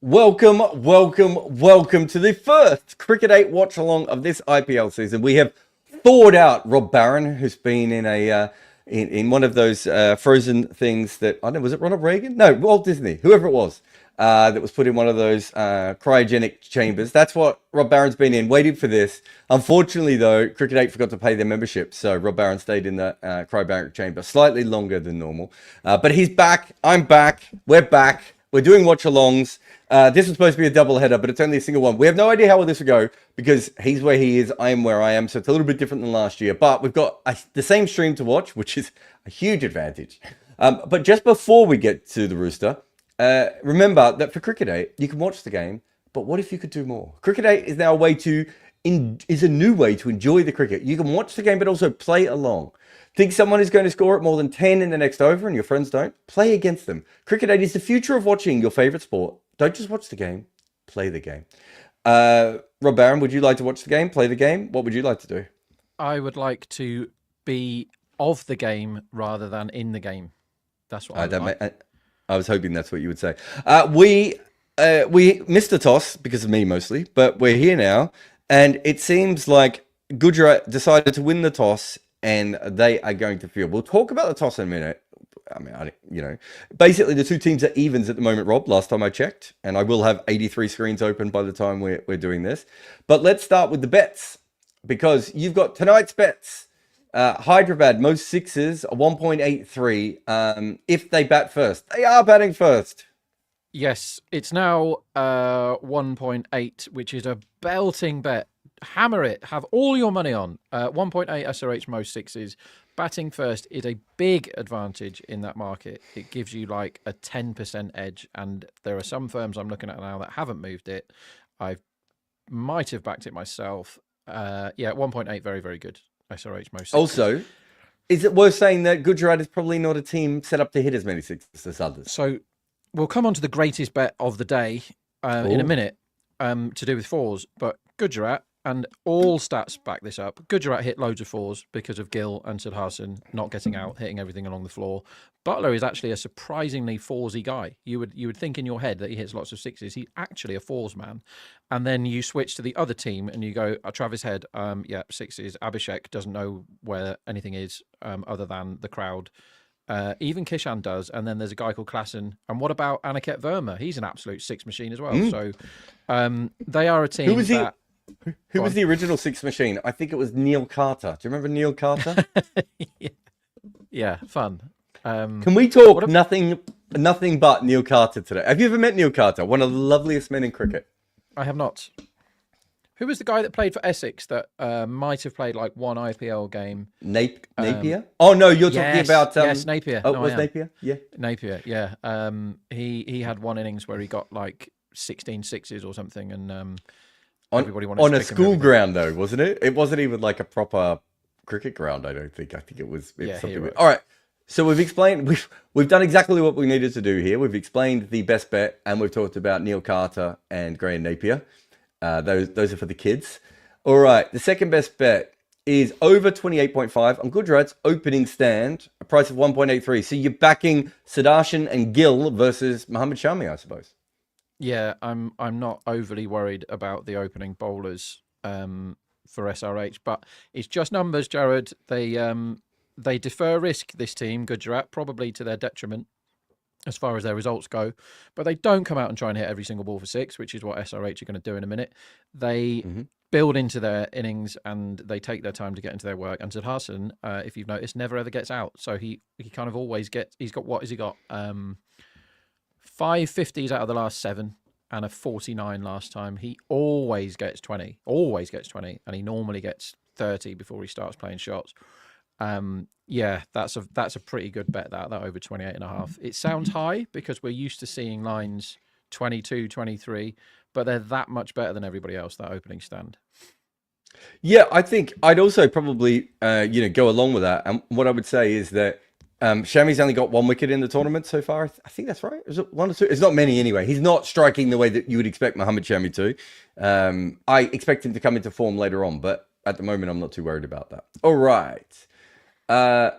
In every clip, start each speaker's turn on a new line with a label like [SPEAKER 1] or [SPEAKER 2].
[SPEAKER 1] Welcome to the first Cricket8 watch along of this IPL season. We have thawed out Rob Barron, who's been in a in one of those frozen things that I don't know, was it Ronald Reagan? No, Walt Disney, whoever it was, that was put in one of those cryogenic chambers. That's what Rob Barron's been in, waiting for this. Unfortunately, though, Cricket8 forgot to pay their membership, so Rob Barron stayed in the cryogenic chamber slightly longer than normal. But he's back. I'm back. We're back. We're doing watch-alongs. This was supposed to be a double header, but it's only a single one. We have no idea how this will go because he's where he is, I am where I am, so it's a little bit different than last year. But we've got the same stream to watch, which is a huge advantage. But just before we get to the Rooster, remember that for Cricket8, you can watch the game, but what if you could do more? Cricket8 is now a new way to enjoy the cricket. You can watch the game, but also play along. Think someone is going to score at more than 10 in the next over and your friends don't? Play against them. Cricket8 is the future of watching your favorite sport. Don't just watch the game, play the game. Rob Barron, would you like to watch the game, play the game? What would you like to do?
[SPEAKER 2] I would like to be of the game rather than in the game. That's what I would like.
[SPEAKER 1] I was hoping that's what you would say. We missed the toss because of me mostly, but we're here now. And it seems like Gujarat decided to win the toss and they are going to field. We'll talk about the toss in a minute. I mean, basically the two teams are evens at the moment, Rob, last time I checked. And I will have 83 screens open by the time we're doing this. But let's start with the bets because you've got tonight's bets. Hyderabad, most sixes, 1.83 if they bat first. They are batting first.
[SPEAKER 2] Yes, it's now 1.8, which is a belting bet. Hammer it. Have all your money on. 1.8 SRH most sixes. Batting first is a big advantage in that market. It gives you like a 10% edge. And there are some firms I'm looking at now that haven't moved it. I might have backed it myself. Yeah, 1.8, very, very good. SRH most sixes.
[SPEAKER 1] Also, is it worth saying that Gujarat is probably not a team set up to hit as many sixes as others?
[SPEAKER 2] So we'll come on to the greatest bet of the day in a minute to do with fours. But Gujarat, and all stats back this up, Gujarat hit loads of fours because of Gill and Sudharsan not getting out, hitting everything along the floor. Butler is actually a surprisingly foursy guy. You would think in your head that he hits lots of sixes. He's actually a fours man. And then you switch to the other team and you go, Travis Head, yeah, sixes. Abhishek doesn't know where anything is other than the crowd. Even Kishan does. And then there's a guy called Classen. And what about Aniket Verma? He's an absolute six machine as well. So they are a team
[SPEAKER 1] Who was the original six machine? I think it was Neil Carter. Do you remember Neil Carter?
[SPEAKER 2] Yeah, fun.
[SPEAKER 1] Can we talk nothing but Neil Carter today? Have you ever met Neil Carter? One of the loveliest men in cricket.
[SPEAKER 2] I have not. Who was the guy that played for Essex that might have played like one IPL game?
[SPEAKER 1] Napier? Oh no, you're talking about
[SPEAKER 2] yes, Napier.
[SPEAKER 1] Oh, no, was Napier? Yeah,
[SPEAKER 2] Napier. Yeah. He had one innings where he got like 16 sixes or something, and everybody wanted
[SPEAKER 1] on
[SPEAKER 2] to
[SPEAKER 1] a school ground though, wasn't it? It wasn't even like a proper cricket ground. I don't think. I think it was. Something right. All right. So we've explained. We've done exactly what we needed to do here. We've explained the best bet, and we've talked about Neil Carter and Graham Napier. Those are for the kids. All right. The second best bet is over 28.5 on Gujarat's opening stand, a price of 1.83. So you're backing Sudharsan and Gill versus Mohammad Shami, I suppose.
[SPEAKER 2] Yeah, I'm not overly worried about the opening bowlers for SRH, but it's just numbers, Jarrod. They defer risk, this team, Gujarat, probably to their detriment as far as their results go, but they don't come out and try and hit every single ball for six, which is what SRH are going to do in a minute. They build into their innings and they take their time to get into their work. And Sudharsan, if you've noticed, never ever gets out. So he kind of always gets, he's got, what has he got? 5 50s out of the last 7 and a 49 last time. He always gets 20, and he normally gets 30 before he starts playing shots. Yeah, that's a pretty good bet, that over 28.5. It sounds high because we're used to seeing lines 22, 23, but they're that much better than everybody else, that opening stand.
[SPEAKER 1] Yeah, I think I'd also probably go along with that. And what I would say is that Shami's only got 1 wicket in the tournament so far. I think that's right. Is it 1 or 2? It's not many anyway. He's not striking the way that you would expect Mohammad Shami to. I expect him to come into form later on, but at the moment, I'm not too worried about that. All right. I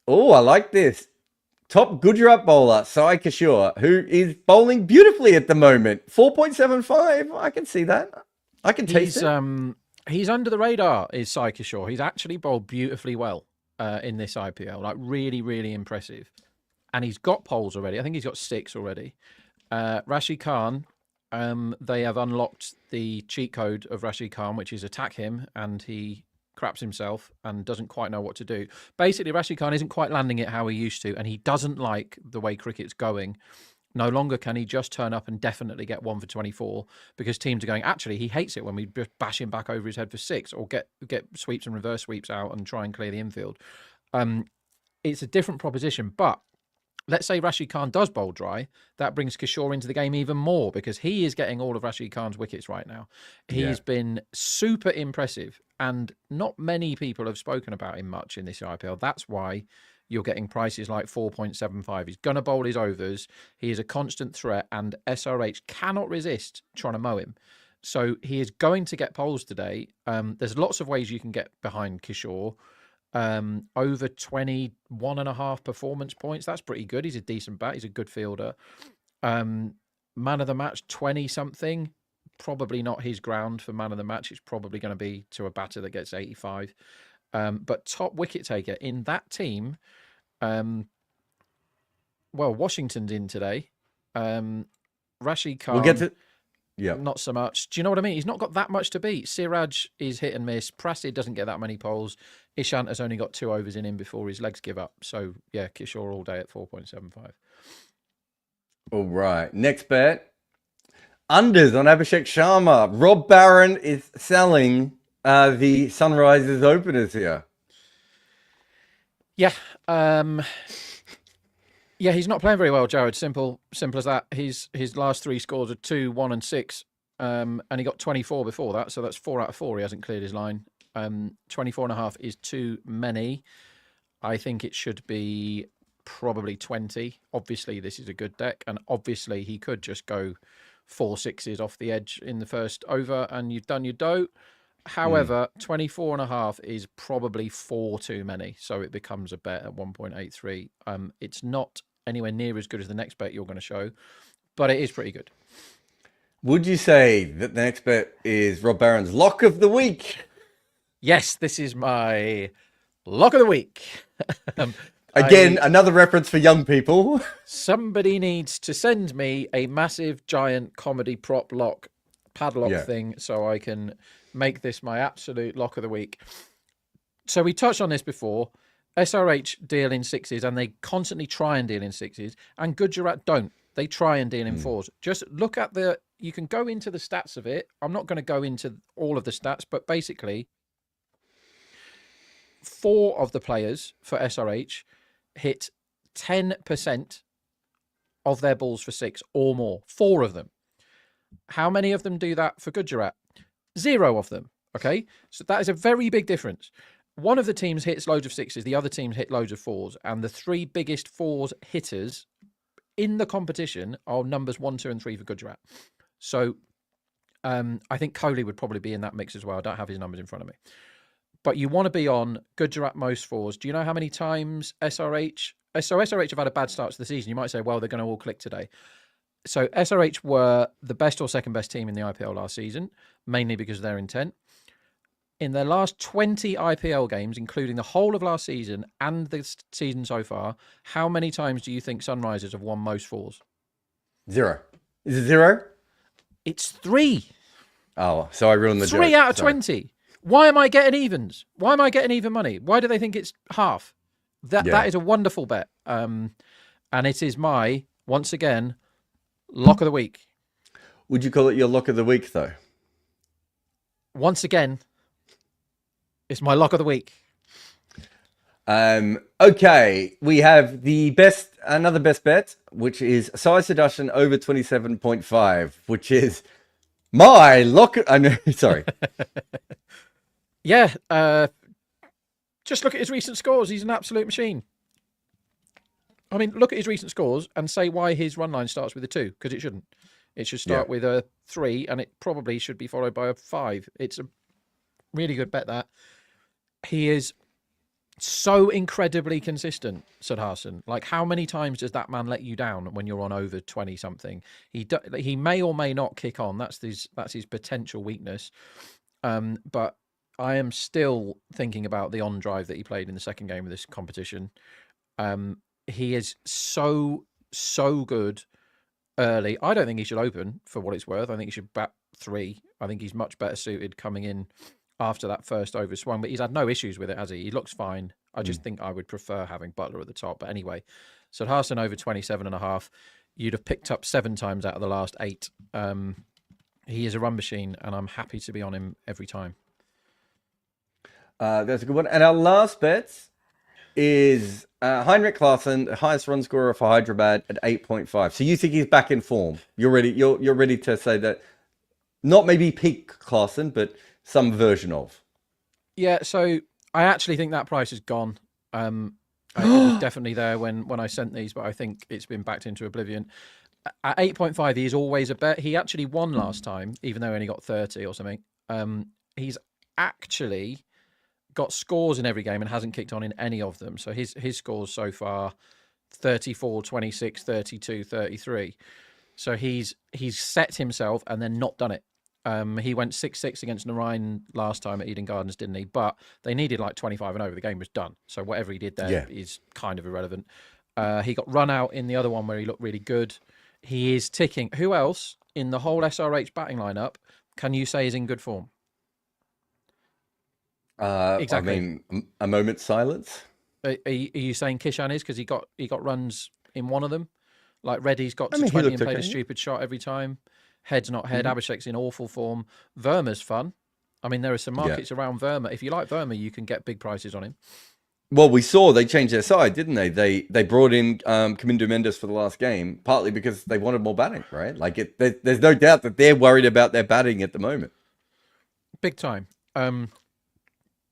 [SPEAKER 1] like this. top Gujarat bowler, Sai Kishore, who is bowling beautifully at the moment. 4.75. I can see that. I can taste it.
[SPEAKER 2] He's under the radar, is Sai Kishore. He's actually bowled beautifully well in this IPL. Like, really, really impressive. And he's got poles already. I think he's got 6 already. Rashid Khan, they have unlocked the cheat code of Rashid Khan, which is attack him, and he craps himself and doesn't quite know what to do. Basically, Rashid Khan isn't quite landing it how he used to, and he doesn't like the way cricket's going. No longer can he just turn up and definitely get 1 for 24, because teams are going, actually, he hates it when we bash him back over his head for 6, or get sweeps and reverse sweeps out and try and clear the infield. It's a different proposition, but let's say Rashid Khan does bowl dry, that brings Kishore into the game even more, because he is getting all of Rashid Khan's wickets right now. He's been super impressive, and not many people have spoken about him much in this IPL. That's why you're getting prices like 4.75. He's going to bowl his overs. He is a constant threat, and SRH cannot resist trying to mow him. So he is going to get poles today. There's lots of ways you can get behind Kishore. Over 21.5 performance points. That's pretty good. He's a decent bat. He's a good fielder. Man of the match, 20 something. Probably not his ground for man of the match. It's probably going to be to a batter that gets 85. But top wicket taker in that team. Well, Washington's in today. Rashid Khan.
[SPEAKER 1] We'll get to. Yeah.
[SPEAKER 2] Not so much. Do you know what I mean? He's not got that much to beat. Siraj is hit and miss. Prasid doesn't get that many poles. Ishant has only got 2 overs in him before his legs give up. So, yeah, Kishore all day at 4.75.
[SPEAKER 1] All right. Next bet. Unders on Abhishek Sharma. Rob Barron is selling the Sunrisers openers here.
[SPEAKER 2] Yeah. Yeah, he's not playing very well, Jarrod. Simple as that. His last 3 scores are 2, 1 and 6. And he got 24 before that, so that's 4 out of 4. He hasn't cleared his line. 24.5 is too many. I think it should be probably 20. Obviously, this is a good deck, and obviously he could just go 4 6s off the edge in the first over, and you've done your dough. However, 24.5 is probably 4 too many, so it becomes a bet at 1.83. It's not anywhere near as good as the next bet you're going to show, but it is pretty good.
[SPEAKER 1] Would you say that the next bet is Rob Barron's lock of the week?
[SPEAKER 2] Yes, this is my lock of the week.
[SPEAKER 1] Again, another reference for young people.
[SPEAKER 2] Somebody needs to send me a massive, giant comedy prop padlock thing so I can make this my absolute lock of the week. So we touched on this before. SRH deal in 6s, and they constantly try and deal in 6s, and Gujarat don't. They try and deal in 4s. Just look at you can go into the stats of it. I'm not going to go into all of the stats, but basically 4 of the players for SRH hit 10% of their balls for 6 or more. 4 of them. How many of them do that for Gujarat? 0 of them. Okay, so that is a very big difference. One of the teams hits loads of 6s, the other teams hit loads of 4s, and the 3 biggest 4s hitters in the competition are numbers 1, 2, and 3 for Gujarat. So I think Kohli would probably be in that mix as well. I don't have his numbers in front of me. But you want to be on Gujarat most 4s. Do you know how many times SRH... So SRH have had a bad start to the season. You might say, well, they're going to all click today. So SRH were the best or second best team in the IPL last season, mainly because of their intent. In their last 20 IPL games, including the whole of last season and the season so far, how many times do you think Sunrisers have won most 4s?
[SPEAKER 1] 0. Is it 0?
[SPEAKER 2] It's 3.
[SPEAKER 1] Oh, so I ruined the joke.
[SPEAKER 2] 3 out of 20. Why am I getting evens? Why am I getting even money? Why do they think it's half? That is a wonderful bet. And it is my, once again, lock of the week.
[SPEAKER 1] Would you call it your lock of the week, though?
[SPEAKER 2] Once again, it's my lock of the week.
[SPEAKER 1] Okay, we have another best bet, which is Sai Sudarshan over 27.5, which is my lock. Sorry.
[SPEAKER 2] Yeah, just look at his recent scores. He's an absolute machine. I mean, look at his recent scores and say why his run line starts with a 2, because it shouldn't. It should start with a 3, and it probably should be followed by a 5. It's a really good bet, that. He is So incredibly consistent, Sudharson. Like, how many times does that man let you down when you're on over 20 something? He may or may not kick on. That's his potential weakness. But I am still thinking about the on drive that he played in the second game of this competition. He is so good early. I don't think he should open, for what it's worth. I think he should bat 3. I think he's much better suited coming in after that first over swung, but he's had no issues with it, has he? He looks fine. I just think I would prefer having Butler at the top. But anyway, so Sudharson over 27.5. You'd have picked up 7 times out of the last 8. He is a run machine, and I'm happy to be on him every time.
[SPEAKER 1] That's a good one. And our last bet is Heinrich Classen, the highest run scorer for Hyderabad at 8.5. So you think he's back in form? You're ready to say that, not maybe peak Classen, but some version of.
[SPEAKER 2] Yeah, so I actually think that price is gone. It was definitely there when I sent these, but I think it's been backed into oblivion. At 8.5, he is always a bet. He actually won last time, even though he only got 30 or something. He's actually got scores in every game and hasn't kicked on in any of them. So his scores so far, 34, 26, 32, 33. So he's set himself and then not done it. He went 6-6 against Narayan last time at Eden Gardens, didn't he? But they needed like 25 and over. The game was done. So whatever he did there is kind of irrelevant. He got run out in the other one where he looked really good. He is ticking. Who else in the whole SRH batting lineup can you say is in good form? Exactly.
[SPEAKER 1] I mean, a moment's silence.
[SPEAKER 2] Are you saying Kishan is because he got runs in one of them? Like Reddy's got to 20 and played a stupid shot every time. Head's not head. Abhishek's in awful form. Verma's fun. I mean, there are some markets around Verma. If you like Verma, you can get big prices on him.
[SPEAKER 1] Well, we saw they changed their side, didn't they? They brought in Kamindo Mendes for the last game, partly because they wanted more batting, right? Like, there's no doubt that they're worried about their batting at the moment.
[SPEAKER 2] Big time.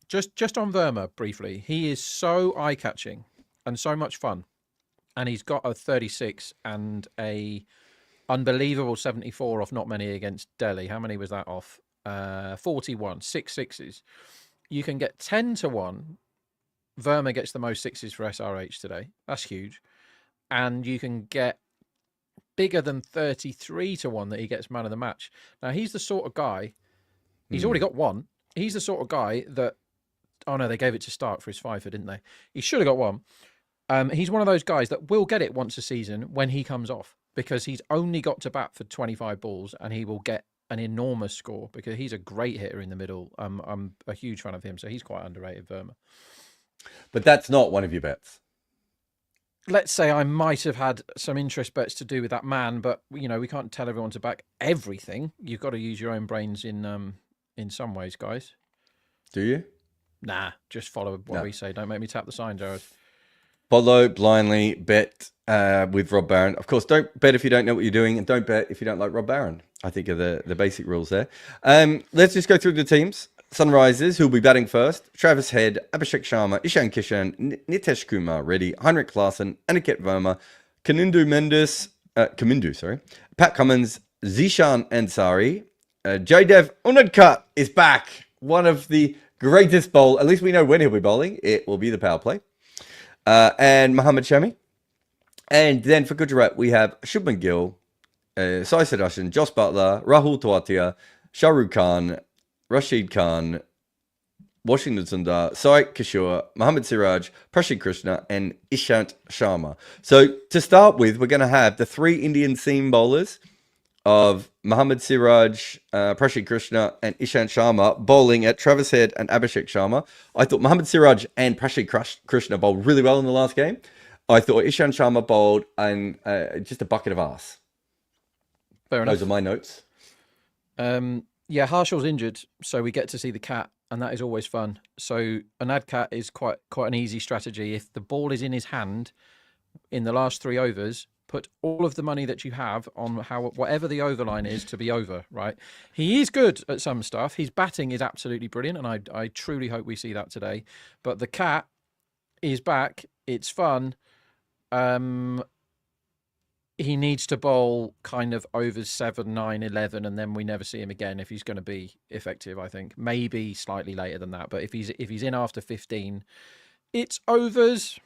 [SPEAKER 2] Just on Verma, briefly. He is so eye-catching and so much fun. And he's got a 36 and a unbelievable 74 off not many against Delhi. How many was that off? 41, 6 sixes. You can get 10 to 1. Verma gets the most 6s for SRH today. That's huge. And you can get bigger than 33 to 1 that he gets man of the match. Now, he's the sort of guy, he's already got 1. He's the sort of guy that, oh no, they gave it to Stark for his fifer, didn't they? He should have got 1. He's one of those guys that will get it once a season when he comes off, because he's only got to bat for 25 balls and he will get an enormous score because he's a great hitter in the middle. I'm a huge fan of him, so he's quite underrated, Verma.
[SPEAKER 1] But that's not one of your bets.
[SPEAKER 2] Let's say I might have had some interest bets to do with that man, but we can't tell everyone to back everything. You've got to use your own brains in some ways, guys.
[SPEAKER 1] Do you?
[SPEAKER 2] Nah, just follow what we say. Don't make me tap the sign, Jarrod.
[SPEAKER 1] Follow blindly, bet with Rob Barron. Of course, don't bet if you don't know what you're doing, and don't bet if you don't like Rob Barron. I think are the basic rules there. Let's just go through the teams. Sunrisers, who'll be batting first: Travis Head, Abhishek Sharma, Ishan Kishan, Nitesh Kumar Reddy, Heinrich Classen, Aniket Verma, Kamindu, Pat Cummins, Zishan Ansari, Jaydev Unadkat is back. One of the greatest bowl. At least we know when he'll be bowling. It will be the power play. And Mohammad Shami. And then for Gujarat, we have Shubman Gill, Sai Sadashan, Josh Butler, Rahul Tawatia, Shahrukh Khan, Rashid Khan, Washington Sundar, Sai Kishore, Mohammad Siraj, Prashid Krishna, and Ishant Sharma. So to start with, we're going to have the 3 Indian seam bowlers of Mohammad Siraj, Prashid Krishna, and Ishant Sharma bowling at Travis Head and Abhishek Sharma. I thought Mohammad Siraj and Prashid Krishna bowled really well in the last game. I thought Ishant Sharma bowled and just a bucket of arse.
[SPEAKER 2] Fair enough.
[SPEAKER 1] Those are my notes.
[SPEAKER 2] Yeah, Harshal's injured, so we get to see the cat, and that is always fun. So an ad cat is quite an easy strategy. If the ball is in his hand in the last 3 overs, put all of the money that you have on whatever the overline is to be over, right? He is good at some stuff. His batting is absolutely brilliant, and I truly hope we see that today. But the cat is back. It's fun. He needs to bowl kind of overs 7, 9, 11, and then we never see him again if he's going to be effective, I think. Maybe slightly later than that, but if he's in after 15, It's overs.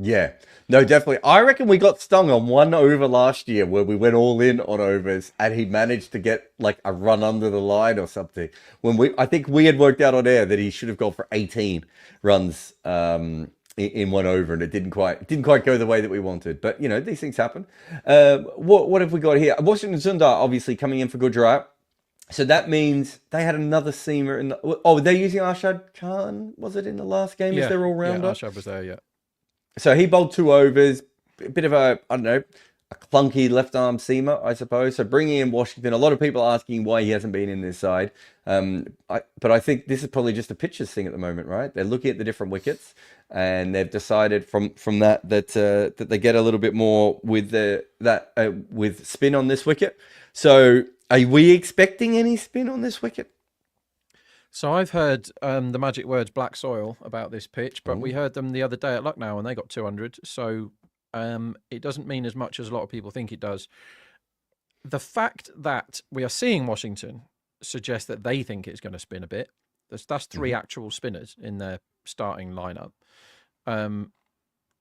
[SPEAKER 1] Yeah, no, definitely. I reckon we got stung on one over last year where we went all in on overs and he managed to get like a run under the line or something. I think we had worked out on air that he should have gone for 18 runs in one over, and it didn't quite go the way that we wanted. But these things happen. What have we got here? Washington Sundar obviously coming in for Gujarat. So that means they had another seamer they're using Arshad Khan, was it, in the last game as their all-rounder?
[SPEAKER 2] Yeah, Arshad was there, yeah.
[SPEAKER 1] So he bowled 2 overs, a bit of a clunky left arm seamer, I suppose. So bringing in Washington, a lot of people asking why he hasn't been in this side. But I think this is probably just a pitcher's thing at the moment, right? They're looking at the different wickets, and they've decided from that they get a little bit more with with spin on this wicket. So are we expecting any spin on this wicket?
[SPEAKER 2] So I've heard the magic words black soil about this pitch, but we heard them the other day at Lucknow and they got 200. So it doesn't mean as much as a lot of people think it does. The fact that we are seeing Washington suggests that they think it's going to spin a bit. That's 3 actual spinners in their starting lineup.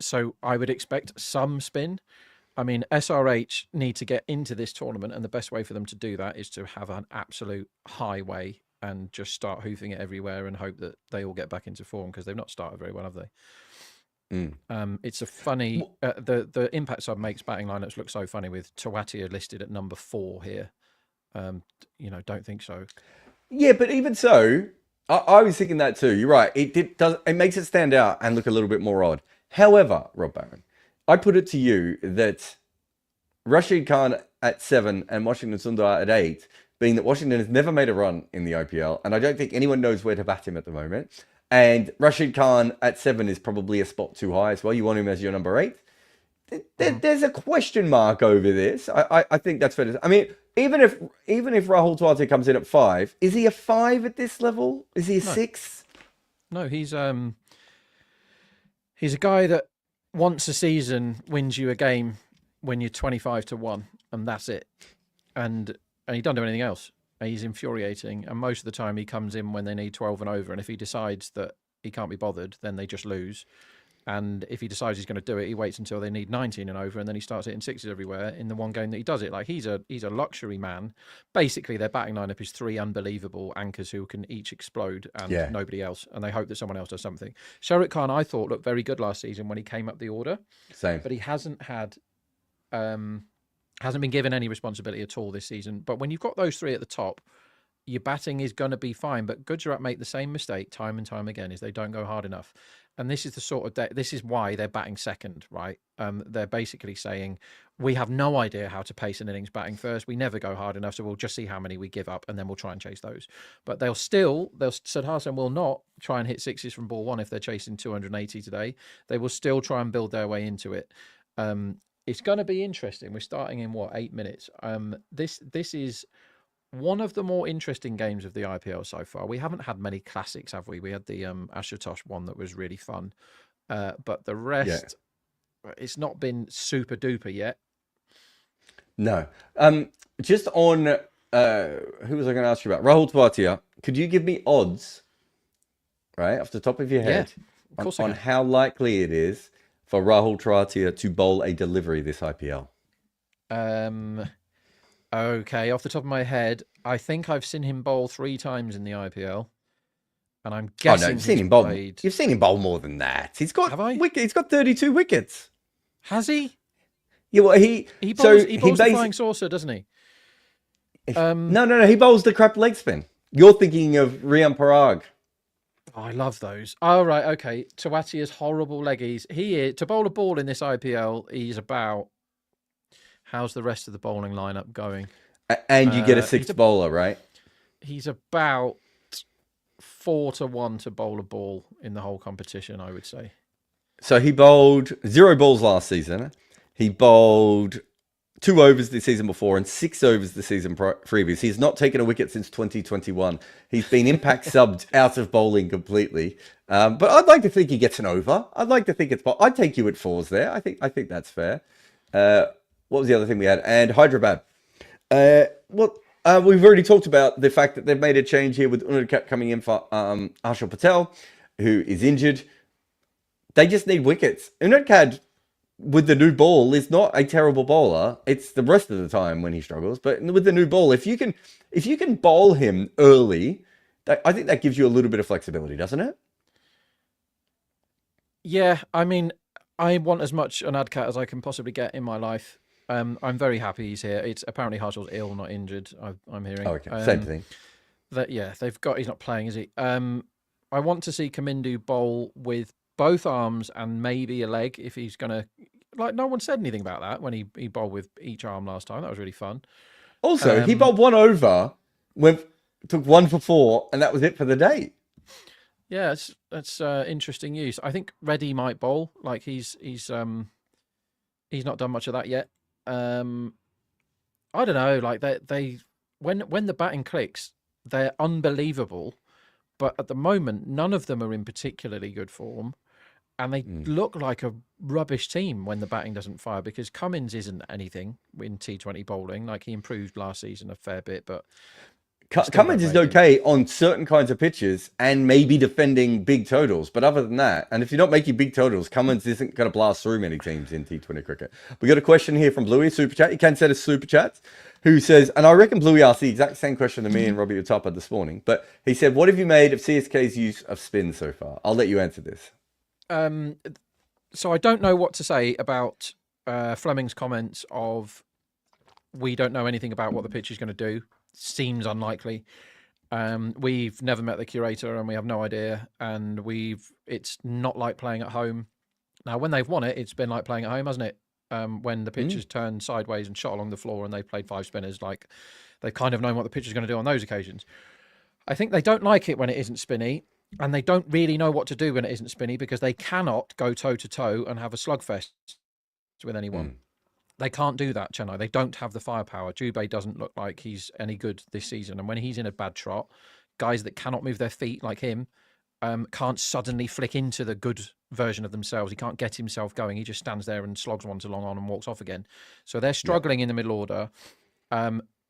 [SPEAKER 2] So I would expect some spin. I mean, SRH need to get into this tournament, and the best way for them to do that is to have an absolute highway and just start hoofing it everywhere and hope that they all get back into form, because they've not started very well, have they? It's a funny the impact sub makes batting lineups look so funny with Tawatia listed at number 4 here. Don't think so.
[SPEAKER 1] Yeah, but even so, I was thinking that too. You're right. It makes it stand out and look a little bit more odd. However, Rob Barron, I put it to you that Rashid Khan at 7 and Washington Sundar at 8, being that Washington has never made a run in the IPL, and I don't think anyone knows where to bat him at the moment. And Rashid Khan at 7 is probably a spot too high as well. You want him as your number 8. There's a question mark over this. I think that's fair to say. I mean, even if Rahul Tewati comes in at 5, is he a 5 at this level? Is he a 6?
[SPEAKER 2] No, he's a guy that once a season wins you a game when you're 25-1, and that's it. And he doesn't do anything else. He's infuriating, and most of the time he comes in when they need 12 and over, and if he decides that he can't be bothered, then they just lose. And if he decides he's going to do it, he waits until they need 19 and over, and then he starts hitting 6s everywhere in the one game that he does it. Like, he's a luxury man. Basically, their batting lineup is 3 unbelievable anchors who can each explode and nobody else, and they hope that someone else does something. Jarrod Khan, I thought, looked very good last season when he came up the order.
[SPEAKER 1] Same.
[SPEAKER 2] But he hasn't been given any responsibility at all this season. But when you've got those 3 at the top, your batting is going to be fine. But Gujarat make the same mistake time and time again, is they don't go hard enough. And this is the sort of this is why they're batting second, right? They're basically saying, we have no idea how to pace an innings batting first. We never go hard enough, so we'll just see how many we give up, and then we'll try and chase those. But Sad Hassan will not try and hit 6s from ball 1 if they're chasing 280 today. They will still try and build their way into it. It's going to be interesting. We're starting in 8 minutes. This is one of the more interesting games of the IPL so far. We haven't had many classics, have we? We had the Ashutosh one that was really fun, but the rest, it's not been super duper yet.
[SPEAKER 1] No. Just on who was I going to ask you about? Rahul Tewati. Could you give me odds, right, off the top of your head, on how likely it is for Rahul Tewati to bowl a delivery this IPL?
[SPEAKER 2] Okay, off the top of my head, I think I've seen him bowl 3 times in the IPL, and I'm guessing
[SPEAKER 1] you've seen him bowl. You've seen him bowl more than that. He's got He's got 32 wickets.
[SPEAKER 2] Has he?
[SPEAKER 1] Yeah, well, he bowls
[SPEAKER 2] the flying saucer, doesn't he?
[SPEAKER 1] No. He bowls the crap leg spin. You're thinking of Rian Parag.
[SPEAKER 2] Oh, I love those. Oh, right, okay. Tewati's horrible leggies. To bowl a ball in this IPL, he's about... How's the rest of the bowling lineup going?
[SPEAKER 1] And you get a 6th bowler, right?
[SPEAKER 2] He's about 4-1 to bowl a ball in the whole competition, I would say.
[SPEAKER 1] So he bowled 0 balls last season. He bowled 2 overs the season before and 6 overs the season previous. He's not taken a wicket since 2021. He's been impact subbed out of bowling completely. But I'd like to think he gets an over. I'd like to think I'd take you at 4s there. I think that's fair. What was the other thing we had? And Hyderabad. We've already talked about the fact that they've made a change here with Unadkat coming in for Harshal Patel, who is injured. they just need wickets. Unadkad, with the new ball, is not a terrible bowler. It's the rest of the time when he struggles. But with the new ball, if you can bowl him early, I think that gives you a little bit of flexibility, doesn't it?
[SPEAKER 2] Yeah, I mean, I want as much an Adcat as I can possibly get in my life. I'm very happy he's here. It's apparently Harshaw's ill, not injured. I'm hearing.
[SPEAKER 1] Oh, okay, same thing.
[SPEAKER 2] He's not playing, is he? I want to see Kamindu bowl with both arms and maybe a leg if he's gonna. Like, no one said anything about that when he bowled with each arm last time. That was really fun.
[SPEAKER 1] Also, he bowled one over, took 1 for 4, and that was it for the day.
[SPEAKER 2] Yeah, that's interesting news. I think Reddy might bowl. Like he's not done much of that yet. I don't know. Like they when the batting clicks, they're unbelievable. But at the moment, none of them are in particularly good form, and they look like a rubbish team when the batting doesn't fire. Because Cummins isn't anything in T20 bowling. Like he improved last season a fair bit, but
[SPEAKER 1] Cummins is okay on certain kinds of pitches and maybe defending big totals. But other than that, and if you're not making big totals, Cummins isn't going to blast through many teams in T20 cricket. We got a question here from Bluey, Super Chat. You can send us Super Chats, who says, and I reckon Bluey asked the exact same question to me and Robbie Utapa this morning, but he said, what have you made of CSK's use of spin so far? I'll let you answer this.
[SPEAKER 2] So I don't know what to say about Fleming's comments of we don't know anything about what the pitch is going to do. Seems unlikely. We've never met the curator and we have no idea. And it's not like playing at home. Now, when they've won it, it's been like playing at home, hasn't it? When the pitch has turned sideways and shot along the floor and they've played 5 spinners, like they've kind of known what the pitch is going to do on those occasions. I think they don't like it when it isn't spinny, and they don't really know what to do when it isn't spinny because they cannot go toe to toe and have a slugfest with anyone. They can't do that, Chennai. They don't have the firepower. Dubé doesn't look like he's any good this season. And when he's in a bad trot, guys that cannot move their feet like him can't suddenly flick into the good version of themselves. He can't get himself going. He just stands there and slogs one along on and walks off again. So they're struggling in the middle order.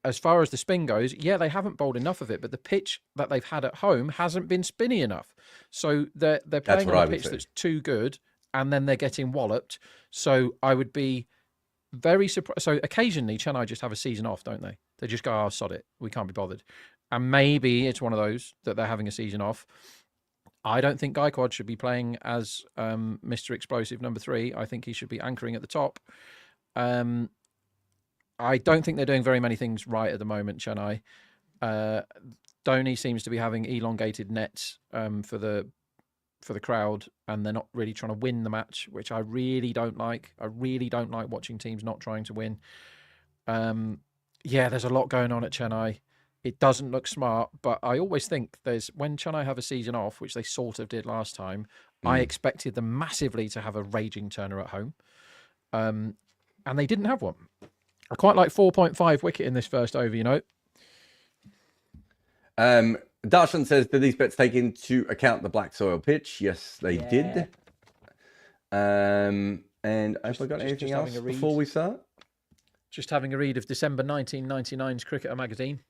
[SPEAKER 2] As far as the spin goes, yeah, they haven't bowled enough of it, but the pitch that they've had at home hasn't been spinny enough. So they're playing on a pitch that's too good, and then they're getting walloped. So I would be very surprised. So occasionally, Chennai just have a season off, don't they? They just go, oh, sod it. We can't be bothered. And maybe it's one of those that they're having a season off. I don't think Gaikwad should be playing as Mr. Explosive number 3. I think he should be anchoring at the top. I don't think they're doing very many things right at the moment, Chennai. Dhoni seems to be having elongated nets for the crowd, and they're not really trying to win the match, which I really don't like. I really don't like watching teams not trying to win. There's a lot going on at Chennai. It doesn't look smart, but I always think when Chennai have a season off, which they sort of did last time, I expected them massively to have a raging turner at home. And they didn't have one. I quite like 4.5 wicket in this first over, you know.
[SPEAKER 1] Darshan says, did these bets take into account the black soil pitch? Yes, they did. And have I got anything else before we start?
[SPEAKER 2] Just having a read of December 1999's Cricketer magazine.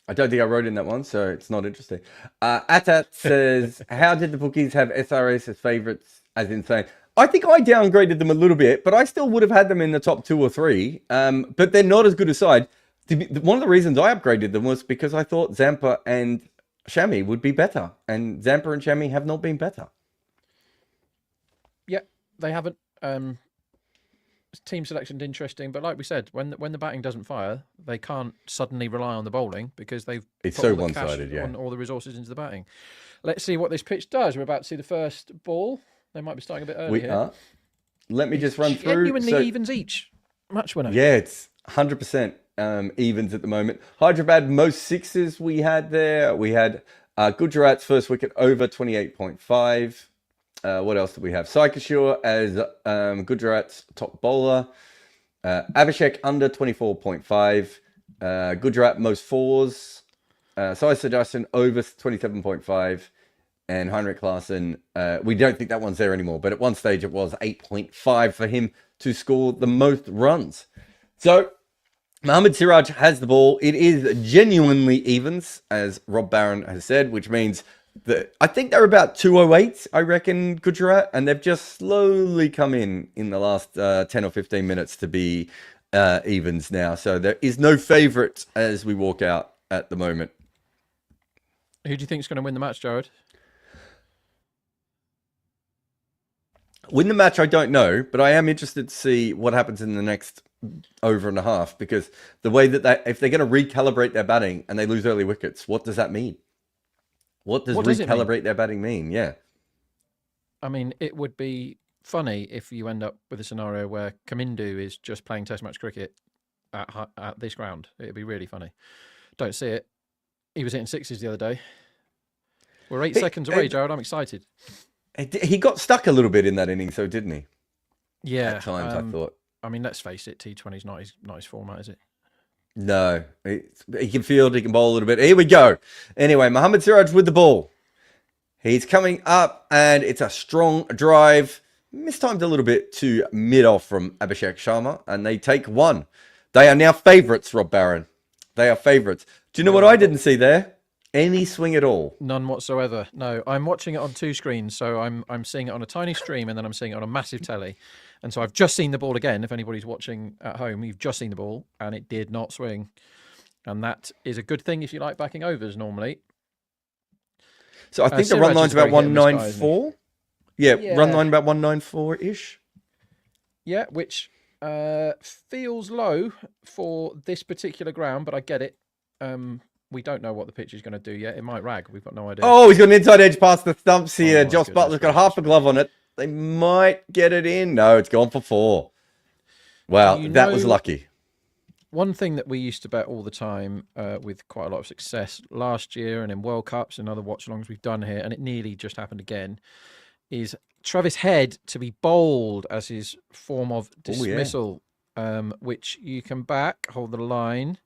[SPEAKER 1] I don't think I wrote in that one, so it's not interesting. Atat says, how did the bookies have SRH as favourites as insane? I think I downgraded them a little bit, but I still would have had them in the top 2 or 3. But they're not as good a side. One of the reasons I upgraded them was because I thought Zampa and Shami would be better. And Zampa and Shami have not been better.
[SPEAKER 2] Yeah, they haven't. Team selection's interesting, but like we said, when the batting doesn't fire, they can't suddenly rely on the bowling because it's
[SPEAKER 1] so one-sided,
[SPEAKER 2] on all the resources into the batting. Let's see what this pitch does. We're about to see the first ball. They might be starting a bit early here. We are.
[SPEAKER 1] Let me just run through.
[SPEAKER 2] Genuinely evens each match winner.
[SPEAKER 1] Yeah, it's 100% evens at the moment. Hyderabad, most sixes we had there. We had Gujarat's first wicket over 28.5. What else did we have? Saikashur as Gujarat's top bowler. Abhishek under 24.5. Gujarat most fours. Sai Sudarshan over 27.5. And Heinrich Classen, we don't think that one's there anymore, but at one stage it was 8.5 for him to score the most runs. So Mohammad Siraj has the ball. It is genuinely evens, as Rob Barron has said, which means I think they're about 208, I reckon, Gujarat, and they've just slowly come in the last 10 or 15 minutes to be evens now. So there is no favourite as we walk out at the moment.
[SPEAKER 2] Who do you think is going to win the match, Jarrod?
[SPEAKER 1] Win the match, I don't know, but I am interested to see what happens in the next over and a half, because the way that if they're going to recalibrate their batting and they lose early wickets, what does that mean? What does recalibrate their batting mean? Yeah.
[SPEAKER 2] I mean, it would be funny if you end up with a scenario where Kamindu is just playing Test match cricket at this ground. It'd be really funny. Don't see it. He was hitting sixes the other day. We're 8 seconds away, Jarrod. I'm excited.
[SPEAKER 1] He got stuck a little bit in that inning, so didn't he?
[SPEAKER 2] Yeah.
[SPEAKER 1] At times, I thought.
[SPEAKER 2] I mean, let's face it, T20's not his format, is it?
[SPEAKER 1] No. He can field, he can bowl a little bit. Here we go. Anyway, Mohammad Siraj with the ball. He's coming up, and it's a strong drive. Mistimed a little bit to mid-off from Abhishek Sharma, and they take one. They are now favourites, Rob Barron. They are favourites. Do you know what I didn't see there? Any swing at all?
[SPEAKER 2] None whatsoever. No, I'm watching it on 2 screens, so I'm seeing it on a tiny stream, and then I'm seeing it on a massive telly. And so I've just seen the ball again. If anybody's watching at home, you've just seen the ball, and it did not swing. And that is a good thing if you like backing overs normally.
[SPEAKER 1] So I think the run line's about 194. Yeah, run line about 194-ish.
[SPEAKER 2] Yeah, which feels low for this particular ground, but I get it. We don't know what the pitch is going to do yet. It might rag. We've got no idea.
[SPEAKER 1] Oh, he's got an inside edge past the stumps here. Josh Butler's got half a glove on it. They might get it in. No, it's gone for 4. Wow, that was lucky.
[SPEAKER 2] One thing that we used to bet all the time with quite a lot of success last year and in World Cups and other watch-alongs we've done here, and it nearly just happened again, is Travis Head to be bowled as his form of dismissal, which you can back, hold the line.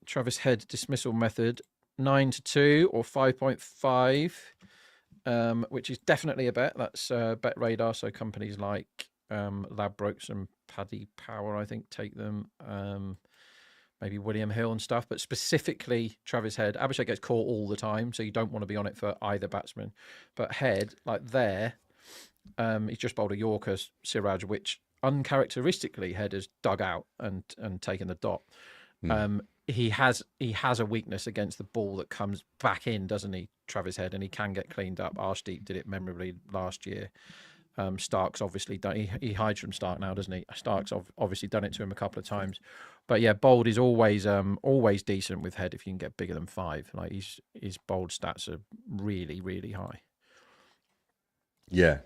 [SPEAKER 2] Travis Head dismissal method 9-2 or 5.5, which is definitely a bet. That's Bet Radar. So companies like Ladbrokes and Paddy Power, I think, take them. Maybe William Hill and stuff, but specifically Travis Head. Abhishek gets caught all the time, so you don't want to be on it for either batsman. But Head, like there, he's just bowled a Yorker Siraj, which uncharacteristically Head has dug out and taken the dot. He has a weakness against the ball that comes back in, doesn't he, Travis Head? And he can get cleaned up. Arshdeep did it memorably last year. Stark's obviously done. He hides from Stark now, doesn't he? Stark's obviously done it to him a couple of times. But yeah, bowled is always decent with Head if you can get bigger than 5. Like his bowled stats are really, really high.
[SPEAKER 1] Yeah.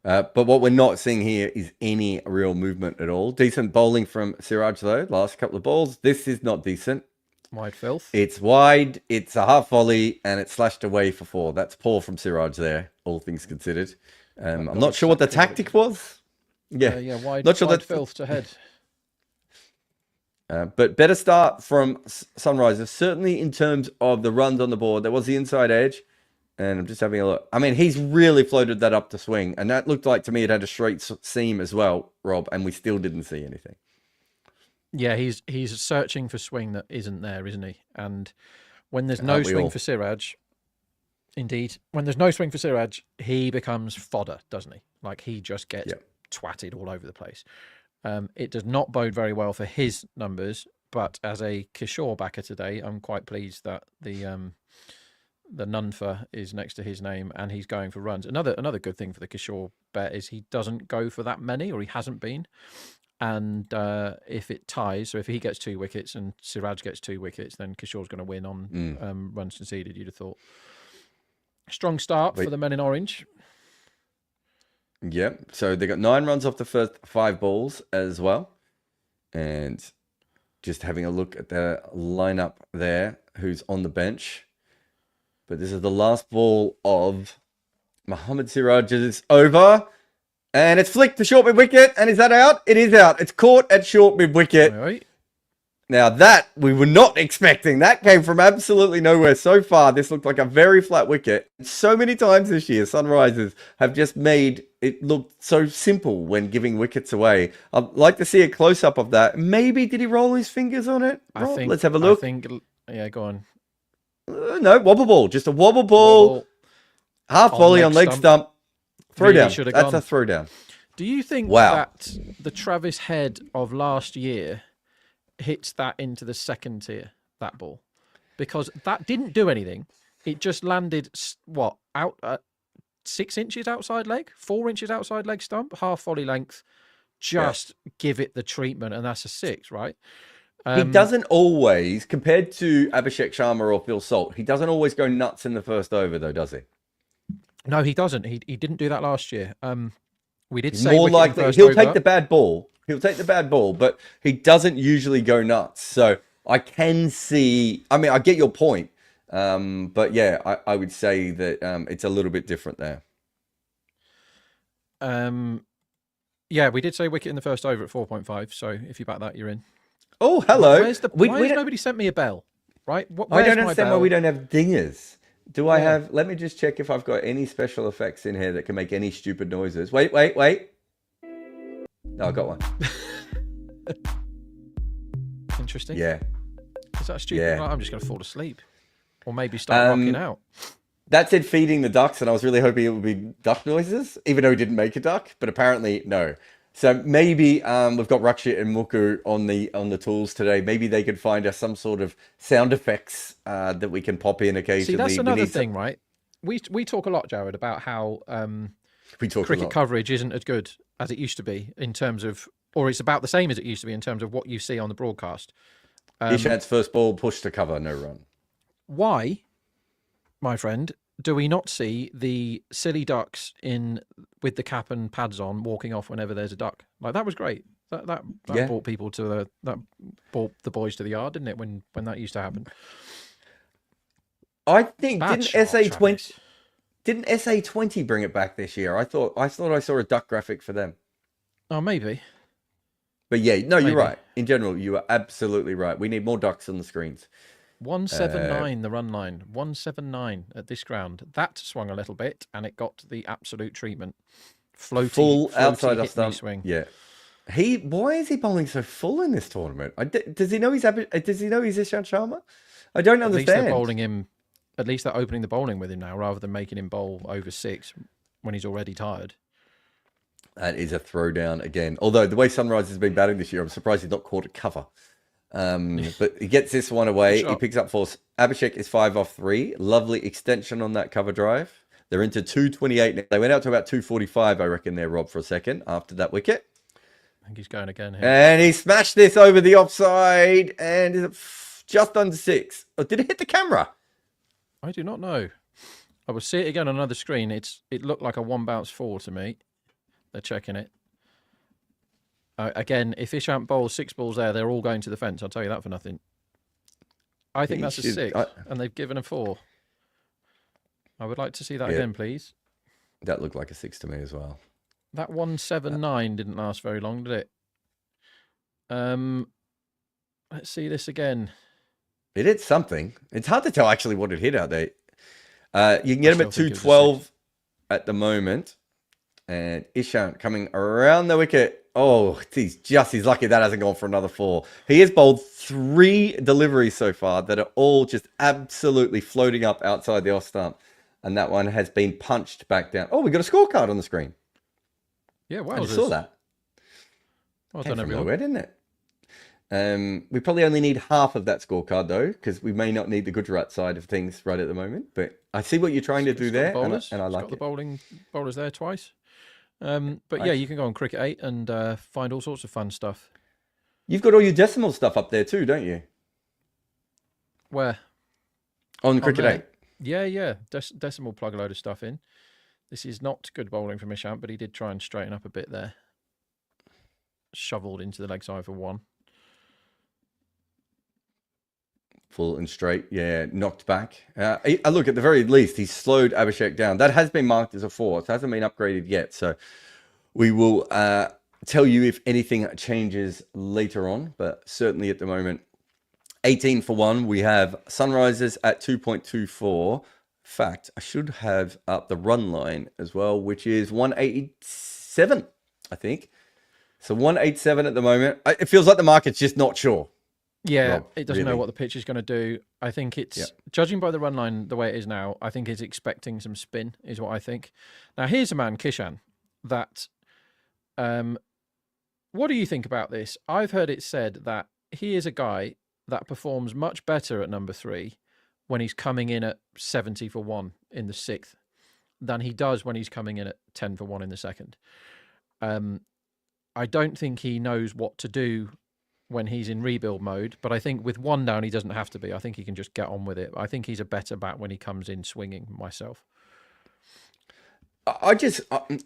[SPEAKER 1] But what we're not seeing here is any real movement at all. Decent bowling from Siraj, though. Last couple of balls. This is not decent.
[SPEAKER 2] Wide filth.
[SPEAKER 1] It's wide. It's a half volley, and it's slashed away for 4. That's poor from Siraj there, all things considered. I'm not sure what the tactic was. Yeah,
[SPEAKER 2] wide,
[SPEAKER 1] not sure
[SPEAKER 2] wide filth to Head.
[SPEAKER 1] But better start from Sunrisers, certainly in terms of the runs on the board. There was the inside edge. And I'm just having a look. I mean, he's really floated that up to swing. And that looked like, to me, it had a straight seam as well, Rob. And we still didn't see anything.
[SPEAKER 2] Yeah, he's searching for swing that isn't there, isn't he? And when there's no swing for Siraj, indeed, when there's no swing for Siraj, he becomes fodder, doesn't he? Like, he just gets twatted all over the place. It does not bode very well for his numbers. But as a Kishore backer today, I'm quite pleased that the Nunfa is next to his name and he's going for runs. Another good thing for the Kishore bet is he doesn't go for that many, or he hasn't been. And if it ties, so if he gets 2 wickets and Siraj gets 2 wickets, then Kishore's going to win on runs conceded, you'd have thought. Strong start for the men in orange.
[SPEAKER 1] Yep. So they got 9 runs off the first 5 balls as well. And just having a look at the lineup there, who's on the bench. But this is the last ball of Mohammad Siraj's over. And it's flicked to short mid-wicket. And is that out? It is out. It's caught at short mid-wicket.
[SPEAKER 2] Right.
[SPEAKER 1] Now that we were not expecting. That came from absolutely nowhere. So far, this looked like a very flat wicket. So many times this year, Sunrisers have just made it look so simple when giving wickets away. I'd like to see a close-up of that. Maybe did he roll his fingers on it? Rob, let's have a look.
[SPEAKER 2] Yeah, go on.
[SPEAKER 1] No, wobble ball. Just a wobble ball.
[SPEAKER 2] Wobble
[SPEAKER 1] Half
[SPEAKER 2] on
[SPEAKER 1] volley
[SPEAKER 2] leg
[SPEAKER 1] on leg stump. Throw
[SPEAKER 2] Really
[SPEAKER 1] down.
[SPEAKER 2] should have
[SPEAKER 1] That's
[SPEAKER 2] gone.
[SPEAKER 1] a throw down.
[SPEAKER 2] Do you think
[SPEAKER 1] Wow.
[SPEAKER 2] that the Travis Head of last year hits that into the second tier, that ball? Because that didn't do anything. It just landed, out 6 inches outside leg, 4 inches outside leg stump, half volley length. Just give it the treatment, and that's a 6, right?
[SPEAKER 1] He doesn't always, compared to Abhishek Sharma or Phil Salt, he doesn't always go nuts in the first over, though, does he?
[SPEAKER 2] No, he doesn't. He didn't do that last year. We did
[SPEAKER 1] He's
[SPEAKER 2] say
[SPEAKER 1] more
[SPEAKER 2] wicket in
[SPEAKER 1] likely
[SPEAKER 2] first
[SPEAKER 1] he'll
[SPEAKER 2] over.
[SPEAKER 1] take the bad ball. He'll take the bad ball, but he doesn't usually go nuts. So I can see. I mean, I get your point, but yeah, I would say that it's a little bit different there.
[SPEAKER 2] Yeah, we did say wicket in the first over at 4.5. So if you back that, you're in.
[SPEAKER 1] Oh, hello.
[SPEAKER 2] Why has nobody sent me a bell? Right?
[SPEAKER 1] I don't understand why we don't have dingers. Do I have? Let me just check if I've got any special effects in here that can make any stupid noises. Wait. No, I got one.
[SPEAKER 2] Interesting.
[SPEAKER 1] Yeah.
[SPEAKER 2] Is that stupid?
[SPEAKER 1] Yeah.
[SPEAKER 2] Well, I'm just going to fall asleep, or maybe start rocking out.
[SPEAKER 1] That said feeding the ducks, and I was really hoping it would be duck noises, even though he didn't make a duck. But apparently, no. So maybe we've got Rakshit and Muku on the tools today. Maybe they could find us some sort of sound effects that we can pop in occasionally.
[SPEAKER 2] See, that's another thing, right? We talk a lot, Jarrod, about how cricket coverage isn't as good as it used to be in terms of, or it's about the same as it used to be in terms of what you see on the broadcast.
[SPEAKER 1] Ishant's first ball, push to cover, no run.
[SPEAKER 2] Why, my friend, do we not see the silly ducks with the cap and pads on walking off whenever there's a duck? Like, that was great. That brought people to that brought the boys to the yard, didn't it? When that used to happen.
[SPEAKER 1] I think didn't SA20 bring it back this year? I thought I saw a duck graphic for them.
[SPEAKER 2] Oh, maybe.
[SPEAKER 1] But yeah, no, you're right. In general, you are absolutely right. We need more ducks on the screens.
[SPEAKER 2] 179 the run line. 179 at this ground. That swung a little bit, and it got the absolute treatment. Floaty
[SPEAKER 1] outside off stump
[SPEAKER 2] swing.
[SPEAKER 1] Yeah. Why is he bowling so full in this tournament? Does he know he's Ishant Sharma? I don't understand.
[SPEAKER 2] At least they're bowling him. At least they're opening the bowling with him now, rather than making him bowl over 6 when he's already tired.
[SPEAKER 1] That is a throwdown again. Although the way Sunrise has been batting this year, I'm surprised he's not caught a cover. But he gets this one away. He picks up 4. Abhishek is 5 off 3. Lovely extension on that cover drive. They're into 228. They went out to about 245, I reckon, there, Rob, for a second after that wicket.
[SPEAKER 2] I think he's going again here.
[SPEAKER 1] And he smashed this over the offside and is just under 6. Oh, did it hit the camera?
[SPEAKER 2] I do not know. I will see it again on another screen. It looked like a 1 bounce 4 to me. They're checking it. Again, if Ishant bowls 6 balls there, they're all going to the fence. I'll tell you that for nothing. I think that's a 6, and they've given a 4. I would like to see that again, please.
[SPEAKER 1] That looked like a 6 to me as well.
[SPEAKER 2] That 179 didn't last very long, did it? Let's see this again.
[SPEAKER 1] It hit something. It's hard to tell actually what it hit out there. You can get him at 212 at the moment. And Ishant coming around the wicket. Oh, he's lucky that hasn't gone for another 4. He has bowled 3 deliveries so far that are all just absolutely floating up outside the off stump. And that one has been punched back down. Oh, we got a scorecard on the screen.
[SPEAKER 2] Yeah, wow.
[SPEAKER 1] I just saw that.
[SPEAKER 2] Well
[SPEAKER 1] Came
[SPEAKER 2] done,
[SPEAKER 1] from
[SPEAKER 2] everyone.
[SPEAKER 1] nowhere, didn't it? We probably only need half of that scorecard, though, because we may not need the Gujarat side of things right at the moment. But I see what you're trying to do there, and I like it.
[SPEAKER 2] Got the bowlers there twice. But yeah, you can go on Cricket8 and find all sorts of fun stuff.
[SPEAKER 1] You've got all your decimal stuff up there too, don't you?
[SPEAKER 2] Where?
[SPEAKER 1] On Cricket8.
[SPEAKER 2] Yeah. Decimal plug a load of stuff in. This is not good bowling from Ishant, but he did try and straighten up a bit there. Shoveled into the leg side for 1.
[SPEAKER 1] Full and straight, yeah, knocked back. Look, at the very least, he slowed Abhishek down. That has been marked as a 4. It hasn't been upgraded yet, so we will tell you if anything changes later on, but certainly at the moment, 18 for 1. We have Sunrisers at 2.24. In fact, I should have up the run line as well, which is 187, I think. So 187 at the moment. It feels like the market's just not sure.
[SPEAKER 2] Yeah,
[SPEAKER 1] Rob,
[SPEAKER 2] it doesn't know
[SPEAKER 1] really.
[SPEAKER 2] what the pitch is going to do. I think
[SPEAKER 1] Yeah.
[SPEAKER 2] it's, judging by the run line the way it is now, I think it's expecting some spin, is what I think. Now, here's a man, Kishan, that. What do you think about this? I've heard it said that he is a guy that performs much better at number 3 when he's coming in at 70 for 1 in the 6th than he does when he's coming in at 10 for 1 in the 2nd. I don't think he knows what to do when he's in rebuild mode, but I think with 1 down, he doesn't have to be. I think he can just get on with it. I think he's a better bat when he comes in swinging myself.
[SPEAKER 1] I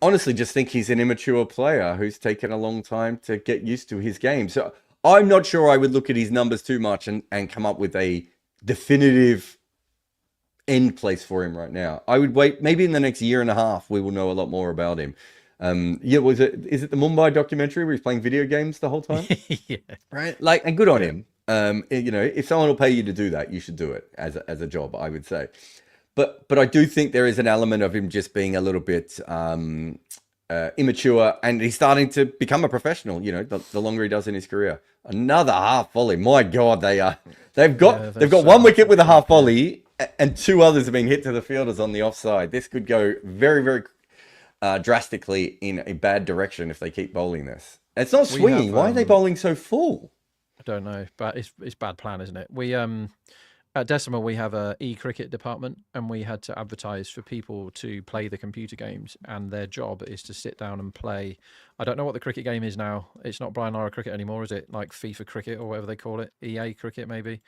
[SPEAKER 1] honestly just think he's an immature player who's taken a long time to get used to his game. So I'm not sure I would look at his numbers too much and come up with a definitive end place for him right now. I would wait. Maybe in the next year and a half, we will know a lot more about him. Yeah, is it the Mumbai documentary where he's playing video games the whole time?
[SPEAKER 2] Yeah.
[SPEAKER 1] Right. Like, and good on him. If someone will pay you to do that, you should do it as a job, I would say. But I do think there is an element of him just being a little bit immature, and he's starting to become a professional. The longer he does in his career. Another half volley. My God, they've got one wicket with a half volley, and 2 others have been hit to the fielders on the offside. This could go very, very drastically in a bad direction if they keep bowling this. It's not swinging. Why are they bowling so full?
[SPEAKER 2] I don't know, but it's bad plan, isn't it? We at Decimal we have a e-cricket department, and we had to advertise for people to play the computer games, and their job is to sit down and play. I don't know what the cricket game is now. It's not Brian Lara cricket anymore, is it? Like FIFA cricket or whatever they call it, EA cricket maybe.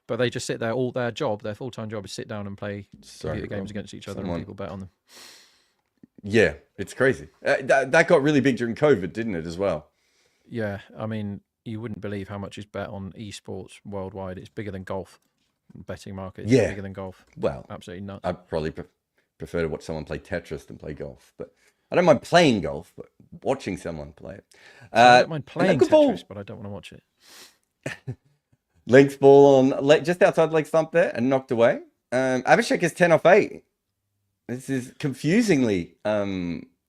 [SPEAKER 2] But they just sit there. All their full-time job is sit down and play computer games against each other, and people bet on them.
[SPEAKER 1] Yeah, it's crazy. That got really big during COVID, didn't it, as well?
[SPEAKER 2] Yeah, I mean, you wouldn't believe how much is bet on esports worldwide. It's bigger than golf. Betting market is bigger than golf.
[SPEAKER 1] Well,
[SPEAKER 2] absolutely nuts.
[SPEAKER 1] I probably prefer to watch someone play Tetris than play golf. But I don't mind playing golf, but watching someone play it.
[SPEAKER 2] I don't mind playing Tetris, but I don't want to watch it.
[SPEAKER 1] Length ball on just outside leg stump there and knocked away. Abhishek is 10 off 8. This is confusingly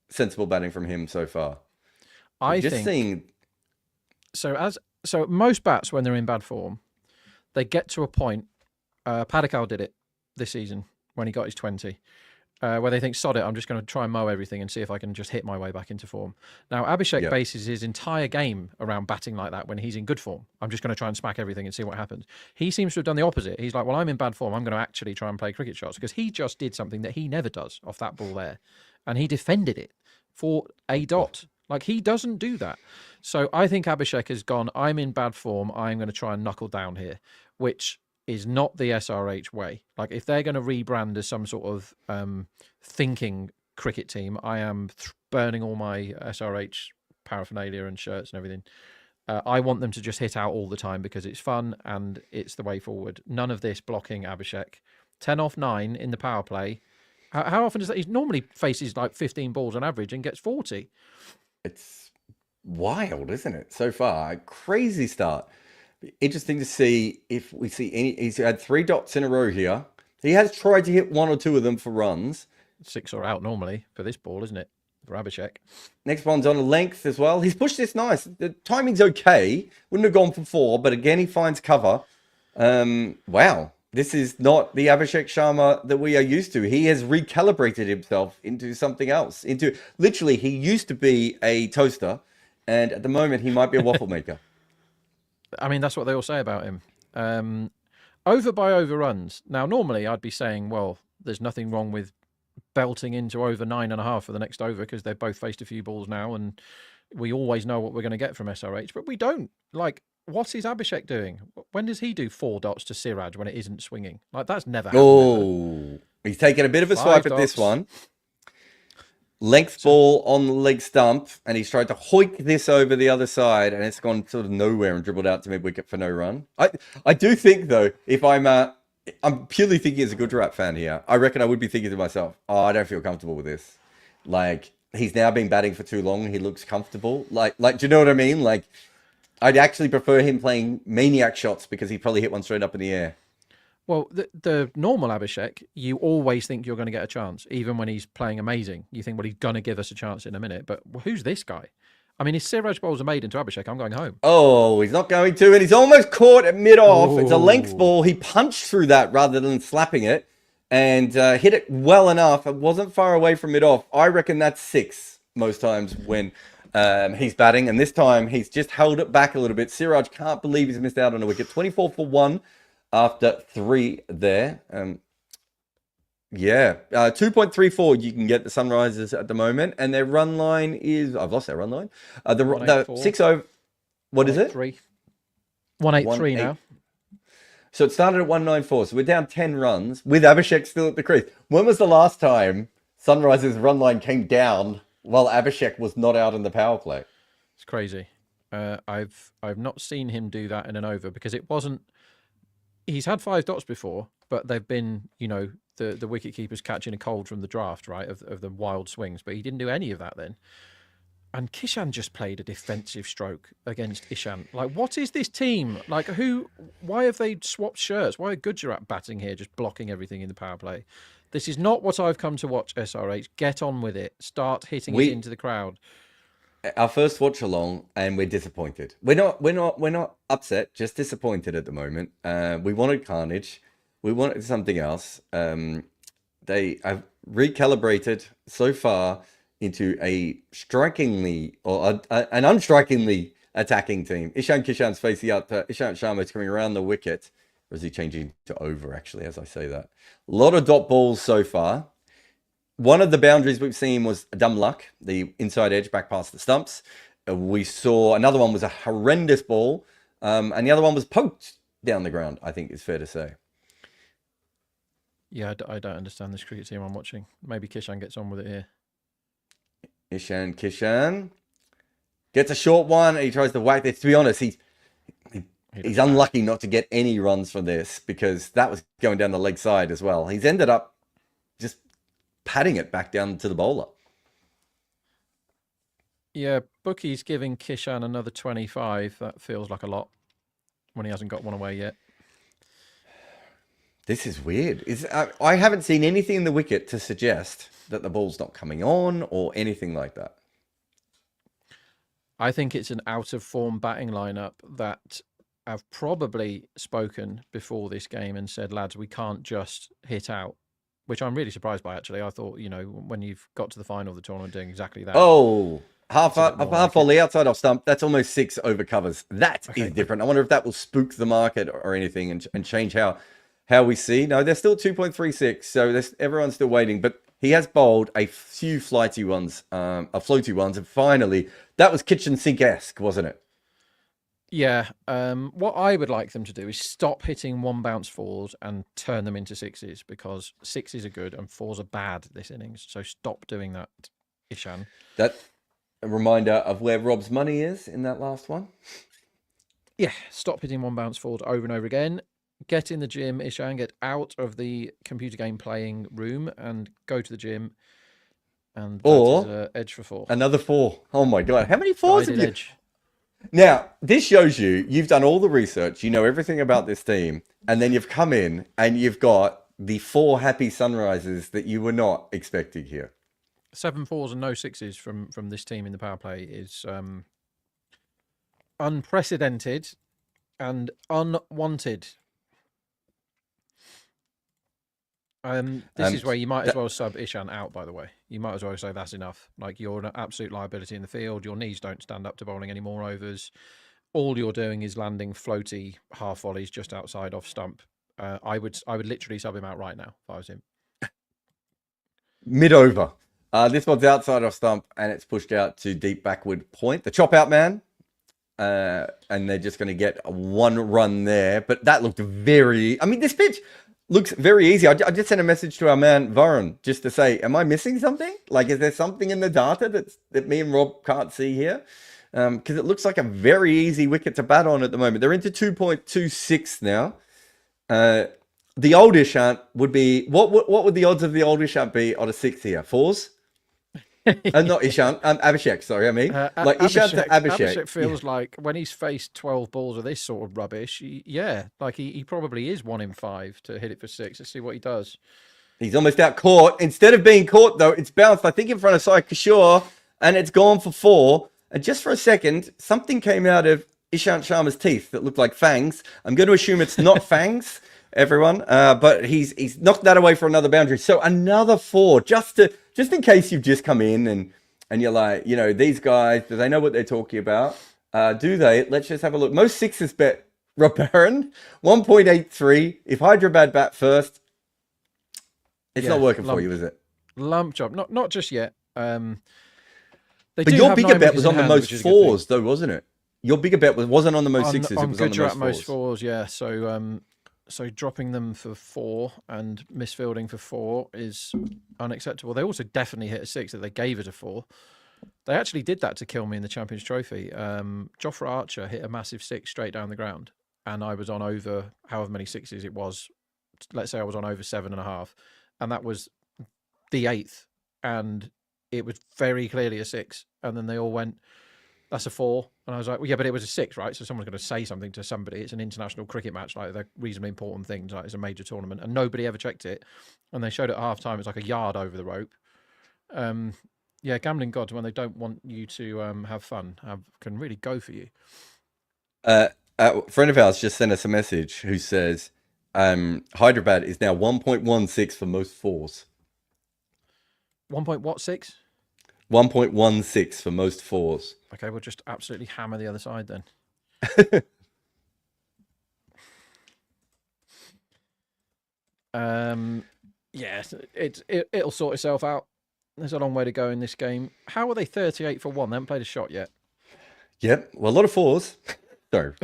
[SPEAKER 1] sensible batting from him so far.
[SPEAKER 2] I think. So most bats, when they're in bad form, they get to a point. Padikal did it this season when he got his 20, where they think, sod it, I'm just going to try and mow everything and see if I can just hit my way back into form. Now, Abhishek bases his entire game around batting like that when he's in good form. I'm just going to try and smack everything and see what happens. He seems to have done the opposite. He's like, well, I'm in bad form. I'm going to actually try and play cricket shots, because he just did something that he never does off that ball there. And he defended it for a dot. Like, he doesn't do that. So I think Abhishek has gone, I'm in bad form. I'm going to try and knuckle down here, which is not the SRH way. Like, if they're going to rebrand as some sort of thinking cricket team, I am burning all my SRH paraphernalia and shirts and everything. I want them to just hit out all the time, because it's fun and it's the way forward. None of this blocking Abhishek. 10 off 9 in the power play. How often does that? He normally faces like 15 balls on average and gets 40.
[SPEAKER 1] It's wild, isn't it? So far, crazy start. Interesting to see if we see any. He's had 3 dots in a row here. He has tried to hit 1 or 2 of them for runs.
[SPEAKER 2] 6 are out normally for this ball, isn't it? For Abhishek.
[SPEAKER 1] Next one's on a length as well. He's pushed this nice. The timing's okay. Wouldn't have gone for 4, but again, he finds cover. Wow. This is not the Abhishek Sharma that we are used to. He has recalibrated himself into something else. Literally, he used to be a toaster, and at the moment, he might be a waffle maker.
[SPEAKER 2] I mean, that's what they all say about him. Over by overruns. Now, normally I'd be saying, well, there's nothing wrong with belting into over 9.5 for the next over, because they've both faced a few balls now, and we always know what we're going to get from SRH, but we don't. Like, what is Abhishek doing? When does he do 4 dots to Siraj when it isn't swinging? Like, that's never happened.
[SPEAKER 1] Oh, he's taken a bit of a swipe at this one. Length ball on the leg stump, and he's tried to hoik this over the other side, and it's gone sort of nowhere and dribbled out to mid-wicket for no run. I do think, though, if I'm purely thinking as a Gujarat fan here, I reckon I would be thinking to myself, oh, I don't feel comfortable with this. Like, he's now been batting for too long. He looks comfortable. Like, do you know what I mean? Like, I'd actually prefer him playing maniac shots, because he probably hit one straight up in the air.
[SPEAKER 2] Well, the normal Abhishek, you always think you're going to get a chance, even when he's playing amazing. You think, well, he's going to give us a chance in a minute. But who's this guy? I mean, if SRH balls are made into Abhishek, I'm going home.
[SPEAKER 1] Oh, he's not going to, and he's almost caught at mid-off. It's a length
[SPEAKER 2] Ooh.
[SPEAKER 1] ball. He punched through that rather than slapping it, and hit it well enough. It wasn't far away from mid-off. I reckon that's 6 most times when he's batting, and this time he's just held it back a little bit. SRH can't believe he's missed out on a wicket. 24 for 1 after 3 there. Yeah, 2.34 you can get the Sunrisers at the moment, and their run line is, I've lost their run line. The 6 over, what is it?
[SPEAKER 2] 183 now.
[SPEAKER 1] So it started at 194, so we're down 10 runs with Abhishek still at the crease. When was the last time Sunrisers' run line came down while Abhishek was not out in the power play?
[SPEAKER 2] It's crazy. I've not seen him do that in an over because it wasn't. He's had 5 dots before, but they've been, the wicket keepers catching a cold from the draft, right, of the wild swings. But he didn't do any of that then. And Kishan just played a defensive stroke against Ishan. Like, what is this team? Like, why have they swapped shirts? Why are Gujarat batting here, just blocking everything in the power play? This is not what I've come to watch, SRH. Get on with it. Start hitting it into the crowd.
[SPEAKER 1] Our first watch along, and we're disappointed. We're not upset, just disappointed at the moment. We wanted carnage. We wanted something else. They have recalibrated so far into a strikingly or an unstrikingly attacking team. Ishan Kishan's facing up. Ishant Sharma is coming around the wicket. Or is he changing to over, actually, as I say that? A lot of dot balls so far. One of the boundaries we've seen was dumb luck, the inside edge back past the stumps. We saw another one was a horrendous ball, and the other one was poked down the ground, I think it's fair to say.
[SPEAKER 2] Yeah, I don't understand this cricket team I'm watching. Maybe Kishan gets on with it here.
[SPEAKER 1] Ishan Kishan gets a short one. He tries to whack this. To be honest, he's unlucky not to get any runs from this because that was going down the leg side as well. He's ended up just patting it back down to the bowler.
[SPEAKER 2] Yeah, bookie's giving Kishan another 25. That feels like a lot when he hasn't got one away yet.
[SPEAKER 1] This is weird. I haven't seen anything in the wicket to suggest that the ball's not coming on or anything like that.
[SPEAKER 2] I think it's an out-of-form batting lineup that have probably spoken before this game and said, lads, we can't just hit out, which I'm really surprised by, actually. I thought, when you've got to the final of the tournament doing exactly that.
[SPEAKER 1] Oh, half volley outside off stump. That's almost 6 over covers. That is different. I wonder if that will spook the market or anything and change how we see. No, they're still 2.36, so everyone's still waiting. But he has bowled a few floaty ones, and finally, that was kitchen sink-esque, wasn't it?
[SPEAKER 2] Yeah. What I would like them to do is stop hitting 1-bounce 4s and turn them into 6s, because 6s are good and 4s are bad this innings. So stop doing that, Ishan.
[SPEAKER 1] That a reminder of where Rob's money is in that last one.
[SPEAKER 2] Yeah, stop hitting 1-bounce 4s over and over again. Get in the gym, Ishan. Get out of the computer game playing room and go to the gym. And that is edge for 4.
[SPEAKER 1] Another 4. Oh my God. How many 4s have you?
[SPEAKER 2] Edge.
[SPEAKER 1] Now, this shows you've done all the research. You know everything about this team. And then you've come in and you've got the 4 happy Sunrisers that you were not expecting here.
[SPEAKER 2] 7 4s and no 6s from this team in the power play is unprecedented and unwanted. This is where you might as well sub Ishan out, by the way. You might as well say that's enough. Like, you're an absolute liability in the field. Your knees don't stand up to bowling any more overs. All you're doing is landing floaty half volleys just outside off stump. I would literally sub him out right now if I was him.
[SPEAKER 1] Mid over. This one's outside off stump and it's pushed out to deep backward point. The chop out man. And they're just going to get 1 run there. But that looked this pitch looks very easy. I just sent a message to our man, Barron, just to say, am I missing something? Like, is there something in the data that me and Rob can't see here? Because it looks like a very easy wicket to bat on at the moment. They're into 2.26 now. The old Ishant would be, what would the odds of the old Ishant be on a 6 here? 4s? Not Ishant, Abhishek, sorry, like Ishant to Abhishek.
[SPEAKER 2] Abhishek feels like when he's faced 12 balls of this sort of rubbish, he probably is 1 in 5 to hit it for 6. Let's see what he does.
[SPEAKER 1] He's almost out caught. Instead of being caught, though, it's bounced, I think, in front of Sai Kishore, and it's gone for 4. And just for a second, something came out of Ishant Sharma's teeth that looked like fangs. I'm going to assume it's not fangs, everyone, but he's knocked that away for another boundary. So another 4, just in case you've just come in and you're like, these guys, do they know what they're talking about? Do they? Let's just have a look. Most sixes bet Rob Barron, 1.83. If Hyderabad bat first, it's not working for you, is it?
[SPEAKER 2] Lump job. Not just yet.
[SPEAKER 1] But your bigger bet was on the most 4s, though, wasn't it? Your bigger bet wasn't on the most 6s. It was on the most
[SPEAKER 2] 4s, yeah. So dropping them for 4 and misfielding for 4 is unacceptable. They also definitely hit a 6 that they gave it a 4. They actually did that to kill me in the Champions Trophy. Jofra Archer hit a massive 6 straight down the ground, and I was on over however many 6s it was. Let's say I was on over 7.5, and that was the 8th, and it was very clearly a 6. And then they all went, that's a 4. And I was like, well, yeah, but it was a 6, right? So someone's going to say something to somebody. It's an international cricket match, like they're reasonably important things. Like it's a major tournament, and nobody ever checked it. And they showed it at half time. It's like a yard over the rope. Yeah, gambling gods, when they don't want you to have fun, can really go for you.
[SPEAKER 1] A friend of ours just sent us a message who says Hyderabad is now 1.16 for most 4s.
[SPEAKER 2] 1.16?
[SPEAKER 1] 1.16 for most 4s.
[SPEAKER 2] Okay, we'll just absolutely hammer the other side then. Yeah, it'll sort itself out. There's a long way to go in this game. How are they 38 for 1? They haven't played a shot yet.
[SPEAKER 1] Yep, well, a lot of 4s. Sorry.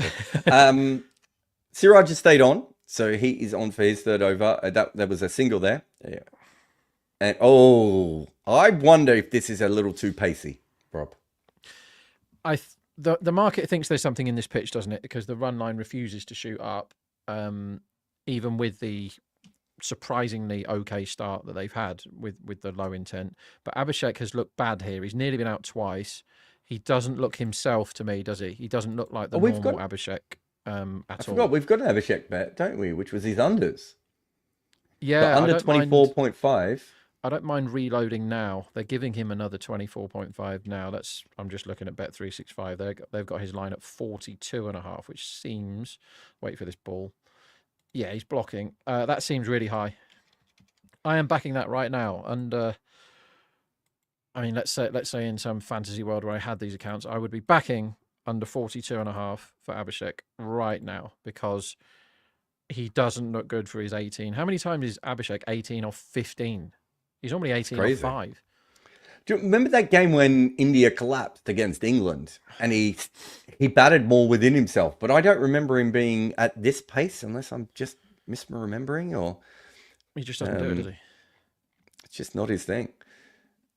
[SPEAKER 1] Siraj has stayed on, so he is on for his third over. That was a single there. Yeah. And I wonder if this is a little too pacey, Rob.
[SPEAKER 2] The market thinks there's something in this pitch, doesn't it? Because the run line refuses to shoot up, even with the surprisingly okay start that they've had with the low intent. But Abhishek has looked bad here. He's nearly been out twice. He doesn't look himself to me, does he? He doesn't look like the normal Abhishek at all.
[SPEAKER 1] We've got an Abhishek bet, don't we? Which was his unders.
[SPEAKER 2] Yeah,
[SPEAKER 1] but under 24.5.
[SPEAKER 2] I don't mind reloading now. They're giving him another 24.5 now. I'm just looking at Bet365. They've got his line at 42.5, which seems. Wait for this ball. Yeah, he's blocking. That seems really high. I am backing that right now. And I mean, let's say in some fantasy world where I had these accounts, I would be backing under 42.5 for Abhishek right now because he doesn't look good for his 18. How many times is Abhishek 18 off 15? He's normally 18 off 5.
[SPEAKER 1] Do you remember that game when India collapsed against England and he batted more within himself? But I don't remember him being at this pace unless I'm just misremembering or...
[SPEAKER 2] He just doesn't do it, does he?
[SPEAKER 1] It's just not his thing.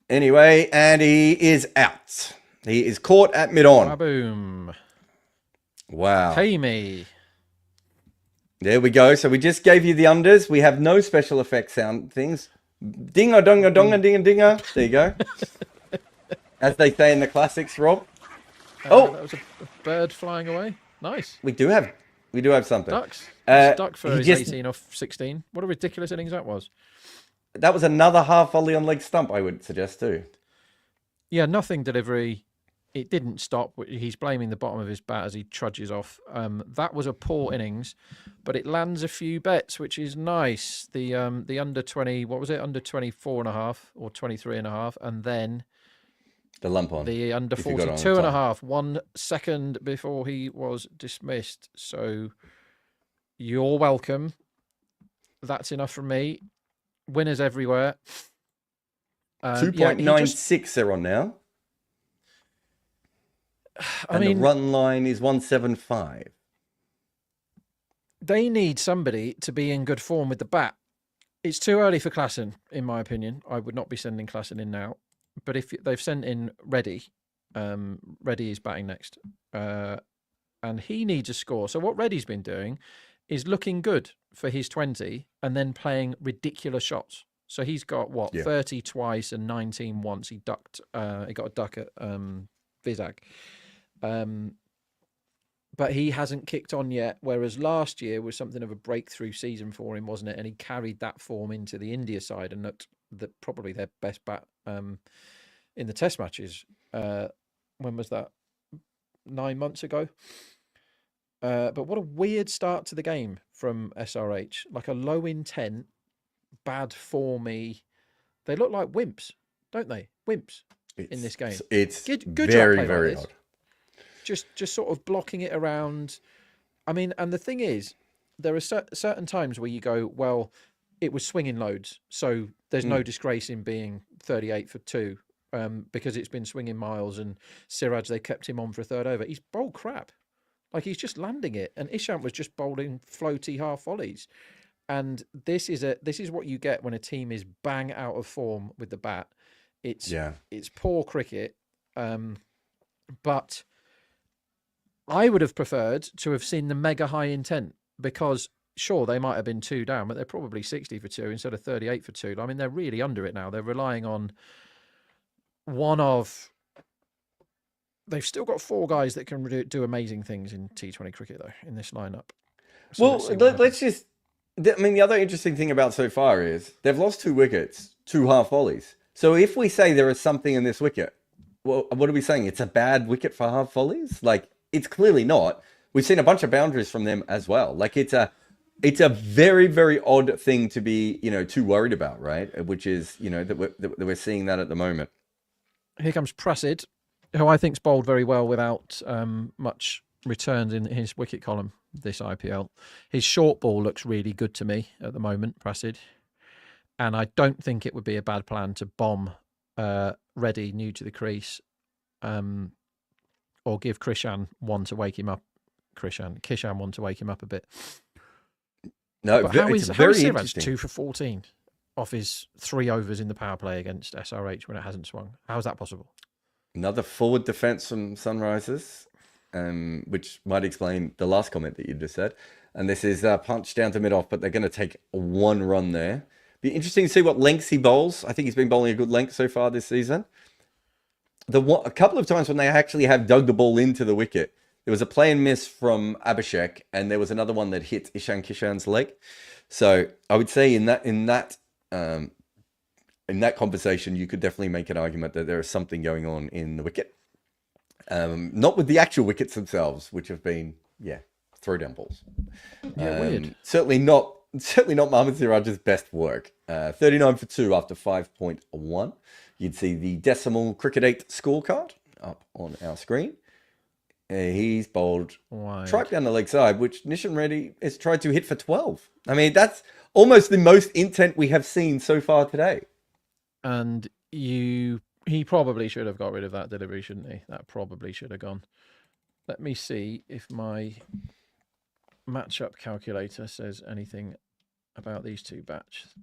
[SPEAKER 1] Anyway, and he is out. He is caught at mid-on.
[SPEAKER 2] Boom.
[SPEAKER 1] Wow.
[SPEAKER 2] Pay me.
[SPEAKER 1] There we go. So we just gave you the unders. We have no special effects sound things. Dinga, donga, donga, dinga, dinga. There you go. As they say in the classics, Rob.
[SPEAKER 2] That was a bird flying away. Nice.
[SPEAKER 1] We do have something.
[SPEAKER 2] Ducks. Duck for his 18 off 16. What a ridiculous innings that was.
[SPEAKER 1] That was another half volley on leg stump, I would suggest too.
[SPEAKER 2] Yeah, nothing delivery. It didn't stop. He's blaming the bottom of his bat as he trudges off. That was a poor innings, but it lands a few bets, which is nice. The under 20, what was it? Under 24.5 or 23.5, and then
[SPEAKER 1] the lump on.
[SPEAKER 2] The under 42.5, 1 second before he was dismissed. So you're welcome. That's enough from me. Winners everywhere.
[SPEAKER 1] 2.96 they're on now. I mean, the run line is 175.
[SPEAKER 2] They need somebody to be in good form with the bat. It's too early for Classen, in my opinion. I would not be sending Classen in now. But if they've sent in Reddy, Reddy is batting next. And he needs a score. So what Reddy's been doing is looking good for his 20 and then playing ridiculous shots. So he's got, 30 twice and 19 once. He ducked. He got a duck at Vizag. But he hasn't kicked on yet, whereas last year was something of a breakthrough season for him, wasn't it? And he carried that form into the India side and looked probably their best bat in the test matches. when was that? 9 months ago. But what a weird start to the game from SRH. Like a low intent, bad formy. They look like wimps, don't they? Wimps in this game.
[SPEAKER 1] It's
[SPEAKER 2] good
[SPEAKER 1] very,
[SPEAKER 2] play
[SPEAKER 1] very
[SPEAKER 2] like
[SPEAKER 1] odd.
[SPEAKER 2] Just sort of blocking it around. I mean, and the thing is, there are certain times where you go, well, it was swinging loads, so there's no disgrace in being 38 for 2 because it's been swinging miles, and Siraj, they kept him on for a third over. He's bowled crap. Like, he's just landing it, and Ishant was just bowling floaty half volleys. And this is what you get when a team is bang out of form with the bat. It's poor cricket, but I would have preferred to have seen the mega high intent, because sure, they might have been 2 down, but they're probably 60 for 2 instead of 38 for 2. I mean, they're really under it now. They're relying on they've still got 4 guys that can do amazing things in T20 cricket, though, in this lineup. So
[SPEAKER 1] let's just... I mean, the other interesting thing about so far is they've lost 2 wickets, 2 half volleys. So if we say there is something in this wicket, well, what are we saying? It's a bad wicket for half volleys? Like, it's clearly not. We've seen a bunch of boundaries from them as well. Like, it's a very, very odd thing to be, too worried about, right? Which is, that we're seeing that at the moment.
[SPEAKER 2] Here comes Prasid, who I think's bowled very well without much returns in his wicket column this IPL. His short ball looks really good to me at the moment, Prasid. And I don't think it would be a bad plan to bomb Reddy new to the crease, or give Kishan one to wake him up. Kishan one to wake him up a bit.
[SPEAKER 1] No,
[SPEAKER 2] but
[SPEAKER 1] it's very
[SPEAKER 2] Siraj
[SPEAKER 1] interesting.
[SPEAKER 2] 2 for 14 off his 3 overs in the power play against SRH when it hasn't swung. How is that possible?
[SPEAKER 1] Another forward defence from Sunrisers, which might explain the last comment that you just said. And this is punch down to mid-off, but they're going to take 1 run there. Be interesting to see what lengths he bowls. I think he's been bowling a good length so far this season. A couple of times when they actually have dug the ball into the wicket, there was a play and miss from Abhishek, and there was another one that hit Ishan Kishan's leg. So I would say in that conversation, you could definitely make an argument that there is something going on in the wicket. Not with the actual wickets themselves, which have been, throw down balls.
[SPEAKER 2] Weird.
[SPEAKER 1] Certainly not Mohammad Siraj's best work. 39 for 2 after 5.1. You'd see the decimal Cricket8 scorecard up on our screen. He's bowled tripe down the leg side, which Nishan Reddy has tried to hit for 12. I mean, that's almost the most intent we have seen so far today.
[SPEAKER 2] And he probably should have got rid of that delivery, shouldn't he? That probably should have gone. Let me see if my matchup calculator says anything about these 2 bats.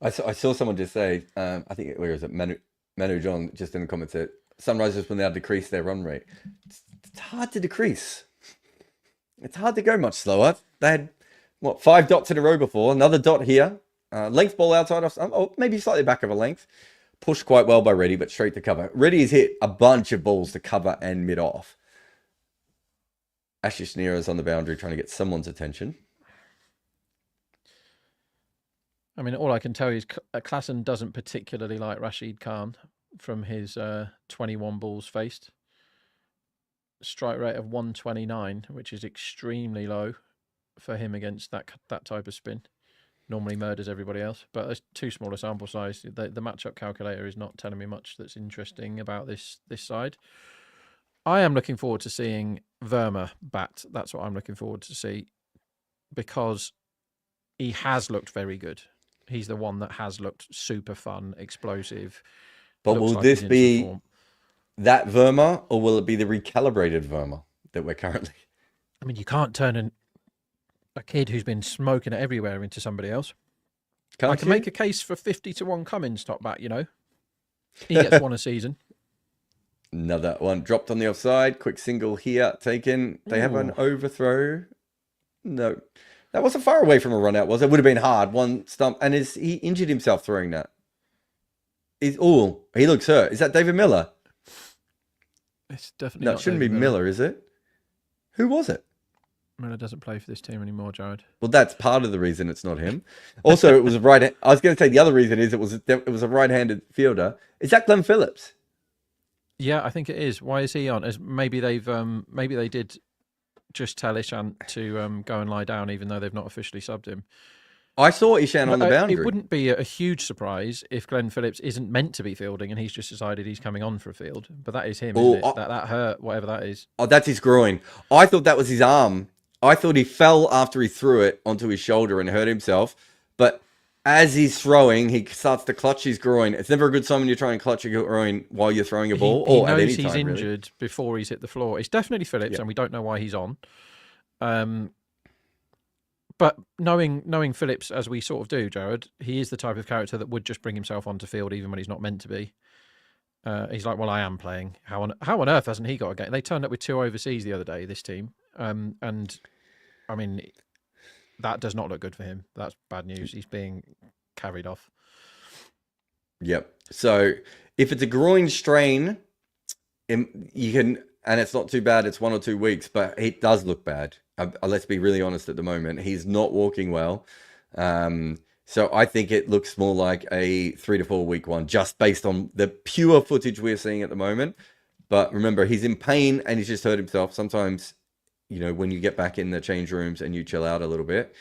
[SPEAKER 1] I saw someone just say, I think, where is it? Manu John just in the comments said, Sunrisers will now decrease their run rate. It's hard to decrease. It's hard to go much slower. They had, 5 dots in a row before. Another dot here. Length ball outside of, maybe slightly back of a length. Pushed quite well by Reddy, but straight to cover. Reddy has hit a bunch of balls to cover and mid-off. Ashish Neera's on the boundary trying to get someone's attention.
[SPEAKER 2] I mean, all I can tell you is Classen doesn't particularly like Rashid Khan from his 21 balls faced. Strike rate of 129, which is extremely low for him against that type of spin. Normally murders everybody else, but it's too small a sample size. The matchup calculator is not telling me much that's interesting about this side. I am looking forward to seeing Verma bat. That's what I'm looking forward to see, because he has looked very good. He's the one that has looked super fun, explosive.
[SPEAKER 1] But will this be that Verma, or will it be the recalibrated Verma that we're currently?
[SPEAKER 2] I mean, you can't turn a kid who's been smoking it everywhere into somebody else. I can make a case for 50 to 1 Cummins top bat, He gets 1 a season.
[SPEAKER 1] Another one dropped on the offside. Quick single here taken. They have an overthrow. No. That wasn't far away from a run out, was it? It would have been hard. 1 stump. And he injured himself throwing that? He looks hurt. Is that David Miller?
[SPEAKER 2] It's definitely
[SPEAKER 1] no.
[SPEAKER 2] Not
[SPEAKER 1] It shouldn't
[SPEAKER 2] David
[SPEAKER 1] be Miller, is it? Who was it?
[SPEAKER 2] Miller doesn't play for this team anymore, Jarrod.
[SPEAKER 1] Well, that's part of the reason it's not him. Also, it was a right. I was going to say the other reason is it was a right-handed fielder. Is that Glenn Phillips?
[SPEAKER 2] Yeah, I think it is. Why is he on? As maybe maybe they did just tell Ishant to go and lie down, even though they've not officially subbed him.
[SPEAKER 1] I saw Ishan on the
[SPEAKER 2] But it
[SPEAKER 1] boundary.
[SPEAKER 2] wouldn't be a huge surprise if Glenn Phillips isn't meant to be fielding and he's just decided he's coming on for a field. But that is him,
[SPEAKER 1] Oh,
[SPEAKER 2] isn't it? That hurt, whatever that is.
[SPEAKER 1] Oh, that's his groin. I thought that was his arm. I thought he fell after he threw it onto his shoulder and hurt himself. But as he's throwing, he starts to clutch his groin. It's never a good sign when you're trying to clutch your groin while you're throwing a ball,
[SPEAKER 2] He
[SPEAKER 1] or at
[SPEAKER 2] knows
[SPEAKER 1] any
[SPEAKER 2] he's
[SPEAKER 1] time, really.
[SPEAKER 2] injured before he's hit the floor. It's definitely Phillips, and we don't know why he's on. But knowing Phillips as we sort of do, Jarrod, he is the type of character that would just bring himself onto field even when he's not meant to be. He's like, well, I am playing. How on earth hasn't he got a game? They turned up with 2 overseas the other day, this team. And, I mean, that does not look good for him. That's bad news. He's being carried off.
[SPEAKER 1] Yep. So if it's a groin strain, you can, and it's not too bad, it's 1 or 2 weeks, but it does look bad. Let's be really honest at the moment. He's not walking well. So I think it looks more like a 3 to 4 week one, just based on the pure footage we're seeing at the moment. But remember, he's in pain and he's just hurt himself. Sometimes, you know, when you get back in the change rooms and you chill out a little bit.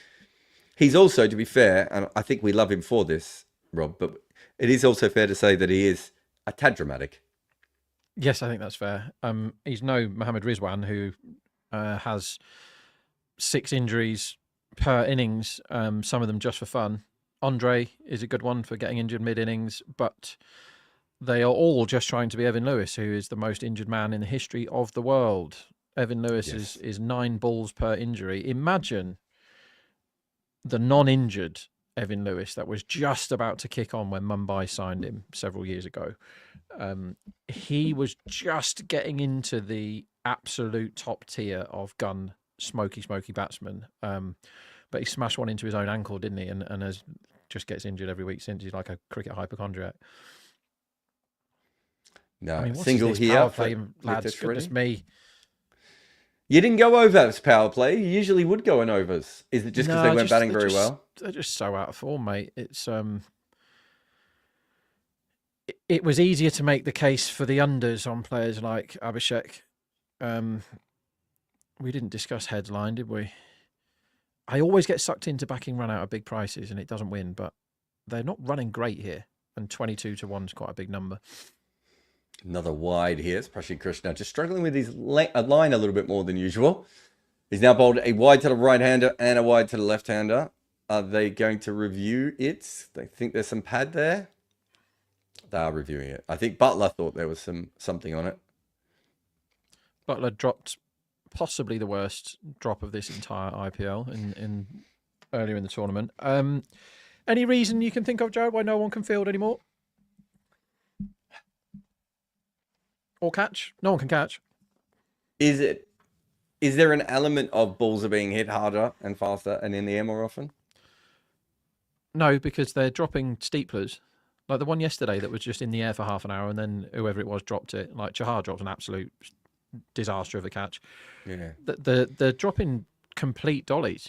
[SPEAKER 1] He's also, to be fair, and I think we love him for this, Rob, but it is also fair to say that he is a tad dramatic.
[SPEAKER 2] Yes, I think that's fair. He's no Mohammad Rizwan, who has 6 injuries per innings, some of them just for fun. Andre is a good one for getting injured mid-innings, but they are all just trying to be Evan Lewis, who is the most injured man in the history of the world. Evan Lewis is 9 balls per injury. Imagine the non-injured Evan Lewis that was just about to kick on when Mumbai signed him several years ago. He was just getting into the absolute top tier of gun smoky batsman. But he smashed one into his own ankle, didn't he? And has just gets injured every week since. He's like a cricket hypochondriac.
[SPEAKER 1] No,
[SPEAKER 2] I mean, what's
[SPEAKER 1] single
[SPEAKER 2] this
[SPEAKER 1] here.
[SPEAKER 2] power play, lads, goodness me.
[SPEAKER 1] You didn't go overs power play. You usually would go in overs. Is it just because they weren't batting very well?
[SPEAKER 2] They're just so out of form, mate. It's it was easier to make the case for the unders on players like Abhishek. We didn't discuss headline, did we? I always get sucked into backing run out of big prices and it doesn't win, but they're not running great here. And 22 to 1 is quite a big number.
[SPEAKER 1] Another wide here. It's Prashi Krishna just struggling with his line a little bit more than usual. He's now bowled a wide to the right-hander and a wide to the left-hander. Are they going to review it? They think there's some pad there. They are reviewing it. I think Butler thought there was something on it.
[SPEAKER 2] Butler dropped possibly the worst drop of this entire IPL in earlier in the tournament. Any reason you can think of, Jarrod, why no one can field anymore? Or catch? No one can catch.
[SPEAKER 1] Is there an element of balls are being hit harder and faster and in the air more often?
[SPEAKER 2] No, because they're dropping steeplers. Like the one yesterday that was just in the air for half an hour and then whoever it was dropped it. Like Chahar dropped an absolute disaster of a catch.
[SPEAKER 1] Yeah.
[SPEAKER 2] They're dropping complete dollies.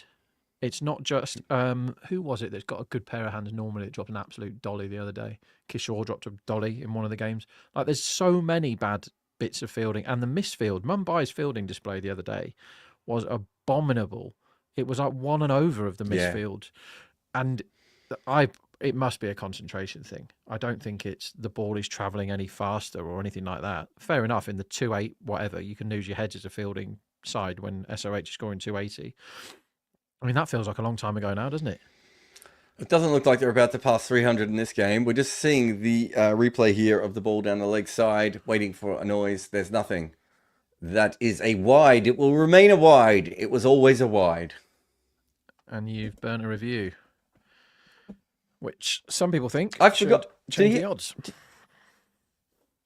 [SPEAKER 2] It's not just who was it that's got a good pair of hands normally that dropped an absolute dolly the other day? Kishore dropped a dolly in one of the games. Like there's so many bad bits of fielding, and the misfield. Mumbai's fielding display the other day was abominable. It was like 1 and over of the misfield, and it must be a concentration thing. I don't think it's the ball is travelling any faster or anything like that. Fair enough, in the 2-8 whatever, you can lose your heads as a fielding side when SRH is scoring 280. I mean, that feels like a long time ago now, doesn't it?
[SPEAKER 1] It doesn't look like they're about to pass 300 in this game. We're just seeing the replay here of the ball down the leg side, waiting for a noise. There's nothing. That is a wide. It will remain a wide. It was always a wide.
[SPEAKER 2] And you've burnt a review, which some people think
[SPEAKER 1] I
[SPEAKER 2] should
[SPEAKER 1] forgot.
[SPEAKER 2] change the odds.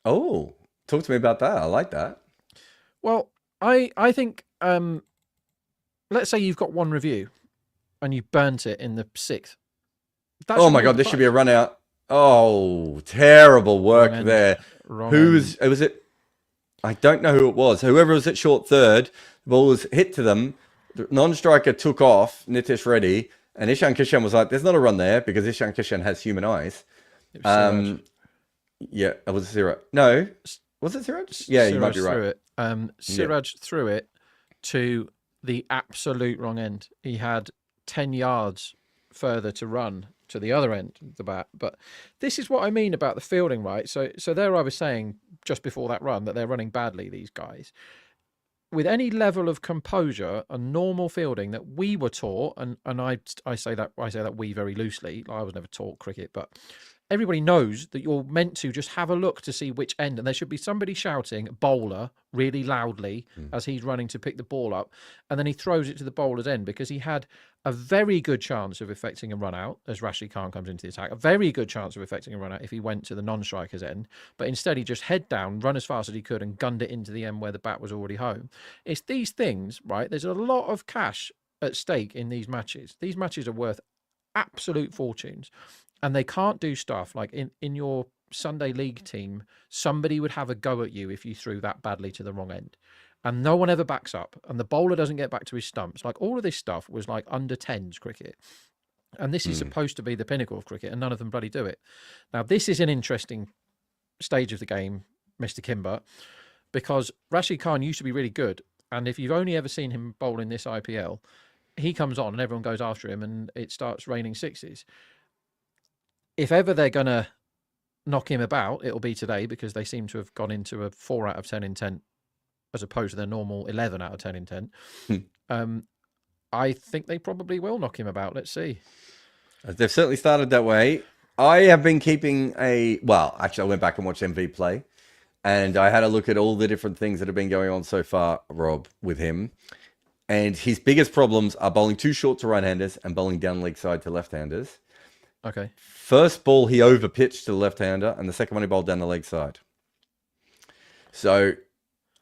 [SPEAKER 1] Oh, talk to me about that. I like that.
[SPEAKER 2] Well, I think, let's say you've got one review and you burnt it in the 6th.
[SPEAKER 1] Oh my God, this should be a run out. Oh, terrible work there. Was it? I don't know who it was. Whoever was at short third, the ball was hit to them. The non-striker took off, Nitish Reddy, and Ishan Kishan was like, there's not a run there because Ishan Kishan has human eyes. Yeah, it was 0. No. Was it Siraj? Yeah, you might be right.
[SPEAKER 2] Threw it. Siraj threw it to the absolute wrong end. He had 10 yards further to run to the other end of the bat. But this is what I mean about the fielding, right? So there I was saying just before that run that they're running badly, these guys. With any level of composure and normal fielding that we were taught, and I say that we very loosely. I was never taught cricket, but everybody knows that you're meant to just have a look to see which end, and there should be somebody shouting bowler really loudly as he's running to pick the ball up, and then he throws it to the bowler's end because he had a very good chance of effecting a run out as Rashid Khan comes into the attack, a very good chance of effecting a run out if he went to the non-striker's end, but instead he just head down, run as fast as he could and gunned it into the end where the bat was already home. It's these things, right? There's a lot of cash at stake in these matches. These matches are worth absolute fortunes. And they can't do stuff like in your Sunday league team, somebody would have a go at you if you threw that badly to the wrong end. And no one ever backs up. And the bowler doesn't get back to his stumps. Like all of this stuff was like under 10s cricket. And this is supposed to be the pinnacle of cricket, and none of them bloody do it. Now, this is an interesting stage of the game, Mr. Kimber, because Rashid Khan used to be really good. And if you've only ever seen him bowl in this IPL, he comes on and everyone goes after him and it starts raining sixes. If ever they're going to knock him about, it'll be today because they seem to have gone into a 4 out of 10 intent as opposed to their normal 11 out of 10 intent. I think they probably will knock him about. Let's see.
[SPEAKER 1] They've certainly started that way. I have been keeping actually I went back and watched MV play and I had a look at all the different things that have been going on so far, Rob, with him. And his biggest problems are bowling too short to right-handers and bowling down leg side to left-handers.
[SPEAKER 2] Okay.
[SPEAKER 1] First ball, he over-pitched to the left-hander, and the second one, he bowled down the leg side. So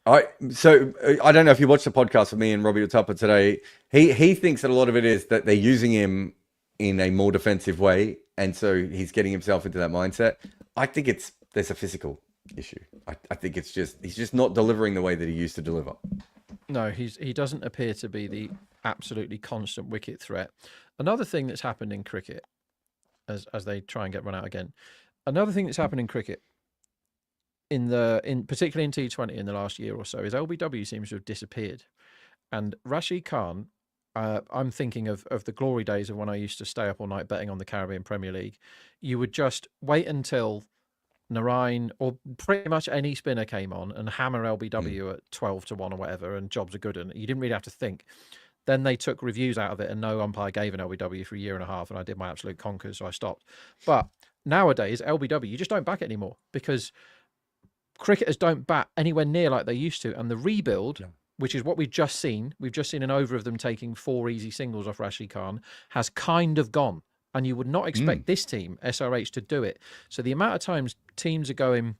[SPEAKER 1] I don't know if you watched the podcast with me and Robbie Utapa today. He thinks that a lot of it is that they're using him in a more defensive way, and so he's getting himself into that mindset. I think there's a physical issue. I think he's just not delivering the way that he used to deliver.
[SPEAKER 2] No, he doesn't appear to be the absolutely constant wicket threat. Another thing that's happened in cricket, as they try and get run out again. Another thing that's happened in cricket, particularly in T20 in the last year or so, is LBW seems to have disappeared. And Rashid Khan, I'm thinking of the glory days of when I used to stay up all night betting on the Caribbean Premier League. You would just wait until Narain or pretty much any spinner came on and hammer LBW at 12 to 1 or whatever, and jobs are good, and you didn't really have to think. Then they took reviews out of it and no umpire gave an LBW for a year and a half, and I did my absolute conkers, so I stopped. But nowadays, LBW, you just don't back it anymore because cricketers don't bat anywhere near like they used to. And the rebuild, which is what we've just seen an over of them taking 4 easy singles off Rashid Khan, has kind of gone. And you would not expect this team, SRH, to do it. So the amount of times teams are going,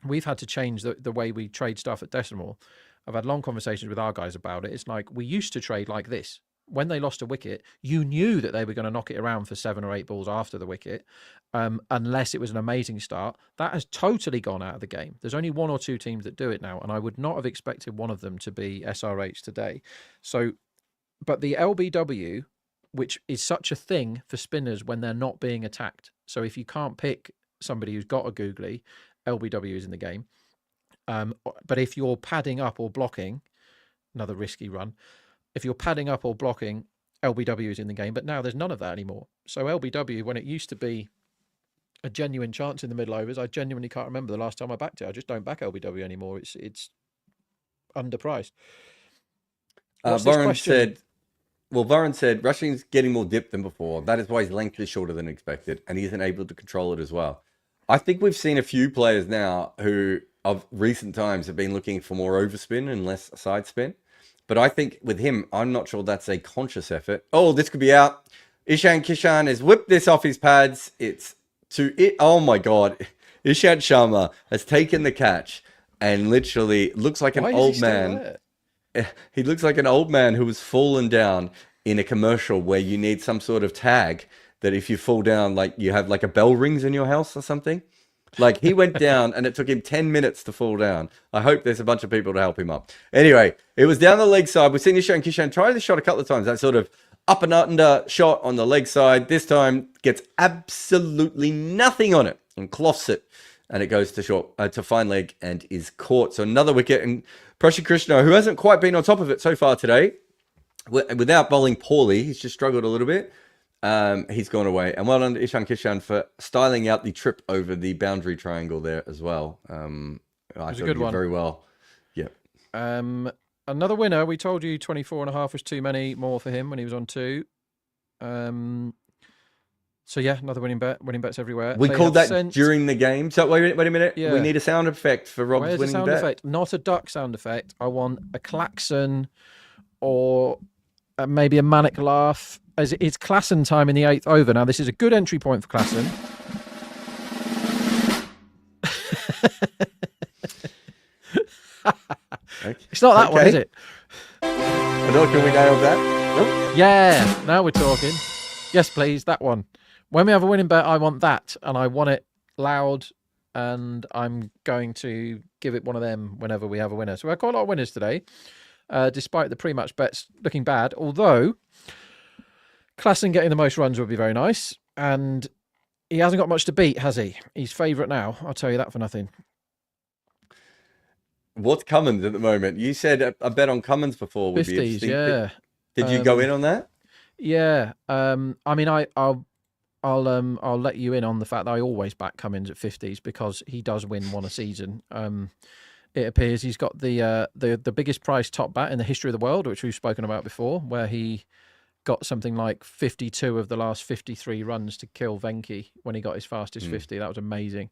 [SPEAKER 2] we've had to change the way we trade stuff at Decimal. I've had long conversations with our guys about it. It's like we used to trade like this. When they lost a wicket, you knew that they were going to knock it around for 7 or 8 balls after the wicket, unless it was an amazing start. That has totally gone out of the game. There's only 1 or 2 teams that do it now, and I would not have expected one of them to be SRH today. So, but the LBW, which is such a thing for spinners when they're not being attacked. So if you can't pick somebody who's got a googly, LBW is in the game. But if you're padding up or blocking, another risky run, if you're padding up or blocking, LBW is in the game. But now there's none of that anymore. So LBW, when it used to be a genuine chance in the middle overs, I genuinely can't remember the last time I backed it. I just don't back LBW anymore. It's underpriced.
[SPEAKER 1] Barron said, Rushing's getting more dip than before. That is why his length is shorter than expected, and he isn't able to control it as well. I think we've seen a few players now who, of recent times, have been looking for more overspin and less side spin. But I think with him, I'm not sure that's a conscious effort. Oh, this could be out. Ishan Kishan has whipped this off his pads. Oh my God. Ishant Sharma has taken the catch and literally looks like an old man. He looks like an old man who has fallen down in a commercial where you need some sort of tag that if you fall down, like you have like a bell rings in your house or something. Like he went down and it took him 10 minutes to fall down. I hope there's a bunch of people to help him up. Anyway, it was down the leg side. We've seen Ishan Kishan try this shot a couple of times. That sort of up and under shot on the leg side. This time gets absolutely nothing on it and cloths it and it goes to short to fine leg and is caught. So another wicket, and Prashant Krishna, who hasn't quite been on top of it so far today, without bowling poorly, he's just struggled a little bit. He's gone away, and well done to Ishan Kishan for styling out the trip over the boundary triangle there as well. I thought
[SPEAKER 2] a good one.
[SPEAKER 1] Very well. Yep.
[SPEAKER 2] Another winner. We told you 24.5 was too many more for him when he was on 2. So yeah, another winning bet. Winning bets everywhere.
[SPEAKER 1] We called that during the game. So wait a minute. Yeah. We need a sound effect for Rob's winning bet.
[SPEAKER 2] Where's the sound effect? Not a duck sound effect. I want a klaxon or maybe a manic laugh. As it's Classen time in the 8th over. Now this is a good entry point for Classen.
[SPEAKER 1] Okay.
[SPEAKER 2] It's not that one, is it?
[SPEAKER 1] Can we nail that? Nope.
[SPEAKER 2] Yeah, now we're talking. Yes, please, that one. When we have a winning bet, I want that, and I want it loud, and I'm going to give it one of them whenever we have a winner. So we have quite a lot of winners today, despite the pre-match bets looking bad, although Classen getting the most runs would be very nice, and he hasn't got much to beat, has he? He's favourite now, I'll tell you that for nothing.
[SPEAKER 1] What's Cummins at the moment? You said a bet on Cummins before would
[SPEAKER 2] 50s,
[SPEAKER 1] be interesting.
[SPEAKER 2] Yeah.
[SPEAKER 1] Did you go in on that?
[SPEAKER 2] Yeah. I mean, I'll let you in on the fact that I always back Cummins at 50s because he does win one a season. It appears he's got the biggest price top bat in the history of the world, which we've spoken about before, where he got something like 52 of the last 53 runs to kill Venki when he got his fastest 50. That was amazing.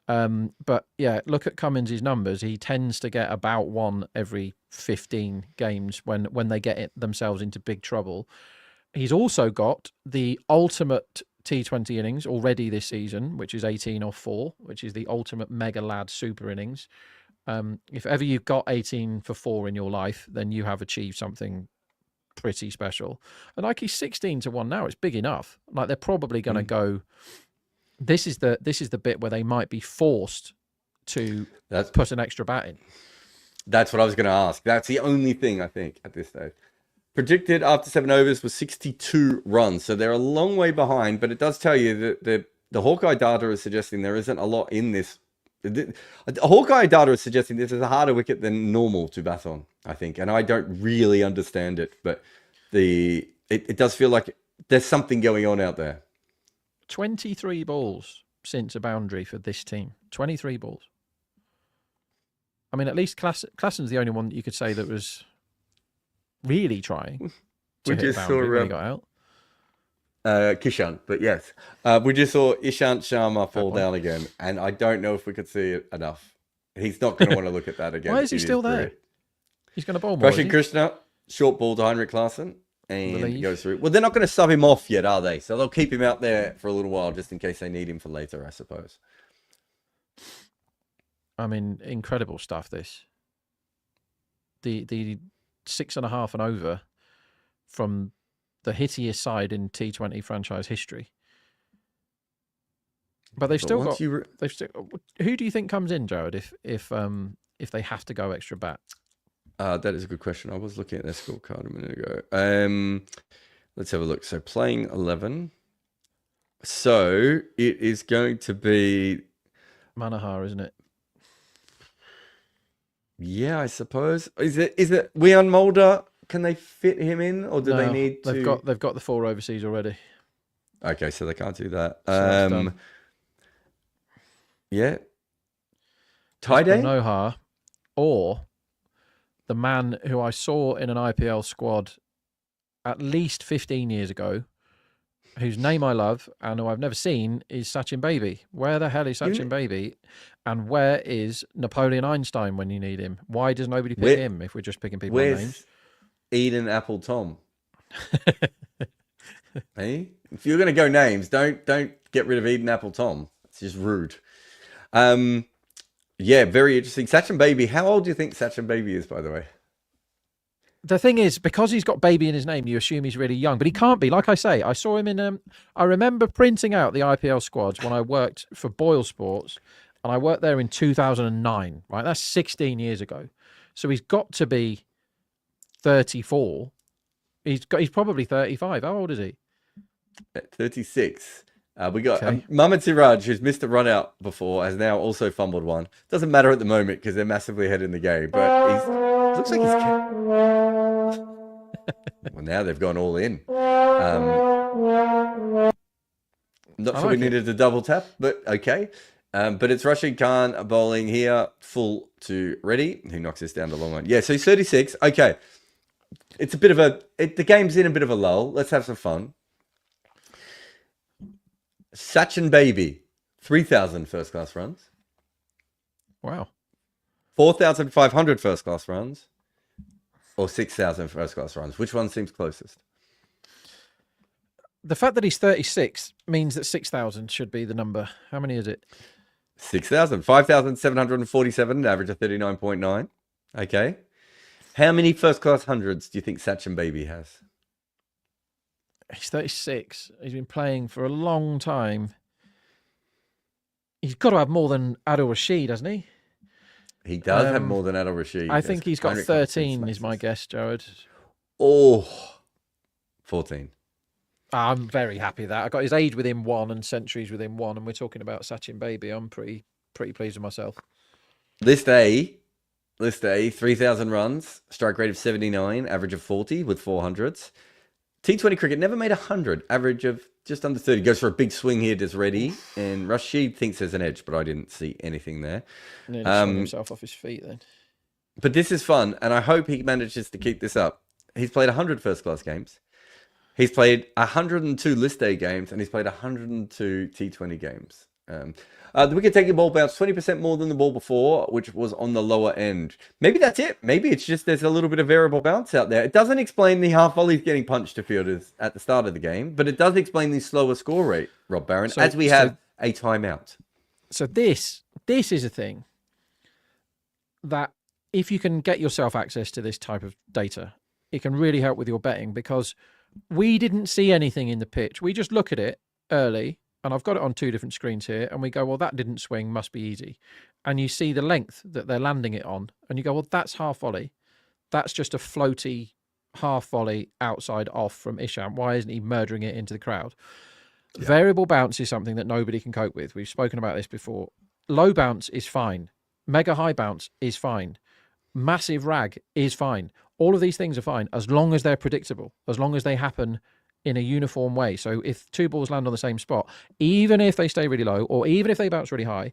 [SPEAKER 2] But yeah, look at Cummins' numbers. He tends to get about one every 15 games when they get themselves into big trouble. He's also got the ultimate T20 innings already this season, which is 18 off 4, which is the ultimate mega lad super innings. If ever you've got 18 for 4 in your life, then you have achieved something pretty special. And like he's 16 to 1 now, it's big enough. Like they're probably going to go. This is the bit where they might be forced to put an extra bat in.
[SPEAKER 1] That's what I was going to ask. That's the only thing I think at this stage. Predicted after 7 overs was 62 runs, so they're a long way behind. But it does tell you that the Hawkeye data is suggesting there isn't a lot in this. The Hawkeye data is suggesting this is a harder wicket than normal to bat on, I think, and I don't really understand it, but it does feel like there's something going on out there.
[SPEAKER 2] 23 balls since a boundary for this team. 23 balls. I mean, at least Klassen's the only one that you could say that was really trying to hit a boundary when he got out.
[SPEAKER 1] Kishan, but yes. We just saw Ishant Sharma fall down again, and I don't know if we could see it enough. He's not going to want to look at that again.
[SPEAKER 2] Why is he still there? He's going to bowl more.
[SPEAKER 1] Prashant Krishna, short ball to Heinrich Classen, and he goes through. Well, they're not going to sub him off yet, are they? So they'll keep him out there for a little while, just in case they need him for later, I suppose.
[SPEAKER 2] I mean, incredible stuff, this. The 6.5 and over from the hittiest side in T20 franchise history. But they've still got. Who do you think comes in, Jarrod, if they have to go extra bat?
[SPEAKER 1] That is a good question. I was looking at their scorecard a minute ago. Let's have a look. So playing 11. So it is going to be
[SPEAKER 2] Manohar, isn't it?
[SPEAKER 1] Yeah, I suppose. Is it Wian Mulder? Can they fit him in, or do they need to?
[SPEAKER 2] They've got the 4 overseas already.
[SPEAKER 1] Okay, so they can't do that.
[SPEAKER 2] So
[SPEAKER 1] yeah. Tide
[SPEAKER 2] Manohar, or the man who I saw in an IPL squad at least 15 years ago, whose name I love and who I've never seen, is Sachin Baby. Where the hell is Sachin Baby? And where is Napoleon Einstein when you need him? Why does nobody pick him if we're just picking people on names?
[SPEAKER 1] Eden Apple Tom. Hey? If you're going to go names, don't get rid of Eden Apple Tom. It's just rude. Yeah, very interesting. Sachin Baby. How old do you think Sachin Baby is, by the way?
[SPEAKER 2] The thing is, because he's got baby in his name, you assume he's really young, but he can't be. Like I say, I saw him in. I remember printing out the IPL squads when I worked for Boyle Sports, and I worked there in 2009. Right, that's 16 years ago. So he's got to be 34. He's probably 35. How old is he?
[SPEAKER 1] 36. We got
[SPEAKER 2] Okay.
[SPEAKER 1] Mama Tiraj, who's missed a run out before, has now also fumbled one. Doesn't matter at the moment because they're massively ahead in the game, but looks like he's. Well, now they've gone all in. Not sure we needed a double tap, but okay. But it's Rashid Khan bowling here, full to ready. Who knocks this down the long one? Yeah, so he's 36. Okay. It's a bit of the game's in a bit of a lull. Let's have some fun. Sachin Baby, 3,000 first class runs.
[SPEAKER 2] Wow.
[SPEAKER 1] 4,500 first class runs. Or 6,000 first class runs. Which one seems closest?
[SPEAKER 2] The fact that he's 36 means that 6,000 should be the number. How many is it?
[SPEAKER 1] 6,000. 5,747, an average of 39.9. Okay. How many first class hundreds do you think Sachin Baby has?
[SPEAKER 2] He's 36. He's been playing for a long time. He's got to have more than Adil Rashid, hasn't he?
[SPEAKER 1] He does have more than Adil Rashid.
[SPEAKER 2] I think he's got 13 is my guess, Jarrod.
[SPEAKER 1] Oh, 14.
[SPEAKER 2] I'm very happy that I got his age within 1 and centuries within 1, and we're talking about Sachin Baby. I'm pretty pleased with myself.
[SPEAKER 1] List A, 3,000 runs, strike rate of 79, average of 40 with 400s. T20 cricket never made 100, average of just under 30. Goes for a big swing here, does ready, and Rashid thinks there's an edge, but I didn't see anything there.
[SPEAKER 2] Nearly swung himself off his feet then.
[SPEAKER 1] But this is fun, and I hope he manages to keep this up. He's played 100 first-class games. He's played 102 list A games, and he's played 102 T20 games. The wicket-taking ball bounced 20% more than the ball before, which was on the lower end. Maybe that's it. Maybe it's just there's a little bit of variable bounce out there. It doesn't explain the half volleys getting punched to fielders at the start of the game, but it does explain the slower score rate, Rob Barron, as we have a timeout.
[SPEAKER 2] So this is a thing that if you can get yourself access to this type of data, it can really help with your betting, because we didn't see anything in the pitch. We just look at it early, and I've got it on 2 different screens here, and we go, well, that didn't swing, must be easy. And you see the length that they're landing it on, and you go, well, that's half volley. That's just a floaty half volley outside off from Isham. Why isn't he murdering it into the crowd? Yeah. Variable bounce is something that nobody can cope with. We've spoken about this before. Low bounce is fine. Mega high bounce is fine. Massive rag is fine. All of these things are fine as long as they're predictable, as long as they happen in a uniform way. So if 2 balls land on the same spot, even if they stay really low or even if they bounce really high,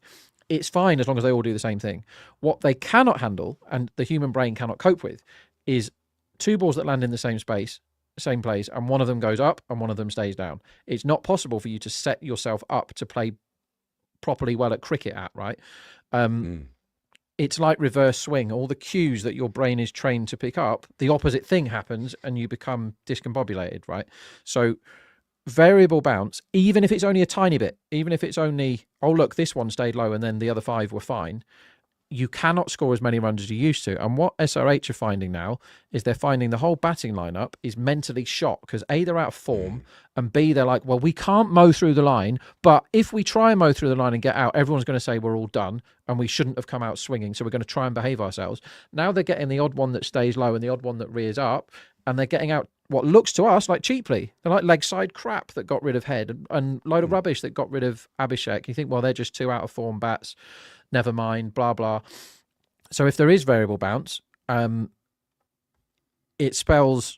[SPEAKER 2] it's fine as long as they all do the same thing. What they cannot handle, and the human brain cannot cope with, is 2 balls that land in the same space, same place, and one of them goes up and one of them stays down. It's not possible for you to set yourself up to play properly well at cricket at, right? It's like reverse swing. All the cues that your brain is trained to pick up, the opposite thing happens and you become discombobulated, right? So variable bounce, even if it's only a tiny bit, even if it's only, oh, look, this one stayed low and then the other 5 were fine, you cannot score as many runs as you used to. And what SRH are finding now is they're finding the whole batting lineup is mentally shot, because A, they're out of form, and B, they're like, well, we can't mow through the line, but if we try and mow through the line and get out, everyone's going to say we're all done and we shouldn't have come out swinging, so we're going to try and behave ourselves. Now they're getting the odd one that stays low and the odd one that rears up, and they're getting out what looks to us like cheaply. They're like leg side crap that got rid of Head and load of rubbish that got rid of Abhishek. You think, well, they're just 2 out of form bats. Never mind, blah, blah. So if there is variable bounce, it spells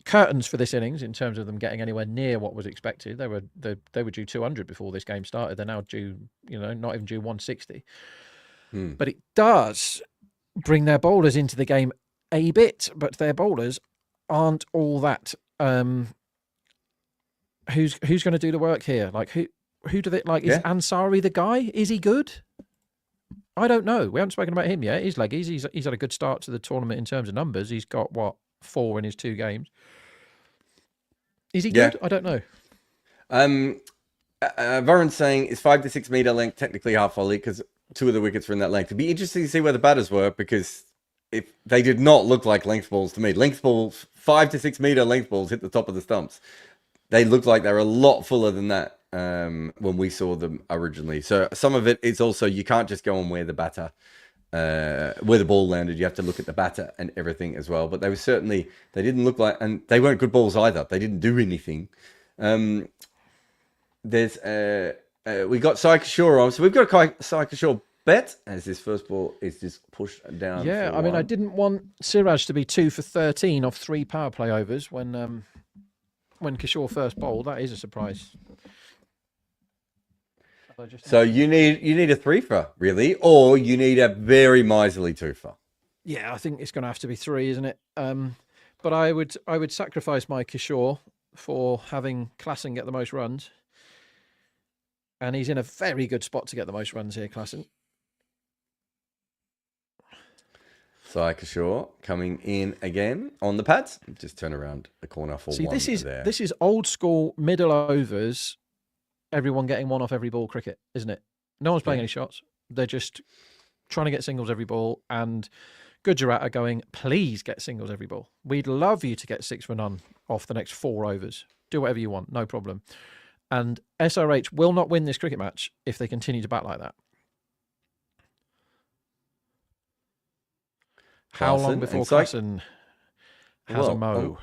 [SPEAKER 2] curtains for this innings in terms of them getting anywhere near what was expected. They were due 200 before this game started. They're now due, not even due 160. But it does bring their bowlers into the game a bit, but their bowlers aren't all that. Who's going to do the work here? Like who do they like? Is Ansari the guy? Is he good? I don't know. We haven't spoken about him yet. He's leggies. He's had a good start to the tournament in terms of numbers. He's got, 4 in his 2 games. Is he good? I don't know.
[SPEAKER 1] Barron's saying it's 5 to 6 meter length, technically half volley, because 2 of the wickets were in that length. It'd be interesting to see where the batters were, because if they did not look like length balls to me. Length balls, 5 to 6 meter length balls hit the top of the stumps. They looked like they were a lot fuller than that when we saw them originally. So some of it is also, you can't just go on where the batter, where the ball landed. You have to look at the batter and everything as well. But they were certainly, they didn't look like, and they weren't good balls either. They didn't do anything. there's we got Psychoshore on, so we've got a Psychoshore bet as this first ball is just pushed down.
[SPEAKER 2] Yeah,
[SPEAKER 1] for
[SPEAKER 2] I mean, I
[SPEAKER 1] one.
[SPEAKER 2] didn't want Siraj to be 2 for 13 off 3 power play overs when Kishore first bowled. That is a surprise.
[SPEAKER 1] So you need a 3-for really, or you need a very miserly 2-for.
[SPEAKER 2] Yeah, I think it's going to have to be 3, isn't it? But I would sacrifice my Kishore for having Classen get the most runs, and he's in a very good spot to get the most runs here, Classen.
[SPEAKER 1] Psychoshore coming in again on the pads. Just turn around the corner for one.
[SPEAKER 2] This
[SPEAKER 1] there.
[SPEAKER 2] is old school middle overs. Everyone getting one off every ball cricket, isn't it? No one's playing any shots. They're just trying to get singles every ball. And Gujarat are going, please get singles every ball. We'd love you to get 6 for none off the next 4 overs. Do whatever you want, no problem. And SRH will not win this cricket match if they continue to bat like that. How long before Classen has a mo?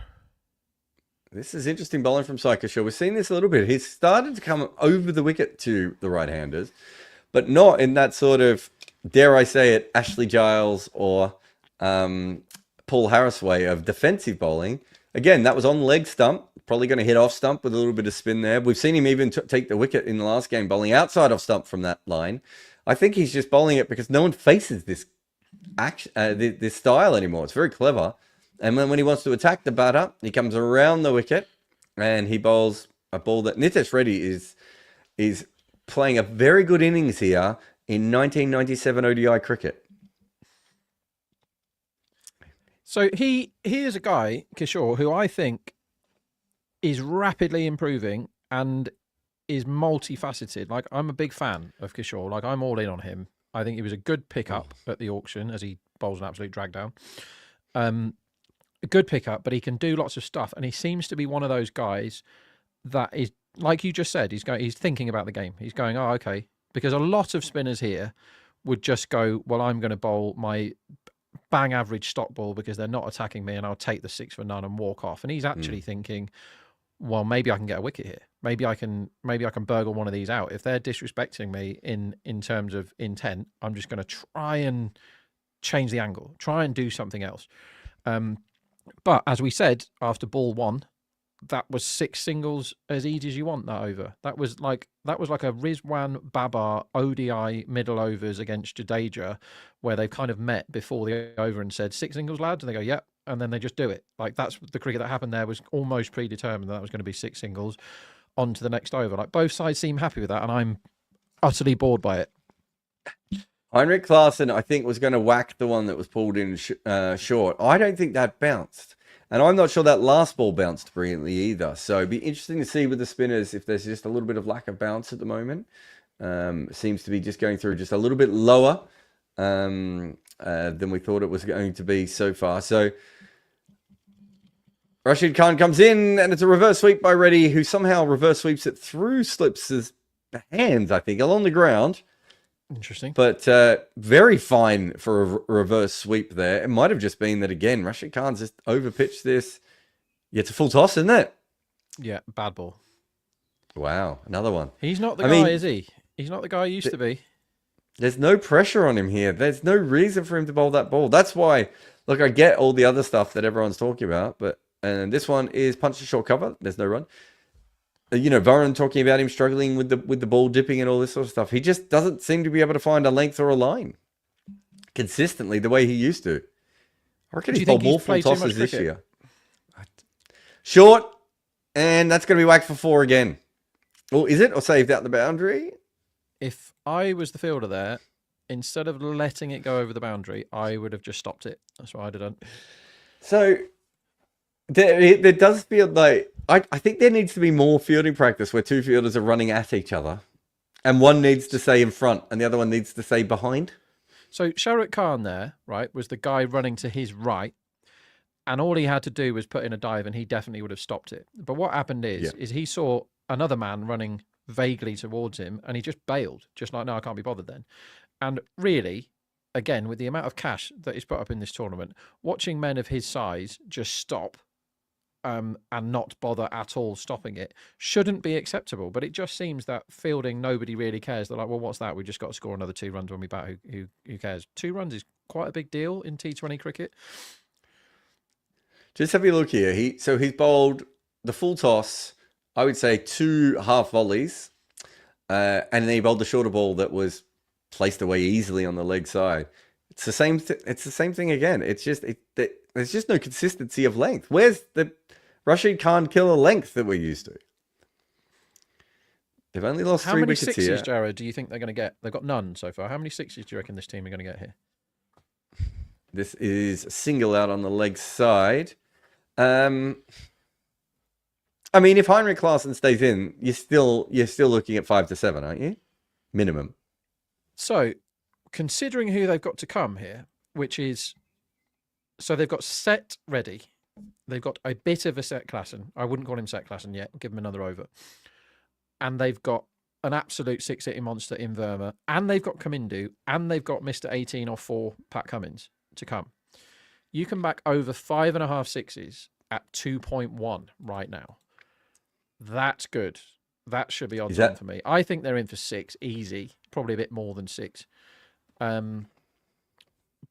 [SPEAKER 1] This is interesting bowling from Psychoshore. We've seen this a little bit. He's started to come over the wicket to the right-handers, but not in that sort of, dare I say it, Ashley Giles or Paul Harris way of defensive bowling. Again, that was on leg stump, probably going to hit off stump with a little bit of spin there. We've seen him even take the wicket in the last game, bowling outside of stump from that line. I think he's just bowling it because no one faces this this style anymore. It's very clever. And when he wants to attack the batter, he comes around the wicket and he bowls a ball that Nitesh Reddy is playing a very good innings here in 1997 ODI cricket.
[SPEAKER 2] So he is a guy, Kishore, who I think is rapidly improving and is multifaceted. Like, I'm a big fan of Kishore. Like, I'm all in on him. I think he was a good pickup at the auction as he bowls an absolute drag down. A good pickup, but he can do lots of stuff. And he seems to be one of those guys that is, like you just said, he's thinking about the game. He's going, oh, okay. Because a lot of spinners here would just go, well, I'm going to bowl my bang average stock ball because they're not attacking me and I'll take the 6 for none and walk off. And he's actually thinking, well, maybe I can get a wicket here. Maybe I can burgle one of these out. If they're disrespecting me in terms of intent, I'm just going to try and change the angle, try and do something else. But as we said, after ball 1, that was 6 singles as easy as you want that over. That was like a Rizwan Babar ODI middle overs against Jadeja, where they've kind of met before the over and said 6 singles, lads, and they go, yep, and then they just do it. Like, that's the cricket that happened there, was almost predetermined that was going to be 6 singles on to the next over. Like, both sides seem happy with that, and I'm utterly bored by it.
[SPEAKER 1] Heinrich Classen, I think, was going to whack the one that was pulled in short. I don't think that bounced. And I'm not sure that last ball bounced brilliantly either. So it'd be interesting to see with the spinners if there's just a little bit of lack of bounce at the moment. Seems to be just going through just a little bit lower than we thought it was going to be so far. So Rashid Khan comes in, and it's a reverse sweep by Reddy, who somehow reverse sweeps it through Slips' hands, I think, along the ground.
[SPEAKER 2] Interesting.
[SPEAKER 1] But very fine for a reverse sweep there. It might have just been that, again, Rashid Khan's just overpitched this. Yeah, it's a full toss, isn't it?
[SPEAKER 2] Yeah, bad ball.
[SPEAKER 1] Wow, another one.
[SPEAKER 2] He's not the guy, is he? He's not the guy he used to be.
[SPEAKER 1] There's no pressure on him here. There's no reason for him to bowl that ball. That's why, look, I get all the other stuff that everyone's talking about, but this one is punch to short cover. There's no run. You know, Barron talking about him struggling with the ball dipping and all this sort of stuff. He just doesn't seem to be able to find a length or a line consistently the way he used to. I reckon he's bowled more full tosses this year. Short, and that's going to be whacked for 4 again. Or is it? Or saved out the boundary?
[SPEAKER 2] If I was the fielder there, instead of letting it go over the boundary, I would have just stopped it. That's what I'd have done.
[SPEAKER 1] So there does feel like, I think there needs to be more fielding practice where 2 fielders are running at each other and one needs to stay in front and the other one needs to stay behind.
[SPEAKER 2] So Jarrod Khan there, right, was the guy running to his right, and all he had to do was put in a dive and he definitely would have stopped it. But what happened is he saw another man running vaguely towards him and he just bailed, just like, no, I can't be bothered then. And really, again, with the amount of cash that is put up in this tournament, watching men of his size just stop and not bother at all stopping it shouldn't be acceptable. But it just seems that fielding, nobody really cares. They're like, well, what's that? We just got to score another 2 runs when we bat. Who cares? 2 runs is quite a big deal in T20 cricket.
[SPEAKER 1] Just have a look here. He's bowled the full toss, I would say 2 half volleys, and then he bowled the shorter ball that was placed away easily on the leg side. It's the same. It's the same thing again. It's just there's just no consistency of length. Where's the Rashid Khan killer length that we're used to? They've only lost 3 wickets here.
[SPEAKER 2] How many sixes, Jarrod, do you think they're going to get? They've got none so far. How many sixes do you reckon this team are going to get here?
[SPEAKER 1] This is a single out on the leg side. I mean, if Heinrich Classen stays in, you're still looking at 5 to 7, aren't you? Minimum.
[SPEAKER 2] So, considering who they've got to come here, which is, so they've got Set ready. They've got a bit of a Set Classen. I wouldn't call him Set Classen yet. Give him another over. And they've got an absolute 6-hitting monster in Verma. And they've got Kamindu. And they've got Mr. 18 or 4 Pat Cummins to come. You can back over 5.5 sixes at 2.1 right now. That's good. That should be odds on for me. I think they're in for 6, easy. Probably a bit more than 6.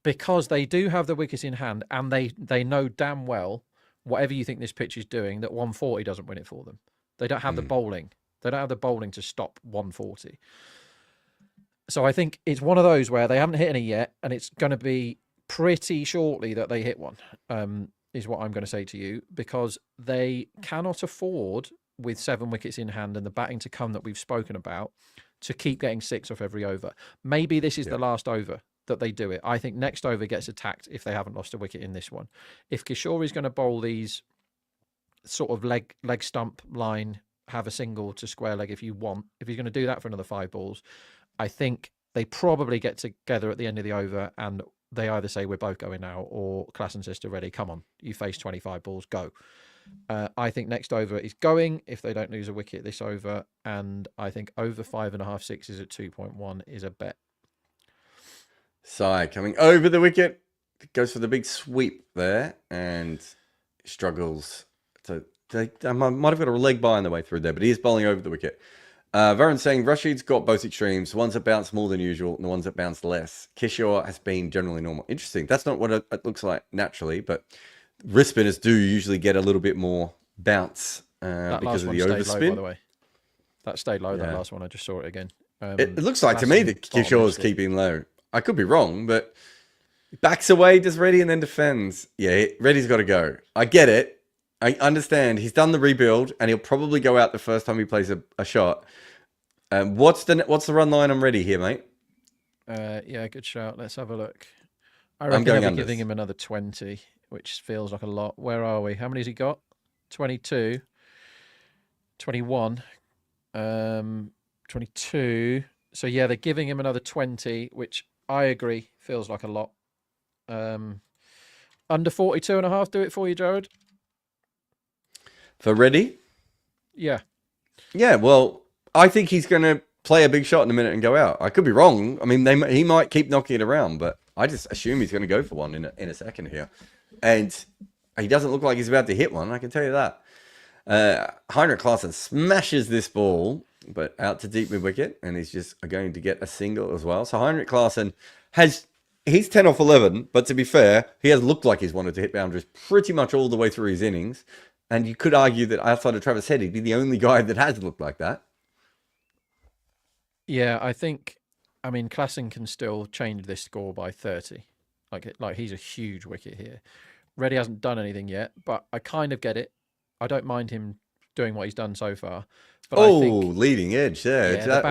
[SPEAKER 2] Because they do have the wicket in hand, and they know damn well, whatever you think this pitch is doing, that 140 doesn't win it for them. They don't have the bowling. They don't have the bowling to stop 140. So I think it's one of those where they haven't hit any yet, and it's going to be pretty shortly that they hit one, is what I'm going to say to you, because they cannot afford, with 7 wickets in hand and the batting to come that we've spoken about, to keep getting 6 off every over. Maybe this is the last over that they do it. I think next over gets attacked if they haven't lost a wicket in this one. If Kishore is going to bowl these sort of leg stump line, have a single to square leg if you want, if he's going to do that for another 5 balls, I think they probably get together at the end of the over and they either say we're both going now, or Classen says to Reddy, come on, you face 25 balls, go. I think next over is going if they don't lose a wicket this over, and I think over 5.5 sixes at 2.1 is a bet.
[SPEAKER 1] Sai coming over the wicket, goes for the big sweep there and struggles. So I might have got a leg by on the way through there, but he is bowling over the wicket. Barron saying Rashid's got both extremes, the ones that bounce more than usual and the ones that bounce less. Kishore has been generally normal. Interesting. That's not what it looks like naturally, but wrist spinners do usually get a little bit more bounce because of the overspin. Low, by the way.
[SPEAKER 2] That stayed low, that last one. I just saw it again.
[SPEAKER 1] It looks like to me that Kishore's keeping low. I could be wrong, but backs away, does Reddy, and then defends. Yeah, Reddy's got to go. I get it. I understand. He's done the rebuild, and he'll probably go out the first time he plays a shot. What's the run line on Reddy here, mate?
[SPEAKER 2] Yeah, good shout. Let's have a look. I reckon they'll be giving him another 20, which feels like a lot. Where are we? How many has he got? 22. 21. 22. So, yeah, they're giving him another 20, which I agree feels like a lot. Under 42.5 do it for you, Jarrod?
[SPEAKER 1] For Reddy?
[SPEAKER 2] Yeah.
[SPEAKER 1] Yeah, well, I think he's going to play a big shot in a minute and go out. I could be wrong. I mean, he might keep knocking it around, but I just assume he's going to go for one in a second here. And he doesn't look like he's about to hit one, I can tell you that. Heinrich Classen smashes this ball, but out to deep mid-wicket, and he's just going to get a single as well. So Heinrich Classen he's 10 off 11, but to be fair, he has looked like he's wanted to hit boundaries pretty much all the way through his innings. And you could argue that outside of Travis Head, he'd be the only guy that has looked like that.
[SPEAKER 2] Yeah, I mean, Classen can still change this score by 30. Like he's a huge wicket here. Reddy hasn't done anything yet, but I kind of get it. I don't mind him doing what he's done so far. But I think,
[SPEAKER 1] leading edge there.
[SPEAKER 2] Yeah, the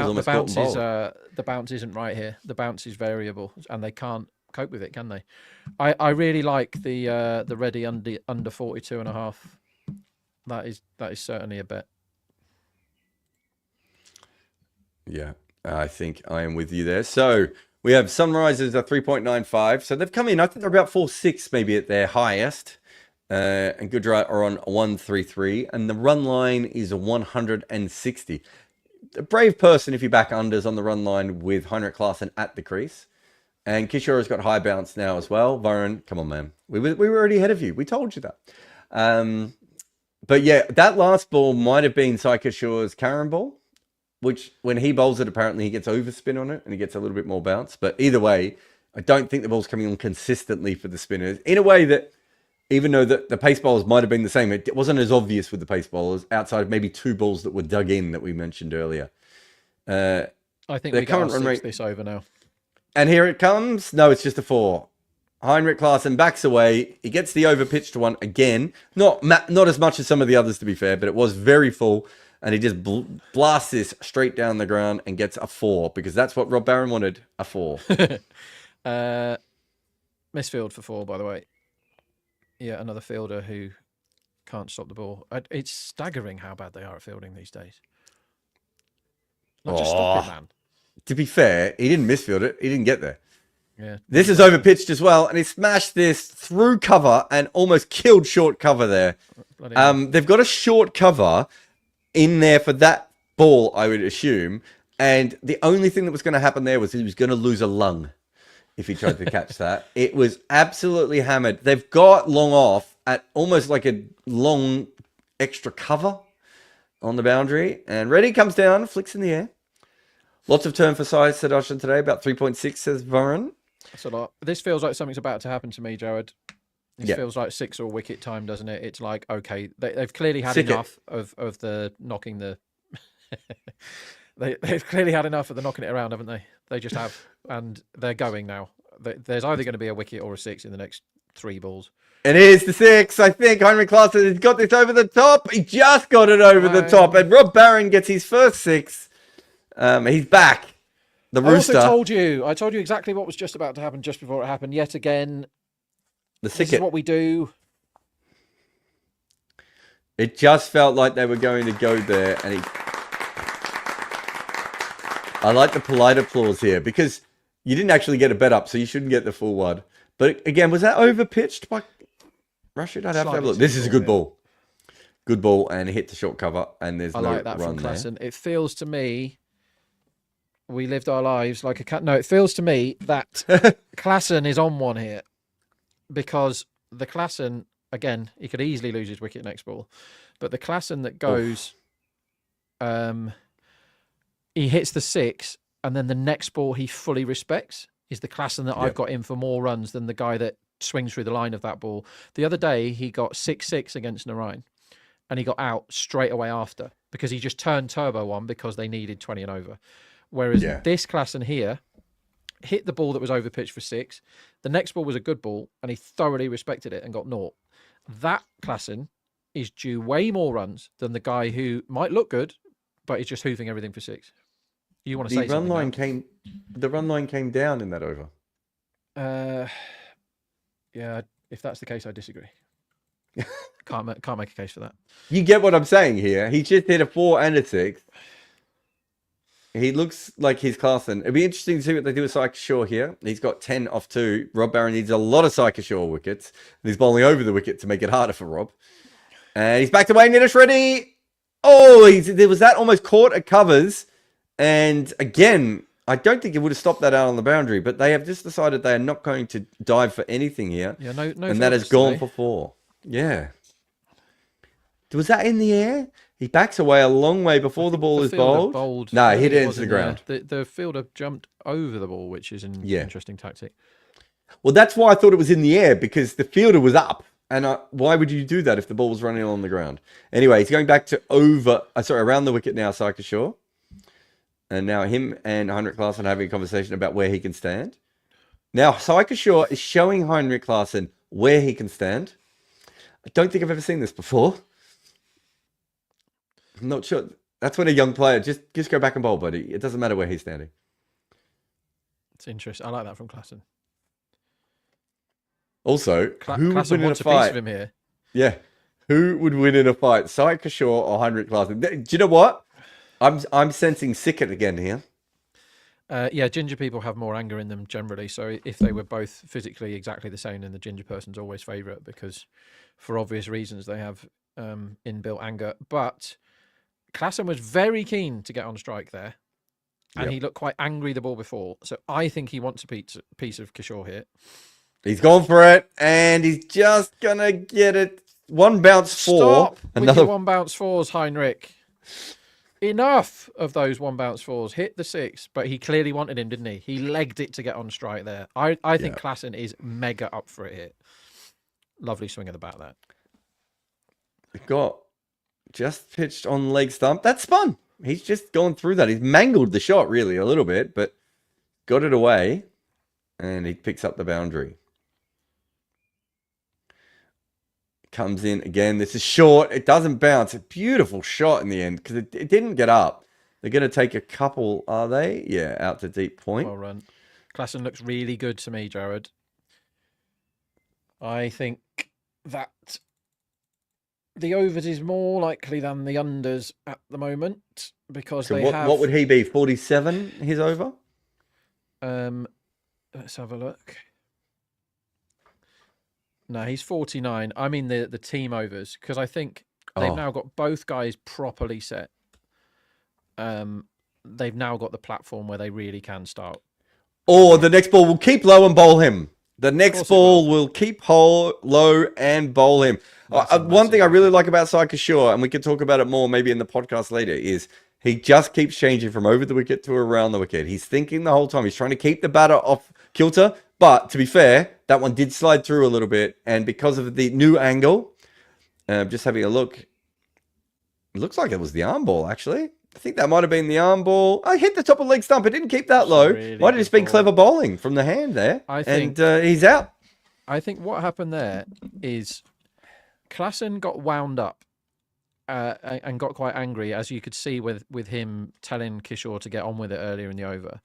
[SPEAKER 2] bounce isn't right here. The bounce is variable, and they can't cope with it, can they? I really like the Reddy under 42.5. That is certainly a bet.
[SPEAKER 1] Yeah, I think I am with you there. So we have Sunrisers at 3.95. So they've come in, I think they're about 4.6 maybe at their highest. And Gujarat are on 133. And the run line is 160. A brave person if you back unders on the run line with Heinrich Classen at the crease. And Kishore has got high bounce now as well. Barron, come on, man. We were already ahead of you. We told you that. But yeah, that last ball might have been Shaw's Karen ball, which when he bowls it, apparently he gets overspin on it and he gets a little bit more bounce. But either way, I don't think the ball's coming on consistently for the spinners in a way that, even though the pace bowlers might have been the same, it wasn't as obvious with the pace bowlers outside of maybe 2 balls that were dug in that we mentioned earlier.
[SPEAKER 2] I think
[SPEAKER 1] the
[SPEAKER 2] we
[SPEAKER 1] current
[SPEAKER 2] got
[SPEAKER 1] run rate
[SPEAKER 2] this over now.
[SPEAKER 1] And here it comes. No, it's just a 4. Heinrich Classen backs away. He gets the overpitched one again. Not as much as some of the others, to be fair, but it was very full. And he just blasts this straight down the ground and gets a 4 because that's what Rob Barron wanted, a 4.
[SPEAKER 2] Misfield for 4, by the way. Yeah, another fielder who can't stop the ball. It's staggering how bad they are at fielding these days. Not just stop it, man.
[SPEAKER 1] To be fair, he didn't misfield it. He didn't get there.
[SPEAKER 2] Yeah.
[SPEAKER 1] This is overpitched as well, and he smashed this through cover and almost killed short cover there. They've got a short cover in there for that ball, I would assume, and the only thing that was going to happen there was he was going to lose a lung if he tried to catch that. It was absolutely hammered. They've got long off at almost like a long extra cover on the boundary, and Reddy comes down, flicks in the air. Lots of turn for size Sadashan today, about 3.6, says Barron.
[SPEAKER 2] That's a lot. This feels like something's about to happen to me, Jarrod. This feels like 6 or wicket time, doesn't it? It's like, okay, they've clearly had enough of the knocking the... they've clearly had enough of the knocking it around, haven't they? They just have, and they're going now. There's either going to be a wicket or a 6 in the next 3 balls.
[SPEAKER 1] It is the 6. I think Heinrich Classen has got this over the top. He just got it over the top, and Rob Barron gets his first 6. He's back. The rooster.
[SPEAKER 2] I told you exactly what was just about to happen just before it happened. Yet again, this is what we do.
[SPEAKER 1] It just felt like they were going to go there, and I like the polite applause here because you didn't actually get a bet up, so you shouldn't get the full one. But again, was that overpitched by Rashid? I'd have to have a look. This is a good ball. Good ball, and it hit the short cover, and there's no run there. I like that from Classen.
[SPEAKER 2] It feels to me we lived our lives like a cat. No, it feels to me that Classen is on one here because the Classen, again, he could easily lose his wicket next ball, but the Classen that goes, he hits the 6, and then the next ball he fully respects is the Classen that I've got in for more runs than the guy that swings through the line of that ball. The other day, he got 6-6 against Narayan, and he got out straight away after because he just turned turbo on because they needed 20 and over. Whereas this Classen here hit the ball that was overpitched for 6. The next ball was a good ball, and he thoroughly respected it and got 0. That Classen is due way more runs than the guy who might look good, but is just hoofing everything for 6. You want to say something?
[SPEAKER 1] The run line came down in that over.
[SPEAKER 2] Yeah, if that's the case, I disagree. Can't make a case for that.
[SPEAKER 1] You get what I'm saying here. He just hit a 4 and a 6. He looks like his Classen. It'd be interesting to see what they do with Syker Shaw here. He's got 10 off 2. Rob Barron needs a lot of Syker Shaw wickets. And he's bowling over the wicket to make it harder for Rob. And he's backed away. Nitish ready. Oh, there was that almost caught at covers. And again, I don't think it would have stopped that out on the boundary. But they have just decided they are not going to dive for anything here.
[SPEAKER 2] Yeah, no.
[SPEAKER 1] And that has gone for 4. Yeah. Was that in the air? He backs away a long way before the ball is bowled. No, he hit it into the ground.
[SPEAKER 2] The fielder jumped over the ball, which is an interesting tactic.
[SPEAKER 1] Well, that's why I thought it was in the air, because the fielder was up. And why would you do that if the ball was running on the ground? Anyway, he's going back to around the wicket now, Syker Shaw. And now him and Heinrich Classen are having a conversation about where he can stand. Now, Syker Shaw is showing Heinrich Classen where he can stand. I don't think I've ever seen this before. I'm not sure. That's when a young player, just go back and bowl, buddy. It doesn't matter where he's standing.
[SPEAKER 2] It's interesting. I like that from Classen.
[SPEAKER 1] Also, who would win in a fight?
[SPEAKER 2] Piece of him here.
[SPEAKER 1] Yeah. Who would win in a fight? Syker Shaw or Heinrich Classen? Do you know what? I'm sensing Wicket again here.
[SPEAKER 2] Yeah, ginger people have more anger in them generally. So if they were both physically exactly the same, then the ginger person's always favourite because for obvious reasons they have inbuilt anger. But Classen was very keen to get on strike there. And he looked quite angry the ball before. So I think he wants a piece of Kishore here.
[SPEAKER 1] He's gone for it. And he's just going to get it one bounce four.
[SPEAKER 2] Stop with your one bounce fours, Heinrich. Enough of those one bounce fours. Hit the 6, but he clearly wanted him, didn't he? He legged it to get on strike there. I think Classen is mega up for it here. Lovely swing of the bat there.
[SPEAKER 1] Got just pitched on leg stump. That's spun. He's just gone through that. He's mangled the shot really a little bit, but got it away, and he picks up the boundary. Comes in again. This is short. It doesn't bounce. A beautiful shot in the end because it didn't get up. They're going to take a couple, are they? Yeah, out to deep point.
[SPEAKER 2] Well run. Classen looks really good to me, Jarrod. I think that the overs is more likely than the unders at the moment because
[SPEAKER 1] So
[SPEAKER 2] they have...
[SPEAKER 1] what would he be? 47, his over?
[SPEAKER 2] Let's have a look. No, he's 49. I mean the team overs because I think they've now got both guys properly set. They've now got the platform where they really can start.
[SPEAKER 1] Or the next ball will keep low and bowl him. The next ball will keep low and bowl him. One thing I really like about Sai Kishore, and we can talk about it more maybe in the podcast later, is he just keeps changing from over the wicket to around the wicket. He's thinking the whole time. He's trying to keep the batter off kilter. But to be fair, that one did slide through a little bit. And because of the new angle, just having a look, it looks like it was the arm ball, actually. I think that might have been the arm ball. I hit the top of leg stump. It didn't keep that low.
[SPEAKER 2] Really
[SPEAKER 1] might have just been clever bowling from the hand there. And he's out.
[SPEAKER 2] I think what happened there is Classen got wound up and got quite angry, as you could see with him telling Kishore to get on with it earlier in the over.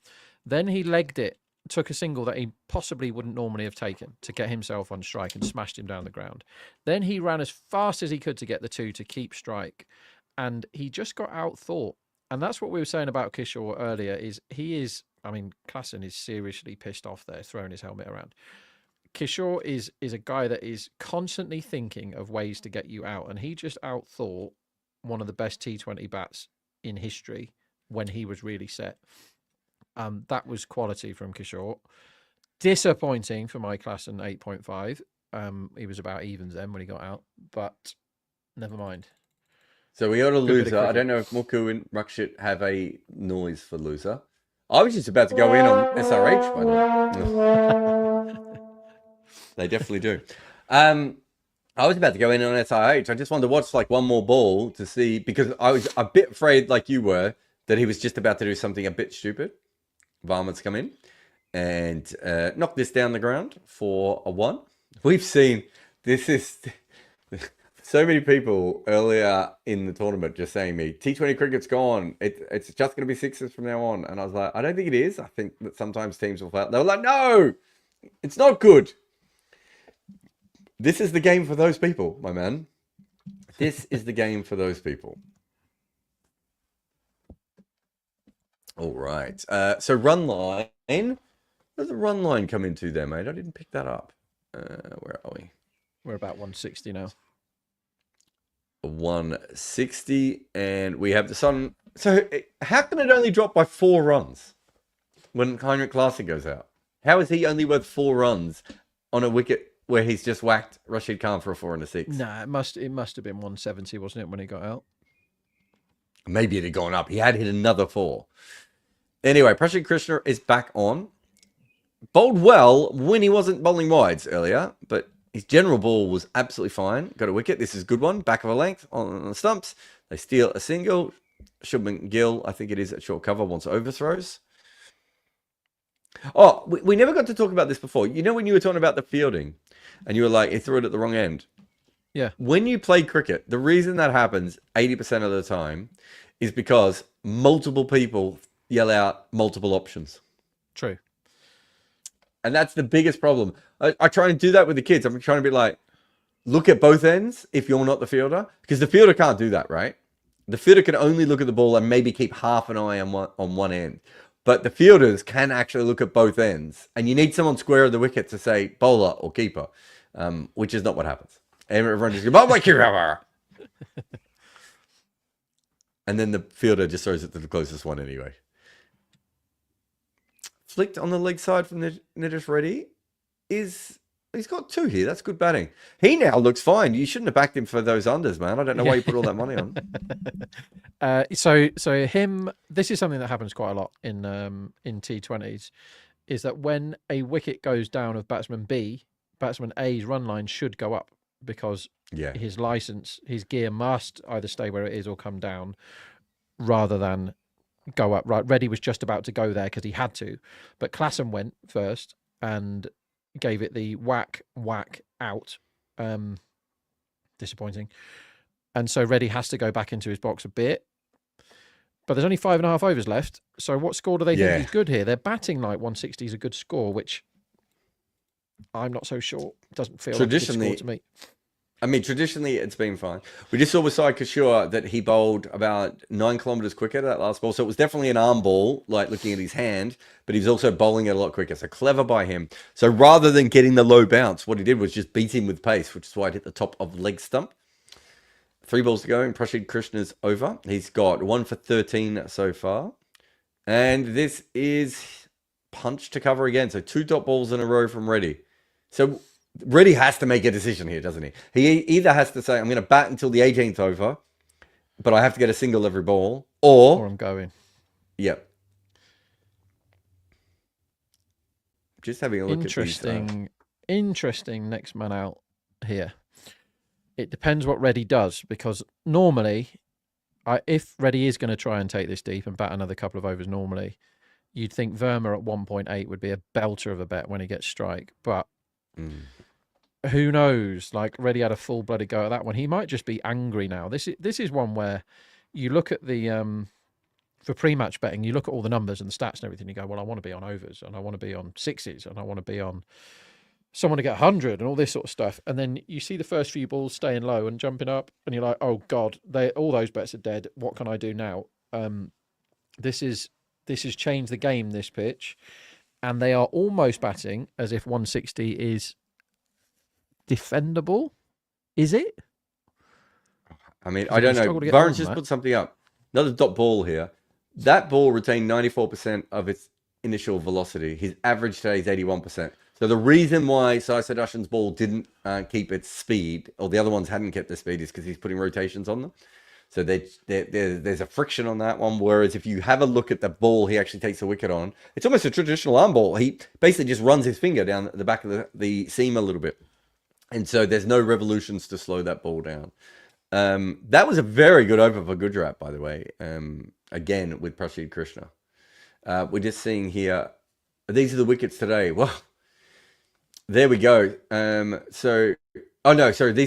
[SPEAKER 2] Then he legged it, took a single that he possibly wouldn't normally have taken to get himself on strike and smashed him down the ground. Then he ran as fast as he could to get the 2 to keep strike. And he just got outthought. And that's what we were saying about Kishore earlier, is I mean, Classen is seriously pissed off there, throwing his helmet around. Kishore is a guy that is constantly thinking of ways to get you out. And he just outthought one of the best T20 bats in history when he was really set. That was quality from Kishore. Disappointing for my Classen 8.5. He was about evens then when he got out, but never mind.
[SPEAKER 1] So we got a loser. I don't know if Muku and Rakshit have a noise for loser. I was just about to go in on SRH, by the way. They definitely do. I was about to go in on SRH. I just wanted to watch like one more ball to see, because I was a bit afraid, like you were, that he was just about to do something a bit stupid. Varmint's come in and knock this down the ground for a 1. We've seen, this is... So many people earlier in the tournament just saying me, T20 cricket's gone. It's just going to be 6s from now on. And I was like, I don't think it is. I think that sometimes teams will fail. They were like, no, it's not good. This is the game for those people, my man. This is the game for those people. All right. So run line. Where's the run line come into there, mate? I didn't pick that up. Where are we?
[SPEAKER 2] We're about 160 now.
[SPEAKER 1] 160, and we have the Sun. So how can it only drop by 4 runs when Heinrich Classen goes out? How is he only worth 4 runs on a wicket where he's just whacked Rashid Khan for a 4 and a 6?
[SPEAKER 2] Nah, it must have been 170, wasn't it, when he got out?
[SPEAKER 1] Maybe it had gone up. He had hit another 4. Anyway, Prashant Krishna is back on. Bowled well when he wasn't bowling wides earlier, but his general ball was absolutely fine. Got a wicket. This is a good one. Back of a length on the stumps. They steal a single. Shubman Gill, I think it is, at short cover, wants overthrows. Oh, we never got to talk about this before. You know when you were talking about the fielding and you were like, he threw it at the wrong end?
[SPEAKER 2] Yeah.
[SPEAKER 1] When you play cricket, the reason that happens 80% of the time is because multiple people yell out multiple options.
[SPEAKER 2] True.
[SPEAKER 1] And that's the biggest problem. I try and do that with the kids. I'm trying to be like, look at both ends if you're not the fielder. Because the fielder can't do that, right? The fielder can only look at the ball and maybe keep half an eye on one end. But the fielders can actually look at both ends. And you need someone square of the wicket to say bowler or keeper, which is not what happens. And everyone just goes, oh my keeper. And then the fielder just throws it to the closest one anyway. Flicked on the leg side from Nitish Reddy is He's got 2 here. That's good batting. He now looks fine. You shouldn't have backed him for those unders, man. I don't know why you put all that money on.
[SPEAKER 2] So him. This is something that happens quite a lot in T20s, is that when a wicket goes down of batsman B, batsman A's run line should go up because his license, his gear must either stay where it is or come down, rather than go up. Right, Reddy was just about to go there because he had to, but Classen went first and gave it the whack out. Disappointing. And so Reddy has to go back into his box a bit. But there's only 5.5 overs left. So what score do they think is good here? They're batting like 160 is a good score, which I'm not so sure. It doesn't feel like a good score to me.
[SPEAKER 1] I mean, traditionally, it's been fine. We just saw with Sai Kishore that he bowled about 9 kilometers quicker that last ball. So it was definitely an arm ball, like looking at his hand, but he was also bowling it a lot quicker. So clever by him. So rather than getting the low bounce, what he did was just beat him with pace, which is why it hit the top of the leg stump. 3 balls to go in Prashid Krishna's over. He's got 1 for 13 so far. And this is punch to cover again. So 2 dot balls in a row from Reddy. So Reddy has to make a decision here, doesn't he? He either has to say, I'm going to bat until the 18th over, but I have to get a single every ball, or
[SPEAKER 2] I'm going.
[SPEAKER 1] Yep. Just having a look at these.
[SPEAKER 2] Interesting next man out here. It depends what Reddy does, because normally, if Reddy is going to try and take this deep and bat another couple of overs normally, you'd think Verma at 1.8 would be a belter of a bet when he gets strike, but who knows? Like, Reddy had a full-blooded go at that one. He might just be angry now. This is one where you look at the for pre-match betting, you look at all the numbers and the stats and everything. You go, well, I want to be on overs, and I want to be on sixes, and I want to be on someone to get 100 and all this sort of stuff. And then you see the first few balls staying low and jumping up, and you're like, oh God, all those bets are dead. What can I do now? This has changed the game, this pitch, and they are almost batting as if 160 is defendable. Is it?
[SPEAKER 1] I mean, I don't know. Barron's just put something up. Another dot ball here. That ball retained 94% of its initial velocity. His average today is 81%. So the reason why Sai Sadashan's ball didn't keep its speed, or the other ones hadn't kept their speed, is because he's putting rotations on them. So there's a friction on that one. Whereas if you have a look at the ball he actually takes the wicket on, it's almost a traditional arm ball. He basically just runs his finger down the back of the seam a little bit. And so there's no revolutions to slow that ball down. That was a very good over for Gujarat, by the way. Again, with Prashid Krishna. We're just seeing here, these are the wickets today. Well, there we go. This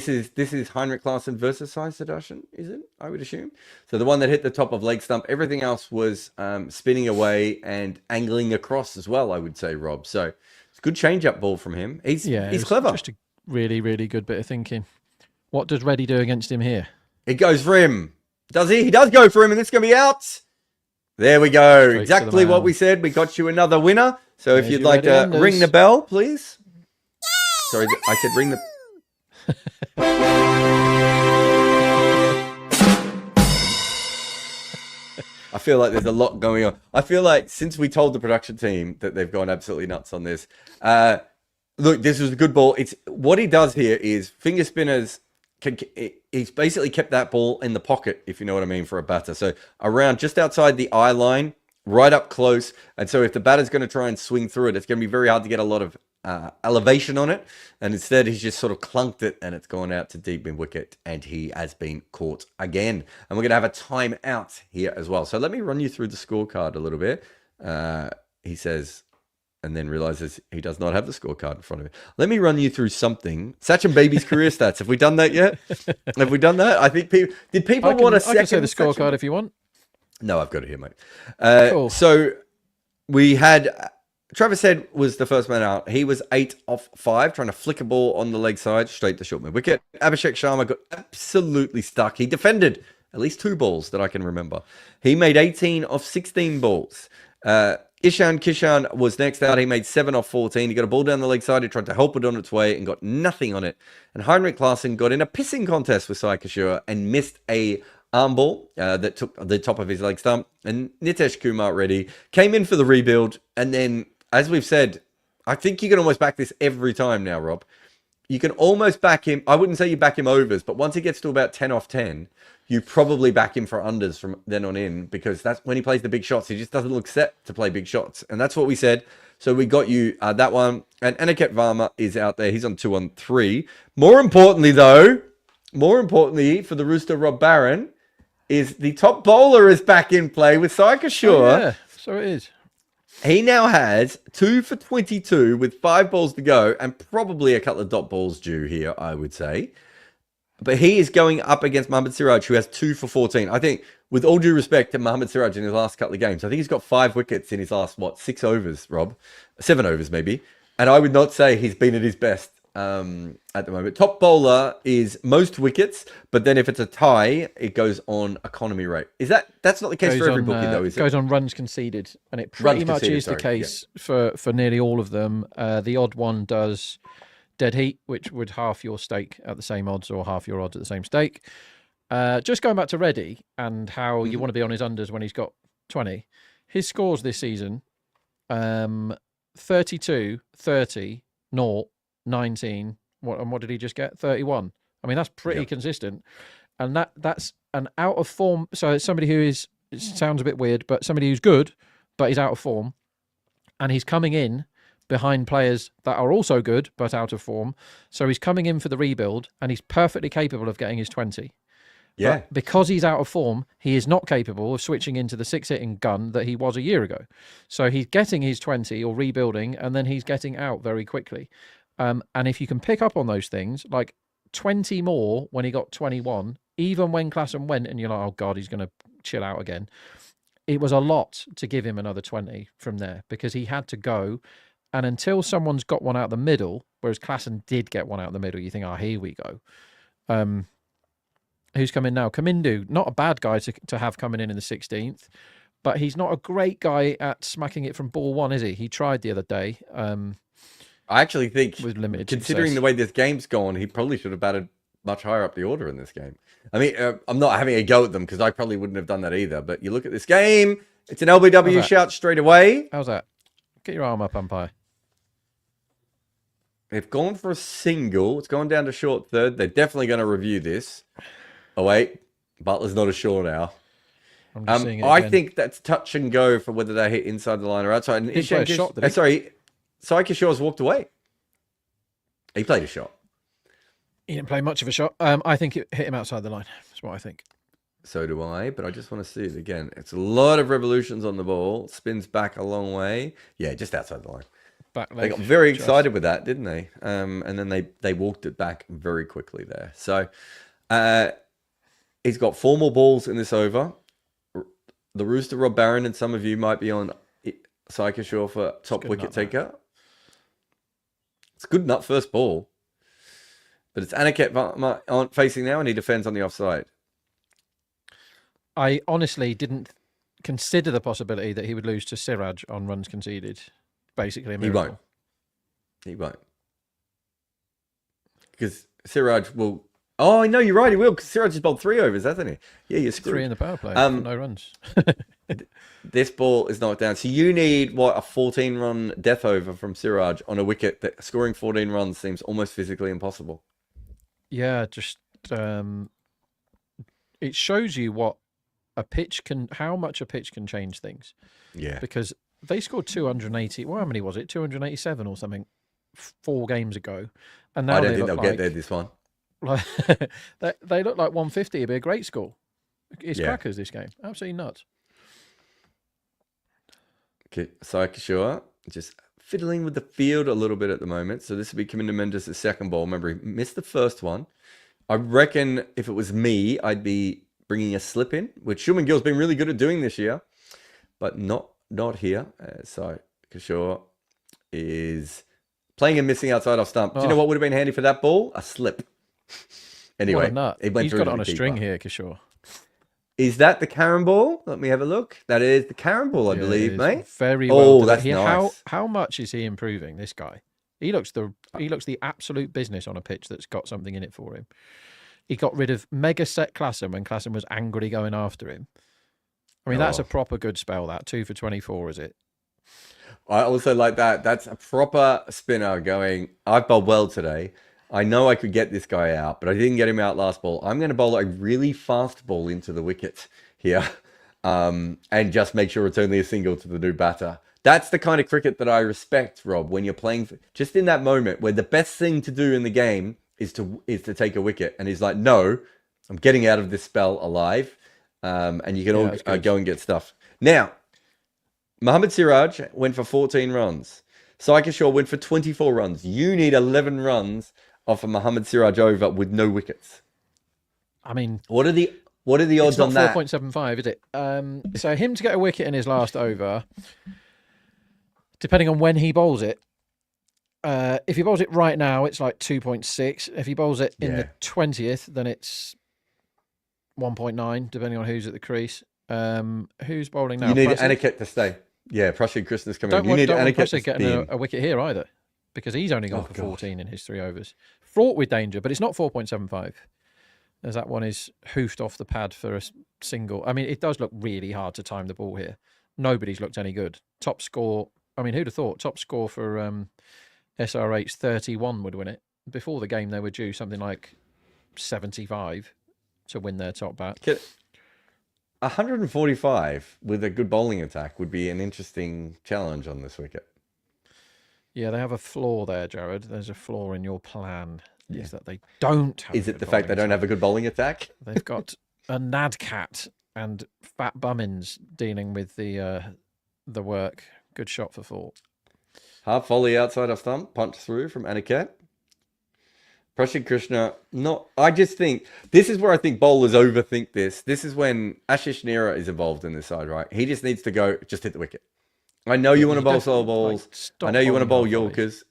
[SPEAKER 1] is Heinrich Classen versus Sai Sadashan, is it? I would assume. So the one that hit the top of leg stump, everything else was spinning away and angling across as well, I would say, Rob. So it's a good change-up ball from him. He's clever.
[SPEAKER 2] Just a really, really good bit of thinking. What does Reddy do against him here?
[SPEAKER 1] It goes for him. Does he? He does go for him, and it's going to be out. There we go.
[SPEAKER 2] Straight
[SPEAKER 1] exactly what we said. We got you another winner. So if you'd like to ring the bell, please. Sorry, I said ring the... I feel like there's a lot going on. I feel like since we told the production team that they've gone absolutely nuts on this, look, this was a good ball. It's what he does here is finger spinners. He's basically kept that ball in the pocket, if you know what I mean, for a batter. So around just outside the eye line, right up close. And so if the batter's going to try and swing through it, it's going to be very hard to get a lot of elevation on it. And instead, he's just sort of clunked it, and it's gone out to deep in wicket, and he has been caught again. And we're going to have a timeout here as well. So let me run you through the scorecard a little bit. He says... and then realizes he does not have the scorecard in front of him. Let me run you through something. Sachin Baby's career stats. Have we done that yet? Have we done that? I think people... Did people want a second...
[SPEAKER 2] I can say the scorecard if you want.
[SPEAKER 1] No, I've got it here, mate.
[SPEAKER 2] Cool.
[SPEAKER 1] So we had... Travis Head was the first man out. He was 8 off 5, trying to flick a ball on the leg side, straight to short mid wicket. Abhishek Sharma got absolutely stuck. He defended at least 2 balls that I can remember. He made 18 off 16 balls. Ishan Kishan was next out. He made 7 off 14. He got a ball down the leg side. He tried to help it on its way and got nothing on it. And Heinrich Classen got in a pissing contest with Sai Kishore and missed a arm ball that took the top of his leg stump. And Nitesh Kumar Reddy came in for the rebuild. And then, as we've said, I think you can almost back this every time now, Rob. You can almost back him. I wouldn't say you back him overs, but once he gets to about 10 off 10, you probably back him for unders from then on in, because that's when he plays the big shots. He just doesn't look set to play big shots. And that's what we said. So we got you that one. And Aniket Varma is out there. He's on 2-on-3. More importantly, for the Rooster, Rob Barron, is the top bowler is back in play with Saika.
[SPEAKER 2] Oh, yeah, so it is.
[SPEAKER 1] He now has 2 for 22 with 5 balls to go and probably a couple of dot balls due here, I would say. But he is going up against Mohammad Siraj, who has 2 for 14. I think, with all due respect to Mohammad Siraj in his last couple of games, I think he's got 5 wickets in his last, 6 overs, Rob? 7 overs, maybe. And I would not say he's been at his best at the moment. Top bowler is most wickets, but then if it's a tie, it goes on economy rate. That's not the case for every bookie, though, is it?
[SPEAKER 2] Goes on runs conceded, and it pretty much is the case for nearly all of them. The odd one does dead heat, which would half your stake at the same odds or half your odds at the same stake. Just going back to Reddy and how you want to be on his unders when he's got 20. His scores this season, 32, 30, 0, 19. What did he just get? 31. I mean, that's pretty consistent. And that's an out of form. So it's somebody who is, it sounds a bit weird, but somebody who's good, but he's out of form. And he's coming in behind players that are also good, but out of form. So he's coming in for the rebuild, and he's perfectly capable of getting his 20.
[SPEAKER 1] Yeah.
[SPEAKER 2] But because he's out of form, he is not capable of switching into the 6-hitting gun that he was a year ago. So he's getting his 20 or rebuilding, and then he's getting out very quickly. And if you can pick up on those things, like 20 more when he got 21, even when Classen went and you're like, oh God, he's going to chill out again. It was a lot to give him another 20 from there because he had to go. And until someone's got one out the middle, whereas Classen did get one out the middle, you think, oh, here we go. Who's coming now? Kamindu, not a bad guy to have coming in the 16th, but he's not a great guy at smacking it from ball one, is he? He tried the other day.
[SPEAKER 1] I actually think,
[SPEAKER 2] with limited
[SPEAKER 1] considering
[SPEAKER 2] success.
[SPEAKER 1] the way this game's gone, he probably should have batted much higher up the order in this game. I mean, I'm not having a go at them because I probably wouldn't have done that either. But you look at this game, it's an LBW shout straight away.
[SPEAKER 2] How's that? Get your arm up, umpire.
[SPEAKER 1] They've gone for a single. It's gone down to short third. They're definitely going to review this. Oh, wait. Butler's not a short now.
[SPEAKER 2] I'm just seeing it
[SPEAKER 1] I
[SPEAKER 2] again.
[SPEAKER 1] the that's touch and go for whether they hit inside the line or outside. And
[SPEAKER 2] He played a shot, did he?
[SPEAKER 1] sorry, Saika Shaw's walked away. He played a shot.
[SPEAKER 2] He didn't play much of a shot. I think it hit him outside the line. That's what I think.
[SPEAKER 1] So do I, but I just want to see it again. It's a lot of revolutions on the ball. Spins back a long way. Yeah, just outside the line.
[SPEAKER 2] Back leg.
[SPEAKER 1] They got very excited with that, didn't they? And then they walked it back very quickly there. So he's got 4 more balls in this over. The Rooster, Rob Barron, and some of you might be on Saika Shaw for top wicket taker. It's good enough first ball. But it's Aniket facing now, and he defends on the offside.
[SPEAKER 2] I honestly didn't consider the possibility that he would lose to Siraj on runs conceded. Basically, a miracle.
[SPEAKER 1] He won't. Because Siraj will... Oh, no, you're right, he will, because Siraj has bowled 3 overs, hasn't he? Yeah, you're screwed.
[SPEAKER 2] 3 in the power play, no runs.
[SPEAKER 1] This ball is knocked down. So you need, a 14-run death over from Siraj on a wicket that scoring 14 runs seems almost physically impossible.
[SPEAKER 2] Yeah, just... it shows you what a pitch can... How much a pitch can change things.
[SPEAKER 1] Yeah.
[SPEAKER 2] Because they scored 280... Well, how many was it? 287 or something 4 games ago. And now
[SPEAKER 1] I don't think they'll get there this one.
[SPEAKER 2] Like, they look like 150. It'd be a great score. It's crackers, this game. Absolutely nuts.
[SPEAKER 1] Okay, Saika just fiddling with the field a little bit at the moment. So this will be Kimber Mendes' second ball. Remember, he missed the first one. I reckon if it was me, I'd be bringing a slip in, which Shuman Gill's been really good at doing this year, but not here. Saika is playing and missing outside off stump. Do you know what would have been handy for that ball? A slip. Anyway,
[SPEAKER 2] he's got it on a string here, Kishore.
[SPEAKER 1] Is that the Karen ball? Let me have a look. That is the Karen ball, I believe, mate.
[SPEAKER 2] Very well.
[SPEAKER 1] Oh, that's nice.
[SPEAKER 2] How much is he improving, this guy? He looks the absolute business on a pitch that's got something in it for him. He got rid of mega set Classen when Classen was angrily going after him. I mean, that's a proper good spell, that. 2 for 24, is it?
[SPEAKER 1] I also like that. That's a proper spinner going, I've bowled well today. I know I could get this guy out, but I didn't get him out last ball. I'm going to bowl a really fast ball into the wicket here and just make sure it's only a single to the new batter. That's the kind of cricket that I respect, Rob, when you're playing just in that moment where the best thing to do in the game is to take a wicket. And he's like, no, I'm getting out of this spell alive. And you can all go and get stuff. Now, Mohammad Siraj went for 14 runs. Saika Shaw went for 24 runs. You need 11 runs off a Mohammad Siraj over with no wickets.
[SPEAKER 2] I mean,
[SPEAKER 1] what are the odds on that?
[SPEAKER 2] It's not 4.75, is it? So him to get a wicket in his last over, depending on when he bowls it. If he bowls it right now, it's like 2.6. If he bowls it in the 20th, then it's 1.9, depending on who's at the crease. Who's bowling now?
[SPEAKER 1] You need Aniket to stay. Yeah, Prashid Krishna's coming.
[SPEAKER 2] You need Aniket to getting a wicket here either, because he's only gone for 14 in his 3 overs. Fraught with danger, but it's not 4.75. As that one is hoofed off the pad for a single. I mean, it does look really hard to time the ball here. Nobody's looked any good. Top score, I mean, who'd have thought? Top score for SRH 31 would win it. Before the game, they were due something like 75 to win their top bat.
[SPEAKER 1] 145 with a good bowling attack would be an interesting challenge on this wicket.
[SPEAKER 2] Yeah, they have a flaw there, Jarrod. There's a flaw in your plan. Is that they don't have
[SPEAKER 1] Is it the fact they don't have a good bowling attack?
[SPEAKER 2] They've got a Nadcat and Fat Bummins dealing with the work. Good shot for 4.
[SPEAKER 1] Half volley outside of stump, punch through from Aniket. Prashid Krishna, I just think, this is where I think bowlers overthink this. This is when Ashish Nira is involved in this side, right? He just needs to go, just hit the wicket. I know you want to bowl slow balls. I know you want to bowl Yorkers.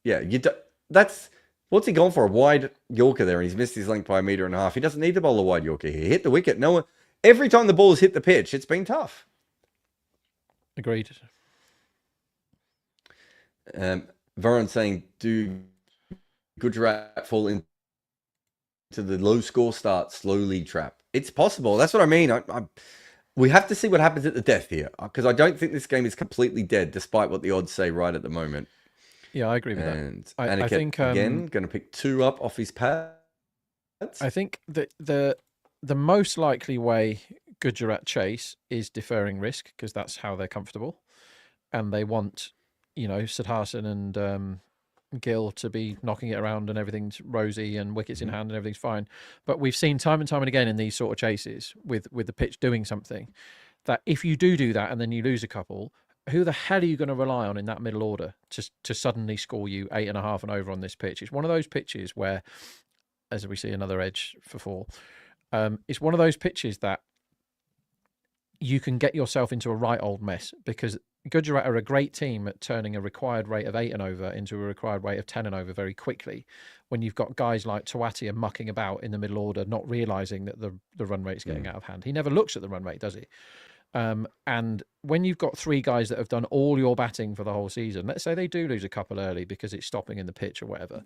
[SPEAKER 1] Yeah, that's, what's he gone for? A wide Yorker there, and he's missed his length by 1.5 meters. He doesn't need to bowl a wide Yorker here. Hit the wicket. No one, every time the ball's hit the pitch, it's been tough.
[SPEAKER 2] Agreed.
[SPEAKER 1] Barron saying, do Gujarat fall into the low score start slowly trap? It's possible. That's what I mean. We have to see what happens at the death here, because I don't think this game is completely dead, despite what the odds say right at the moment.
[SPEAKER 2] Yeah, I agree with
[SPEAKER 1] that.
[SPEAKER 2] And I think
[SPEAKER 1] again going to pick 2 up off his pads.
[SPEAKER 2] I think that the most likely way Gujarat chase is deferring risk, because that's how they're comfortable, and they want, Sadhasan and Gill to be knocking it around and everything's rosy and wickets in hand and everything's fine. But we've seen time and time and again in these sort of chases with the pitch doing something, that if you do that and then you lose a couple, who the hell are you going to rely on in that middle order to suddenly score you 8.5 and over on this pitch? It's one of those pitches where, as we see another edge for 4, it's one of those pitches that you can get yourself into a right old mess, because Gujarat are a great team at turning a required rate of 8 and over into a required rate of 10 and over very quickly, when you've got guys like Tawatia mucking about in the middle order, not realising that the run rate's getting out of hand. He never looks at the run rate, does he? And when you've got 3 guys that have done all your batting for the whole season, let's say they do lose a couple early because it's stopping in the pitch or whatever,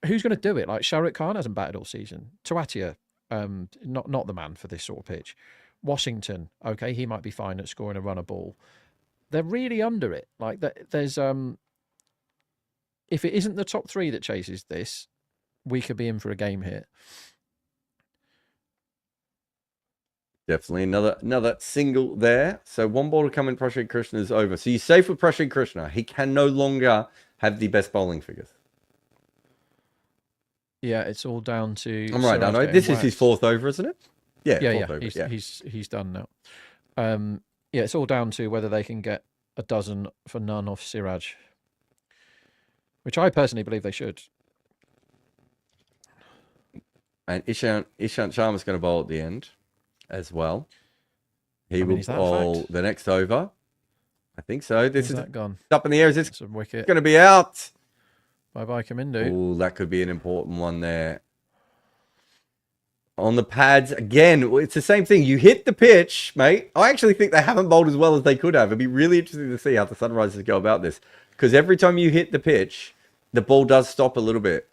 [SPEAKER 2] who's going to do it? Like Shahrukh Khan hasn't batted all season. Tawatia, not the man for this sort of pitch. Washington, okay, he might be fine at scoring a runner ball. They're really under it. Like there's if it isn't the top 3 that chases this, we could be in for a game here.
[SPEAKER 1] Definitely another single there. So 1 ball to come in Prashid Krishna's over. So you're safe with Prashid Krishna. He can no longer have the best bowling figures.
[SPEAKER 2] Yeah, it's all down to.
[SPEAKER 1] I'm right, Dano. This is his 4th over, isn't it? Yeah.
[SPEAKER 2] Over. He's done now. Yeah, it's all down to whether they can get a dozen for none off Siraj, which I personally believe they should.
[SPEAKER 1] And Ishant Sharma's going to bowl at the end as well. He will bowl the next over. I think so. This is
[SPEAKER 2] gone
[SPEAKER 1] up in the air. Is this
[SPEAKER 2] wicket
[SPEAKER 1] going to be out?
[SPEAKER 2] Bye-bye, Kamindu.
[SPEAKER 1] Oh, that could be an important one there. On the pads, again, it's the same thing. You hit the pitch, mate. I actually think they haven't bowled as well as they could have. It'd be really interesting to see how the Sunrisers go about this. Because every time you hit the pitch, the ball does stop a little bit.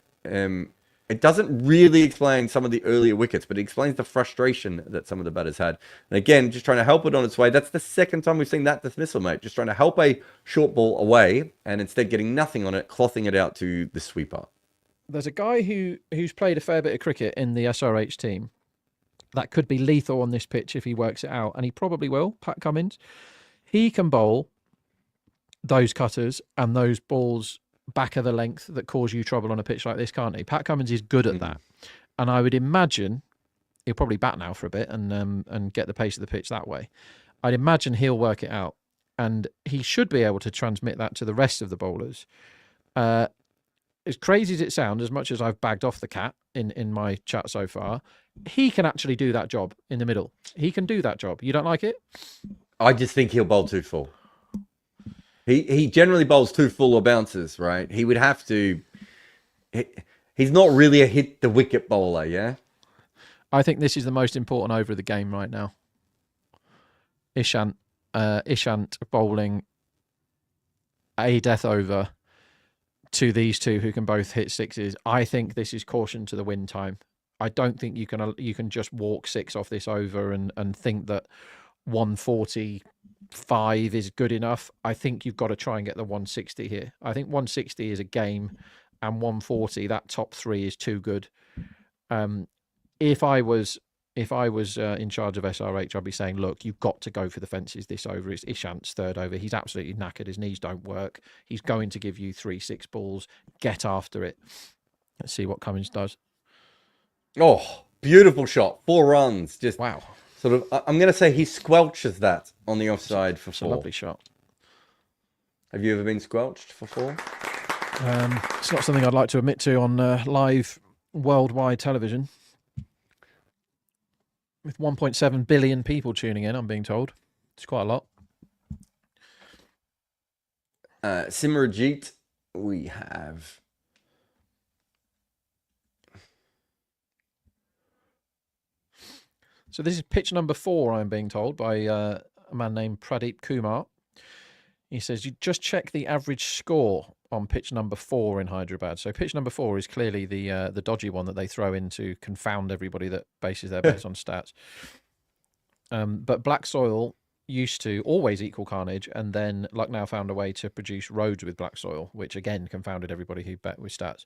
[SPEAKER 1] It doesn't really explain some of the earlier wickets, but it explains the frustration that some of the batters had. And again, just trying to help it on its way. That's the second time we've seen that dismissal, mate. Just trying to help a short ball away and instead getting nothing on it, clothing it out to the sweeper.
[SPEAKER 2] There's a guy who's played a fair bit of cricket in the SRH team that could be lethal on this pitch if he works it out, and he probably will, Pat Cummins. He can bowl those cutters and those balls back of the length that cause you trouble on a pitch like this, can't he? Pat Cummins is good at that. And I would imagine he'll probably bat now for a bit and get the pace of the pitch that way. I'd imagine he'll work it out. And he should be able to transmit that to the rest of the bowlers. As crazy as it sounds, as much as I've bagged off the cat in my chat so far, he can actually do that job in the middle. He can do that job. You don't like it?
[SPEAKER 1] I just think he'll bowl too full. He generally bowls too full or bounces, right? He would have to... He's not really a hit the wicket bowler, yeah?
[SPEAKER 2] I think this is the most important over of the game right now. Ishant bowling a death over to these two who can both hit sixes. I think this is caution to the wind time. I don't think you can just walk six off this over and think that 145 is good enough. I think you've got to try and get the 160 here. I think 160 is a game, and 140, that top three is too good. If I was in charge of SRH, I'd be saying, look, you've got to go for the fences this over. It's Ishant's third over. He's absolutely knackered. His knees don't work. He's going to give you 3-6 balls. Get after it. Let's see what Cummins does.
[SPEAKER 1] Oh, beautiful shot. 4 runs. Just
[SPEAKER 2] wow.
[SPEAKER 1] Sort of, I'm going to say he squelches that on the offside for 4.
[SPEAKER 2] It's a lovely shot.
[SPEAKER 1] Have you ever been squelched for 4?
[SPEAKER 2] It's not something I'd like to admit to on live worldwide television. With 1.7 billion people tuning in, I'm being told. It's quite a lot.
[SPEAKER 1] Simmerjeet, we have...
[SPEAKER 2] So this is pitch number 4, I'm being told, by a man named Pradeep Kumar. He says, you just check the average score on pitch number 4 in Hyderabad. So pitch number 4 is clearly the dodgy one that they throw in to confound everybody that bases their bets on stats. But black soil used to always equal carnage, and then Lucknow found a way to produce roads with black soil, which again confounded everybody who bet with stats.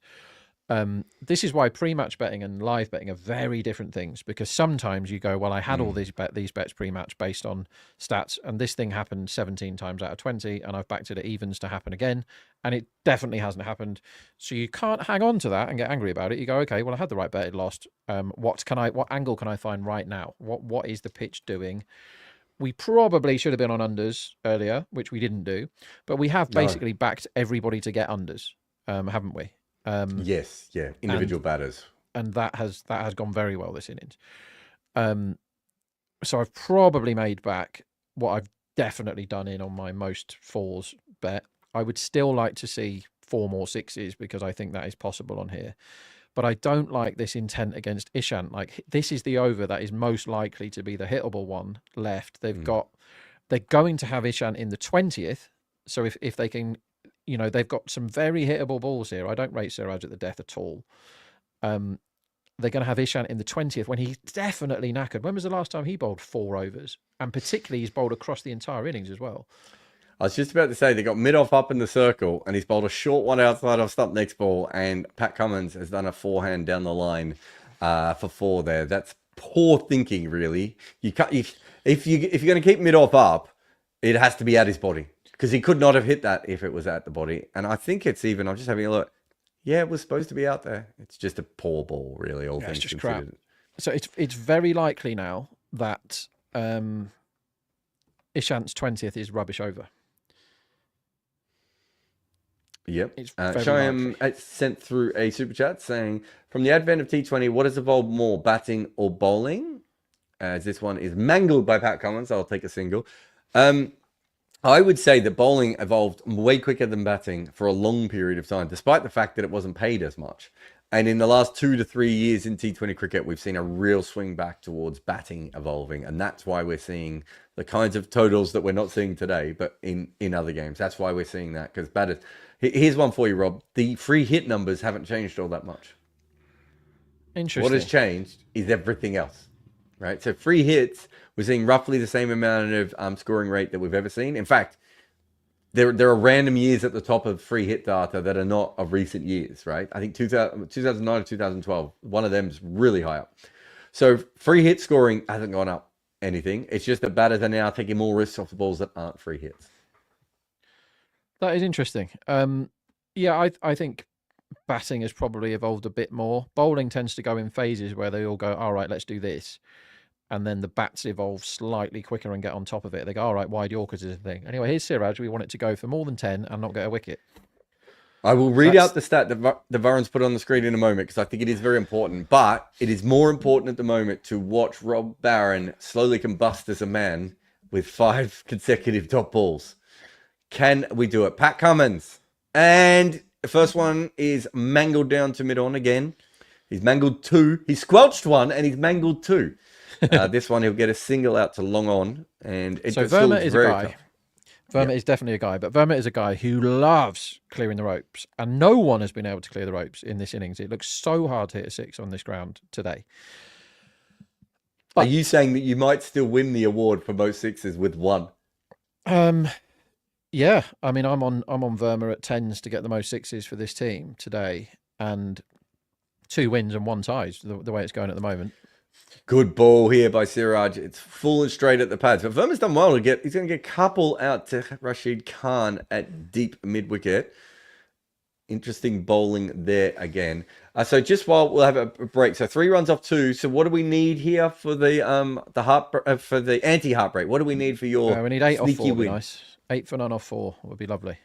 [SPEAKER 2] This is why pre-match betting and live betting are very different things, because sometimes you go, well, I had all these bets pre-match based on stats, and this thing happened 17 times out of 20, and I've backed it at evens to happen again, and it definitely hasn't happened. So you can't hang on to that and get angry about it. You go, okay, well, I had the right bet, it lost. What angle can I find right now? What is the pitch doing? We probably should have been on unders earlier, which we didn't do, but we have basically backed everybody to get unders, haven't we?
[SPEAKER 1] Yes, yeah, individual batters,
[SPEAKER 2] and that has gone very well this innings. So I've probably made back what I've definitely done in on my most 4s bet. I would still like to see 4 more 6s because I think that is possible on here, but I don't like this intent against Ishant. Like, this is the over that is most likely to be the hittable one left. They're going to have Ishant in the 20th, so if they can. You know, they've got some very hittable balls here. I don't rate Siraj at the death at all. They're going to have Ishant in the 20th when he's definitely knackered. When was the last time he bowled 4 overs? And particularly he's bowled across the entire innings as well.
[SPEAKER 1] I was just about to say, they got mid-off up in the circle, and he's bowled a short one outside of stump next ball, and Pat Cummins has done a forehand down the line for 4 there. That's poor thinking, really. You can't, if you're going to keep mid-off up, it has to be at his body. Because he could not have hit that if it was at the body. And I think it's even, I'm just having a look. Yeah, it was supposed to be out there. It's just a poor ball, really, all things considered. Crap.
[SPEAKER 2] So it's very likely now that Ishant's 20th is rubbish over.
[SPEAKER 1] Yep. Shayam sent through a super chat saying, from the advent of T20, what has evolved more, batting or bowling? As this one is mangled by Pat Cummins, I'll take a single. I would say that bowling evolved way quicker than batting for a long period of time, despite the fact that it wasn't paid as much. And in the last 2 to 3 years in T20 cricket, we've seen a real swing back towards batting evolving. And that's why we're seeing the kinds of totals that we're not seeing today, but in other games. That's why we're seeing that, because batters... Here's one for you, Rob. The free hit numbers haven't changed all that much.
[SPEAKER 2] Interesting.
[SPEAKER 1] What has changed is everything else, right? So free hits, we're seeing roughly the same amount of scoring rate that we've ever seen. In fact, there are random years at the top of free hit data that are not of recent years, right? I think 2009 or 2012, one of them is really high up. So free hit scoring hasn't gone up anything. It's just that batters are now taking more risks off the balls that aren't free hits.
[SPEAKER 2] That is interesting. Yeah, I think batting has probably evolved a bit more. Bowling tends to go in phases where they all go, all right, let's do this. And then the bats evolve slightly quicker and get on top of it. They go, all right, wide Yorkers is a thing. Anyway, here's Siraj. We want it to go for more than 10 and not get a wicket.
[SPEAKER 1] I will read out the stat that Barron's put on the screen in a moment because I think it is very important. But it is more important at the moment to watch Rob Barron slowly combust as a man with 5 consecutive top balls. Can we do it? Pat Cummins. And the first one is mangled down to mid-on again. He's mangled 2. He squelched 1 and he's mangled 2. This one, he'll get a single out to long on. And
[SPEAKER 2] so Verma is a guy. Verma is definitely a guy, but Verma is a guy who loves clearing the ropes, and no one has been able to clear the ropes in this innings. It looks so hard to hit a 6 on this ground today.
[SPEAKER 1] But, are you saying that you might still win the award for most 6s with 1?
[SPEAKER 2] Yeah, I mean, I'm on Verma at 10s to get the most 6s for this team today, and 2 wins and 1 ties the way it's going at the moment.
[SPEAKER 1] Good ball here by Siraj. It's full and straight at the pads. But Verma's done well to get. He's going to get a couple out to Rashid Khan at deep mid wicket. Interesting bowling there again. So just while we'll have a break. So 3 runs off 2. So what do we need here for the for the anti heartbreak? What do we need for your?
[SPEAKER 2] We need 8 off 4.
[SPEAKER 1] Win?
[SPEAKER 2] Would be nice. 8 for none off 4 would be lovely.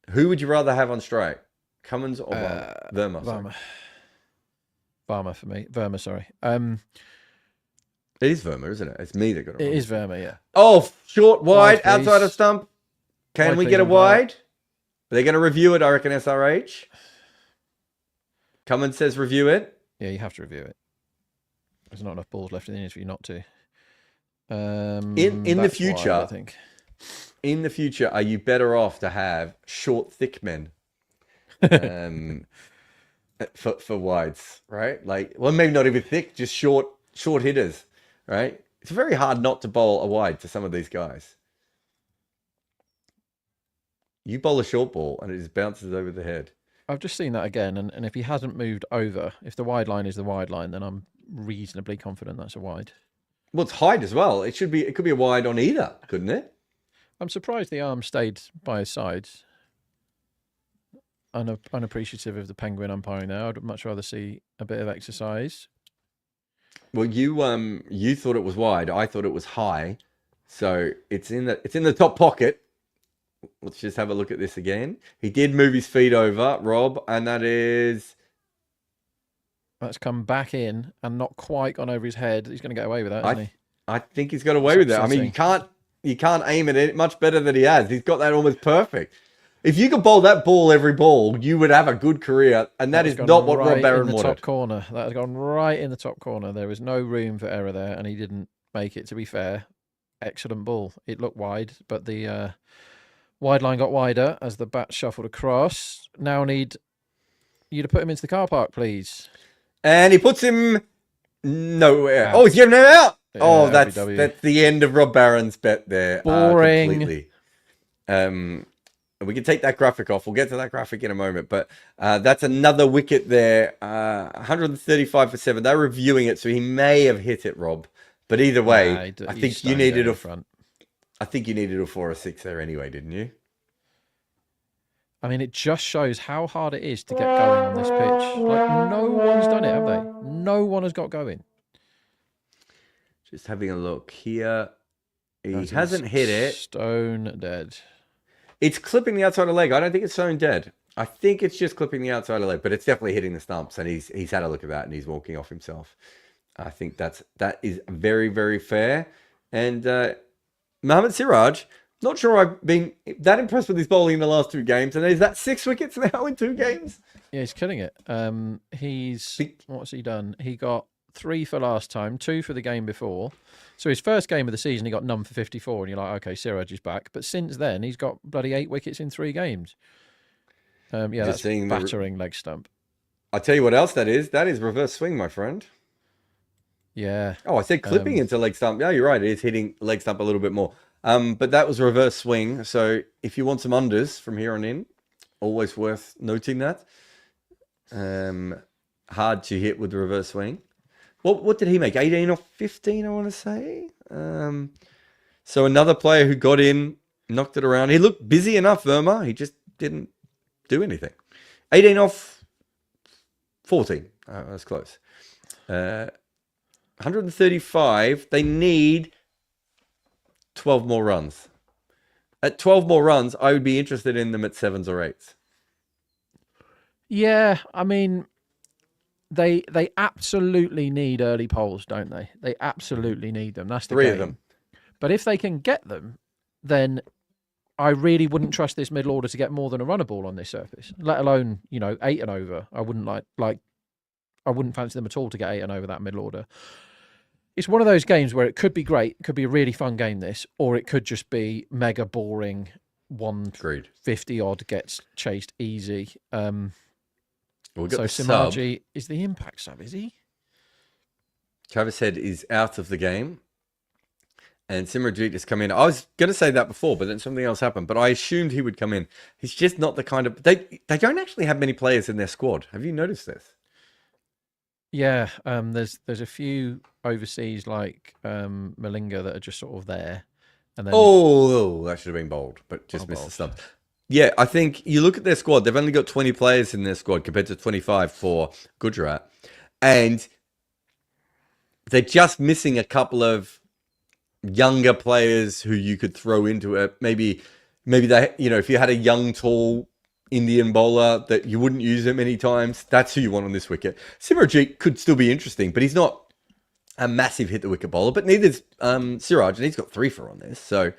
[SPEAKER 1] Who would you rather have on strike, Cummins or Verma?
[SPEAKER 2] Verma. Verma for me. Verma, sorry.
[SPEAKER 1] It is Verma, isn't it? It's me that got it wrong.
[SPEAKER 2] It is Verma, yeah.
[SPEAKER 1] Oh, short, wide,
[SPEAKER 2] Please.
[SPEAKER 1] outside of stump. Can we get a wide? Are they going to review it, I reckon, SRH? Cummins says review it.
[SPEAKER 2] Yeah, you have to review it. There's not enough balls left in the innings for you not to.
[SPEAKER 1] In the future,
[SPEAKER 2] wide, I think.
[SPEAKER 1] In the future, are you better off to have short, thick men? For wides, right? Like, well, maybe not even thick, just short hitters, right? It's very hard not to bowl a wide to some of these guys. You bowl a short ball and it just bounces over the head.
[SPEAKER 2] I've just seen that again, and if he hasn't moved over, if the wide line is the wide line, then I'm reasonably confident that's a wide.
[SPEAKER 1] Well, it's height as well. It could be a wide on either, couldn't it?
[SPEAKER 2] I'm surprised the arm stayed by his sides. Unappreciative of the penguin umpiring there. I'd much rather see a bit of exercise.
[SPEAKER 1] Well, you thought it was wide. I thought it was high. So it's in the top pocket. Let's just have a look at this again. He did move his feet over, Rob, and that's come back in and not quite gone over his head. He's going to get away with that, isn't he? I think he's got away with that. I mean, you can't aim at it much better than he has. He's got that almost perfect. If you could bowl that ball every ball, you would have a good career, and that is not what Rob Barron wanted.
[SPEAKER 2] Top corner. That has gone right in the top corner. There was no room for error there, and he didn't make it, to be fair. Excellent ball. It looked wide, but the wide line got wider as the bat shuffled across. Now need you to put him into the car park, please. And
[SPEAKER 1] he puts him nowhere. Oh, he's giving him out. Yeah, that's the end of Rob Barron's bet there.
[SPEAKER 2] Boring.
[SPEAKER 1] Completely. We can take that graphic off. We'll get to that graphic in a moment. But that's another wicket there. 135 for 7. They're reviewing it, so he may have hit it, Rob. But either way, I think you needed a 4 or 6 there anyway, didn't you?
[SPEAKER 2] I mean, it just shows how hard it is to get going on this pitch. Like, no one's done it, have they? No one has got going.
[SPEAKER 1] Just having a look here. He hasn't hit it.
[SPEAKER 2] Stone dead.
[SPEAKER 1] It's clipping the outside of the leg. I don't think it's stone dead. I think it's just clipping the outside of the leg, but it's definitely hitting the stumps, and he's had a look at that, and he's walking off himself. I think that is very, very fair. And Mohammad Siraj, not sure I've been that impressed with his bowling in the last 2 games. And is that 6 wickets now in 2 games?
[SPEAKER 2] Yeah, he's killing it. What's he done? He got 3 for last time, 2 for the game before. So his first game of the season, he got none for 54, and you're like, okay, Siraj is back. But since then, he's got bloody 8 wickets in 3 games. Yeah, that's battering leg stump.
[SPEAKER 1] I tell you what else that is. That is reverse swing, my friend.
[SPEAKER 2] Yeah.
[SPEAKER 1] Oh, I said clipping into leg stump. Yeah, you're right. It is hitting leg stump a little bit more. But that was reverse swing. So if you want some unders from here on in, always worth noting that. Hard to hit with the reverse swing. What did he make? 18 off 15, I want to say. So another player who got in, knocked it around. He looked busy enough, Verma. He just didn't do anything. 18 off 14. That's close. 135. They need 12 more runs. At 12 more runs, I would be interested in them at 7s or 8s.
[SPEAKER 2] Yeah, I mean, they absolutely need early poles, don't they? They absolutely need them. That's the
[SPEAKER 1] 3
[SPEAKER 2] game.
[SPEAKER 1] of them.
[SPEAKER 2] But if they can get them, then I really wouldn't trust this middle order to get more than a runner ball on this surface, let alone, 8 and over. I wouldn't I wouldn't fancy them at all to get 8 and over that middle order. It's one of those games where it could be great, it could be a really fun game, this, or it could just be mega boring. 150 odd gets chased easy.
[SPEAKER 1] We'll get
[SPEAKER 2] So
[SPEAKER 1] the
[SPEAKER 2] Simarji is the impact sub, is he?
[SPEAKER 1] Travis Head is out of the game. And Simarajit has come in. I was going to say that before, but then something else happened. But I assumed he would come in. He's just not the kind of... They don't actually have many players in their squad. Have you noticed this?
[SPEAKER 2] Yeah, there's a few overseas like Malinga that are just sort of there. And then
[SPEAKER 1] that should have been bold, but just missed the
[SPEAKER 2] bold.
[SPEAKER 1] stump. Yeah, I think you look at their squad. They've only got 20 players in their squad compared to 25 for Gujarat. And they're just missing a couple of younger players who you could throw into it. Maybe they, if you had a young, tall Indian bowler that you wouldn't use him many times, that's who you want on this wicket. Simarajit could still be interesting, but he's not a massive hit the wicket bowler, but neither's Siraj, and he's got 3 for on this. So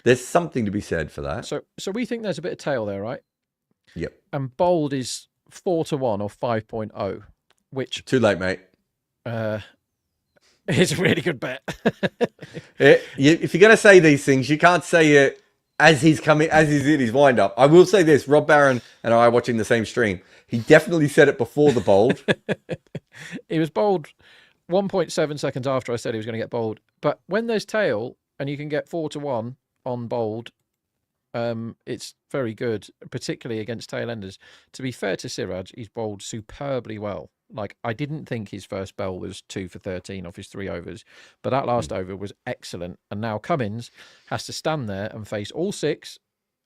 [SPEAKER 1] there's something to be said for that.
[SPEAKER 2] So we think there's a bit of tail there, right?
[SPEAKER 1] Yep.
[SPEAKER 2] And bowled is 4-1 or 5.0, which
[SPEAKER 1] Too late, mate.
[SPEAKER 2] is a really good bet.
[SPEAKER 1] If you're going to say these things, you can't say it as he's in his wind up. I will say this: Rob Barron and I are watching the same stream. He definitely said it before the bowled.
[SPEAKER 2] He was bowled 1.7 seconds after I said he was going to get bowled. But when there's tail and you can get 4-1 on bowled, it's very good, particularly against tail enders. To be fair to Siraj, he's bowled superbly well. Like, I didn't think his first spell was 2 for 13 off his 3 overs, but that last over was excellent. And now Cummins has to stand there and face all 6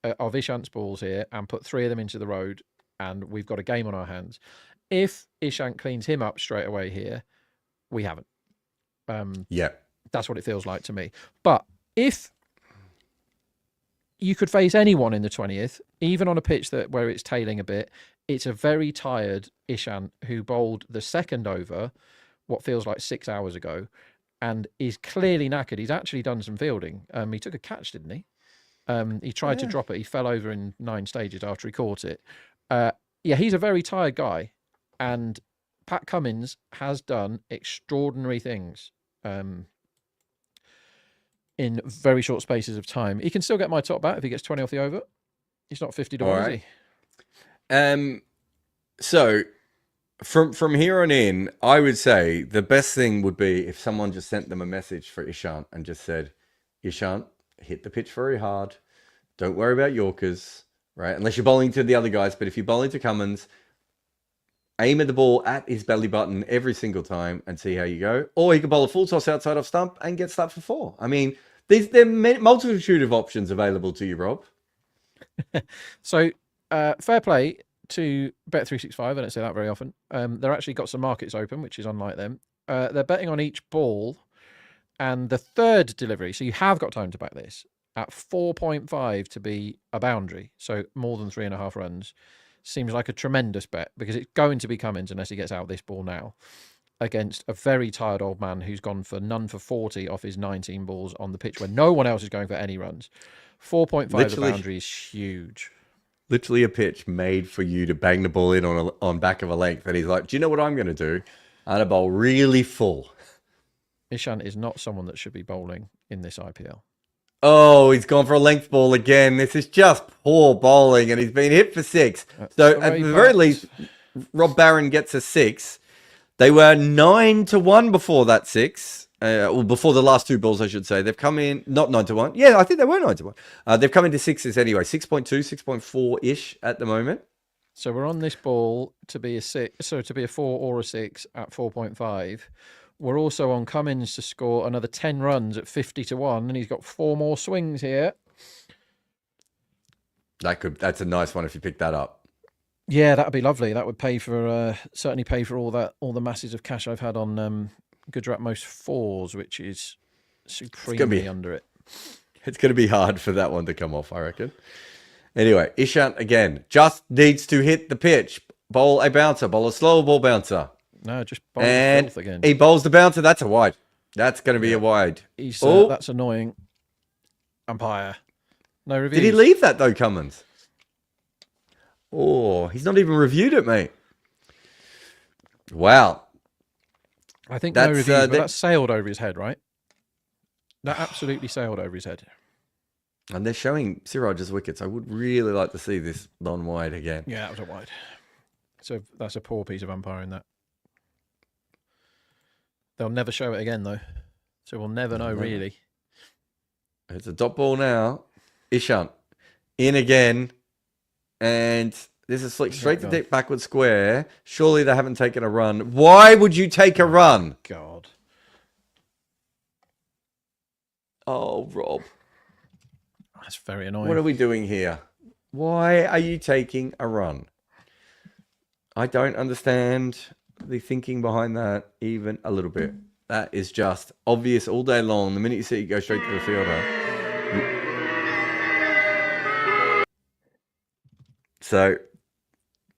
[SPEAKER 2] of Ishant's balls here and put 3 of them into the road, and we've got a game on our hands. If Ishant cleans him up straight away here, we haven't.
[SPEAKER 1] Yeah.
[SPEAKER 2] That's what it feels like to me. But if you could face anyone in the 20th, even on a pitch where it's tailing a bit, it's a very tired Ishant who bowled the second over, what feels like 6 hours ago, and is clearly knackered. He's actually done some fielding. He took a catch, didn't he? He tried to drop it. He fell over in 9 stages after he caught it. He's a very tired guy. And Pat Cummins has done extraordinary things in very short spaces of time. He can still get my top bat if he gets 20 off the over. He's not $50,
[SPEAKER 1] right.
[SPEAKER 2] is he?
[SPEAKER 1] So from here on in, I would say the best thing would be if someone just sent them a message for Ishant and just said, Ishant, hit the pitch very hard. Don't worry about Yorkers, right? Unless you're bowling to the other guys. But if you're bowling to Cummins, aim at the ball at his belly button every single time and see how you go. Or he could bowl a full toss outside off stump and get stuck for 4. I mean, there are multitude of options available to you, Rob.
[SPEAKER 2] So, fair play to Bet365. I don't say that very often. They're actually got some markets open, which is unlike them. They're betting on each ball and the third delivery. So you have got time to back this at 4.5 to be a boundary. So more than 3.5 runs seems like a tremendous bet because it's going to be Cummins unless he gets out this ball now against a very tired old man who's gone for none for 40 off his 19 balls on the pitch where no one else is going for any runs. 4.5 the boundary is huge.
[SPEAKER 1] Literally a pitch made for you to bang the ball in on back of a length. And he's like, do you know what I'm going to do? I'm going to bowl really full.
[SPEAKER 2] Ishant is not someone that should be bowling in this IPL.
[SPEAKER 1] Oh, he's gone for a length ball again. This is just poor bowling, and he's been hit for 6. So at the very least, Rob Barron gets a 6. They were 9-1 before that 6. Or before the last 2 balls, I should say. They've come in, not 9-1. Yeah, I think they were 9-1. They've come into 6s anyway. 6.2, 6.4-ish at the moment.
[SPEAKER 2] So we're on this ball to be a 6, so to be a 4 or a 6 at 4.5. We're also on Cummins to score another 10 runs at 50-1, and he's got 4 more swings here.
[SPEAKER 1] That's a nice one if you pick that up.
[SPEAKER 2] Yeah, that'd be lovely. That would pay for certainly pay for all the masses of cash I've had on Gujarat most 4s, which is supremely under it.
[SPEAKER 1] It's going to be hard for that one to come off, I reckon. Anyway, Ishant again just needs to hit the pitch. Bowl a bouncer, bowl a slow ball bouncer.
[SPEAKER 2] No, just bowl filth again.
[SPEAKER 1] He bowls the bouncer. That's a wide. That's going to be a wide.
[SPEAKER 2] That's annoying. Umpire. No reviews.
[SPEAKER 1] Did he leave that though, Cummins? Oh, he's not even reviewed it, mate. Wow.
[SPEAKER 2] I think no reviews, but that sailed over his head, right? That absolutely sailed over his head.
[SPEAKER 1] And they're showing SRH's wickets. I would really like to see this non-wide again.
[SPEAKER 2] Yeah, that was a wide. So that's a poor piece of umpiring, that. They'll never show it again, though. So we'll never know, really.
[SPEAKER 1] It's a dot ball now. Ishant. In again. And this is flicked straight to deep backward square. Surely they haven't taken a run. Why would you take a run?
[SPEAKER 2] God.
[SPEAKER 1] Oh, Rob.
[SPEAKER 2] That's very annoying.
[SPEAKER 1] What are we doing here? Why are you taking a run? I don't understand the thinking behind that even a little bit. That is just obvious all day long. The minute you see it go straight to the fielder. So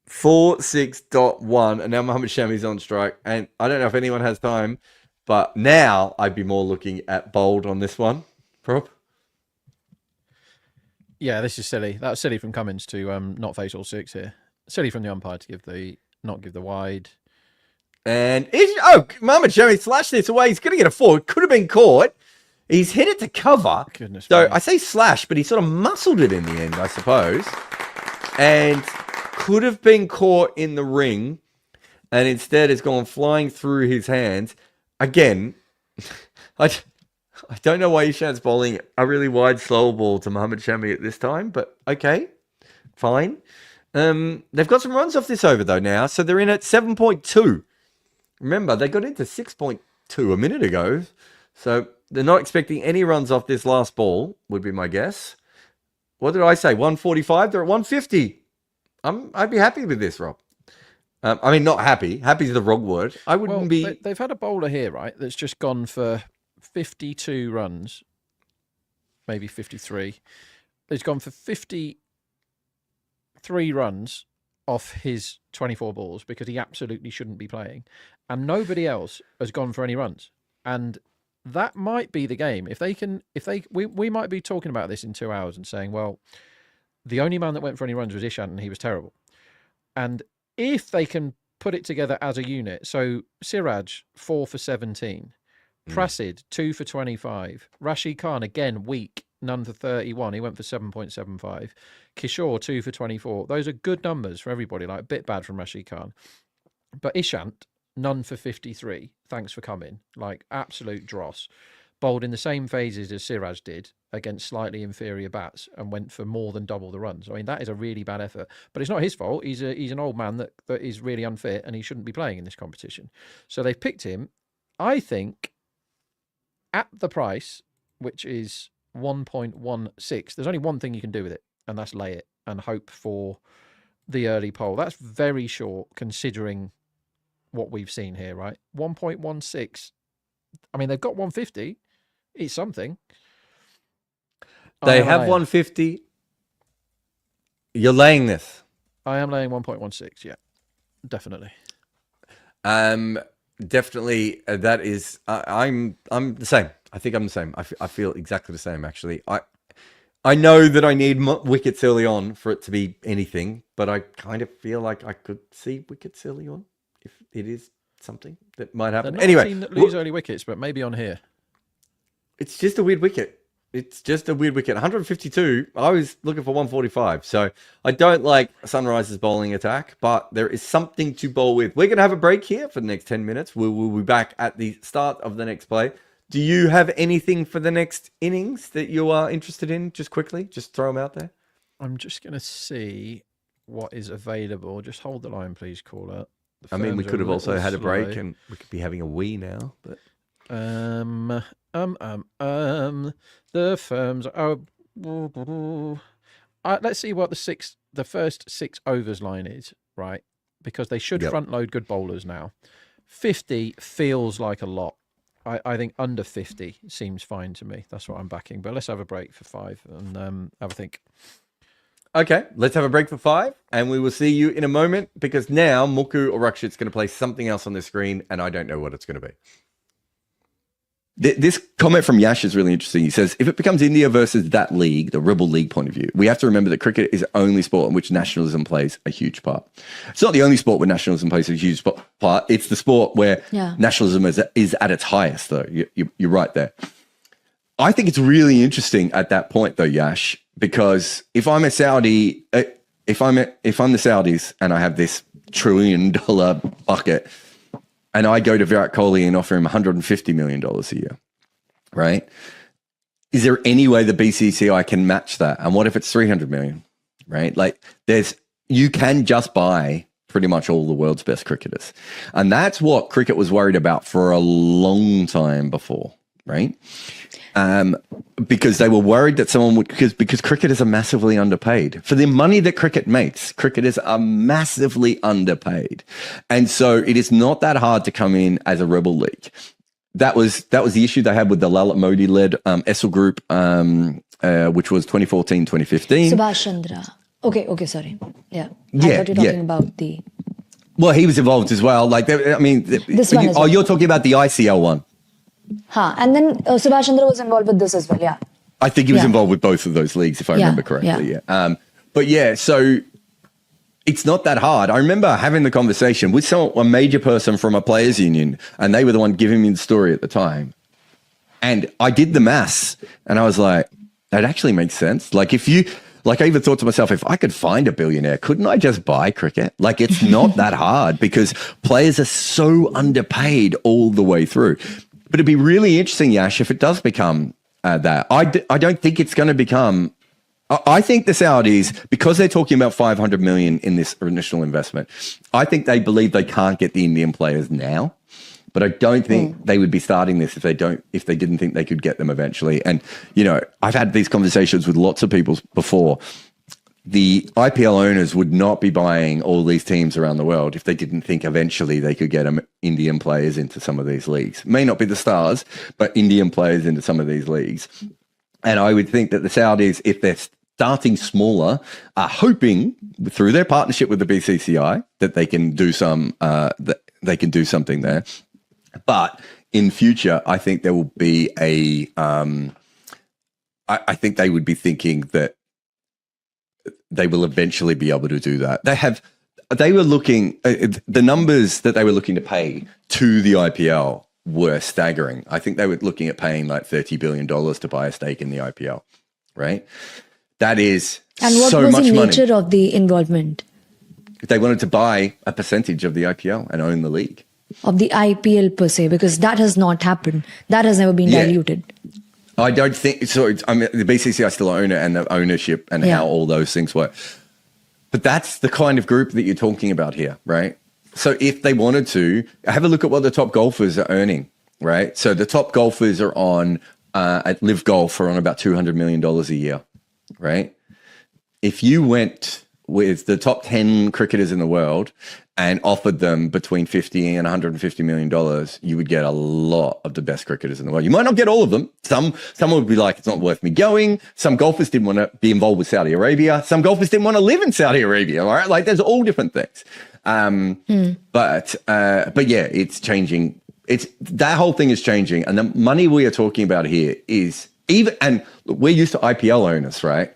[SPEAKER 1] 4-6.1, and now Mohammad Shami's on strike. And I don't know if anyone has time, but now I'd be more looking at bold on this one. Prop.
[SPEAKER 2] Yeah, this is silly. That was silly from Cummins to not face all 6 here. Silly from the umpire to not give the wide.
[SPEAKER 1] And Mohammad Shami slashed this away. He's going to get a 4. It could have been caught. He's hit it to cover.
[SPEAKER 2] Goodness
[SPEAKER 1] so
[SPEAKER 2] me.
[SPEAKER 1] I say slash, but he sort of muscled it in the end, I suppose. And could have been caught in the ring. And instead it's gone flying through his hands. Again, I don't know why Ishant's bowling a really wide slow ball to Mohammad Shami at this time, but okay, fine. They've got some runs off this over though now, so they're in at 7.2. Remember, they got into 6.2 a minute ago, so they're not expecting any runs off this last ball, would be my guess. What did I say? 145? They're at 150. I'd be happy with this, Rob. I mean, not happy. Happy is the wrong word. I wouldn't be...
[SPEAKER 2] They've had a bowler here, right, that's just gone for 52 runs, maybe 53. He's gone for 53 runs off his 24 balls because he absolutely shouldn't be playing. And nobody else has gone for any runs. And that might be the game. We might be talking about this in 2 hours and saying, well, the only man that went for any runs was Ishant and he was terrible. And if they can put it together as a unit, so SRH, 4 for 17, Prasid, 2 for 25, Rashid Khan, again, weak, none for 31. He went for 7.75. Kishore, 2 for 24. Those are good numbers for everybody, like a bit bad from Rashid Khan. But Ishant, none for 53. Thanks for coming. Like, absolute dross. Bowled in the same phases as SRH did against slightly inferior bats and went for more than double the runs. I mean, that is a really bad effort. But it's not his fault. He's an old man that is really unfit and he shouldn't be playing in this competition. So they've picked him, I think, at the price, which is 1.16. There's only one thing you can do with it, and that's lay it and hope for the early poll. That's very short considering what we've seen here, right? 1.16. I mean, they've got 150. It's something.
[SPEAKER 1] They have 150. You're laying this.
[SPEAKER 2] I am laying 1.16. Yeah, definitely.
[SPEAKER 1] Definitely. That is. I'm the same. I think I'm the same. I feel exactly the same. Actually, I know that I need wickets early on for it to be anything, but I kind of feel like I could see wickets early on if it is something that might happen.
[SPEAKER 2] They're not a team that lose early wickets, but maybe on here.
[SPEAKER 1] It's just a weird wicket. it's just a weird wicket. 152. I was looking for 145. So I don't like Sunrise's bowling attack, but there is something to bowl with. We're going to have a break here for the next 10 minutes. We'll be back at the start of the next play. Do you have anything for the next innings that you are interested in? Just quickly, just throw them out there.
[SPEAKER 2] I'm just going to see what is available. Just hold the line, please, caller.
[SPEAKER 1] I mean, we could have also had a break and we could be having a wee now, but...
[SPEAKER 2] The firms are. Let's see what the first 6 overs line is, right? Because they should front load good bowlers now. 50 feels like a lot. I think under 50 seems fine to me. That's what I'm backing. But let's have a break for 5 and have a think.
[SPEAKER 1] Okay, let's have a break for 5, and we will see you in a moment, because now Muku or Rakshit's going to play something else on the screen, and I don't know what it's going to be. This comment from Yash is really interesting. He says, if it becomes India versus that league, the Rebel League point of view, we have to remember that cricket is the only sport in which nationalism plays a huge part. It's not the only sport where nationalism plays a huge part. It's the sport where nationalism is at its highest, though. You're right there. I think it's really interesting at that point, though, Yash, because if I'm a Saudi, if I'm the Saudis and I have this $1 trillion bucket, and I go to Virat Kohli and offer him $150 million a year, right? Is there any way the BCCI can match that? And what if it's 300 million, right? Like you can just buy pretty much all the world's best cricketers. And that's what cricket was worried about for a long time before, right? Because they were worried that someone would, because cricketers are massively underpaid. For the money that cricket makes, cricketers are massively underpaid. And so it is not that hard to come in as a rebel league. That was the issue they had with the Lalit Modi-led Essel Group, which was 2014, 2015.
[SPEAKER 3] Subhash Chandra. Okay, sorry. Yeah. I thought you were talking about the...
[SPEAKER 1] Well, he was involved as well. Like, I mean...
[SPEAKER 3] This one as well.
[SPEAKER 1] Oh, you're talking about the ICL one.
[SPEAKER 3] And then Subhash Chandra was involved with this as well, yeah.
[SPEAKER 1] I think he was involved with both of those leagues, if I remember correctly. Yeah. But yeah, so it's not that hard. I remember having the conversation with a major person from a players' union, and they were the one giving me the story at the time. And I did the maths, and I was like, that actually makes sense. Like, I even thought to myself, if I could find a billionaire, couldn't I just buy cricket? Like, it's not that hard, because players are so underpaid all the way through. But it'd be really interesting, Yash, if it does become that. I don't think it's going to become... I think the Saudis, because they're talking about 500 million in this initial investment, I think they believe they can't get the Indian players now. But I don't think they would be starting this if they didn't think they could get them eventually. And, I've had these conversations with lots of people before. The IPL owners would not be buying all these teams around the world if they didn't think eventually they could get Indian players into some of these leagues. May not be the stars, but Indian players into some of these leagues. And I would think that the Saudis, if they're starting smaller, are hoping through their partnership with the BCCI that they can do something there. But in future, I think there will be I think they would be thinking that they will eventually be able to do that. They were looking, the numbers that they were looking to pay to the IPL were staggering. I think they were looking at paying like $30 billion to buy a stake in the IPL, right? That is so much money.
[SPEAKER 3] And what was the nature of the involvement?
[SPEAKER 1] They wanted to buy a percentage of the IPL and own the league.
[SPEAKER 3] Of the IPL per se, because that has not happened. That has never been diluted.
[SPEAKER 1] I don't think so. I mean, the BCCI still own it, and the ownership and how all those things work. But that's the kind of group that you're talking about here, right? So if they wanted to, have a look at what the top golfers are earning, right? So the top golfers are on at Live Golf are on about $200 million a year, right? If you went with the top 10 cricketers in the world and offered them between $50 and $150 million, you would get a lot of the best cricketers in the world. You might not get all of them. Some would be like, it's not worth me going. Some golfers didn't want to be involved with Saudi Arabia. Some golfers didn't want to live in Saudi Arabia. All right. Like, there's all different things. But yeah, it's changing. That whole thing is changing. And the money we are talking about here is and we're used to IPL owners, right?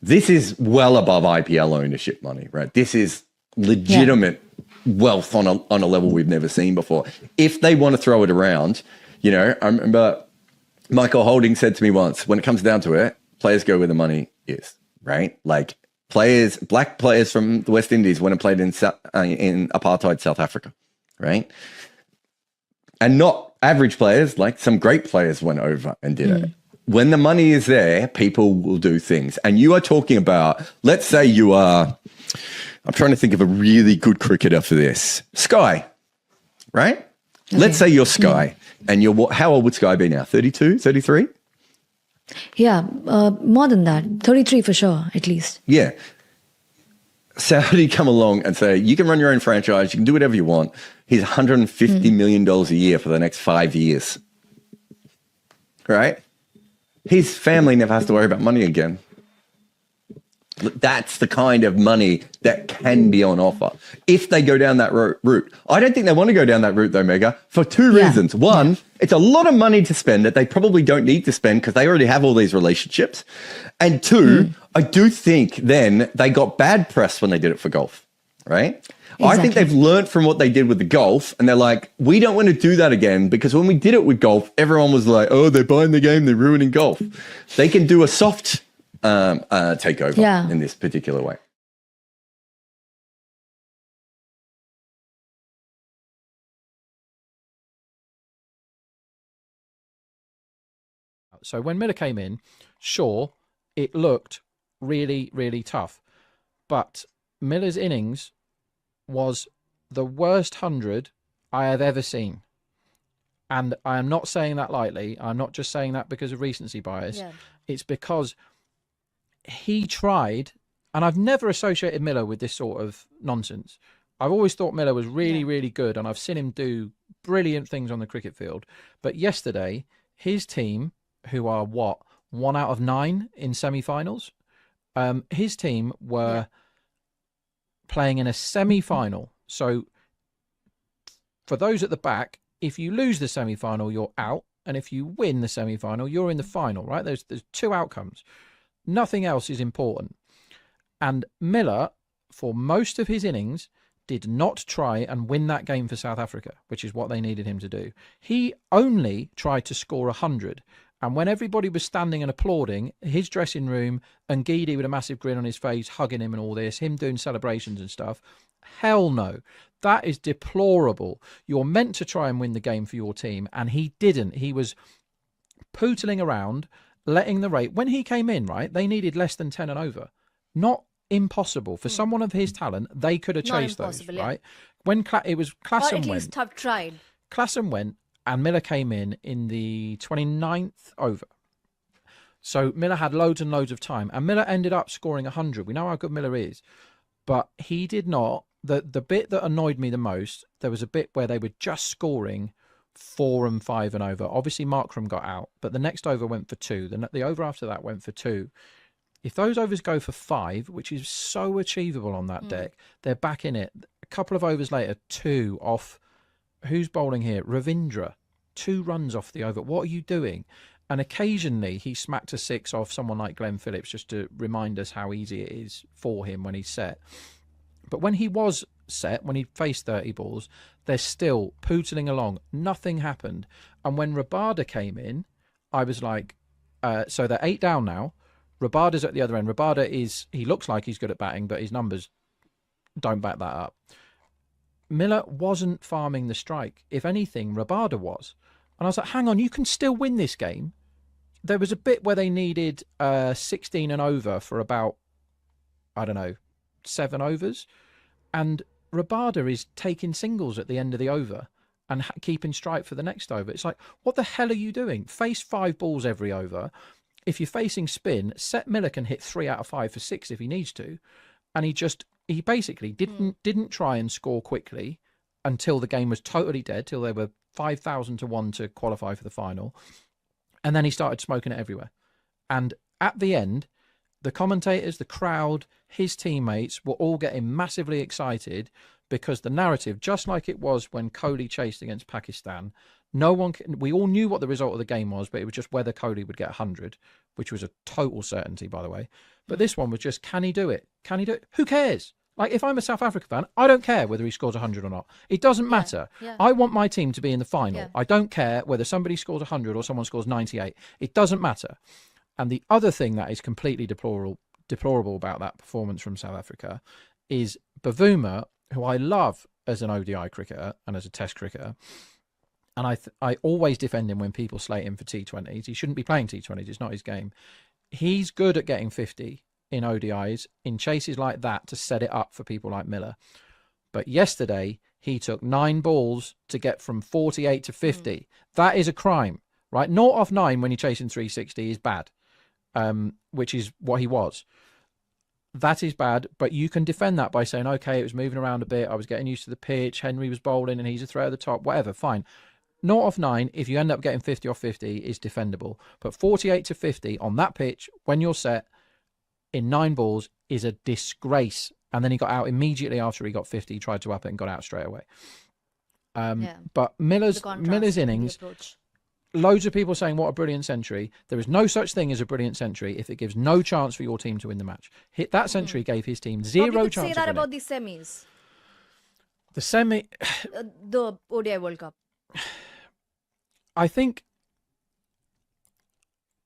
[SPEAKER 1] This is well above IPL ownership money, right? This is legitimate wealth on a level we've never seen before. If they want to throw it around, I remember Michael Holding said to me once, when it comes down to it, players go where the money is, right? Like black players from the West Indies went and played in apartheid South Africa, right? And not average players, like some great players went over and did it. When the money is there, people will do things. And you are talking about, let's say you are, I'm trying to think of a really good cricketer for this. Sky, right? Okay. Let's say you're Sky and you're, how old would Sky be now? 32, 33?
[SPEAKER 3] Yeah, more than that. 33 for sure, at least.
[SPEAKER 1] Yeah. So how do you come along and say, you can run your own franchise, you can do whatever you want. He's $150 million a year for the next 5 years. Right? His family never has to worry about money again. That's the kind of money that can be on offer if they go down that route. I don't think they want to go down that route though, Mega, for two reasons. One, it's a lot of money to spend that they probably don't need to spend because they already have all these relationships. And two, I do think then they got bad press when they did it for golf, right? Exactly. I think they've learned from what they did with the golf and they're like, we don't want to do that again because when we did it with golf, everyone was like, oh, they're buying the game, they're ruining golf. They can do a soft takeover in this particular way.
[SPEAKER 2] So when Miller came in, sure, it looked really, really tough. But Miller's innings was the worst 100 I have ever seen. And I am not saying that lightly. I'm not just saying that because of recency bias. Yeah. It's because he tried, and I've never associated Miller with this sort of nonsense. I've always thought Miller was really, really good, and I've seen him do brilliant things on the cricket field. But yesterday, his team, who are 1 out of 9 in semi-finals, his team were playing in a semi-final. So for those at the back, if you lose the semi-final, you're out. And if you win the semi-final, you're in the final, right? There's two outcomes. Nothing else is important. And Miller, for most of his innings, did not try and win that game for South Africa, which is what they needed him to do. He only tried to score 100. And when everybody was standing and applauding, his dressing room and Geedy with a massive grin on his face, hugging him and all this, him doing celebrations and stuff, hell no. That is deplorable. You're meant to try and win the game for your team, and he didn't. He was pootling around, letting the rate. When he came in, right, they needed less than 10 and over. Not impossible. For someone of his talent, they could have chased those, right? When it was Classen
[SPEAKER 4] or at least have tried.
[SPEAKER 2] Classen went, and Miller came in the 29th over. So Miller had loads and loads of time, and Miller ended up scoring 100. We know how good Miller is, but he did not. The bit that annoyed me the most, there was a bit where they were just scoring 4 and 5 and over. Obviously, Markram got out, but the next over went for 2. The over after that went for 2. If those overs go for 5, which is so achievable on that deck, they're back in it. A couple of overs later, 2 off. Who's bowling here? Ravindra. 2 runs off the over. What are you doing? And occasionally he smacked a 6 off someone like Glenn Phillips just to remind us how easy it is for him when he's set. But when he was set, when he faced 30 balls, they're still pootling along. Nothing happened. And when Rabada came in, I was like, so they're 8 down now. Rabada's at the other end. Rabada he looks like he's good at batting, but his numbers don't back that up. Miller wasn't farming the strike. If anything, Rabada was. And I was like, hang on, you can still win this game. There was a bit where they needed 16 and over for about, I don't know, 7 overs. And Rabada is taking singles at the end of the over and keeping strike for the next over. It's like, what the hell are you doing? Face 5 balls every over. If you're facing spin, Seth Miller can hit 3 out of 5 for 6 if he needs to. And he basically didn't try and score quickly until the game was totally dead, till they were 5,000 to 1 to qualify for the final. And then he started smoking it everywhere. And at the end, the commentators, the crowd, his teammates were all getting massively excited because the narrative, just like it was when Kohli chased against Pakistan, we all knew what the result of the game was, but it was just whether Kohli would get 100, which was a total certainty, by the way. But this one was just, can he do it? Can he do it? Who cares? Like, if I'm a South Africa fan, I don't care whether he scores 100 or not. It doesn't matter.
[SPEAKER 3] yeah.
[SPEAKER 2] I want my team to be in the final.
[SPEAKER 3] Yeah.
[SPEAKER 2] I don't care whether somebody scores 100 or someone scores 98. It doesn't matter. And the other thing that is completely deplorable about that performance from South Africa is Bavuma, who I love as an ODI cricketer and as a Test cricketer. And I always defend him when people slate him for T20s. He shouldn't be playing T20s. It's not his game. He's good at getting 50 in ODIs, in chases like that, to set it up for people like Miller. But yesterday, he took 9 balls to get from 48 to 50. That is a crime, right? 0 off 9 when you're chasing 360 is bad, which is what he was. That is bad, but you can defend that by saying, okay, it was moving around a bit. I was getting used to the pitch. Henry was bowling and he's a threat at the top, whatever, fine. 0 off 9, if you end up getting 50 off 50, is defendable. But 48 to 50 on that pitch, when you're set, in 9 balls, is a disgrace. And then he got out immediately after he got 50. He tried to up it and got out straight away. But Miller's innings, loads of people saying what a brilliant century. There is no such thing as a brilliant century if it gives no chance for your team to win the match. That century gave his team zero
[SPEAKER 4] Probably
[SPEAKER 2] chance.
[SPEAKER 4] Say that
[SPEAKER 2] of
[SPEAKER 4] about
[SPEAKER 2] winning.
[SPEAKER 4] the semis,
[SPEAKER 2] The
[SPEAKER 4] the ODI World Cup.
[SPEAKER 2] I think.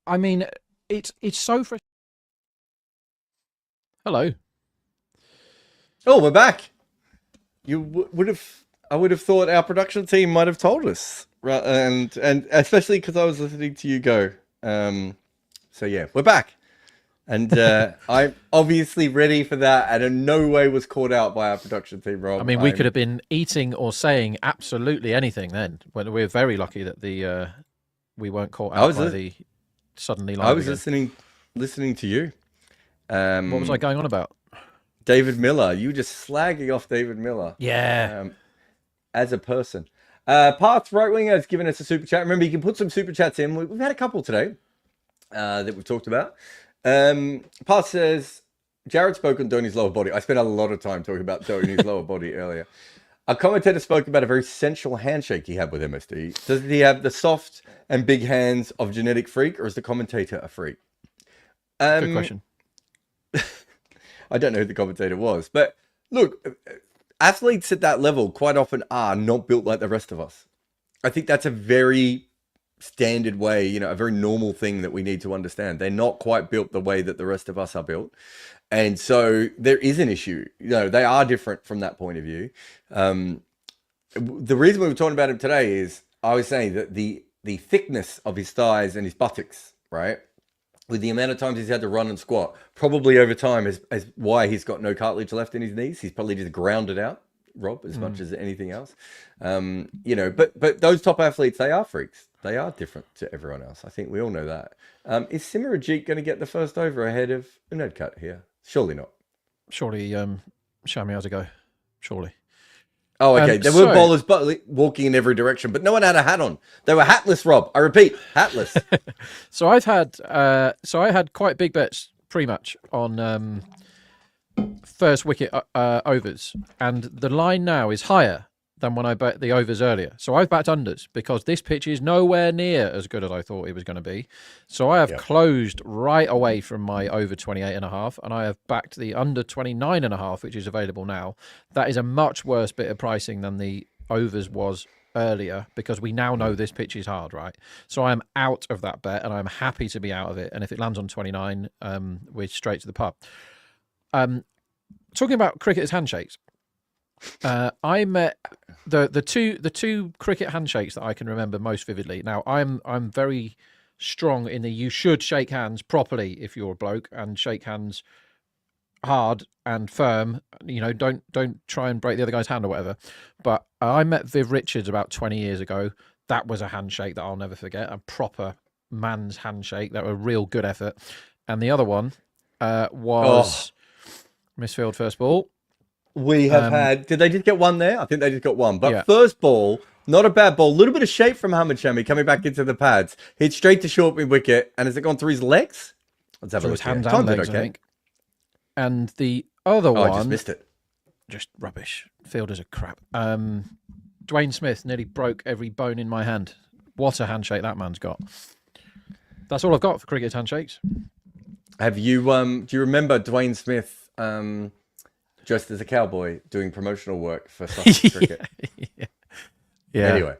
[SPEAKER 2] I mean, it's so frustrating. Hello.
[SPEAKER 1] Oh, we're back. You I would have thought our production team might have told us, right? And especially because I was listening to you go. So yeah, we're back, and I'm obviously ready for that, and in no way was caught out by our production team, Rob.
[SPEAKER 2] I mean, we could have been eating or saying absolutely anything then. When we're very lucky that we weren't caught out by the suddenly live.
[SPEAKER 1] I was
[SPEAKER 2] again.
[SPEAKER 1] listening to you.
[SPEAKER 2] What was I going on about?
[SPEAKER 1] David Miller. You were just slagging off David Miller.
[SPEAKER 2] Yeah.
[SPEAKER 1] As a person. Path's right winger has given us a super chat. Remember, you can put some super chats in. We've had a couple today that we've talked about. Path says, Jarrod spoke on Dhoni's lower body. I spent a lot of time talking about Dhoni's lower body earlier. A commentator spoke about a very sensual handshake he had with MSD. Does he have the soft and big hands of genetic freak, or is the commentator a freak?
[SPEAKER 2] Good question.
[SPEAKER 1] I don't know who the commentator was, but look, athletes at that level quite often are not built like the rest of us. I think that's a very standard way, a very normal thing that we need to understand. They're not quite built the way that the rest of us are built. And so there is an issue. They are different from that point of view. The reason we were talking about him today is I was saying that the thickness of his thighs and his buttocks, right? With the amount of times he's had to run and squat, probably over time is why he's got no cartilage left in his knees. He's probably just grounded out, Rob, as much as anything else. But those top athletes, they are freaks. They are different to everyone else. I think we all know that. Is Simarajit going to get the first over ahead of Unadkat here? Surely not.
[SPEAKER 2] Surely, Shami has a go. Surely.
[SPEAKER 1] Oh, okay. There were bowlers walking in every direction, but no one had a hat on. They were hatless, Rob. I repeat, hatless.
[SPEAKER 2] So I had quite big bets pre-match on first wicket overs, and the line now is higher than when I bet the overs earlier. So I've backed unders because this pitch is nowhere near as good as I thought it was going to be. So I have closed right away from my over 28.5, and I have backed the under 29.5, which is available now. That is a much worse bit of pricing than the overs was earlier, because we now know this pitch is hard, right? So I'm out of that bet, and I'm happy to be out of it. And if it lands on 29, we're straight to the pub. Talking about cricketers' handshakes. I met the two cricket handshakes that I can remember most vividly. Now I'm very strong in the you should shake hands properly if you're a bloke, and shake hands hard and firm. Don't try and break the other guy's hand or whatever. But I met Viv Richards about 20 years ago. That was a handshake that I'll never forget. A proper man's handshake. That was a real good effort. And the other one was misfield first ball.
[SPEAKER 1] We have had... Did they just get one there? I think they just got one. But first ball, not a bad ball. A little bit of shape from Hamid Shami coming back into the pads. Hit straight to short mid wicket. And has it gone through his legs? Let's have a look.
[SPEAKER 2] Hands and legs, I think. And the other one...
[SPEAKER 1] I just missed it.
[SPEAKER 2] Just rubbish. Fielders are crap. Dwayne Smith nearly broke every bone in my hand. What a handshake that man's got. That's all I've got for cricket handshakes.
[SPEAKER 1] Have you... do you remember Dwayne Smith... dressed as a cowboy doing promotional work for Sussex Cricket.
[SPEAKER 2] Yeah.
[SPEAKER 1] Anyway,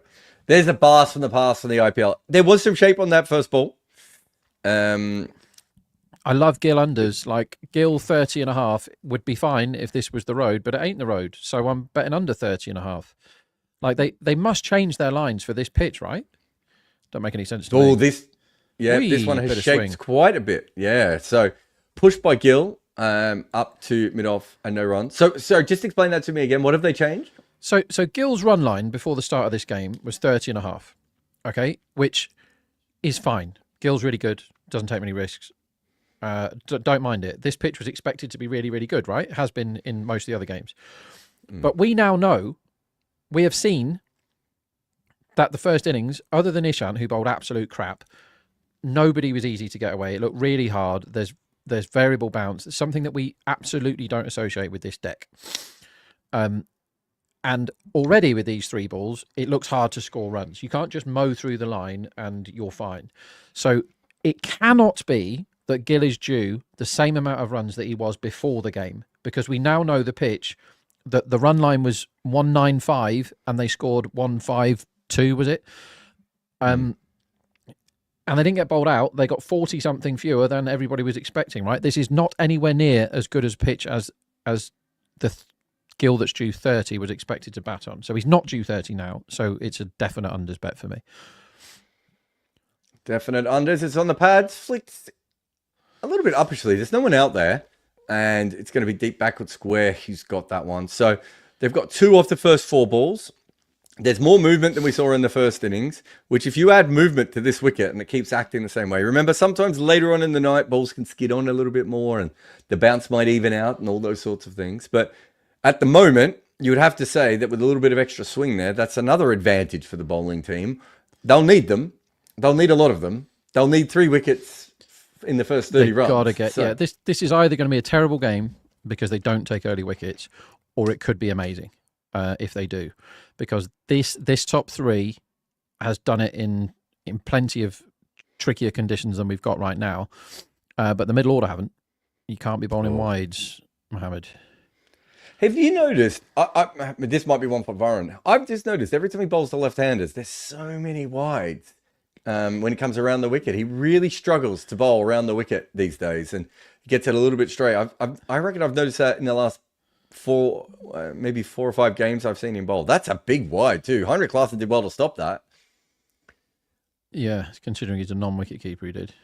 [SPEAKER 1] there's a blast from the past from the IPL. There was some shape on that first ball.
[SPEAKER 2] I love Gill unders. Like Gill 30.5 would be fine if this was the road, but it ain't the road. So I'm betting under 30.5. Like they must change their lines for this pitch, right? Don't make any sense to me.
[SPEAKER 1] This one has
[SPEAKER 2] bit of
[SPEAKER 1] shaped
[SPEAKER 2] swing.
[SPEAKER 1] quite a bit. Yeah, so pushed by Gill up to mid-off and no run. So just explain that to me again. What have they changed?
[SPEAKER 2] So Gill's run line before the start of this game was 30.5. Okay, which is fine. Gill's really good. Doesn't take many risks. Don't mind it. This pitch was expected to be really, really good, right? It has been in most of the other games. But we now know, we have seen that the first innings, other than Ishant, who bowled absolute crap, nobody was easy to get away. It looked really hard. There's variable bounce. It's something that we absolutely don't associate with this deck. And already with these 3 balls, it looks hard to score runs. You can't just mow through the line and you're fine. So it cannot be that Gill is due the same amount of runs that he was before the game, because we now know the pitch, that the run line was 195 and they scored 152, was it? And they didn't get bowled out. They got 40 something fewer than everybody was expecting, right? This is not anywhere near as good as pitch as the Gill that's due 30 was expected to bat on. So he's not due 30 now. So it's a definite unders bet for me.
[SPEAKER 1] Definite unders. It's on the pads. Flicked a little bit uppishly. There's no one out there. And it's going to be deep backward square. He's got that one. So they've got 2 off the first 4 balls. There's more movement than we saw in the first innings, which if you add movement to this wicket and it keeps acting the same way, remember sometimes later on in the night, balls can skid on a little bit more and the bounce might even out and all those sorts of things. But at the moment, you would have to say that with a little bit of extra swing there, that's another advantage for the bowling team. They'll need them. They'll need a lot of them. They'll need 3 wickets in the first 30 runs.
[SPEAKER 2] Got to get, yeah. This is either going to be a terrible game because they don't take early wickets, or it could be amazing if they do, because this top 3 has done it in plenty of trickier conditions than we've got right now, but the middle order haven't. You can't be bowling wides, Mohammed.
[SPEAKER 1] Have you noticed, this might be one for Barron, I've just noticed every time he bowls the left-handers, there's so many wides when he comes around the wicket. He really struggles to bowl around the wicket these days, and he gets it a little bit straight. I reckon I've noticed that in the last 4 or 5 games I've seen him bowl. That's a big wide too. Heinrich Classen did well to stop that.
[SPEAKER 2] Yeah, considering he's a non-wicket keeper, he did.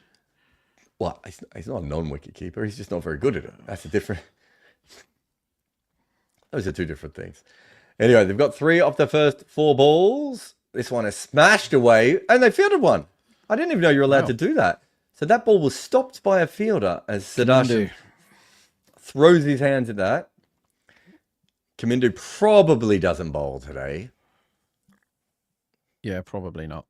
[SPEAKER 1] Well, he's not a non-wicket keeper. He's just not very good at it. That's a different... Those are 2 different things. Anyway, they've got 3 off the first 4 balls. This one is smashed away, and they fielded one. I didn't even know you were allowed to do that. So that ball was stopped by a fielder as Siddharth throws his hands at that. Kimber probably doesn't bowl today.
[SPEAKER 2] Yeah, probably not.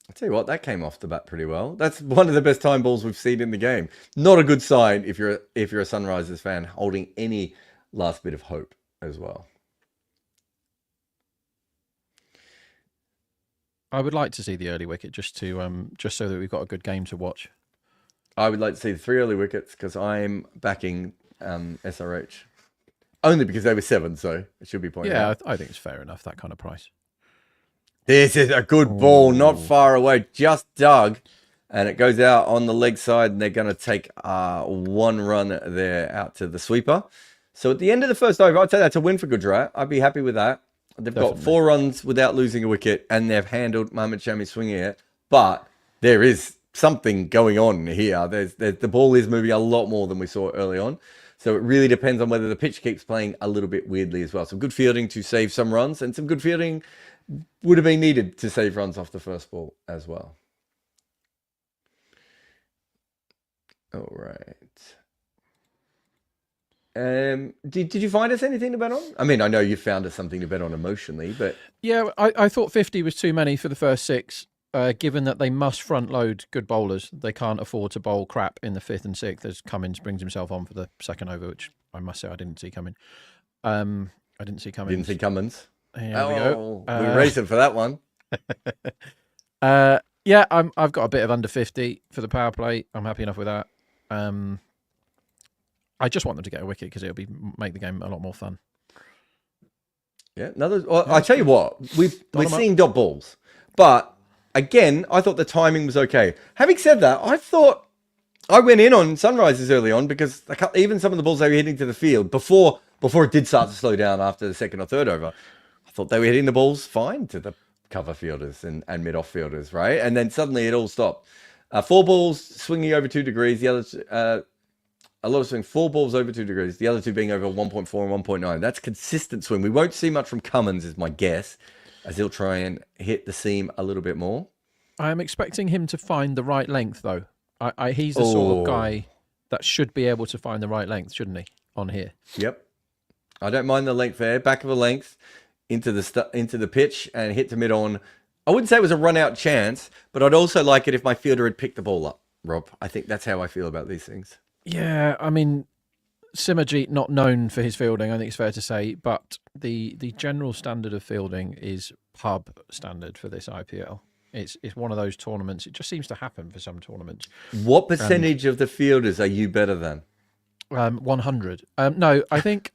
[SPEAKER 1] I tell you what, that came off the bat pretty well. That's one of the best time balls we've seen in the game. Not a good sign if you're a Sunrisers fan holding any last bit of hope as well.
[SPEAKER 2] I would like to see the early wicket just so that we've got a good game to watch.
[SPEAKER 1] I would like to see the 3 early wickets because I'm backing SRH. Only because they were 7, so it should be pointed out.
[SPEAKER 2] Yeah, I think it's fair enough, that kind of price.
[SPEAKER 1] This is a good ball, not far away, just dug. And it goes out on the leg side, and they're going to take 1 run there out to the sweeper. So at the end of the first over, I'd say that's a win for Gujarat. I'd be happy with that. They've got 4 runs without losing a wicket, and they've handled Mohammad Shami swinging it. But there is something going on here. The ball is moving a lot more than we saw early on. So it really depends on whether the pitch keeps playing a little bit weirdly as well. Some good fielding to save some runs, and some good fielding would have been needed to save runs off the first ball as well. All right. Did you find us anything to bet on? I mean, I know you found us something to bet on emotionally, but...
[SPEAKER 2] Yeah, I thought 50 was too many for the first 6, given that they must front load good bowlers. They can't afford to bowl crap in the 5th and 6th as Cummins brings himself on for the second over, which I must say I didn't see coming. I didn't see Cummins.
[SPEAKER 1] Didn't see Cummins.
[SPEAKER 2] Here we go.
[SPEAKER 1] We raced him for that one.
[SPEAKER 2] Yeah, I've got a bit of under 50 for the power play. I'm happy enough with that. I just want them to get a wicket because it'll make the game a lot more fun.
[SPEAKER 1] Yeah, well, I tell you what, we're seeing dot balls, but again, I thought the timing was okay. Having said that, I went in on Sunrisers early on because even some of the balls they were hitting to the field before it did start to slow down after the second or third over, I thought they were hitting the balls fine to the cover fielders and mid-off fielders, right? And then suddenly it all stopped. 4 balls swinging over 2 degrees, the other a lot of swing, 4 balls over 2 degrees, the other 2 being over 1.4 and 1.9. That's consistent swing. We won't see much from Cummins, is my guess, as he'll try and hit the seam a little bit more.
[SPEAKER 2] I'm expecting him to find the right length, though. He's the sort of guy that should be able to find the right length, shouldn't he, on here?
[SPEAKER 1] Yep. I don't mind the length there. Back of a length into the pitch and hit to mid-on. I wouldn't say it was a run-out chance, but I'd also like it if my fielder had picked the ball up, Rob. I think that's how I feel about these things.
[SPEAKER 2] Yeah, I mean, Simajit not known for his fielding, I think it's fair to say, but the general standard of fielding is pub standard for this IPL. It's one of those tournaments. It just seems to happen for some tournaments.
[SPEAKER 1] What percentage of the fielders are you better than?
[SPEAKER 2] 100. No, I think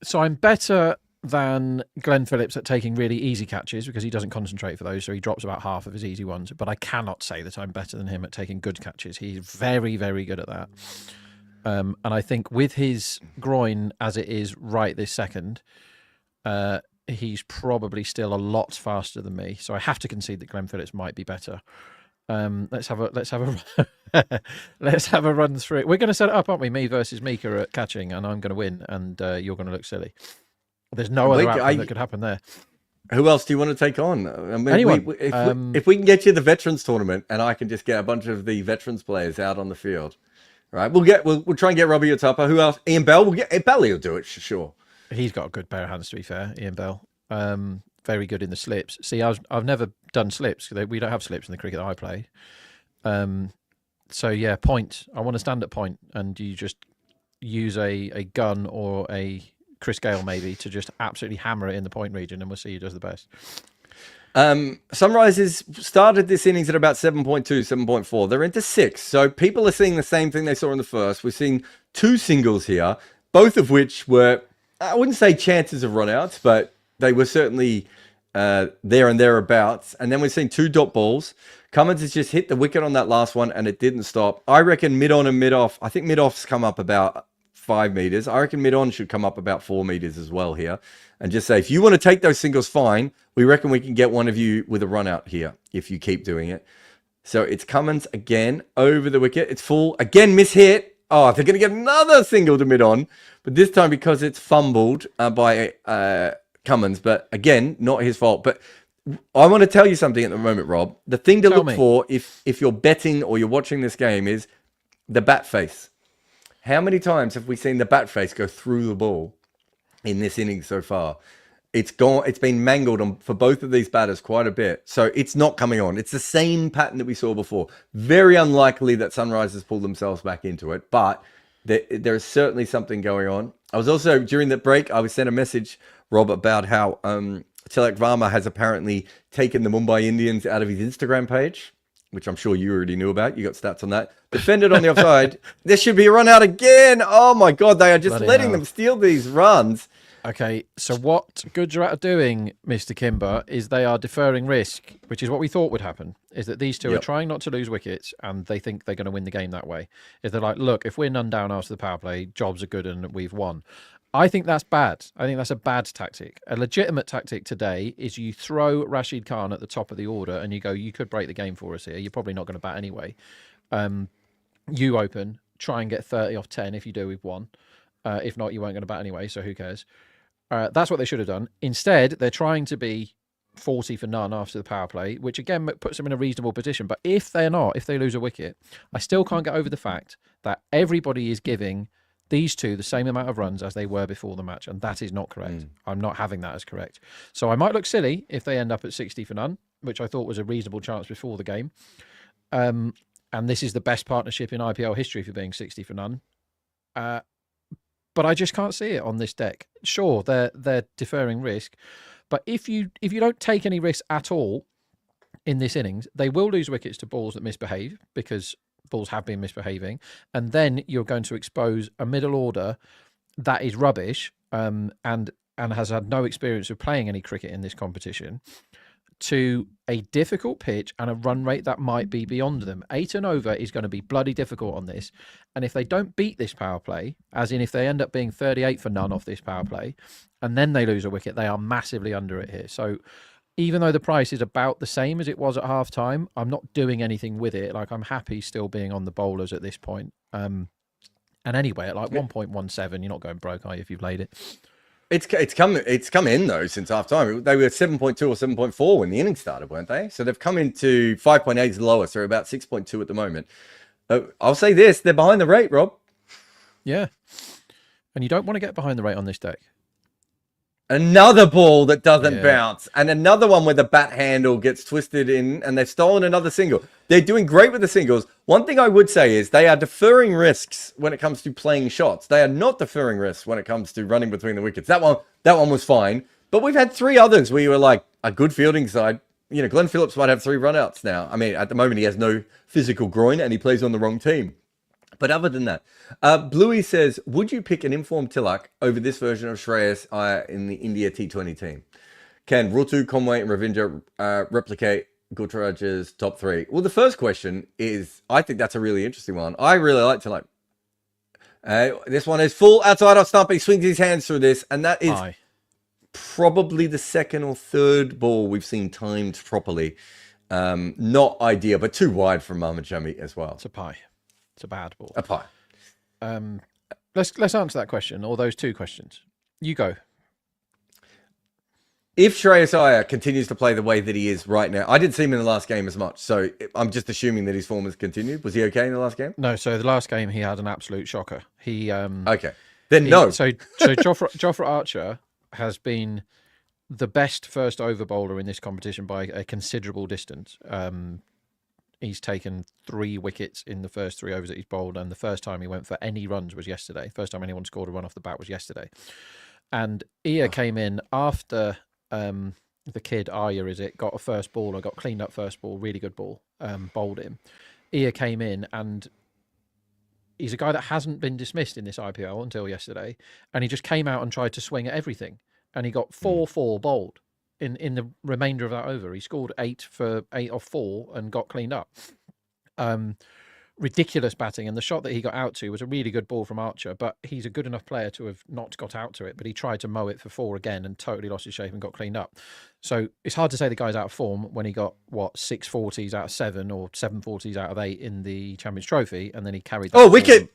[SPEAKER 2] so. I'm better than Glenn Phillips at taking really easy catches because he doesn't concentrate for those, so he drops about half of his easy ones. But I cannot say that I'm better than him at taking good catches. He's very, very good at that. And I think with his groin as it is right this second, he's probably still a lot faster than me. So I have to concede that Glenn Phillips might be better. Let's have a let's have a run through it. We're going to set it up, aren't we? Me versus Mika at catching, and I'm going to win, and you're going to look silly. There's no other outcome that could happen there.
[SPEAKER 1] Who else do you want to take on? I mean,
[SPEAKER 2] anyone.
[SPEAKER 1] If we can get you the veterans tournament, and I can just get a bunch of the veterans players out on the field, right? We'll try and get Robbie Utapa. Who else? Ian Bell. Belly will do it for sure.
[SPEAKER 2] He's got a good pair of hands, to be fair. Ian Bell, very good in the slips. See, I've never done slips. We don't have slips in the cricket that I play. So yeah, point. I want to stand at point, and you just use a gun or a Chris Gale maybe to just absolutely hammer it in the point region, and we'll see who does the best. Sunrisers
[SPEAKER 1] started this innings at about 7.2, 7.4. They're into 6. So people are seeing the same thing they saw in the first. We're seeing 2 singles here, both of which were, I wouldn't say chances of run-outs, but they were certainly there and thereabouts. And then we're seeing 2 dot balls. Cummins has just hit the wicket on that last one, and it didn't stop. I reckon mid-on and mid-off, I think mid-off's come up about 5 meters. I reckon mid-on should come up about 4 meters as well here. And just say, if you want to take those singles, fine. We reckon we can get one of you with a run out here if you keep doing it. So it's Cummins again over the wicket. It's full. Again, mishit. Oh, they're going to get another single to mid-on. But this time because it's fumbled by Cummins. But again, not his fault. But I want to tell you something at the moment, Rob. The thing to look for if you're betting or you're watching this game is the bat face. How many times have we seen the bat face go through the ball in this inning so far? It's gone. It's been mangled for both of these batters quite a bit. So it's not coming on. It's the same pattern that we saw before. Very unlikely that Sunrisers pull themselves back into it, but there is certainly something going on. I was also, during the break, I was sent a message, Rob, about how Tilak Varma has apparently taken the Mumbai Indians out of his Instagram page, which I'm sure you already knew about. You got stats on that. Defended on the offside. There should be a run out again. Oh my God, they are just letting them steal these runs.
[SPEAKER 2] Okay, so what Gujarat are doing, Mr. Kimber, is they are deferring risk, which is what we thought would happen, is that these two are trying not to lose wickets, and they think they're going to win the game that way. Is they're like, look, if we're none down after the power play, jobs are good and we've won. I think that's bad. I think that's a bad tactic. A legitimate tactic today is you throw Rashid Khan at the top of the order and you go, you could break the game for us here. You're probably not going to bat anyway. You open, try and get 30 off 10. If you do, we've won. If not, you weren't going to bat anyway, so who cares? That's what they should have done. Instead, they're trying to be 40 for none after the power play, which again puts them in a reasonable position. But if they're not, if they lose a wicket, I still can't get over the fact that everybody is giving these two the same amount of runs as they were before the match, and that is not correct. I'm not having that as correct. So I might look silly if they end up at 60 for none, which I thought was a reasonable chance before the game. And this is the best partnership in IPL history for being 60 for none. But I just can't see it on this deck. Sure, they're deferring risk, but if you don't take any risk at all in this innings, they will lose wickets to balls that misbehave because balls have been misbehaving, and then you're going to expose a middle order that is rubbish, and has had no experience of playing any cricket in this competition, to a difficult pitch and a run rate that might be beyond them. 8 and over is going to be bloody difficult on this. And if they don't beat this power play, as in if they end up being 38 for none off this power play, and then they lose a wicket, they are massively under it here. So even though the price is about the same as it was at half time, I'm not doing anything with it. Like, I'm happy still being on the bowlers at this point. And anyway, at like 1.17, you're not going broke, are you, if you've laid it?
[SPEAKER 1] It's come in though since half time. They were 7.2 or 7.4 when the inning started, weren't they? So they've come into 5.8 is the lowest. They're about 6.2 at the moment. I'll say this: they're behind the rate, Rob.
[SPEAKER 2] Yeah, and you don't want to get behind the rate on this deck.
[SPEAKER 1] Another ball that doesn't bounce, and another one where the bat handle gets twisted in, and they've stolen another single. They're doing great with the singles. One thing I would say is they are deferring risks when it comes to playing shots. They are not deferring risks when it comes to running between the wickets. That one was fine, but we've had 3 others where you were like, a good fielding side. You know, Glenn Phillips might have 3 runouts now. I mean, at the moment he has no physical groin and he plays on the wrong team. But other than that, Bluey says, would you pick an informed Tilak over this version of Shreyas Iyer in the India T20 team? Can Rutu, Conway, and Ravindra replicate Gulraj's top 3? Well, the first question is, I think that's a really interesting one. I really like Tilak. This one is full outside off stump. He swings his hands through this, and that is probably the 2nd or 3rd ball we've seen timed properly. Not ideal, but too wide from Mohammad Shami as well.
[SPEAKER 2] It's a pie. It's a bad ball.
[SPEAKER 1] A pie.
[SPEAKER 2] Let's answer that question, or those 2 questions. You go.
[SPEAKER 1] If Shreyas Iyer continues to play the way that he is right now, I didn't see him in the last game as much, so I'm just assuming that his form has continued. Was he okay in the last game?
[SPEAKER 2] No, so the last game he had an absolute shocker.
[SPEAKER 1] Okay. Then no.
[SPEAKER 2] So Jofra Archer has been the best first over bowler in this competition by a considerable distance. He's taken 3 wickets in the first 3 overs that he's bowled, and the first time he went for any runs was yesterday. First time anyone scored a run off the bat was yesterday. And Iyer came in after the kid, Iyer, got a first ball, or got cleaned up first ball, really good ball, bowled him. Iyer came in, and he's a guy that hasn't been dismissed in this IPL until yesterday, and he just came out and tried to swing at everything, and he got 4-4 bowled. In the remainder of that over, he scored 8 for 8 off 4 and got cleaned up. Ridiculous batting, and the shot that he got out to was a really good ball from Archer, but he's a good enough player to have not got out to it, but he tried to mow it for 4 again and totally lost his shape and got cleaned up. So it's hard to say the guy's out of form when he got, 6 40s out of 7 or 7 40s out of 8 in the Champions Trophy, and then he carried that
[SPEAKER 1] wicket!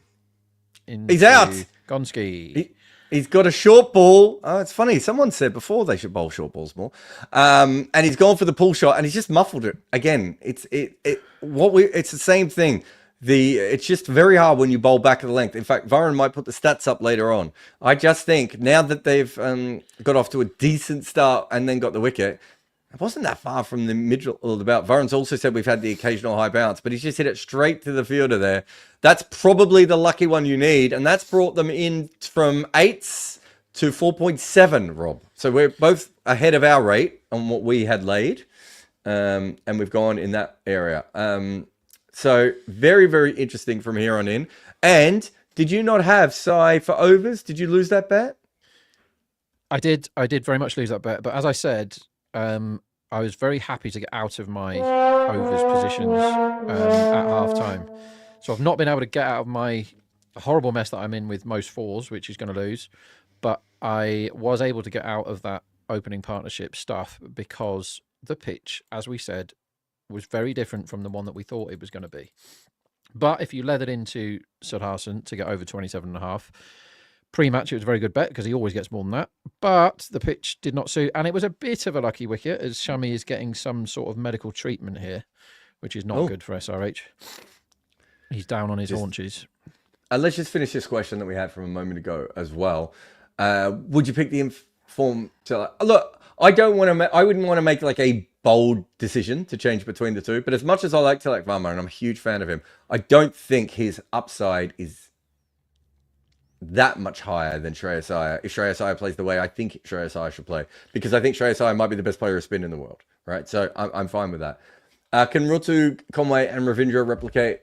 [SPEAKER 1] He's out!
[SPEAKER 2] Gonski.
[SPEAKER 1] He's got a short ball. Oh, it's funny. Someone said before they should bowl short balls more. And he's gone for the pull shot, and he's just muffled it again. It's the same thing. It's just very hard when you bowl back of the length. In fact, Barron might put the stats up later on. I just think now that they've got off to a decent start and then got the wicket, it wasn't that far from the middle of the bout. Varron's also said we've had the occasional high bounce, but he's just hit it straight to the fielder there. That's probably the lucky one you need, and that's brought them in from 8s to 4.7, Rob. So we're both ahead of our rate on what we had laid, and we've gone in that area. So very, very interesting from here on in. And did you not have Sai for overs? Did you lose that bet?
[SPEAKER 2] I did very much lose that bet, but as I said, I was very happy to get out of my overs positions at half time. So I've not been able to get out of my horrible mess that I'm in with most 4s, which is going to lose. But I was able to get out of that opening partnership stuff because the pitch, as we said, was very different from the one that we thought it was going to be. But if you leathered into Sudharsan to get over 27.5, pre-match, it was a very good bet because he always gets more than that. But the pitch did not suit, and it was a bit of a lucky wicket as Shami is getting some sort of medical treatment here, which is not good for SRH. He's down on his haunches.
[SPEAKER 1] And let's just finish this question that we had from a moment ago as well. Would you pick the informed Tilak? Look, I wouldn't want to make like a bold decision to change between the 2. But as much as I like Tilak Varma and I'm a huge fan of him, I don't think his upside is that much higher than Shreyas Iyer if Shreyas Iyer plays the way I think Shreyas Iyer should play, because I think Shreyas Iyer might be the best player of spin in the world, right? So I'm fine with that. Can Rutu, Conway and Ravindra replicate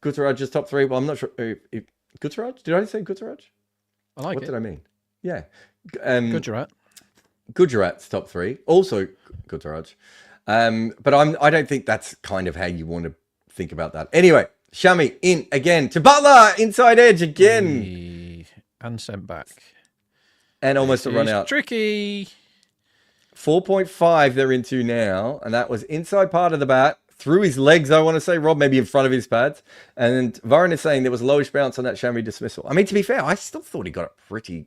[SPEAKER 1] Gutteraj's top 3. Well, I'm not sure. Gutteraj? Did I say Gutteraj?
[SPEAKER 2] I like
[SPEAKER 1] What
[SPEAKER 2] it.
[SPEAKER 1] did I mean? Yeah.
[SPEAKER 2] Gujarat.
[SPEAKER 1] Gujarat's top 3. Also Gutteraj. But I don't think that's kind of how you want to think about that. Anyway, Shami in again to Butler. Inside edge again.
[SPEAKER 2] And sent back.
[SPEAKER 1] And almost a run
[SPEAKER 2] It's
[SPEAKER 1] out.
[SPEAKER 2] tricky.
[SPEAKER 1] 4.5 they're into now. And that was inside part of the bat. Through his legs, I want to say, Rob, maybe in front of his pads. And Barron is saying there was a lowish bounce on that Shami dismissal. I mean, to be fair, I still thought he got it pretty...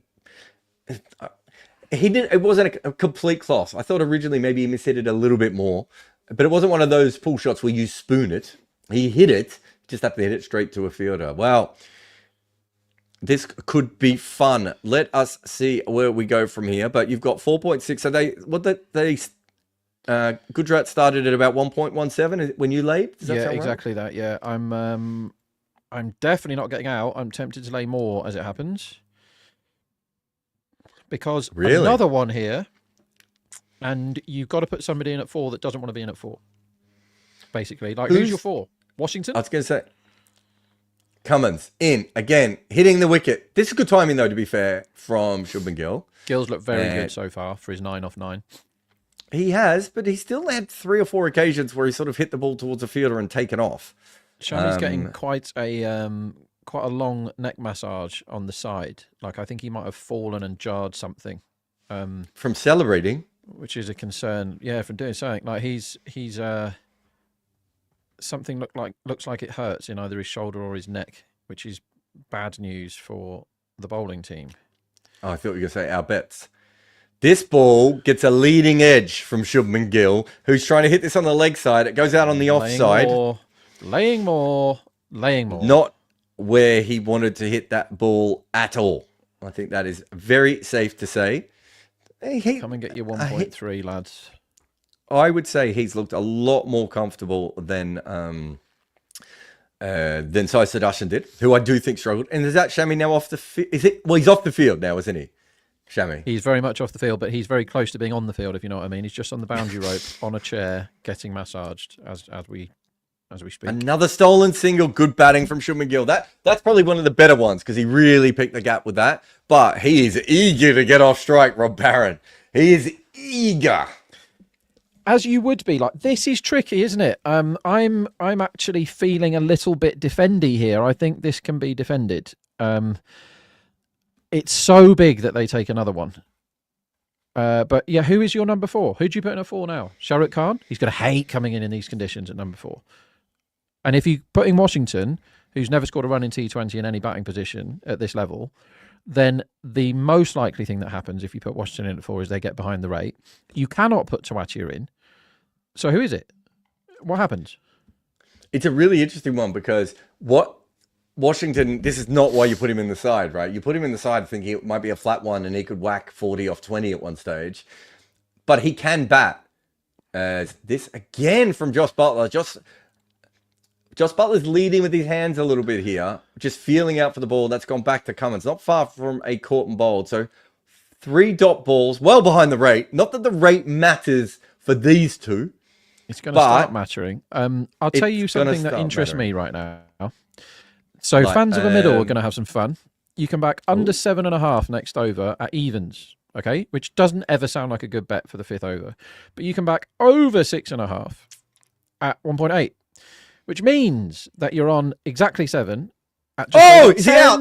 [SPEAKER 1] He did. It wasn't a complete cloth. I thought originally maybe he mishit it a little bit more. But it wasn't one of those pull shots where you spoon it. He hit it. Just have to hit it straight to a fielder. Wow. This could be fun. Let us see where we go from here. But you've got 4.6. So Gujarat started at about 1.17 when you laid. Does that sound right?
[SPEAKER 2] Exactly that. Yeah, I'm definitely not getting out. I'm tempted to lay more as it happens, because another one here, and you've got to put somebody in at 4 that doesn't want to be in at 4. Basically, like who's your 4? Washington.
[SPEAKER 1] I was going to say Cummins in again, hitting the wicket. This is good timing though, to be fair, from Shubman Gill.
[SPEAKER 2] Gill's looked very good so far for his 9 off 9.
[SPEAKER 1] He has, but he still had 3 or 4 occasions where he sort of hit the ball towards a fielder and taken off.
[SPEAKER 2] Shami's getting quite a long neck massage on the side. Like I think he might have fallen and jarred something.
[SPEAKER 1] From celebrating,
[SPEAKER 2] which is a concern. Yeah, from doing something like he's something looks like it hurts in either his shoulder or his neck, which is bad news for the bowling team.
[SPEAKER 1] Oh, I thought you were going to say our bets. This ball gets a leading edge from Shubman Gill, who's trying to hit this on the leg side. It goes out on the offside.
[SPEAKER 2] Laying more.
[SPEAKER 1] Not where he wanted to hit that ball at all. I think that is very safe to say.
[SPEAKER 2] Come and get your 1.3, lads.
[SPEAKER 1] I would say he's looked a lot more comfortable than Sai Sudarshan did, who I do think struggled. And is that Shami now off the field? Well, he's off the field now, isn't he? Shami.
[SPEAKER 2] He's very much off the field, but he's very close to being on the field, if you know what I mean. He's just on the boundary rope on a chair getting massaged as we speak.
[SPEAKER 1] Another stolen single, good batting from Shubman Gill. That's probably one of the better ones because he really picked the gap with that. But he is eager to get off strike, Rob Barron. He is eager.
[SPEAKER 2] As you would be. Like, this is tricky, isn't it? I'm actually feeling a little bit defendy here. I think this can be defended. It's so big that they take another one. But yeah, who is your number 4? Who do you put in at 4 now? Jarrod Khan? He's going to hate coming in these conditions at number 4. And if you put in Washington, who's never scored a run in T20 in any batting position at this level, then the most likely thing that happens if you put Washington in at 4 is they get behind the rate. You cannot put Tawatia in. So who is it? What happens?
[SPEAKER 1] It's a really interesting one because Washington, this is not why you put him in the side, right? You put him in the side thinking it might be a flat one and he could whack 40 off 20 at one stage. But he can bat. This again from Josh Butler. Josh Butler's leading with his hands a little bit here, just feeling out for the ball. That's gone back to Cummins, not far from a caught and bowled. So 3 dot balls, well behind the rate. Not that the rate matters for these two.
[SPEAKER 2] It's going to start mattering. I'll tell you something that interests me right now. So fans of the middle are going to have some fun. You can back under 7.5 next over at evens, okay? Which doesn't ever sound like a good bet for the 5th over. But you can back over 6.5 at 1.8, which means that you're on exactly 7 at just
[SPEAKER 1] is he out?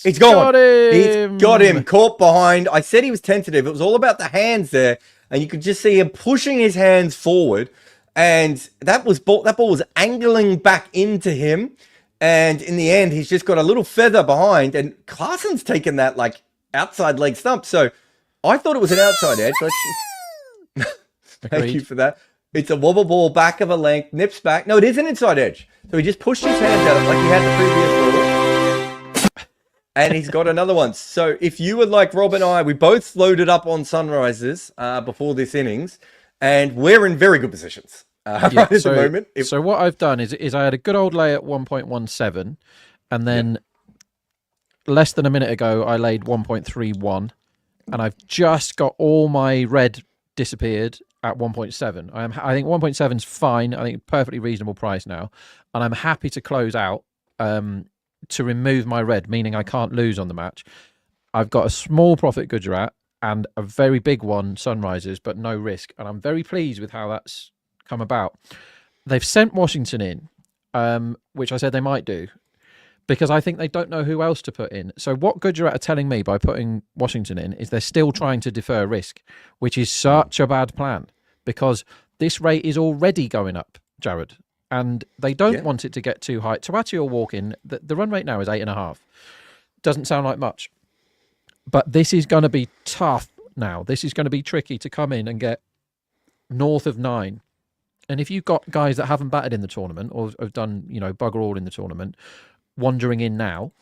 [SPEAKER 1] He's gone. He's got him caught behind. I said he was tentative. It was all about the hands there. And you could just see him pushing his hands forward. And that ball was angling back into him. And in the end, he's just got a little feather behind. And Classen's taken that like outside leg stump. So I thought it was an outside edge. Thank you for that. It's a wobble ball, back of a length, nips back. No, it is an inside edge. So he just pushed his hands out like he had the previous ball. And he's got another one. So if you would like Rob and I, we both loaded up on sunrises before this innings. And we're in very good positions right at the moment.
[SPEAKER 2] So what I've done is I had a good old lay at 1.17. And then less than a minute ago, I laid 1.31. And I've just got all my red disappeared. at 1.7. I think 1.7 is fine. I think perfectly reasonable price now, and I'm happy to close out to remove my red, meaning I can't lose on the match. I've got a small profit Gujarat and a very big one Sunrisers, but no risk, and I'm very pleased with how that's come about. They've sent Washington in, which I said they might do, because I think they don't know who else to put in. So what Gujarat are telling me by putting Washington in is they're still trying to defer risk, which is such a bad plan, because this rate is already going up, Jarrod, and they don't want it to get too high. Tawati will walk in. The run rate now is 8.5. Doesn't sound like much, but this is going to be tough now. This is going to be tricky to come in and get north of 9. And if you've got guys that haven't batted in the tournament or have done, bugger all in the tournament, wandering in now,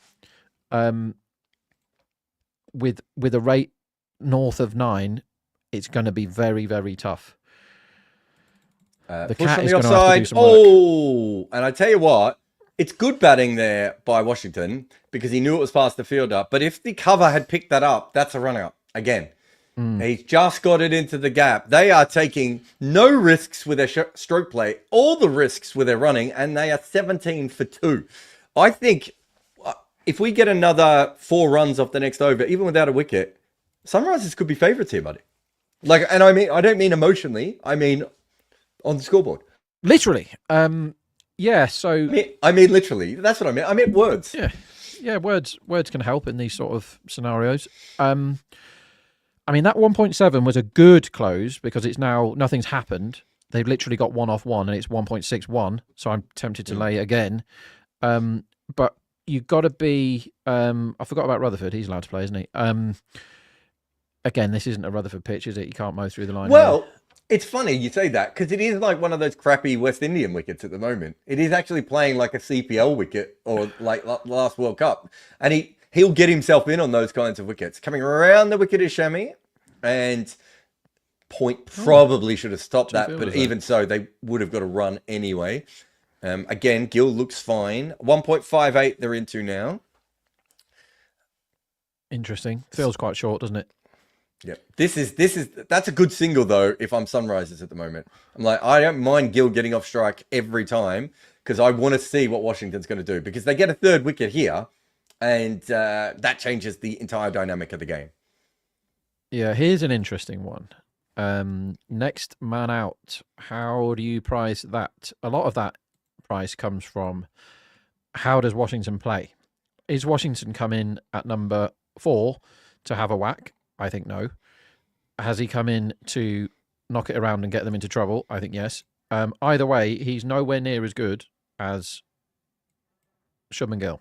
[SPEAKER 2] with a rate north of 9, it's going to be very, very tough. The
[SPEAKER 1] Push
[SPEAKER 2] cat
[SPEAKER 1] on
[SPEAKER 2] is
[SPEAKER 1] the
[SPEAKER 2] going to have to do
[SPEAKER 1] offside.
[SPEAKER 2] some work.
[SPEAKER 1] Oh, and I tell you what, it's good batting there by Washington because he knew it was past the fielder. But if the cover had picked that up, that's a run out again. He's just got it into the gap. They are taking no risks with their stroke play, all the risks with their running, and they are 17 for 2. I think if we get another 4 runs off the next over, even without a wicket, Sunrisers could be favourites here, buddy. And I don't mean emotionally. I mean on the scoreboard.
[SPEAKER 2] Literally. Yeah. So
[SPEAKER 1] I mean literally. That's what I mean. I meant words.
[SPEAKER 2] Yeah. Words can help in these sort of scenarios. I mean, that 1.7 was a good close because it's now nothing's happened. They've literally got 1 off 1 and it's 1.61. So I'm tempted to lay again. But you've got to be. I forgot about Rutherford. He's allowed to play, isn't he? Again, this isn't a Rutherford pitch, is it? You can't mow through the line.
[SPEAKER 1] Well, it's funny you say that because it is like one of those crappy West Indian wickets at the moment. It is actually playing like a CPL wicket or like last World Cup, and he'll get himself in on those kinds of wickets. Coming around the wicket is Shami, and Point probably should have stopped that, but even so, they would have got a run anyway. Again, Gill looks fine. 1.58 they're into now.
[SPEAKER 2] Interesting. Feels quite short, doesn't it?
[SPEAKER 1] Yeah. That's a good single though. If I'm Sunrisers at the moment, I'm like, I don't mind Gill getting off strike every time because I want to see what Washington's going to do because they get a 3rd wicket here, and that changes the entire dynamic of the game.
[SPEAKER 2] Yeah. Here's an interesting one. Next man out. How do you price that? A lot of that price comes from how does Washington play? Is Washington come in at number 4 to have a whack? I think no. Has he come in to knock it around and get them into trouble? I think yes. Either way, he's nowhere near as good as Shubman Gill.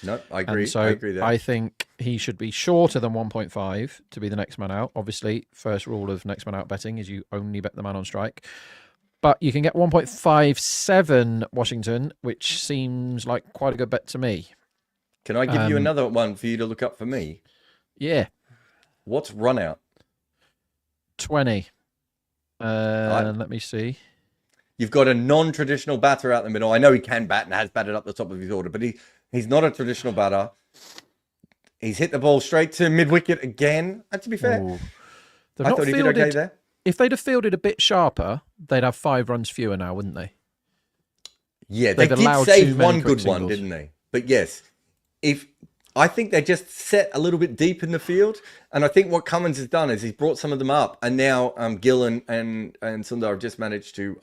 [SPEAKER 1] No, I agree.
[SPEAKER 2] So
[SPEAKER 1] I agree there.
[SPEAKER 2] I think he should be shorter than 1.5 to be the next man out. Obviously, first rule of next man out betting is you only bet the man on strike. But you can get 1.57 Washington, which seems like quite a good bet to me.
[SPEAKER 1] Can I give you another one for you to look up for me?
[SPEAKER 2] Yeah.
[SPEAKER 1] What's run out?
[SPEAKER 2] 20. Let me see.
[SPEAKER 1] You've got a non-traditional batter out the middle. I know he can bat and has batted up the top of his order, but he's not a traditional batter. He's hit the ball straight to mid-wicket again. And to be fair, I thought he did okay there.
[SPEAKER 2] If they'd have fielded a bit sharper, they'd have 5 runs fewer now, wouldn't they?
[SPEAKER 1] Yeah, they did save one good one, didn't they? But yes, I think they just set a little bit deep in the field, and I think what Cummins has done is he's brought some of them up, and now Gill and Sundar have just managed to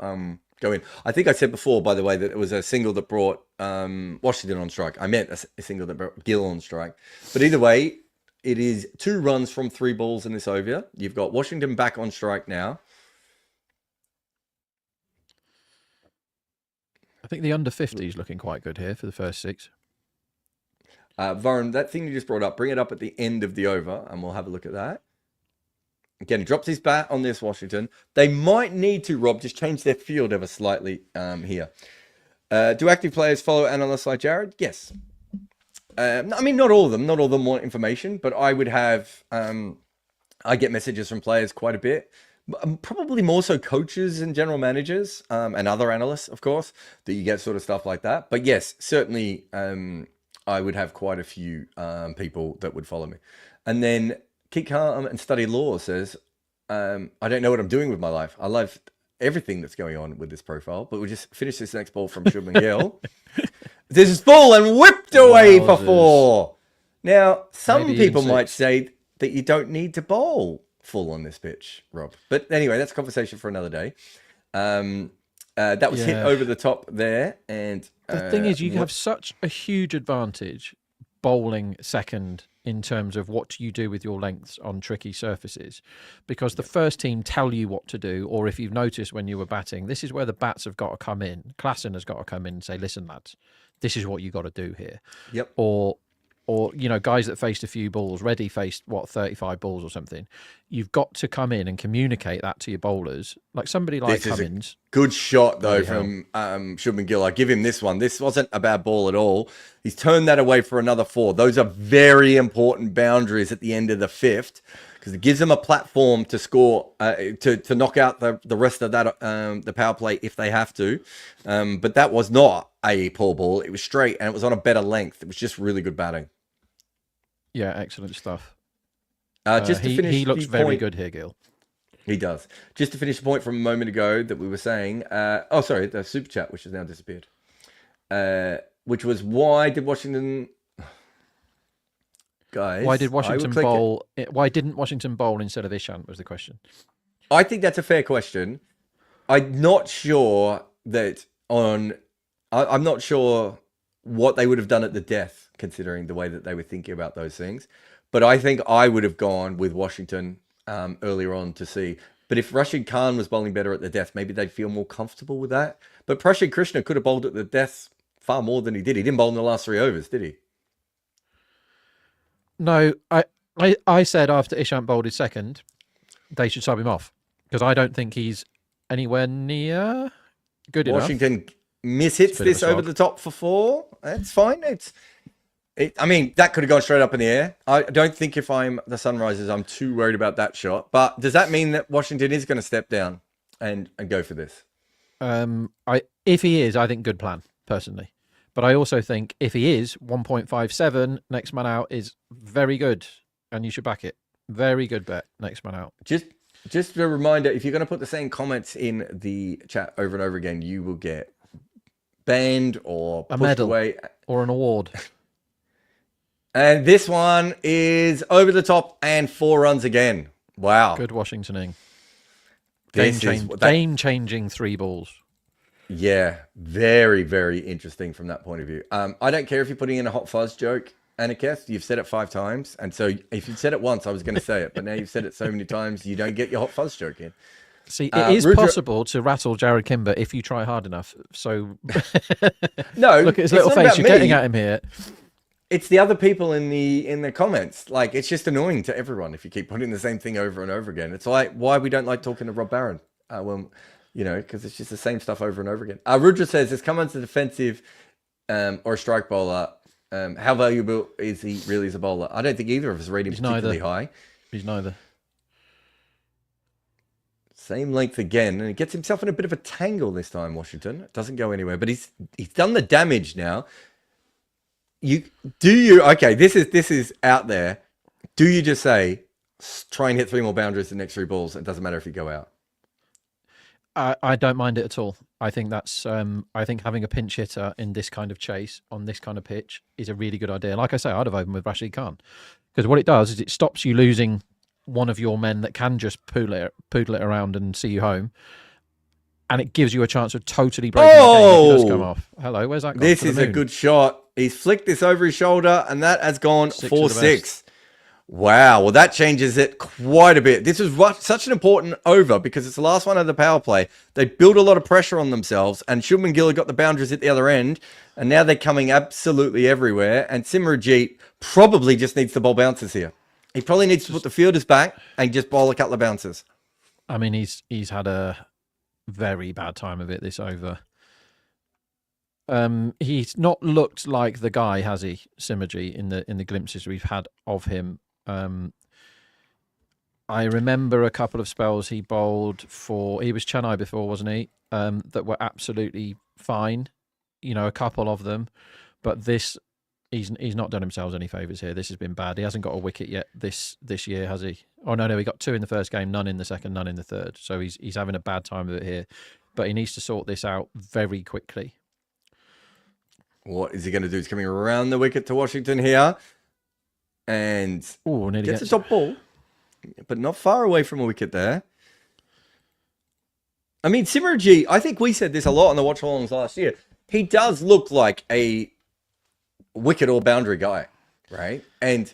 [SPEAKER 1] go in. I think I said before, by the way, that it was a single that brought Washington on strike. I meant a single that brought Gill on strike. But either way, it is 2 runs from 3 balls in this over. You've got Washington back on strike now.
[SPEAKER 2] I think the under 50 is looking quite good here for the first 6.
[SPEAKER 1] Varun, that thing you just brought up, bring it up at the end of the over, and we'll have a look at that. Again, he drops his bat on this Washington. They might need to, Rob, just change their field ever slightly here. Do active players follow analysts like Jarrod? Yes. I mean, not all of them. Not all of them want information, but I would have... I get messages from players quite a bit. Probably more so coaches and general managers and other analysts, of course, that you get sort of stuff like that. But yes, certainly... I would have quite a few people that would follow me. And then Keep Calm and Study Law says, I don't know what I'm doing with my life. I love everything that's going on with this profile, but we'll just finish this next ball from Shubman Gill. This is full and whipped away for 4. Now, some
[SPEAKER 2] Maybe
[SPEAKER 1] people
[SPEAKER 2] even
[SPEAKER 1] might
[SPEAKER 2] 6.
[SPEAKER 1] say that you don't need to bowl full on this pitch, Rob. But anyway, that's a conversation for another day. That was hit over the top there. And
[SPEAKER 2] the thing is, you have such a huge advantage bowling second in terms of what you do with your lengths on tricky surfaces, because the first team tell you what to do, or if you've noticed when you were batting, this is where the bats have got to come in. Classen has got to come in and say, listen, lads, this is what you got to do here.
[SPEAKER 1] Yep.
[SPEAKER 2] Or you know, guys that faced a few balls, Reddy faced, 35 balls or something. You've got to come in and communicate that to your bowlers. Like somebody like Cummins.
[SPEAKER 1] Good shot, though, from Shubman Gill. I give him this one. This wasn't a bad ball at all. He's turned that away for another 4. Those are very important boundaries at the end of the 5th, because it gives them a platform to score, to knock out the rest of that, the power play if they have to. But that was not a poor ball. It was straight, and it was on a better length. It was just really good batting.
[SPEAKER 2] Yeah, excellent stuff.
[SPEAKER 1] Just to finish,
[SPEAKER 2] he looks very good here, Gil.
[SPEAKER 1] He does. Just to finish the point from a moment ago that we were saying, the super chat, which has now disappeared, which was, why did Washington... Guys,
[SPEAKER 2] why didn't Washington bowl instead of Ishant was the question.
[SPEAKER 1] I think that's a fair question. I'm not sure I'm not sure what they would have done at the death, considering the way that they were thinking about those things. But I think I would have gone with Washington earlier on to see. But if Rashid Khan was bowling better at the death, maybe they'd feel more comfortable with that. But Prashid Krishna could have bowled at the death far more than he did. He didn't bowl in the last 3 overs, did he?
[SPEAKER 2] No, I said after Ishant bowled his second, they should sub him off, because I don't think he's anywhere near good enough.
[SPEAKER 1] Washington mishits this over the top for 4. That's fine. I mean, that could have gone straight up in the air. I don't think if I'm the Sunrisers, I'm too worried about that shot. But does that mean that Washington is going to step down and go for this?
[SPEAKER 2] If he is, I think good plan, personally. But I also think if he is, 1.57 next man out is very good, and you should back it. Very good bet, next man out.
[SPEAKER 1] Just a reminder, if you're going to put the same comments in the chat over and over again, you will get banned or
[SPEAKER 2] a
[SPEAKER 1] pushed
[SPEAKER 2] medal
[SPEAKER 1] away.
[SPEAKER 2] Or an award.
[SPEAKER 1] And this one is over the top and 4 runs again. Wow.
[SPEAKER 2] Good Washingtoning. Game-changing 3 balls.
[SPEAKER 1] Yeah, very, very interesting from that point of view. I don't care if you're putting in a hot fuzz joke, Aniketh. You've said it 5 times. And so if you'd said it once, I was going to say it. But now you've said it so many times, you don't get your hot fuzz joke in.
[SPEAKER 2] See, it is possible to rattle Jarrod Kimber if you try hard enough. So
[SPEAKER 1] no,
[SPEAKER 2] look at his little face. You're getting at him here.
[SPEAKER 1] It's the other people in the comments. Like, it's just annoying to everyone if you keep putting the same thing over and over again. It's like why we don't like talking to Rob Barron. Because it's just the same stuff over and over again. Rudra says, is Cummins a defensive or a strike bowler? How valuable is he really as a bowler? I don't think either of us rate him particularly high.
[SPEAKER 2] He's neither.
[SPEAKER 1] Same length again, and he gets himself in a bit of a tangle this time, Washington. It doesn't go anywhere, but he's done the damage now. Okay, this is out there. Do you just say, try and hit 3 more boundaries the next 3 balls? It doesn't matter if you go out.
[SPEAKER 2] I don't mind it at all. I think that's. I think having a pinch hitter in this kind of chase on this kind of pitch is a really good idea. Like I say, I'd have opened with Rashid Khan, because what it does is it stops you losing one of your men that can just poodle it around and see you home, and it gives you a chance of totally breaking the game if it does come off. Hello, where's that gone?
[SPEAKER 1] This is a good shot. He's flicked this over his shoulder, and that has gone 4-6. Wow, well, that changes it quite a bit. This is such an important over because it's the last one of the power play. They built a lot of pressure on themselves, and Shubman Gill got the boundaries at the other end, and now they're coming absolutely everywhere, and Simranjeet probably just needs to bowl bounces here. He probably needs to put the fielders back and just bowl a couple of bounces.
[SPEAKER 2] I mean, he's had a very bad time of it this over. He's not looked like the guy, has he, Simranjeet, in the glimpses we've had of him. I remember a couple of spells he bowled for. He was Chennai before, wasn't he? That were absolutely fine. A couple of them, but this he's not done himself any favours here. This has been bad. He hasn't got a wicket yet this year, has he? Oh no, he got 2 in the first game, none in the second, none in the third. So he's having a bad time of it here. But he needs to sort this out very quickly.
[SPEAKER 1] What is he going to do? He's coming around the wicket to Washington here. And gets a top ball, but not far away from a wicket there. I mean, Simmergy, I think we said this a lot on the watch-alongs last year. He does look like a wicket or boundary guy, right? And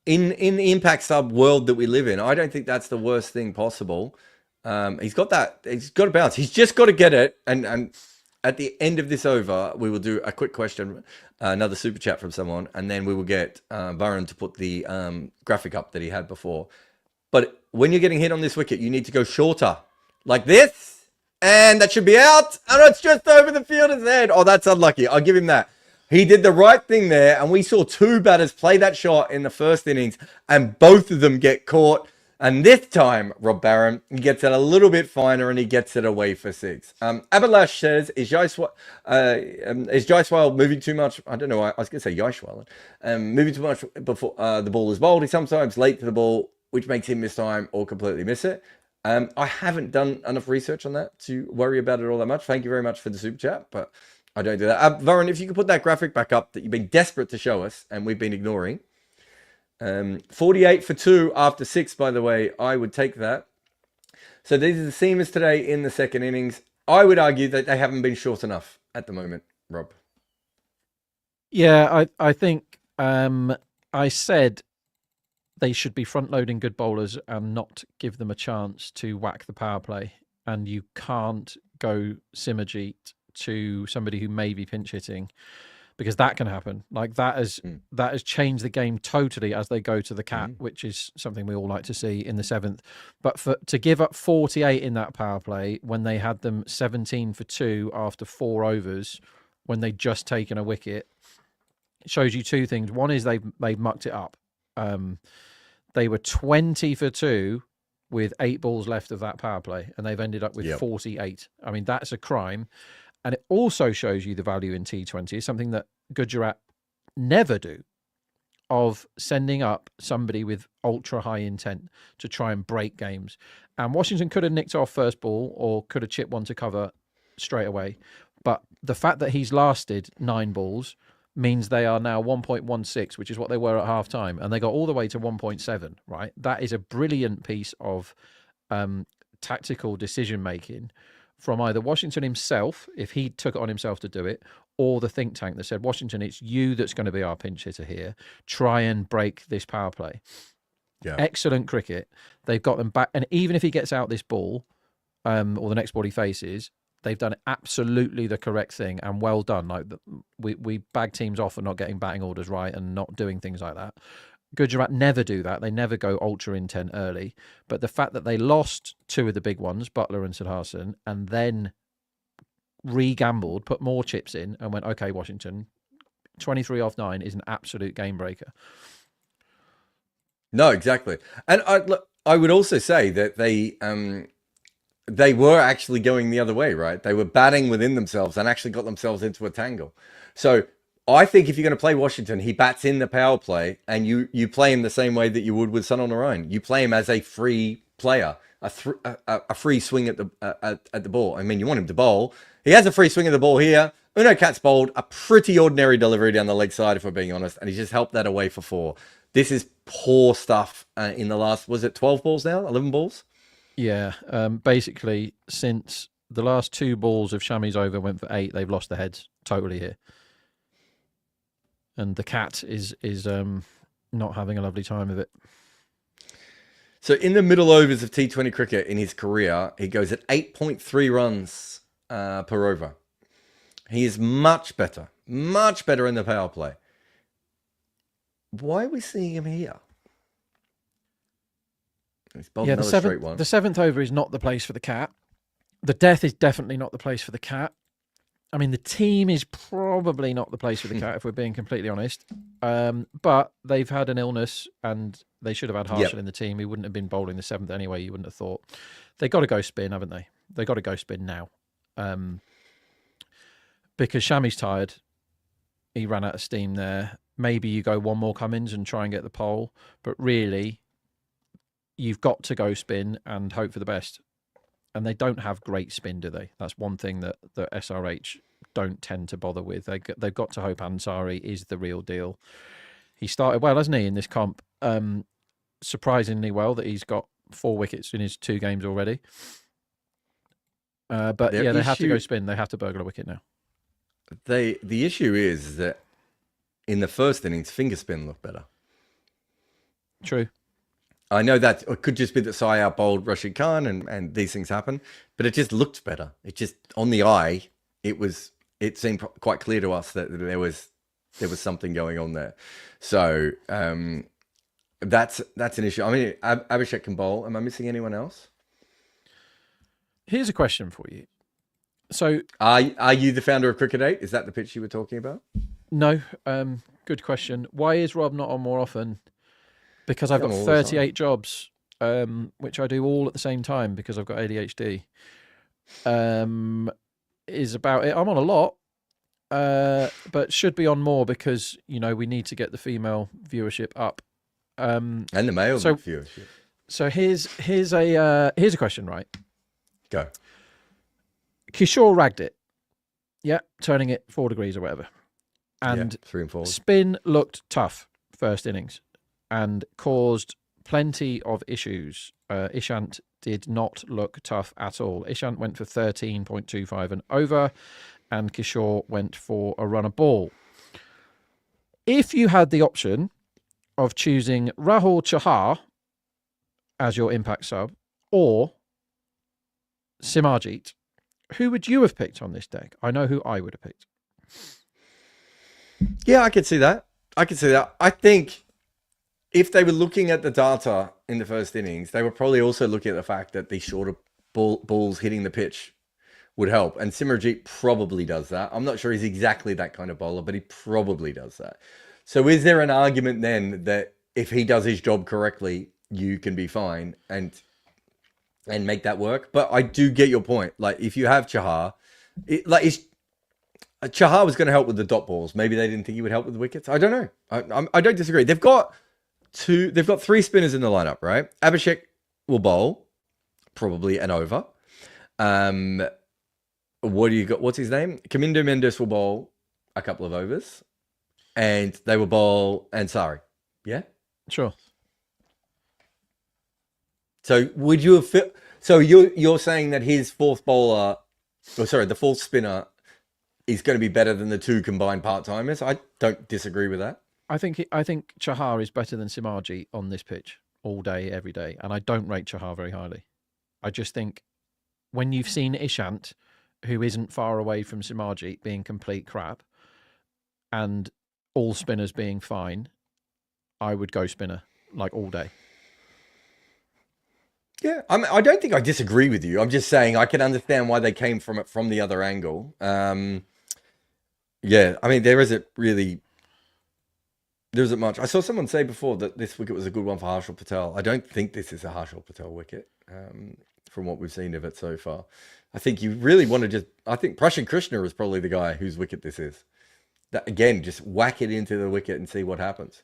[SPEAKER 1] in the impact sub world that we live in, I don't think that's the worst thing possible. He's got to bounce. He's just got to get it. And at the end of this over, we will do a quick question, another super chat from someone, and then we will get Barron to put the graphic up that he had before. But when you're getting hit on this wicket, you need to go shorter, like this, and that should be out, and it's just over the fielder's head. Oh, that's unlucky. I'll give him that. He did the right thing there, and we saw 2 batters play that shot in the first innings, and both of them get caught. And this time, Rob Barron, he gets it a little bit finer and he gets it away for 6. Abalash says, is Jaiswal moving too much? I don't know. I was going to say Jaiswal. Moving too much before the ball is bowled. He's sometimes late to the ball, which makes him miss time or completely miss it. I haven't done enough research on that to worry about it all that much. Thank you very much for the super chat, but I don't do that. Varun, if you could put that graphic back up that you've been desperate to show us and we've been ignoring. 48 for 2 after 6, by the way. I would take that. So these are the seamers today in the second innings. I would argue that they haven't been short enough at the moment, Rob.
[SPEAKER 2] Yeah, I think I said they should be front-loading good bowlers and not give them a chance to whack the power play. And you can't go Simmerjeet to somebody who may be pinch hitting, because that can happen. Like that has changed the game totally as they go to the cat, which is something we all like to see in the 7th. But to give up 48 in that power play when they had them 17 for 2 after 4 overs, when they'd just taken a wicket, it shows you 2 things. One is they've mucked it up. They were 20 for 2 with 8 balls left of that power play, and they've ended up with 48. I mean, that's a crime. And it also shows you the value in T20, something that Gujarat never do, of sending up somebody with ultra high intent to try and break games. And Washington could have nicked off first ball or could have chipped one to cover straight away. But the fact that he's lasted 9 balls means they are now 1.16, which is what they were at half time. And they got all the way to 1.7, right? That is a brilliant piece of tactical decision making from either Washington himself, if he took it on himself to do it, or the think tank that said, Washington, it's you that's going to be our pinch hitter here. Try and break this power play. Yeah. Excellent cricket. They've got them back. And even if he gets out this ball, or the next ball he faces, they've done absolutely the correct thing and well done. Like we bag teams off for not getting batting orders right and not doing things like that. Gujarat never do that. They never go ultra intent early. But the fact that they lost 2 of the big ones, Butler and Sadhasan, and then re-gambled, put more chips in and went, okay, Washington, 23 off 9 is an absolute game breaker.
[SPEAKER 1] No, exactly. And I would also say that they were actually going the other way, right? They were batting within themselves and actually got themselves into a tangle. So I think if you're going to play Washington, he bats in the power play, and you play him the same way that you would with Sun on their own. You play him as a free player, a free swing at the ball. I mean, you want him to bowl. He has a free swing at the ball here. Uno Cat's bowled a pretty ordinary delivery down the leg side, if we're being honest, and he's just helped that away for 4. This is poor stuff in the last, was it 12 balls now? 11 balls?
[SPEAKER 2] Yeah, basically, since the last 2 balls of Shami's over went for 8, they've lost their heads totally here. And the cat is not having a lovely time of it.
[SPEAKER 1] So in the middle overs of T20 cricket in his career, he goes at 8.3 runs per over. He is much better in the power play. Why are we seeing him here? He's bowled another straight one.
[SPEAKER 2] The 7th over is not the place for the cat. The death is definitely not the place for the cat. I mean, the team is probably not the place for the cat, if we're being completely honest. But they've had an illness, and they should have had Harshal in the team. He wouldn't have been bowling the 7th anyway, you wouldn't have thought. They've got to go spin, haven't they? They've got to go spin now. Because Shami's tired. he ran out of steam there. Maybe you go one more Cummins and try and get the pole, but really, you've got to go spin and hope for the best. And they don't have great spin, do they? That's one thing that the SRH don't tend to bother with. They've got to hope Ansari is the real deal. He started well, hasn't he, in this comp? Surprisingly well that he's got 4 wickets in his 2 games already. But yeah, they have to go spin. They have to burgle a wicket now.
[SPEAKER 1] The issue is that in the first innings, finger spin looked better.
[SPEAKER 2] True.
[SPEAKER 1] I know that it could just be that Sai out-bowled Rashid Khan and these things happen, but it just looked better. It just, on the eye, it seemed quite clear to us that there was something going on there. So that's an issue. I mean, Abhishek can bowl. Am I missing anyone else?
[SPEAKER 2] Here's a question for you. So,
[SPEAKER 1] are you the founder of Cricket8? Is that the pitch you were talking about?
[SPEAKER 2] No. Good question. Why is Rob not on more often? Because I've got 38 jobs, which I do all at the same time because I've got ADHD. Is about it. I'm on a lot, but should be on more because we need to get the female viewership up,
[SPEAKER 1] and the male viewership.
[SPEAKER 2] So here's a question, right?
[SPEAKER 1] Go.
[SPEAKER 2] Kishore ragged it, yeah, turning it 4 degrees or whatever, and
[SPEAKER 1] 3 and 4.
[SPEAKER 2] Spin looked tough first innings and caused plenty of issues. Ishant did not look tough at all. Ishant went for 13.25 and over, and Kishore went for a run a ball. If you had the option of choosing Rahul Chahar as your impact sub or Simajit, who would you have picked on this deck? I know who I would have picked.
[SPEAKER 1] Yeah, I could see that. I think if they were looking at the data in the first innings, they were probably also looking at the fact that the shorter balls hitting the pitch would help. And Simajit probably does that. I'm not sure he's exactly that kind of bowler, but he probably does that. So is there an argument then that if he does his job correctly, you can be fine and make that work? But I do get your point. Like, if you have Chahar, Chahar was going to help with the dot balls. Maybe they didn't think he would help with the wickets. I don't know. I don't disagree. They've got 3 spinners in the lineup, right? Abhishek will bowl, probably an over. What do you got? What's his name? Kamindo Mendes will bowl a couple of overs, and they will bowl Ansari. Yeah,
[SPEAKER 2] sure.
[SPEAKER 1] So would you have? So you're saying that his fourth bowler, the fourth spinner, is going to be better than the 2 combined part timers? I don't disagree with that.
[SPEAKER 2] I think Chahar is better than Simajit on this pitch all day, every day, and I don't rate Chahar very highly. I just think when you've seen Ishant, who isn't far away from Simajit, being complete crap, and all spinners being fine, I would go spinner like all day.
[SPEAKER 1] Yeah, I don't think I disagree with you. I'm just saying I can understand why they came from it from the other angle. Yeah, I mean, there isn't much. I saw someone say before that this wicket was a good one for Harshal Patel. I don't think this is a Harshal Patel wicket from what we've seen of it so far. I think you really want to I think Prashan Krishna is probably the guy whose wicket this is. That, again, just whack it into the wicket and see what happens.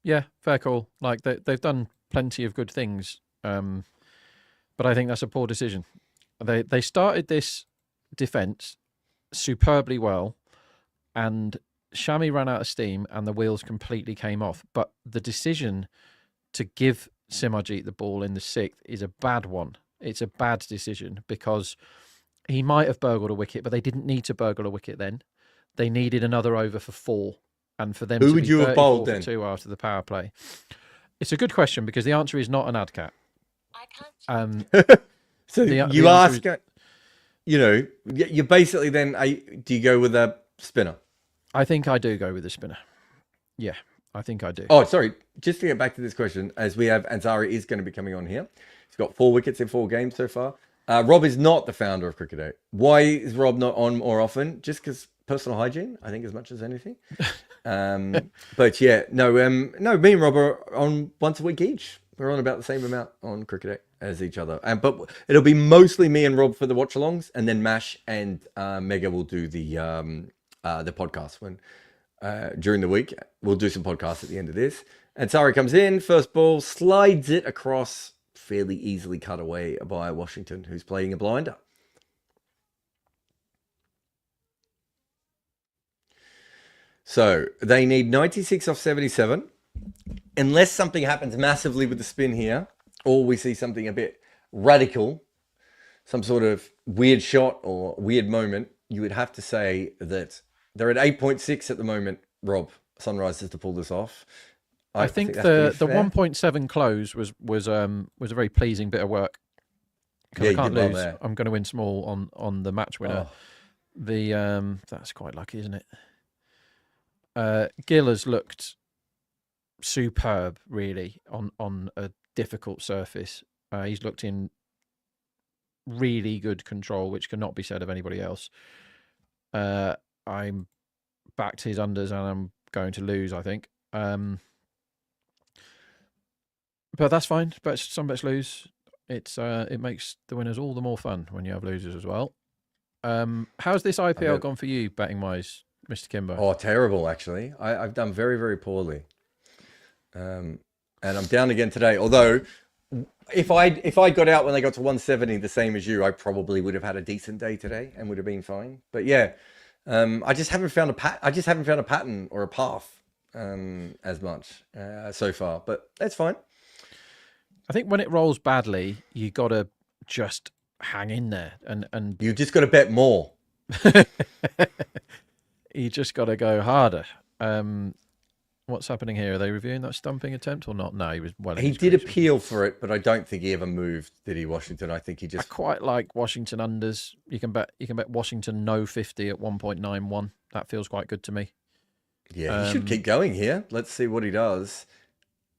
[SPEAKER 2] Yeah, fair call. Like, they've done plenty of good things, but I think that's a poor decision. They started this defence superbly well, and Shami ran out of steam and the wheels completely came off. But the decision to give Simajit the ball in the 6th is a bad one. It's a bad decision because he might have burgled a wicket, but they didn't need to burgle a wicket then. They needed another over for 4. And for them
[SPEAKER 1] Who
[SPEAKER 2] to
[SPEAKER 1] would
[SPEAKER 2] be
[SPEAKER 1] you have bowled
[SPEAKER 2] 34
[SPEAKER 1] then?
[SPEAKER 2] for 2 after the power play. It's a good question because the answer is not an adcat.
[SPEAKER 1] So you ask, you basically then, do you go with a spinner?
[SPEAKER 2] I think I do go with the spinner. Yeah, I think I do.
[SPEAKER 1] Oh, sorry. Just to get back to this question, as we have Ansari is going to be coming on here. He's got 4 wickets in 4 games so far. Rob is not the founder of Cricket8. Why is Rob not on more often? Just because personal hygiene, I think, as much as anything. But yeah, no, me and Rob are on once a week each. We're on about the same amount on Cricket8 as each other. But it'll be mostly me and Rob for the watch-alongs, and then Mash and Mega will do the the podcast when during the week. We'll do some podcasts at the end of this. And Sari comes in, first ball, slides it across, fairly easily cut away by Washington, who's playing a blinder. So they need 96 off 77. Unless something happens massively with the spin here, or we see something a bit radical, some sort of weird shot or weird moment, you would have to say that they're at 8.6 at the moment, Rob, Sunrisers, to pull this off.
[SPEAKER 2] I think the 1.7 close was a very pleasing bit of work.
[SPEAKER 1] Yeah,
[SPEAKER 2] I can't
[SPEAKER 1] well
[SPEAKER 2] lose.
[SPEAKER 1] there.
[SPEAKER 2] I'm going to win small on the match winner.
[SPEAKER 1] Oh.
[SPEAKER 2] That's quite lucky, isn't it? Gill has looked superb, really, on a difficult surface. He's looked in really good control, which cannot be said of anybody else. I'm back to his unders, and I'm going to lose, I think. But that's fine. Some bets lose. It makes the winners all the more fun when you have losers as well. How's this IPL gone for you, betting wise, Mr. Kimber?
[SPEAKER 1] Oh, terrible! Actually, I've done very, very poorly, and I'm down again today. Although, if I got out when they got to 170, the same as you, I probably would have had a decent day today and would have been fine. But yeah, I just haven't found a pattern or a path as much so far. But that's fine.
[SPEAKER 2] I think when it rolls badly, you got to just hang in there and
[SPEAKER 1] you just got to bet more.
[SPEAKER 2] You just got to go harder. What's happening here? Are they reviewing that stumping attempt or not? No, he was well.
[SPEAKER 1] He did appeal for it, but I don't think he ever moved. Did he, Washington? I think he just.
[SPEAKER 2] I quite like Washington unders. You can bet Washington no 50 at 1.91. That feels quite good to me.
[SPEAKER 1] Yeah, he should keep going here. Let's see what he does.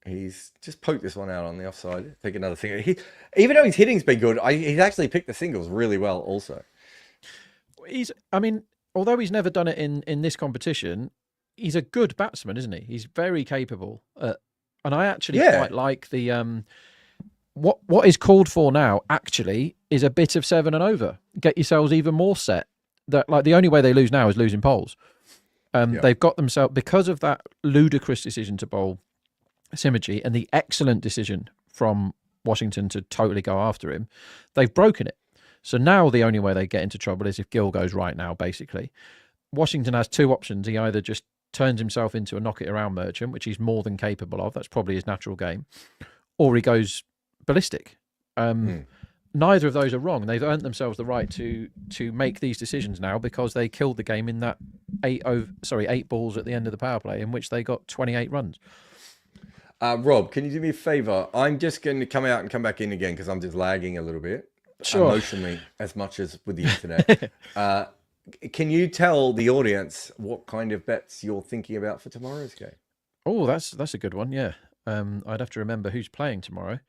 [SPEAKER 1] He's just poked this one out on the offside. Take another thing. Even though his hitting's been good, he's actually picked the singles really well also.
[SPEAKER 2] Although he's never done it in this competition, he's a good batsman, isn't he? He's very capable. And I actually quite like the... What is called for now, actually, is a bit of 7 and over. Get yourselves even more set. The only way they lose now is losing poles. They've got themselves... Because of that ludicrous decision to bowl Symmetry and the excellent decision from Washington to totally go after him, they've broken it. So now the only way they get into trouble is if Gill goes right now, basically. Washington has two options. He either just turns himself into a knock-it-around merchant, which he's more than capable of. That's probably his natural game. Or he goes ballistic. Neither of those are wrong. They've earned themselves the right to make these decisions now because they killed the game in that 8 balls at the end of the power play in which they got 28 runs.
[SPEAKER 1] Rob, can you do me a favor? I'm just going to come out and come back in again because I'm just lagging a little bit.
[SPEAKER 2] Sure.
[SPEAKER 1] Emotionally, as much as with the internet. Can you tell the audience what kind of bets you're thinking about for tomorrow's game?
[SPEAKER 2] Oh, that's a good one, yeah. I'd have to remember who's playing tomorrow.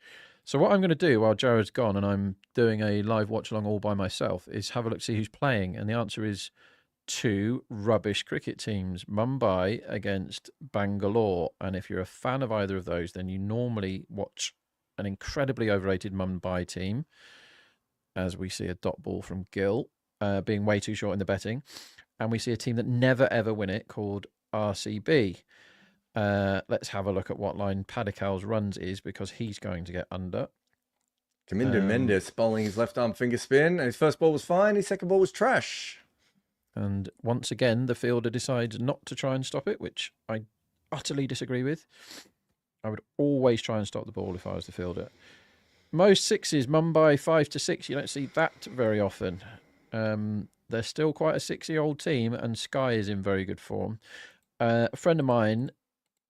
[SPEAKER 2] So what I'm going to do while Jarrod's gone and I'm doing a live watch-along all by myself is have a look, see who's playing. And the answer is 2 rubbish cricket teams, Mumbai against Bangalore. And if you're a fan of either of those, then you normally watch an incredibly overrated Mumbai team, as we see a dot ball from Gill being way too short in the betting. And we see a team that never, ever win it called RCB. Let's have a look at what line Padikal's runs is because he's going to get under.
[SPEAKER 1] Kaminder Mendes bowling his left arm finger spin. And his first ball was fine. His second ball was trash.
[SPEAKER 2] And once again, the fielder decides not to try and stop it, which I utterly disagree with. I would always try and stop the ball if I was the fielder. Most sixes, Mumbai 5 to 6. You don't see that very often. They're still quite a 6-year-old team, and Sky is in very good form. A friend of mine,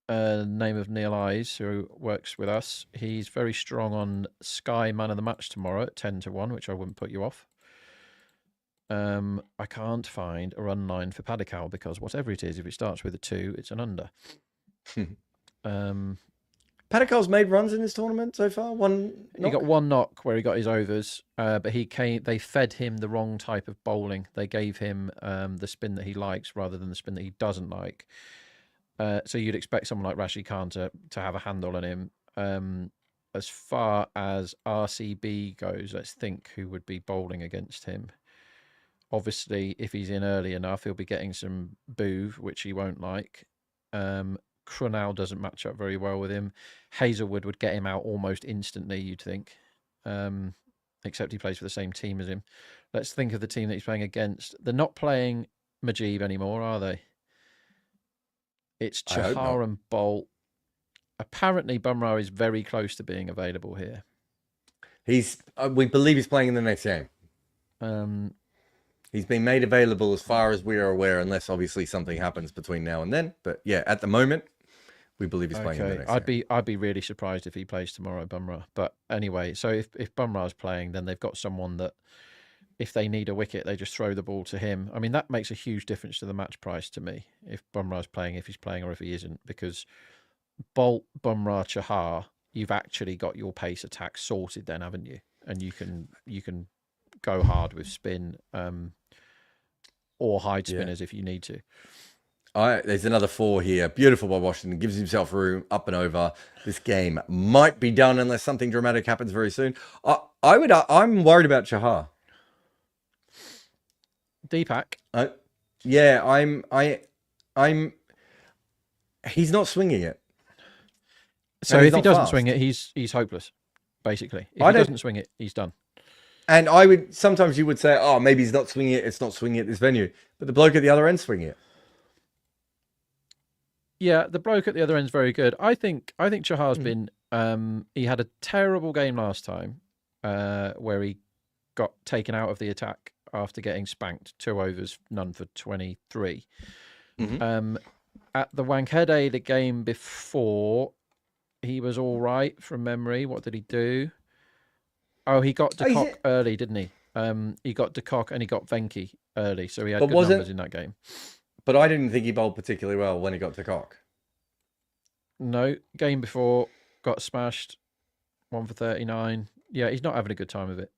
[SPEAKER 2] name of Neil Eyes, who works with us, he's very strong on Sky man of the match tomorrow at 10 to 1, which I wouldn't put you off. I can't find a run line for Padikal because whatever it is, if it starts with a 2, it's an under.
[SPEAKER 1] Padikal's made runs in this tournament so far.
[SPEAKER 2] He got one knock where he got his overs, but they fed him the wrong type of bowling. They gave him the spin that he likes rather than the spin that he doesn't like. So you'd expect someone like Rashid Khan to have a handle on him. As far as RCB goes, let's think who would be bowling against him. Obviously, if he's in early enough, he'll be getting some boo, which he won't like. Crunell doesn't match up very well with him. Hazelwood would get him out almost instantly, you'd think. Except he plays for the same team as him. Let's think of the team that he's playing against. They're not playing Majib anymore, are they? It's Chahar and Bolt. Apparently, Bumrah is very close to being available here.
[SPEAKER 1] We believe he's playing in the next game. He's been made available as far as we are aware, unless obviously something happens between now and then. But yeah, at the moment, we believe he's playing in the next game.
[SPEAKER 2] I'd be really surprised if he plays tomorrow, Bumrah. But anyway, so if Bumrah's playing, then they've got someone that, if they need a wicket, they just throw the ball to him. I mean, that makes a huge difference to the match price to me, if Bumrah's playing, if he's playing, or if he isn't, because Bolt, Bumrah, Chahar, you've actually got your pace attack sorted then, haven't you? And you can go hard with spin, or hide spinners if you need to.
[SPEAKER 1] All right, there's another 4 here. Beautiful by Washington. Gives himself room up and over. This game might be done unless something dramatic happens very soon. I'm worried about Chahar.
[SPEAKER 2] Deepak.
[SPEAKER 1] He's not swinging it.
[SPEAKER 2] So if he doesn't swing it, he's hopeless, basically. If he doesn't swing it, he's done.
[SPEAKER 1] And sometimes you would say, oh, maybe he's not swinging it. It's not swinging at this venue. But the bloke at the other end swinging it.
[SPEAKER 2] Yeah, the bloke at the other end's very good. I think Chahar's been. He had a terrible game last time, where he got taken out of the attack after getting spanked 2 overs, none for 23. At the Wankhede, the game before, he was all right from memory. What did he do? Oh, he got de Kock early, didn't he? He got de Kock and he got Venki early, so he had good numbers in that game.
[SPEAKER 1] But I didn't think he bowled particularly well when he got de Kock.
[SPEAKER 2] No, game before, got smashed, 1 for 39. Yeah, he's not having a good time of it.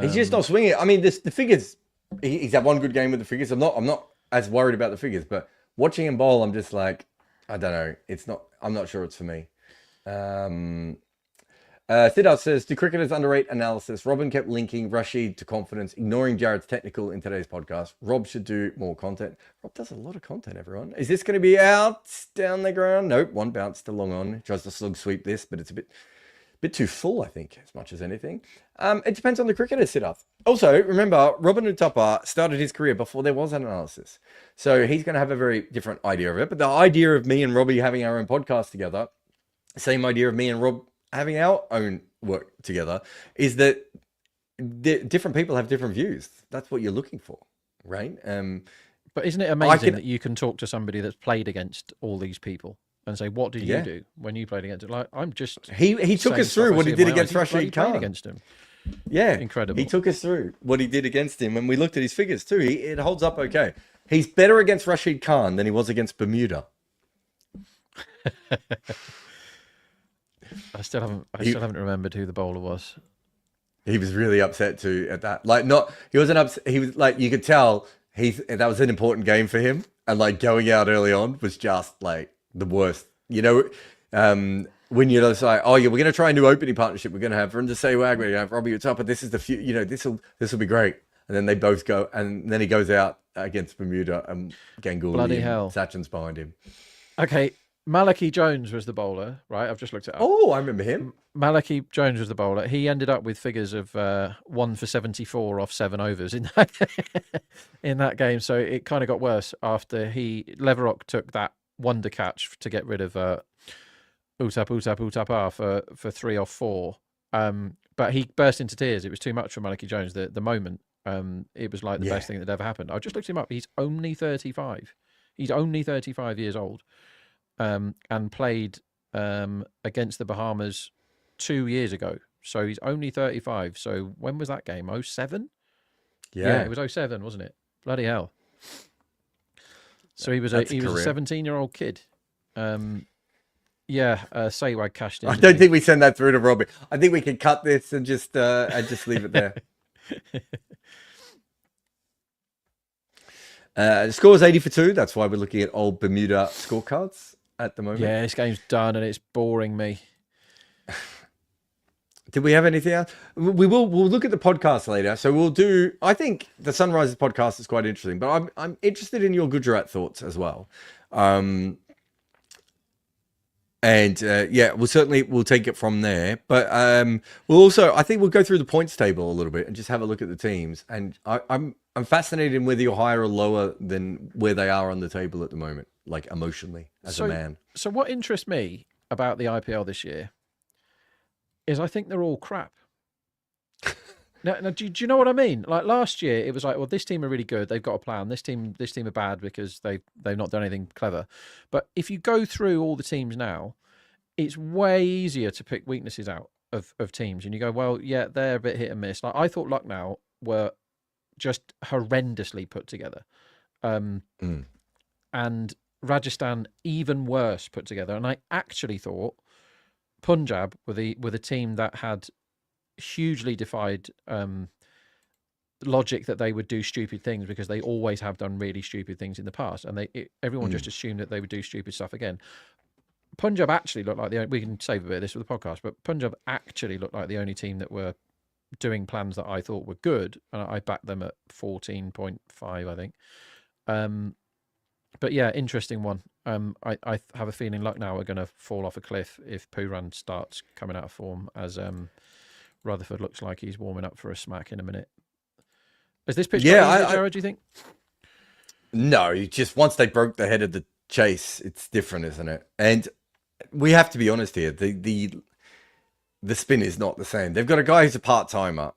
[SPEAKER 1] He's just not swinging it. I mean, the figures, he's had one good game with the figures. I'm not as worried about the figures, but watching him bowl, I'm just like, I don't know. I'm not sure it's for me. Siddharth says, do cricketers underrate analysis? Robin kept linking Rashid to confidence, ignoring Jarrod's technical in today's podcast. Rob should do more content. Rob does a lot of content, everyone. Is this going to be out down the ground? Nope, 1 bounce to long on. Tries to slug sweep this, but it's a bit too full, I think, as much as anything. It depends on the cricketer, Siddharth. Also, remember, Robin Uthappa started his career before there was an analysis. So he's going to have a very different idea of it. But the idea of me and Robbie having our own podcast together, same idea of me and Rob having our own work together, is that different people have different views. That's what you're looking for, right?
[SPEAKER 2] But isn't it amazing that you can talk to somebody that's played against all these people and say, what did you do when you played against it? Like, I'm just...
[SPEAKER 1] He took us through what he did against Rashid Khan.
[SPEAKER 2] Against him.
[SPEAKER 1] Yeah.
[SPEAKER 2] Incredible.
[SPEAKER 1] He took us through what he did against him, and we looked at his figures too. It holds up okay. He's better against Rashid Khan than he was against Bermuda.
[SPEAKER 2] I still haven't remembered who the bowler was.
[SPEAKER 1] He was really upset too at that. He wasn't upset. He was like, you could tell that was an important game for him, and like going out early on was just like the worst. You know, when you're just like, oh yeah, we're going to try a new opening partnership. We're going to have Vrinder Sehwag, we're going to have Robbie Uthappa. This is the few. You know, this will be great. And then they both go, and then he goes out against Bermuda, and Ganguly,
[SPEAKER 2] bloody hell,
[SPEAKER 1] Sachin's behind him.
[SPEAKER 2] Okay. Malachy Jones was the bowler, right? I've just looked it up.
[SPEAKER 1] Oh, I remember him.
[SPEAKER 2] Malachy Jones was the bowler. He ended up with figures of 1 for 74 off 7 overs in that game. So it kind of got worse after Leverock took that wonder catch to get rid of Uthappa for 3 off 4. But he burst into tears. It was too much for Malachy Jones. The moment, it was like the best thing that ever happened. I just looked him up. He's only 35. He's only 35 years old. And played against the Bahamas 2 years ago. So he's only 35. So when was that game? 07? Yeah, it was 07, wasn't it? Bloody hell. So he was a 17-year-old kid. Sehwag cashed in.
[SPEAKER 1] I don't think we send that through to Robbie. I think we can cut this and just leave it there. The score is 80 for 2. That's why we're looking at old Bermuda scorecards at the moment.
[SPEAKER 2] Yeah, this game's done and it's boring me.
[SPEAKER 1] Did we have anything else? We'll look at the podcast later. So we'll do. I think the Sunrises podcast is quite interesting, but I'm interested in your Gujarat thoughts as well. We'll take it from there. But we'll also, I think we'll go through the points table a little bit and just have a look at the teams. And I'm fascinated in whether you're higher or lower than where they are on the table at the moment, like emotionally as a man.
[SPEAKER 2] So what interests me about the IPL this year is I think they're all crap. Now do you know what I mean? Like last year, it was like, well, this team are really good. They've got a plan. This team are bad because they've not done anything clever. But if you go through all the teams now, it's way easier to pick weaknesses out of teams. And you go, well, yeah, they're a bit hit and miss. Like I thought Lucknow were just horrendously put together. And Rajasthan even worse put together. And I actually thought Punjab were the team that had hugely defied logic that they would do stupid things because they always have done really stupid things in the past, and everyone just assumed that they would do stupid stuff again. Punjab actually looked like we can save a bit of this for the podcast, but Punjab actually looked like the only team that were doing plans that I thought were good, and I backed them at 14.5, I think. But yeah, interesting one. I have a feeling Lucknow are going to fall off a cliff if Pooran starts coming out of form, as Rutherford looks like he's warming up for a smack in a minute. Has this pitch got easier, Jarrod, do you think?
[SPEAKER 1] No, just once they broke the head of the chase, it's different, isn't it? And we have to be honest here. The spin is not the same. They've got a guy who's a part-timer.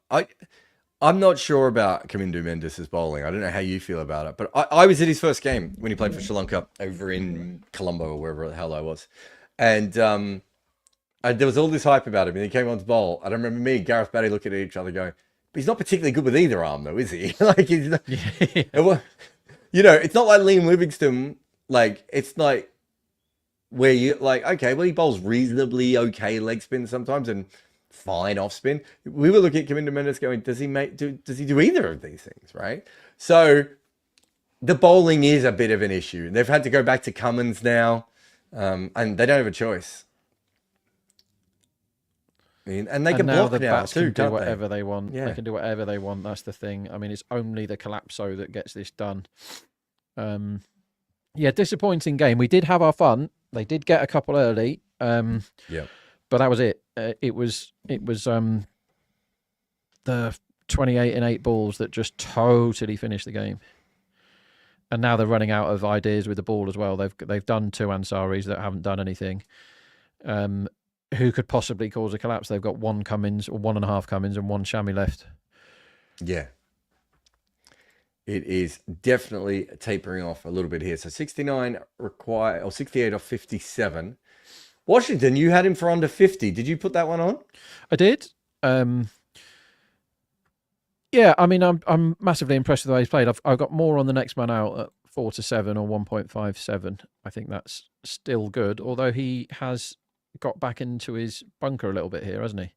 [SPEAKER 1] I'm not sure about Kamindu Mendes' bowling. I don't know how you feel about it, but I was at his first game when he played for Sri Lanka over in Colombo or wherever the hell I was. And there was all this hype about him, and he came on to bowl. I don't remember me and Gareth Batty looking at each other going, but he's not particularly good with either arm, though, is he? Like, he's not, you know, it's not like Liam Livingstone. Like, it's like where you like, okay, well, he bowls reasonably okay leg spin sometimes and fine off spin. We were looking at Kamindu Mendes going, does he do either of these things, right? So the bowling is a bit of an issue. They've had to go back to Cummins now, and they don't have a choice. And they can block
[SPEAKER 2] the
[SPEAKER 1] now
[SPEAKER 2] bats
[SPEAKER 1] too,
[SPEAKER 2] can do whatever they want.
[SPEAKER 1] Yeah.
[SPEAKER 2] They can do whatever they want. That's the thing. I mean, it's only the Collapso that gets this done. Yeah, disappointing game. We did have our fun. They did get a couple early. But that was it. It was the 28 and 8 balls that just totally finished the game. And now they're running out of ideas with the ball as well. They've done 2 Ansaris that haven't done anything. Who could possibly cause a collapse? They've got 1 Cummins or 1.5 Cummins and 1 Shami left. Yeah.
[SPEAKER 1] It is definitely tapering off a little bit here. So 69 required, or 68 off 57. Washington, you had him for under 50. Did you put that one on?
[SPEAKER 2] I did. Yeah, I mean, I'm massively impressed with the way he's played. I've got more on the next man out at 4-7 or 1.57. I think that's still good, although he has got back into his bunker a little bit here, hasn't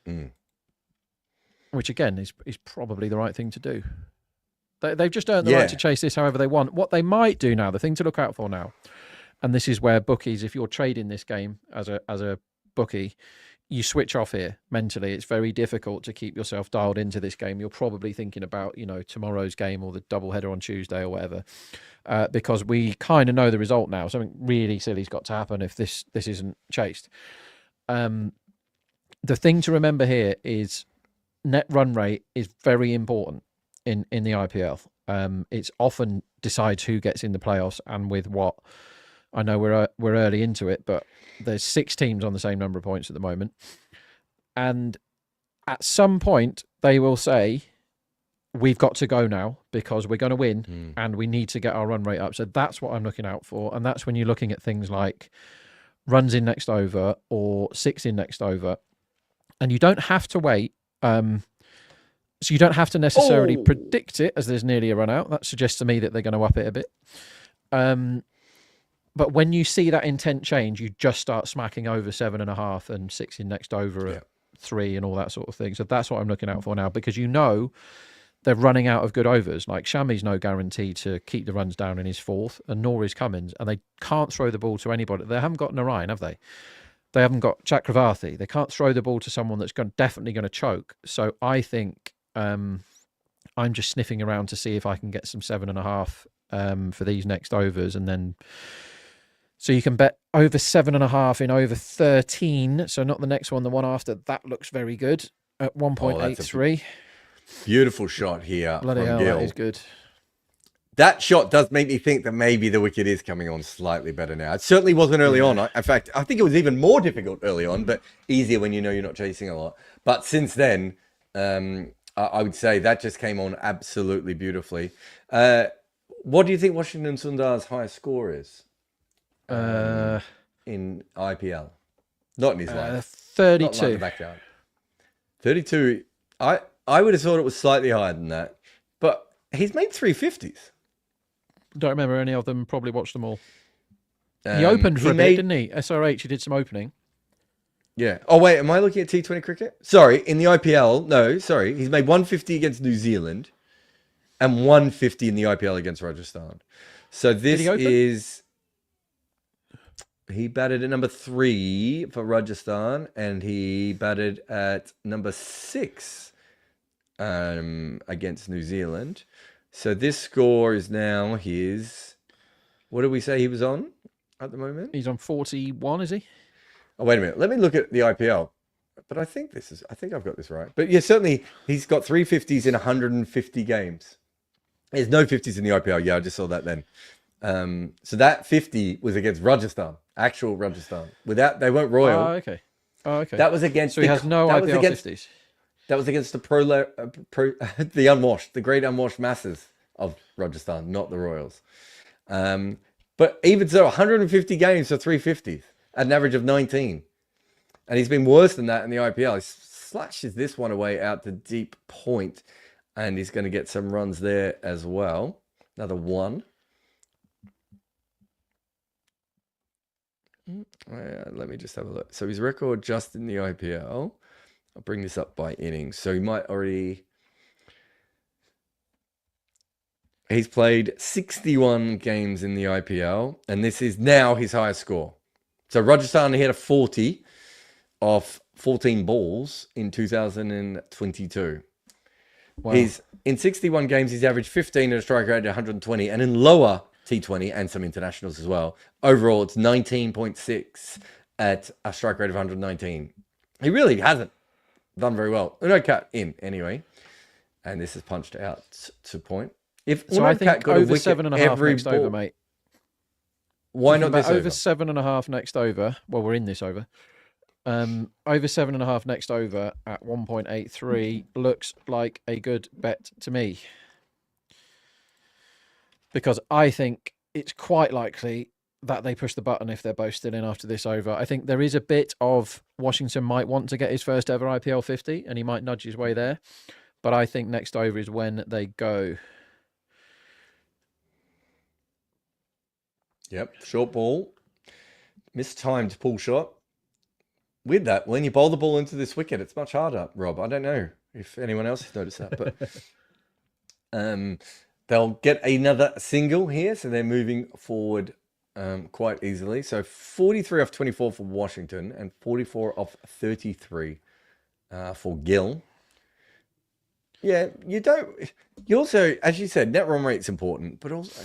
[SPEAKER 2] he? Which again is probably the right thing to do. They've just earned the right to chase this however they want. What they might do now, the thing to look out for now, and this is where bookies, if you're trading this game as a bookie, you switch off here mentally. It's very difficult to keep yourself dialed into this game. You're probably thinking about, tomorrow's game or the doubleheader on Tuesday or whatever, because we kind of know the result now. Something really silly's got to happen if this isn't chased. The thing to remember here is net run rate is very important in the IPL. It's often decides who gets in the playoffs and with what. I know we're early into it, but there's 6 teams on the same number of points at the moment. And at some point, they will say, we've got to go now because we're going to win and we need to get our run rate up. So that's what I'm looking out for. And that's when you're looking at things like runs in next over or 6 in next over. And you don't have to wait. So you don't have to necessarily predict it as there's nearly a run out. That suggests to me that they're going to up it a bit. But when you see that intent change, you just start smacking over 7.5 and 6 in next over at 3 and all that sort of thing. So that's what I'm looking out for now, because they're running out of good overs. Like Shami's no guarantee to keep the runs down in his 4th, and nor is Cummins, and they can't throw the ball to anybody. They haven't got Narayan, have they? They haven't got Chakravarti. They can't throw the ball to someone that's definitely going to choke. So I think I'm just sniffing around to see if I can get some 7.5 for these next overs, and then so you can bet over 7.5 in over 13. So not the next one, the one after that looks very good at 1.83.
[SPEAKER 1] Beautiful shot here.
[SPEAKER 2] Bloody
[SPEAKER 1] from
[SPEAKER 2] hell,
[SPEAKER 1] Gil.
[SPEAKER 2] that is good.
[SPEAKER 1] That shot does make me think that maybe the wicket is coming on slightly better now. It certainly wasn't early on. In fact, I think it was even more difficult early on, but easier when you know you're not chasing a lot. But since then, I would say that just came on absolutely beautifully. What do you think Washington Sundar's highest score is in IPL? Not in his life.
[SPEAKER 2] 32.
[SPEAKER 1] Not like the backyard. 32. I would have thought it was slightly higher than that, but he's made 350s.
[SPEAKER 2] Don't remember any of them. Probably watched them all. He opened for a bit, didn't he? SRH, he did some opening.
[SPEAKER 1] Yeah. Oh, wait. Am I looking at T20 cricket? Sorry. In the IPL. No, sorry. He's made 150 against New Zealand and 150 in the IPL against Rajasthan. So this is... He batted at number 3 for Rajasthan, and he batted at number 6 against New Zealand. So this score is now his... What did we say he was on at the moment?
[SPEAKER 2] He's on 41, is he?
[SPEAKER 1] Oh, wait a minute. Let me look at the IPL. But I think I've got this right. But yeah, certainly he's got 350s in 150 games. There's no 50s in the IPL. Yeah, I just saw that then. So that 50 was against Rajasthan, actual Rajasthan. They weren't Royal.
[SPEAKER 2] Oh, okay.
[SPEAKER 1] That was against...
[SPEAKER 2] So he has no IPL 50s.
[SPEAKER 1] That was against the unwashed, the great unwashed masses of Rajasthan, not the Royals. But even so, 150 games for 350s at an average of 19. And he's been worse than that in the IPL. He slashes this one away out to deep point, and he's going to get some runs there as well. Another one. Let me just have a look. So his record just in the IPL... I'll bring this up by innings. So he might already... He's played 61 games in the IPL, and this is now his highest score. So Rajasthan, he had a 40 off 14 balls in 2022.
[SPEAKER 2] Wow.
[SPEAKER 1] In 61 games, he's averaged 15 at a strike rate of 120, and in lower T20 and some internationals as well. Overall, it's 19.6 at a strike rate of 119. He really hasn't done very well. No cut in anyway, and this is punched out to point. If
[SPEAKER 2] so, I think got over 7.5 next over, mate.
[SPEAKER 1] Why not this
[SPEAKER 2] over 7.5 next over? Well, we're in this over. Over 7.5 next over at 1.83 looks like a good bet to me, because I think it's quite likely that they push the button if they're both still in after this over. I think there is a bit of Washington might want to get his first ever IPL 50, and he might nudge his way there. But I think next over is when they go.
[SPEAKER 1] Yep, short ball. Mistimed pull shot. With that, when you bowl the ball into this wicket, it's much harder, Rob. I don't know if anyone else has noticed that, but they'll get another single here, so they're moving forward quite easily. So 43 off 24 for Washington and 44 off 33 for Gill. Yeah, you also, as you said, net run rate's important, but also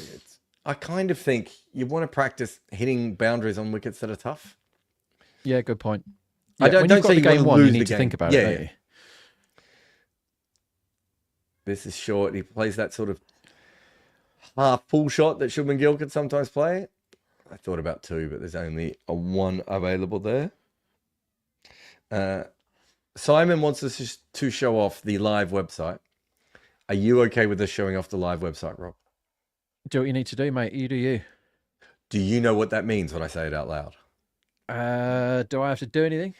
[SPEAKER 1] I kind of think you want to practice hitting boundaries on wickets that are tough.
[SPEAKER 2] Yeah, good point.
[SPEAKER 1] Yeah,
[SPEAKER 2] when you've got the game won, you need to think about it, don't you?
[SPEAKER 1] This is short. He plays that sort of half pull shot that Shubman Gill could sometimes play. I thought about 2, but there's only a 1 available there. Simon wants us to show off the live website. Are you okay with us showing off the live website, Rob?
[SPEAKER 2] Do what you need to do, mate. You do you.
[SPEAKER 1] Do you know what that means when I say it out loud?
[SPEAKER 2] Do I have to do anything?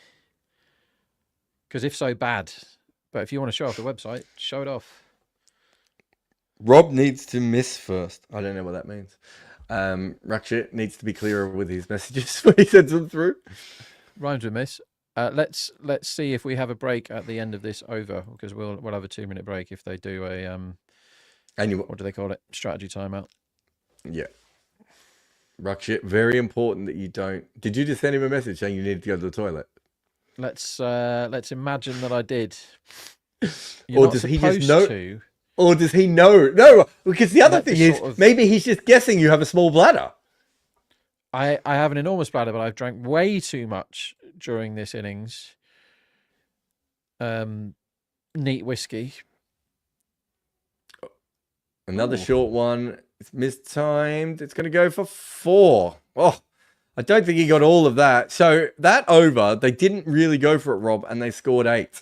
[SPEAKER 2] Because if so, bad. But if you want to show off the website, show it off.
[SPEAKER 1] Rob needs to miss first. I don't know what that means. Rakshit needs to be clearer with his messages when he sends them through.
[SPEAKER 2] Rhymes with miss. Let's see if we have a break at the end of this over, because we'll have a 2-minute break if they do a what do they call it? Strategy timeout.
[SPEAKER 1] Yeah. Ruckshit, very important that you don't. Did you just send him a message saying you needed to go to the toilet?
[SPEAKER 2] Let's imagine that I did. You're
[SPEAKER 1] Or
[SPEAKER 2] not
[SPEAKER 1] does he
[SPEAKER 2] supposed
[SPEAKER 1] just know?
[SPEAKER 2] to.
[SPEAKER 1] Or does he know? No, because the other
[SPEAKER 2] Let
[SPEAKER 1] thing
[SPEAKER 2] the
[SPEAKER 1] is
[SPEAKER 2] sort of-
[SPEAKER 1] maybe he's just guessing you have a small bladder.
[SPEAKER 2] I have an enormous bladder, but I've drank way too much during this innings. Neat whiskey.
[SPEAKER 1] Another
[SPEAKER 2] Ooh.
[SPEAKER 1] short one. It's mistimed. It's going to go for 4. Oh, I don't think he got all of that. So that over, they didn't really go for it, Rob, and they scored 8.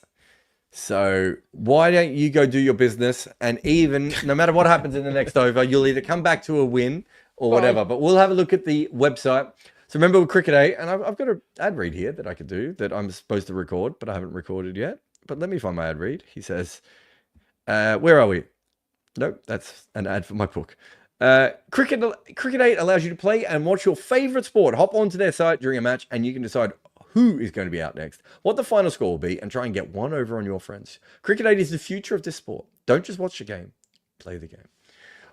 [SPEAKER 1] So why don't you go do your business? And even no matter what happens in the next over, you'll either come back to a win or whatever. But we'll have a look at the website. So remember with Cricket8, and I've got an ad read here that I could do that I'm supposed to record, but I haven't recorded yet. But let me find my ad read. He says, where are we? Nope, that's an ad for my book. Cricket8 allows you to play and watch your favorite sport. Hop onto their site during a match and you can decide who is going to be out next, what the final score will be, and try and get one over on your friends. Cricket8 is the future of this sport. Don't just watch the game, play the game.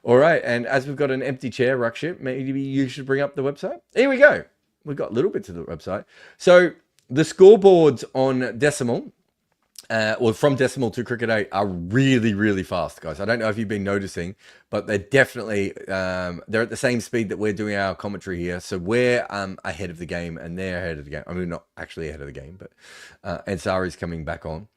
[SPEAKER 1] All right, and as we've got an empty chair, Ruckship, maybe you should bring up the website. Here we go. We've got little bits of the website. So the scoreboards on Decimal, or from Decimal to Cricket8 are really, really fast, guys. I don't know if you've been noticing, but they're definitely, they're at the same speed that we're doing our commentary here. So we're ahead of the game and they're ahead of the game. I mean, not actually ahead of the game, but SRH is coming back on.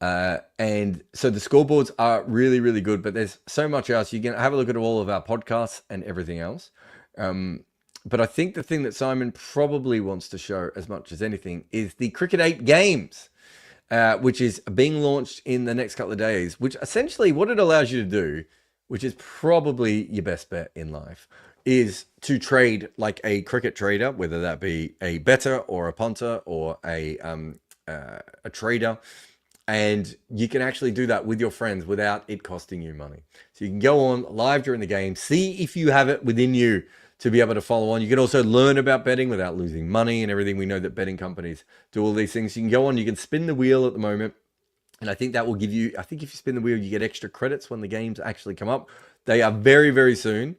[SPEAKER 1] And so the scoreboards are really, really good, but there's so much else. You can have a look at all of our podcasts and everything else. But I think the thing that Simon probably wants to show as much as anything is the Cricket8 games. Which is being launched in the next couple of days, which essentially what it allows you to do, which is probably your best bet in life, is to trade like a cricket trader, whether that be a bettor or a punter or a trader. And you can actually do that with your friends without it costing you money. So you can go on live during the game, see if you have it within you to be able to follow on. You can also learn about betting without losing money and everything. We know that betting companies do all these things. You can go on, you can spin the wheel at the moment. And I think that will give you, I think if you spin the wheel, you get extra credits when the games actually come up. They are very, very soon.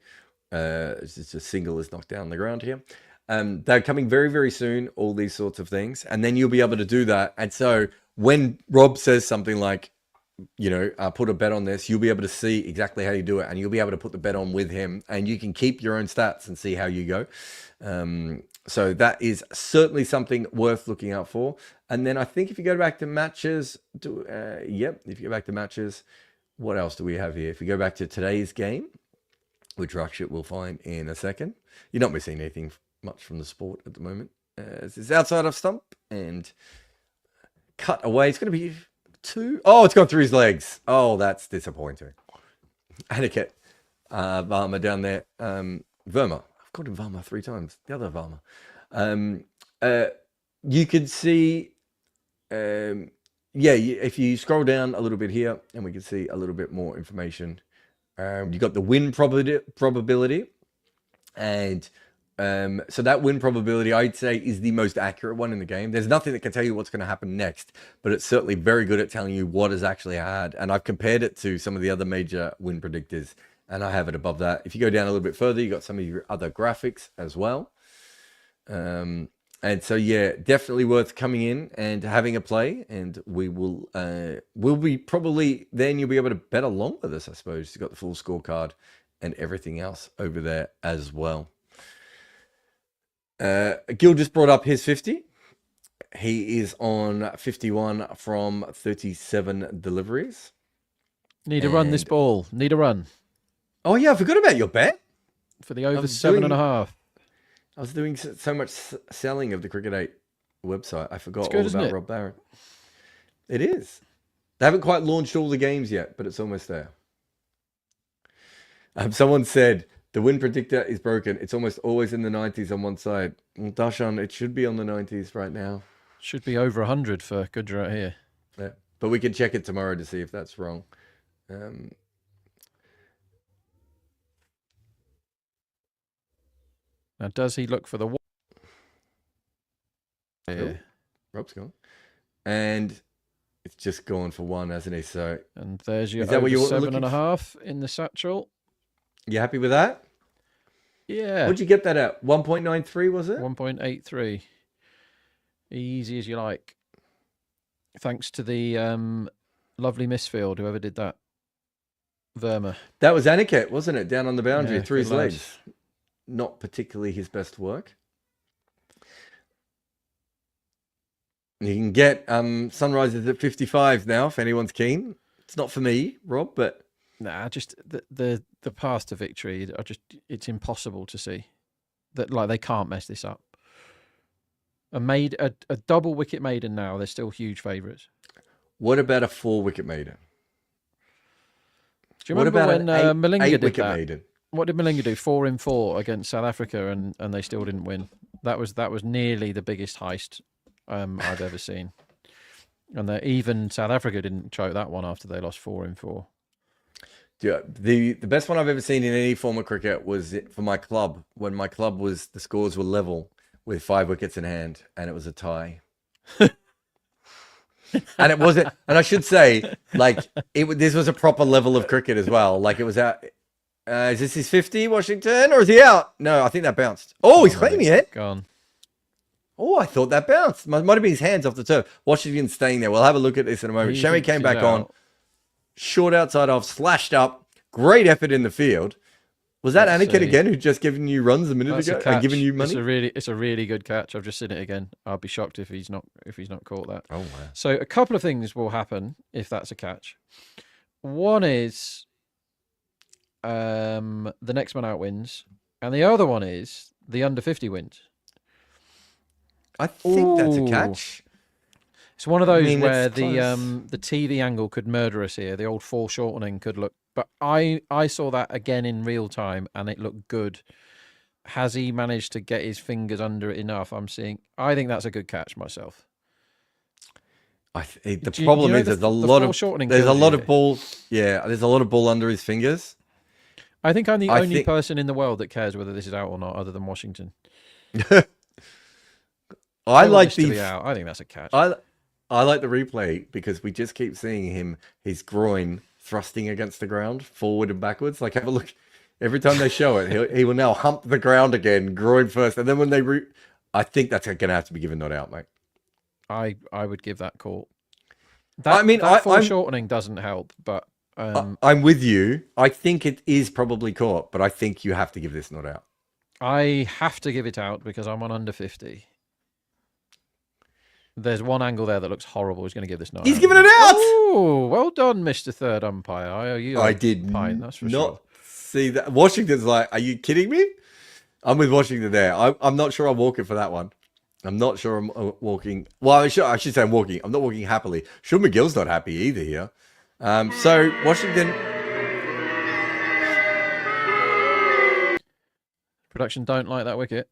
[SPEAKER 1] It's just a single is knocked down on the ground here. They're coming very, very soon, all these sorts of things. And then you'll be able to do that. And so when Rob says something like, you know, put a bet on this, you'll be able to see exactly how you do it, and you'll be able to put the bet on with him, and you can keep your own stats and see how you go. So that is certainly something worth looking out for. And then I think if you go back to matches, if you go back to matches, what else do we have here? If we go back to today's game, which Ruckshit will find in a second, you're not missing anything much from the sport at the moment. It's outside of stump and cut away. It's going to be 2. Oh, it's gone through his legs. Oh, that's disappointing. Etiquette. Varma down there. Verma. I've called him Varma 3 times. The other Varma. You can see, if you scroll down a little bit here, and we can see a little bit more information. You got the win probability, and so that win probability, I'd say, is the most accurate one in the game. There's nothing that can tell you what's going to happen next, but it's certainly very good at telling you what has actually had. And I've compared it to some of the other major win predictors, and I have it above that. If you go down a little bit further, you got some of your other graphics as well. And so, yeah, definitely worth coming in and having a play. And we will, we'll be probably, then you'll be able to bet along with us, I suppose. You've got the full scorecard and everything else over there as well. Gil just brought up his 50. He is on 51 from 37 deliveries.
[SPEAKER 2] Need a run this ball. Need a run.
[SPEAKER 1] Oh, yeah, I forgot about your bet.
[SPEAKER 2] For the over 7.5.
[SPEAKER 1] I was doing so much selling of the Cricket8 website. I forgot
[SPEAKER 2] good,
[SPEAKER 1] all about Rob Barron. It is. They haven't quite launched all the games yet, but it's almost there. Someone said, the win predictor is broken. It's almost always in the 90s on one side. Well, Darshan, it should be on the 90s right now. Should
[SPEAKER 2] be over 100 for Gujarat here.
[SPEAKER 1] Yeah, but we can check it tomorrow to see if that's wrong.
[SPEAKER 2] Now, does he look for the...
[SPEAKER 1] Yeah. Rob's gone. And it's just gone for 1, hasn't he? So,
[SPEAKER 2] and there's your over 7.5 in the satchel.
[SPEAKER 1] You happy with that?
[SPEAKER 2] Yeah.
[SPEAKER 1] What'd you get that at? 1.93 was it?
[SPEAKER 2] 1.83. Easy as you like. Thanks to the lovely Misfield, whoever did that. Verma.
[SPEAKER 1] That was Aniket, wasn't it? Down on the boundary
[SPEAKER 2] Yeah,
[SPEAKER 1] through his
[SPEAKER 2] good lad.
[SPEAKER 1] legs. Not particularly his best work. You can get Sunrises at 55 now if anyone's keen. It's not for me, Rob, but
[SPEAKER 2] Nah, just the path to victory. It's impossible to see that. Like, they can't mess this up. A double wicket maiden now. They're still huge favourites.
[SPEAKER 1] what about a 4-wicket maiden?
[SPEAKER 2] Do you
[SPEAKER 1] What
[SPEAKER 2] remember
[SPEAKER 1] about
[SPEAKER 2] when
[SPEAKER 1] an
[SPEAKER 2] Malinga did
[SPEAKER 1] 8-wicket
[SPEAKER 2] that?
[SPEAKER 1] maiden?
[SPEAKER 2] What did Malinga do? 4 in 4 against South Africa, and they still didn't win. That was nearly the biggest heist I've ever seen. And even South Africa didn't choke that one after they lost 4 in 4.
[SPEAKER 1] Yeah, the best one I've ever seen in any form of cricket was for my club, when my club the scores were level with 5 wickets in hand, and it was a tie. And it wasn't, and I should say, like, this was a proper level of cricket as well. Like, it was out. Is this his 50, Washington, or is he out? No, I think that bounced. Oh, he's claiming it.
[SPEAKER 2] Gone.
[SPEAKER 1] Oh, I thought that bounced. Might have been his hands off the turf. Washington's staying there. We'll have a look at this in a moment.
[SPEAKER 2] He
[SPEAKER 1] Shami
[SPEAKER 2] thinks
[SPEAKER 1] came
[SPEAKER 2] he's
[SPEAKER 1] back on.
[SPEAKER 2] out.
[SPEAKER 1] Short outside off, slashed up. Great effort in the field. Was that
[SPEAKER 2] Let's
[SPEAKER 1] Aniket
[SPEAKER 2] see.
[SPEAKER 1] again, who just given you runs a minute
[SPEAKER 2] That's
[SPEAKER 1] ago
[SPEAKER 2] a catch.
[SPEAKER 1] and given you money?
[SPEAKER 2] It's a really good catch. I've just seen it again. I'll be shocked if he's not caught that.
[SPEAKER 1] Oh, wow.
[SPEAKER 2] So a couple of things will happen if that's a catch. One is the next man out wins, and the other one is the under 50 wins.
[SPEAKER 1] I think that's a
[SPEAKER 2] Ooh.
[SPEAKER 1] catch.
[SPEAKER 2] It's one of those
[SPEAKER 1] mean,
[SPEAKER 2] where
[SPEAKER 1] it's
[SPEAKER 2] the TV angle could murder us here. The old foreshortening could look, but I saw that again in real time and it looked good. Has he managed to get his fingers under it enough? I think that's a good catch myself.
[SPEAKER 1] The problem is there's a lot of ball. Yeah, there's a lot of ball under his fingers.
[SPEAKER 2] I think I'm the only person in the world that cares whether this is out or not, other than Washington.
[SPEAKER 1] I like
[SPEAKER 2] to be out. I think that's a catch.
[SPEAKER 1] I like the replay because we just keep seeing his groin thrusting against the ground, forward and backwards. Like, have a look. Every time they show it, he will now hump the ground again, groin first, and then when they I think that's going to have to be given not out, mate.
[SPEAKER 2] I would give that call.
[SPEAKER 1] That
[SPEAKER 2] foreshortening doesn't help, but
[SPEAKER 1] I'm with you. I think it is probably caught, but I think you have to give this not out.
[SPEAKER 2] I have to give it out because I'm on under 50. There's one angle there that looks horrible. He's going to give this not
[SPEAKER 1] He's
[SPEAKER 2] out.
[SPEAKER 1] giving it out!
[SPEAKER 2] Oh, well done, Mr. Third Umpire. I owe you
[SPEAKER 1] I
[SPEAKER 2] a
[SPEAKER 1] did
[SPEAKER 2] pint, that's for
[SPEAKER 1] not
[SPEAKER 2] sure.
[SPEAKER 1] see that. Washington's like, are you kidding me? I'm with Washington there. I'm not sure I'm walking for that one. I'm not sure I'm walking. Well, I should say I'm walking. I'm not walking happily. Sean McGill's not happy either here. So Washington.
[SPEAKER 2] Production don't like that wicket.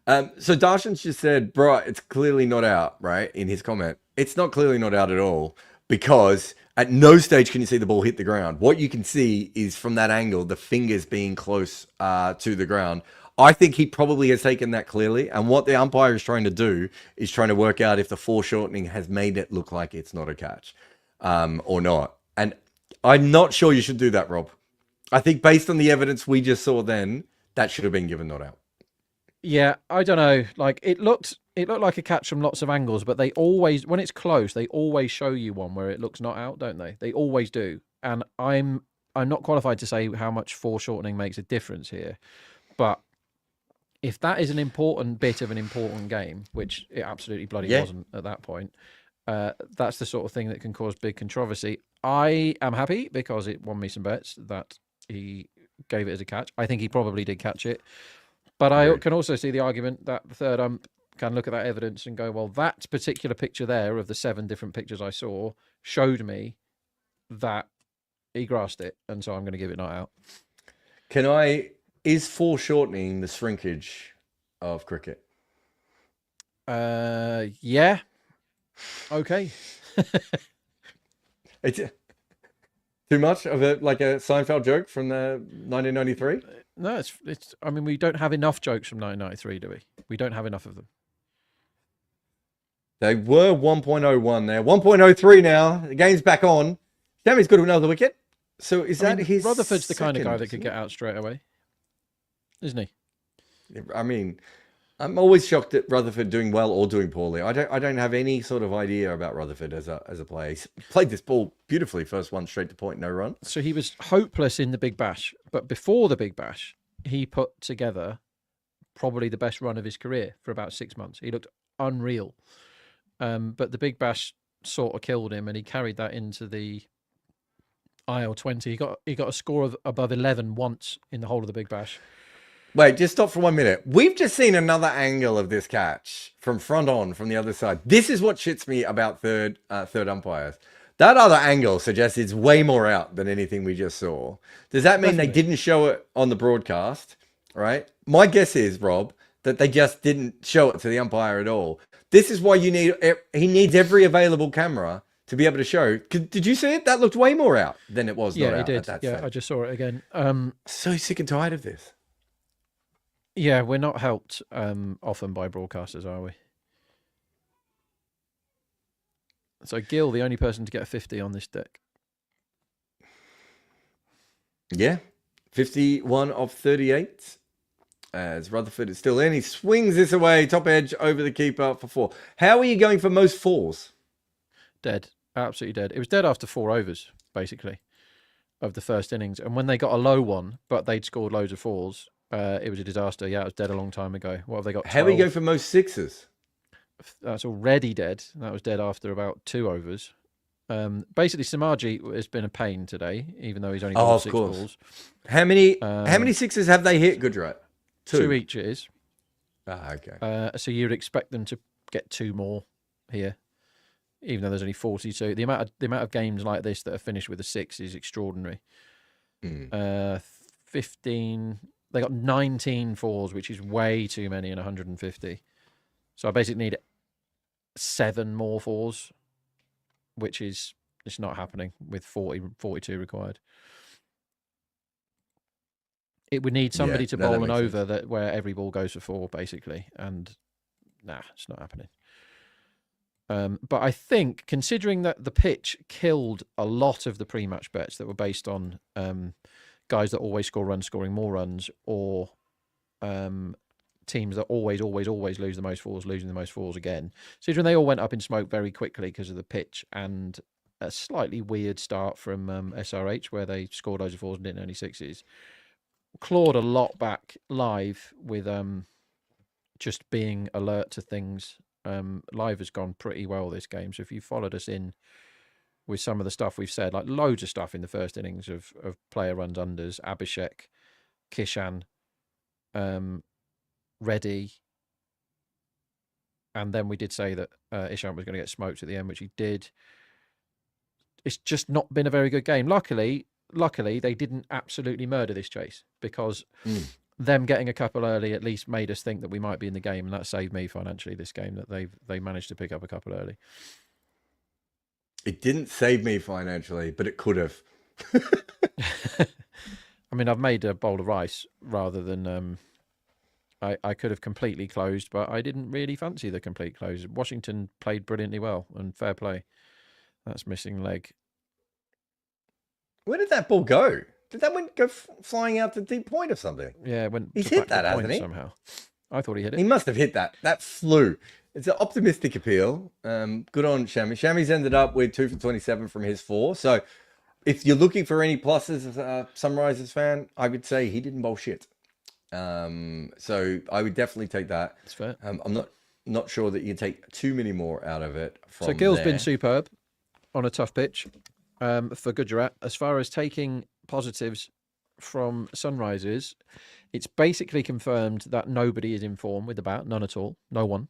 [SPEAKER 1] So Darshan's just said, bro, it's clearly not out, right? In his comment. It's not clearly not out at all because at no stage can you see the ball hit the ground. What you can see is from that angle, the fingers being close to the ground. I think he probably has taken that clearly. And what the umpire is trying to do is trying to work out if the foreshortening has made it look like it's not a catch or not. And I'm not sure you should do that, Rob. I think based on the evidence we just saw then, that should have been given not out.
[SPEAKER 2] Yeah, I don't know. Like, it looked like a catch from lots of angles, but they always, when it's close, they always show you one where it looks not out, don't they? They always do. And I'm not qualified to say how much foreshortening makes a difference here, but if that is an important bit of an important game, which it absolutely bloody wasn't at that point, that's the sort of thing that can cause big controversy. I am happy because it won me some bets that he gave it as a catch. I think he probably did catch it. But I can also see the argument that the third ump can look at that evidence and go, well, that particular picture there of the 7 different pictures I saw showed me that he grasped it, and so I'm going to give it not out.
[SPEAKER 1] Is foreshortening the shrinkage of cricket?
[SPEAKER 2] Yeah. Okay.
[SPEAKER 1] It's too much of a Seinfeld joke from the 1993?
[SPEAKER 2] No, it's. I mean, we don't have enough jokes from 1993, do we? We don't have enough of them.
[SPEAKER 1] They were 1.01 there. 1.03 now. The game's back on. Shami's got another wicket. So is that his
[SPEAKER 2] Rutherford's the kind of
[SPEAKER 1] second,
[SPEAKER 2] guy that could get out straight away. isn't he?
[SPEAKER 1] I mean, I'm always shocked at Rutherford doing well or doing poorly. I don't have any sort of idea about Rutherford as a player. He's played this ball beautifully. First one straight to point, no run.
[SPEAKER 2] So he was hopeless in the Big Bash, but before the Big Bash, he put together probably the best run of his career for about 6 months. He looked unreal. But the Big Bash sort of killed him, and he carried that into the IL20. He got a score of above 11 once in the whole of the Big Bash.
[SPEAKER 1] Wait, just stop for 1 minute. We've just seen another angle of this catch from front on, from the other side. This is what shits me about third umpires. That other angle suggests it's way more out than anything we just saw. Does that mean they didn't show it on the broadcast? Right? My guess is, Rob, that they just didn't show it to the umpire at all. This is why he needs every available camera to be able to show. Did you see it? That looked way more out than it was.
[SPEAKER 2] Yeah, it did. Yeah, I just saw it again.
[SPEAKER 1] So sick and tired of this.
[SPEAKER 2] Yeah, we're not helped often by broadcasters, are we? So Gill, the only person to get a 50 on this deck.
[SPEAKER 1] Yeah, 51 of 38. As Rutherford is still in, he swings this away, top edge over the keeper for 4. How are you going for most 4s?
[SPEAKER 2] Dead, absolutely dead. It was dead after 4 overs, basically, of the first innings. And when they got a low one, but they'd scored loads of 4s, it was a disaster. Yeah, it was dead a long time ago. What have they got? 12?
[SPEAKER 1] How are you going for most 6s?
[SPEAKER 2] That's already dead. That was dead after about 2 overs. Basically, Samaji has been a pain today, even though he's only got 6 balls.
[SPEAKER 1] How many 6s have they hit, Gujarat?
[SPEAKER 2] 2 each it is.
[SPEAKER 1] Ah, okay.
[SPEAKER 2] So you'd expect them to get 2 more here, even though there's only 42. The amount of games like this that are finished with a 6 is extraordinary. 15. They got 19 4s, which is way too many in 150. So I basically need 7 more 4s, which is it's not happening with 42 required. It would need somebody to bowl an over that where every ball goes for 4, basically, and it's not happening. But I think, considering that the pitch killed a lot of the pre-match bets that were based on guys that always score runs scoring more runs, or teams that always lose the most 4s, losing the most 4s again. Considering they all went up in smoke very quickly because of the pitch and a slightly weird start from SRH where they scored loads of 4s and didn't any 6s. Clawed a lot back live with just being alert to things. Live has gone pretty well this game. So if you followed us in with some of the stuff we've said, like loads of stuff in the first innings of player runs unders, Abhishek, Kishan, Reddy, and then we did say that Ishant was going to get smoked at the end, which he did. It's just not been a very good game. Luckily, they didn't absolutely murder this chase, because them getting a couple early at least made us think that we might be in the game, and that saved me financially this game, that they managed to pick up a couple early.
[SPEAKER 1] It didn't save me financially, but it could have.
[SPEAKER 2] I mean, I've made a bowl of rice rather than... I could have completely closed, but I didn't really fancy the complete close. Washington played brilliantly well, and fair play. That's missing leg.
[SPEAKER 1] Where did that ball go? Did that one go flying out to deep point or something?
[SPEAKER 2] Yeah, it went.
[SPEAKER 1] He's hit that, hasn't he?
[SPEAKER 2] Somehow. I thought he hit it.
[SPEAKER 1] He must have hit that. That flew. It's an optimistic appeal. Good on Shami. Shami's ended up with 2 for 27 from his 4. So if you're looking for any pluses as a Sunrisers fan, I would say he didn't bowl shit. So I would definitely take that.
[SPEAKER 2] That's fair.
[SPEAKER 1] I'm not sure that you take too many more out of it.
[SPEAKER 2] So Gill's been superb on a tough pitch for Gujarat. As far as taking positives from Sunrisers, it's basically confirmed that nobody is in form with the bat, none at all, no one.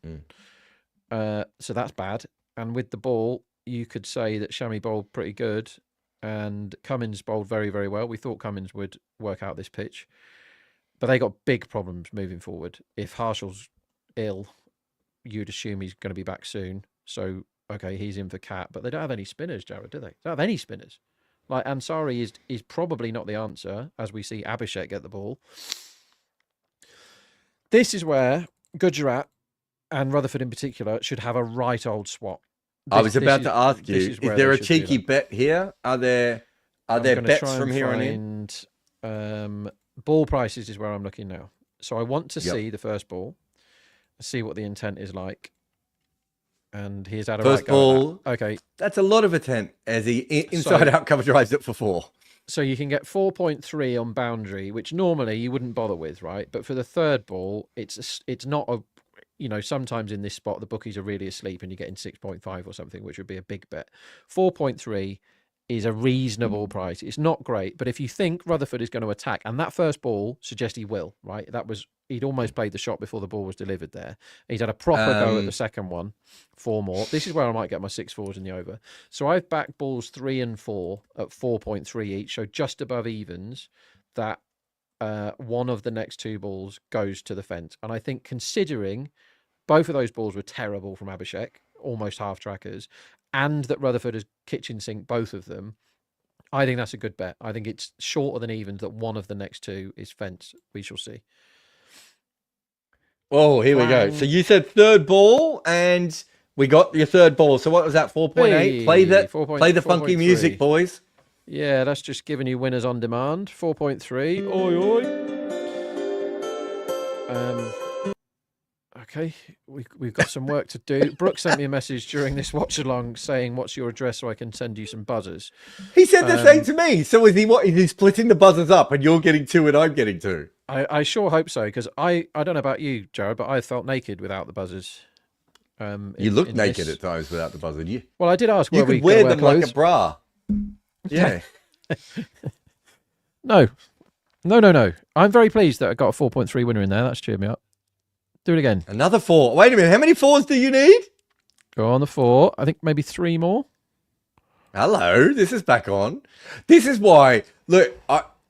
[SPEAKER 2] So that's bad. And with the ball, you could say that Shami bowled pretty good and Cummins bowled very, very well. We thought Cummins would work out this pitch. But they got big problems moving forward. If Harshall's ill, you'd assume he's going to be back soon. So, okay, he's in for Cat. But they don't have any spinners, Jarrod, do they? They don't have any spinners. Like, Ansari is probably not the answer, as we see Abhishek get the ball. This is where Gujarat, and Rutherford in particular, should have a right old swap.
[SPEAKER 1] I was about to ask you, is there a cheeky bet here? Are there bets from here on in?
[SPEAKER 2] Ball prices is where I'm looking now. So I want to
[SPEAKER 1] Yep.
[SPEAKER 2] see the first ball, see what the intent is like. And he's had a
[SPEAKER 1] First
[SPEAKER 2] right go at
[SPEAKER 1] ball.
[SPEAKER 2] that. Okay.
[SPEAKER 1] That's a lot of intent as he inside out cover drives it for 4.
[SPEAKER 2] So you can get 4.3 on boundary, which normally you wouldn't bother with, right? But for the third ball, it's not a, sometimes in this spot the bookies are really asleep and you're getting 6.5 or something, which would be a big bet. 4.3 is a reasonable price. It's not great, but if you think Rutherford is going to attack, and that first ball suggests he will, right? He'd almost played the shot before the ball was delivered there. He's had a proper go at the second one, 4 more. This is where I might get my 6-4s in the over. So I've backed balls 3 and 4 at 4.3 each, so just above evens, that one of the next 2 balls goes to the fence. And I think considering both of those balls were terrible from Abhishek, almost half trackers, and that Rutherford has kitchen sink both of them, I think that's a good bet. I think it's shorter than evens that one of the next 2 is fence. We shall see.
[SPEAKER 1] Oh, here we go. So you said third ball, and we got your third ball. So what was that? 4.8.
[SPEAKER 2] Hey,
[SPEAKER 1] Play the
[SPEAKER 2] 4.3.
[SPEAKER 1] funky music, boys.
[SPEAKER 2] Yeah, that's just giving you winners on demand. 4.3. Oi, oi. Okay, we've got some work to do. Brooke sent me a message during this watch along saying, "What's your address so I can send you some buzzers?"
[SPEAKER 1] He said the same to me. So is he splitting the buzzers up, and you're getting 2 and I'm getting 2?
[SPEAKER 2] I sure hope so, because I don't know about you, Jarrod, but I felt naked without the buzzers.
[SPEAKER 1] You look naked at times without the buzzer.
[SPEAKER 2] Well, I did ask.
[SPEAKER 1] You could wear them like a bra. Yeah.
[SPEAKER 2] No. I'm very pleased that I got a 4.3 winner in there. That's cheered me up. Do it again.
[SPEAKER 1] Another 4. Wait a minute. How many 4s do you need?
[SPEAKER 2] Go on the 4. I think maybe 3 more.
[SPEAKER 1] Hello. This is back on. This is why. Look,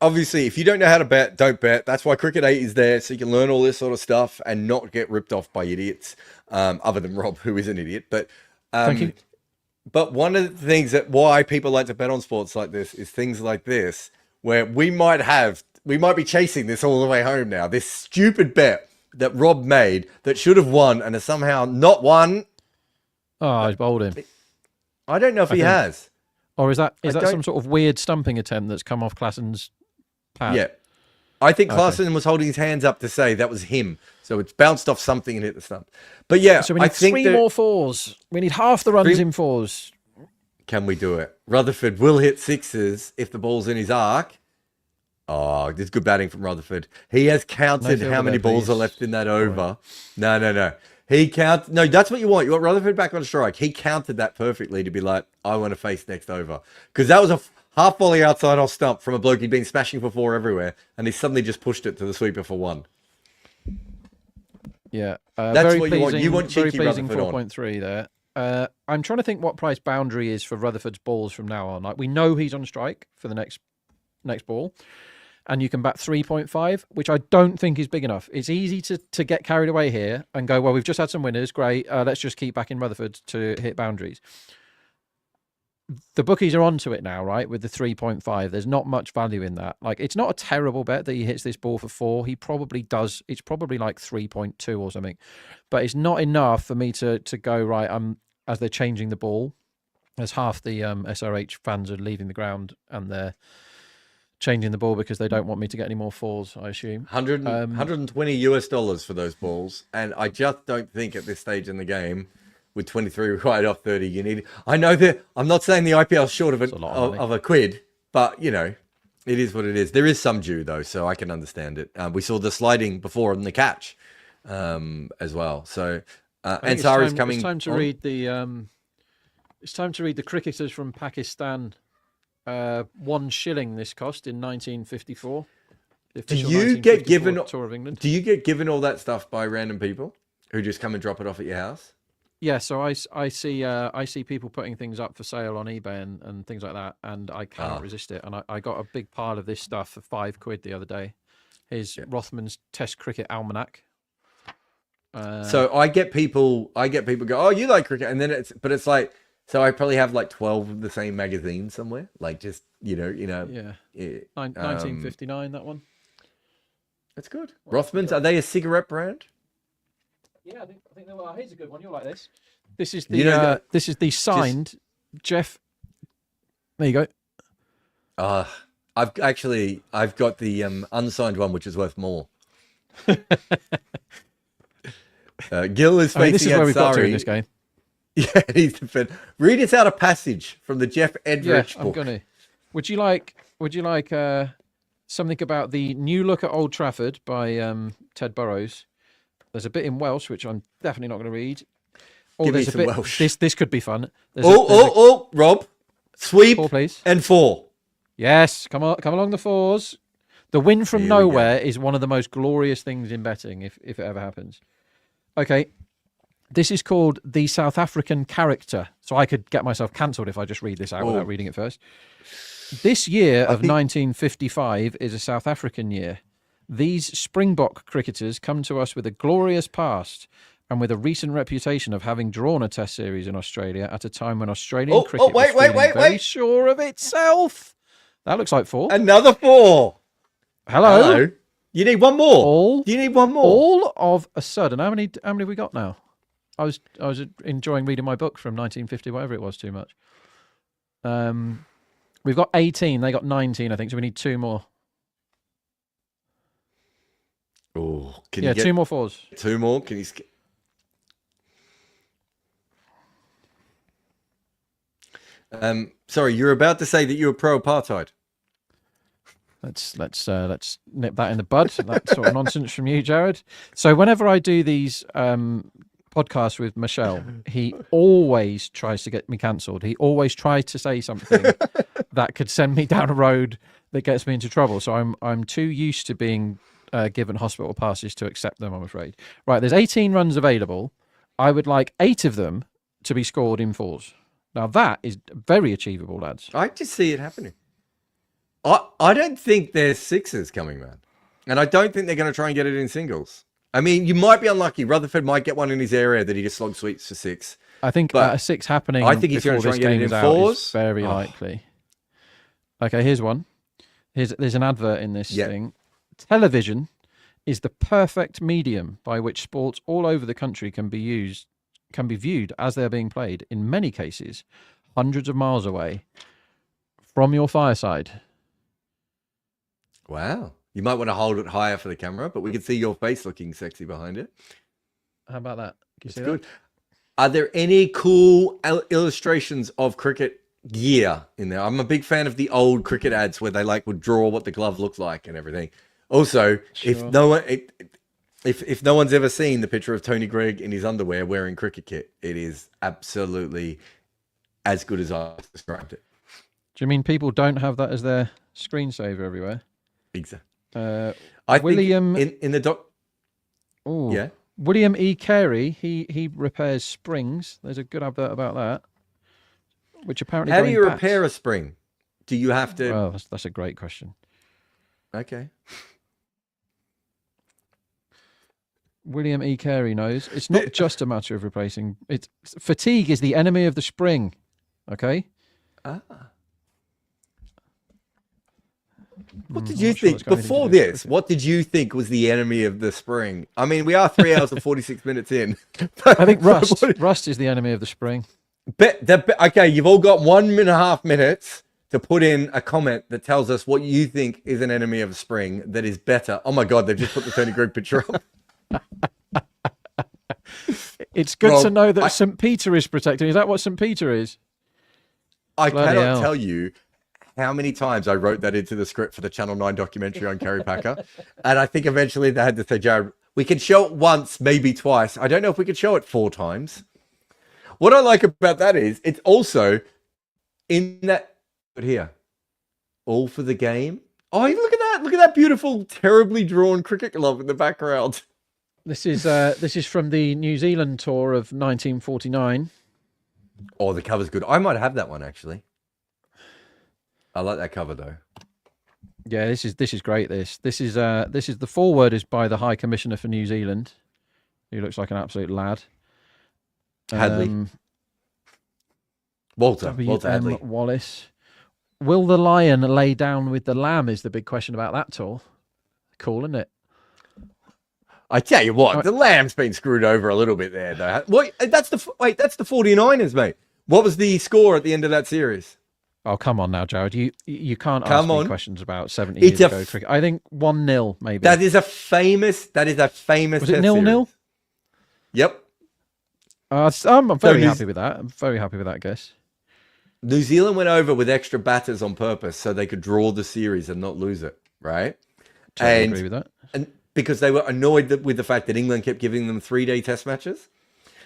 [SPEAKER 1] obviously, if you don't know how to bet, don't bet. That's why Cricket8 is there, so you can learn all this sort of stuff and not get ripped off by idiots, other than Rob, who is an idiot. But
[SPEAKER 2] Thank you.
[SPEAKER 1] But one of the things that why people like to bet on sports like this is things like this, where we might be chasing this all the way home now. This stupid bet that Rob made that should have won and has somehow not won.
[SPEAKER 2] Oh, I bowled him.
[SPEAKER 1] I don't know if he has.
[SPEAKER 2] Or is that some sort of weird stumping attempt that's come off Classen's pad?
[SPEAKER 1] Yeah. I think Classen was holding his hands up to say that was him. So it's bounced off something and hit the stump. But yeah,
[SPEAKER 2] so we need 3 more 4s. We need half the runs in 4s.
[SPEAKER 1] Can we do it? Rutherford will hit 6s if the ball's in his arc. Oh, there's good batting from Rutherford. He has counted how many balls are left in that over. No. No, that's what you want. You want Rutherford back on strike. He counted that perfectly to be like, I want to face next over. Because that was a half volley outside off stump from a bloke he'd been smashing for 4 everywhere. And he suddenly just pushed it to the sweeper for 1.
[SPEAKER 2] Yeah.
[SPEAKER 1] That's
[SPEAKER 2] very
[SPEAKER 1] what
[SPEAKER 2] pleasing,
[SPEAKER 1] you want. You want cheeky
[SPEAKER 2] very pleasing
[SPEAKER 1] Rutherford
[SPEAKER 2] 4.3 there. I'm trying to think what price boundary is for Rutherford's balls from now on. Like, we know he's on strike for the next ball. And you can bat 3.5, which I don't think is big enough. It's easy to get carried away here and go, well, we've just had some winners. Great. Let's just keep backing Rutherford to hit boundaries. The bookies are onto it now, right? With the 3.5. There's not much value in that. Like, it's not a terrible bet that he hits this ball for 4. He probably does. It's probably like 3.2 or something. But it's not enough for me to go, right, as they're changing the ball, as half the SRH fans are leaving the ground and they're changing the ball because they don't want me to get any more 4s, I assume.
[SPEAKER 1] $120 US for those balls. And I just don't think at this stage in the game, with 23 right off 30, you need. I know that I'm not saying the IPL's short of a quid, but it is what it is. There is some due though, so I can understand it. We saw the sliding before in the catch as well. So Ansar is coming.
[SPEAKER 2] It's time to read the. It's time to read the cricketers from Pakistan. 1 shilling this cost in 1954.
[SPEAKER 1] Do you get given
[SPEAKER 2] Tour of England?
[SPEAKER 1] Do you get given all that stuff by random people who just come and drop it off at your house?
[SPEAKER 2] Yeah, so I see people putting things up for sale on eBay and things like that, and I cannot resist it. And I got a big pile of this stuff for £5 the other day. Here's Rothman's Test Cricket Almanac.
[SPEAKER 1] So I get people go, oh, you like cricket, and then it's like. So I probably have like 12 of the same magazine somewhere, like just
[SPEAKER 2] Yeah. 1959, that one.
[SPEAKER 1] That's good. Rothmans, are they a cigarette brand?
[SPEAKER 2] Yeah, I think they are. Here's a good one. You'll like this. This is the this is the signed Jeff. There you go.
[SPEAKER 1] I've got the unsigned one, which is worth more. Gil is
[SPEAKER 2] I mean,
[SPEAKER 1] facing
[SPEAKER 2] this is where we've got to in
[SPEAKER 1] Ansari.
[SPEAKER 2] this game.
[SPEAKER 1] Yeah, he's defending. Read us out a passage from the Jeff
[SPEAKER 2] Yeah,
[SPEAKER 1] Edrich
[SPEAKER 2] I'm
[SPEAKER 1] book.
[SPEAKER 2] gonna. Would you like something about the new look at Old Trafford by Ted Burrows? There's a bit in Welsh which I'm definitely not going to read. Oh,
[SPEAKER 1] Give me
[SPEAKER 2] there's a
[SPEAKER 1] some
[SPEAKER 2] bit.
[SPEAKER 1] Welsh.
[SPEAKER 2] This could be fun.
[SPEAKER 1] Rob, sweep
[SPEAKER 2] 4, please.
[SPEAKER 1] and 4.
[SPEAKER 2] Yes, come along the 4s. The win from
[SPEAKER 1] Here we go.
[SPEAKER 2] nowhere is one of the most glorious things in betting, if it ever happens. Okay, this is called the South African character. So I could get myself cancelled if I just read this out without reading it first. This year of 1955 is a South African year. These Springbok cricketers come to us with a glorious past and with a recent reputation of having drawn a Test series in Australia at a time when Australian cricket was feeling very sure of itself. That looks like 4.
[SPEAKER 1] Another 4.
[SPEAKER 2] Hello.
[SPEAKER 1] You need one more. You need one more.
[SPEAKER 2] All of a sudden, how many have we got now? I was enjoying reading my book from 1950, whatever it was, too much. We've got 18. They got 19, I think. So we need 2 more.
[SPEAKER 1] Oh, can you get
[SPEAKER 2] 2 more 4s.
[SPEAKER 1] 2 more? Can you? Sorry, you're about to say that you were pro-apartheid.
[SPEAKER 2] Let's nip that in the bud. That sort of nonsense from you, Jarrod. So whenever I do these podcasts with Michelle, he always tries to get me cancelled. He always tries to say something that could send me down a road that gets me into trouble. So I'm too used to being given hospital passes to accept them, I'm afraid. Right, there's 18 runs available. I would like 8 of them to be scored in 4s. Now that is very achievable, lads.
[SPEAKER 1] I just see it happening. I don't think there's 6s coming, man. And I don't think they're going to try and get it in singles. I mean, you might be unlucky. Rutherford might get one in his area that he just slog sweeps for 6.
[SPEAKER 2] I think a 6 happening.
[SPEAKER 1] I think he's going to try and get it in 4s.
[SPEAKER 2] Very likely. Okay, here's one. There's an advert in this thing. Television is the perfect medium by which sports all over the country can be viewed as they're being played. In many cases, hundreds of miles away from your fireside.
[SPEAKER 1] Wow. You might want to hold it higher for the camera, but we can see your face looking sexy behind it.
[SPEAKER 2] How about that? Can you see
[SPEAKER 1] good.
[SPEAKER 2] that?
[SPEAKER 1] Are there any cool illustrations of cricket gear in there? I'm a big fan of the old cricket ads where they would draw what the glove looked like and everything. Also, if no one's ever seen the picture of Tony Greig in his underwear wearing cricket kit, it is absolutely as good as I described it.
[SPEAKER 2] Do you mean people don't have that as their screensaver everywhere?
[SPEAKER 1] Exactly.
[SPEAKER 2] I William
[SPEAKER 1] think in the doc.
[SPEAKER 2] Oh
[SPEAKER 1] yeah.
[SPEAKER 2] William E. Carey, he repairs springs. There's a good advert about that. Which apparently.
[SPEAKER 1] How do you repair a spring? Do you have to?
[SPEAKER 2] Well, that's a great question.
[SPEAKER 1] Okay.
[SPEAKER 2] William E. Carey knows it's not just a matter of replacing. It's fatigue is the enemy of the spring. Okay.
[SPEAKER 1] What did you think before this? What did you think was the enemy of the spring? I mean, we are 3 hours and 46 minutes in.
[SPEAKER 2] I think rust. Rust is the enemy of the spring.
[SPEAKER 1] Okay, you've all got 1.5 minutes to put in a comment that tells us what you think is an enemy of the spring that is better. Oh my God, they've just put the Tony Greig picture up.
[SPEAKER 2] It's good to know that St. Peter is protecting. Is that what St. Peter is?
[SPEAKER 1] I cannot tell you how many times I wrote that into the script for the Channel 9 documentary on Kerry Packer. And I think eventually they had to say, Jarrod, we can show it once, maybe twice. I don't know if we could show it 4 times. What I like about that is it's also in that, but here, all for the game. Oh, look at that. Look at that beautiful, terribly drawn cricket glove in the background.
[SPEAKER 2] This is from the New Zealand tour of 1949.
[SPEAKER 1] Oh, the cover's good. I might have that one actually. I like that cover though.
[SPEAKER 2] Yeah, this is great. This is the foreword is by the High Commissioner for New Zealand, who looks like an absolute lad.
[SPEAKER 1] Hadley. Walter Hadley.
[SPEAKER 2] Wallace. Will the lion lay down with the lamb is the big question about that tour. Cool, isn't it?
[SPEAKER 1] I tell you what, the lamb's been screwed over a little bit there, though. That's the 49ers, mate. What was the score at the end of that series?
[SPEAKER 2] Oh, come on now, Jarrod. You can't
[SPEAKER 1] Come
[SPEAKER 2] ask me
[SPEAKER 1] on.
[SPEAKER 2] questions about 70
[SPEAKER 1] It's
[SPEAKER 2] years
[SPEAKER 1] a
[SPEAKER 2] ago cricket. I think 1-0 maybe.
[SPEAKER 1] That is a famous
[SPEAKER 2] Was it
[SPEAKER 1] test
[SPEAKER 2] 0-0?
[SPEAKER 1] series. Yep.
[SPEAKER 2] I'm very
[SPEAKER 1] New-
[SPEAKER 2] happy with that. I'm very happy with that guess.
[SPEAKER 1] New Zealand went over with extra batters on purpose so they could draw the series and not lose it, right?
[SPEAKER 2] Totally agree with that.
[SPEAKER 1] And because they were annoyed with the fact that England kept giving them 3-day test matches.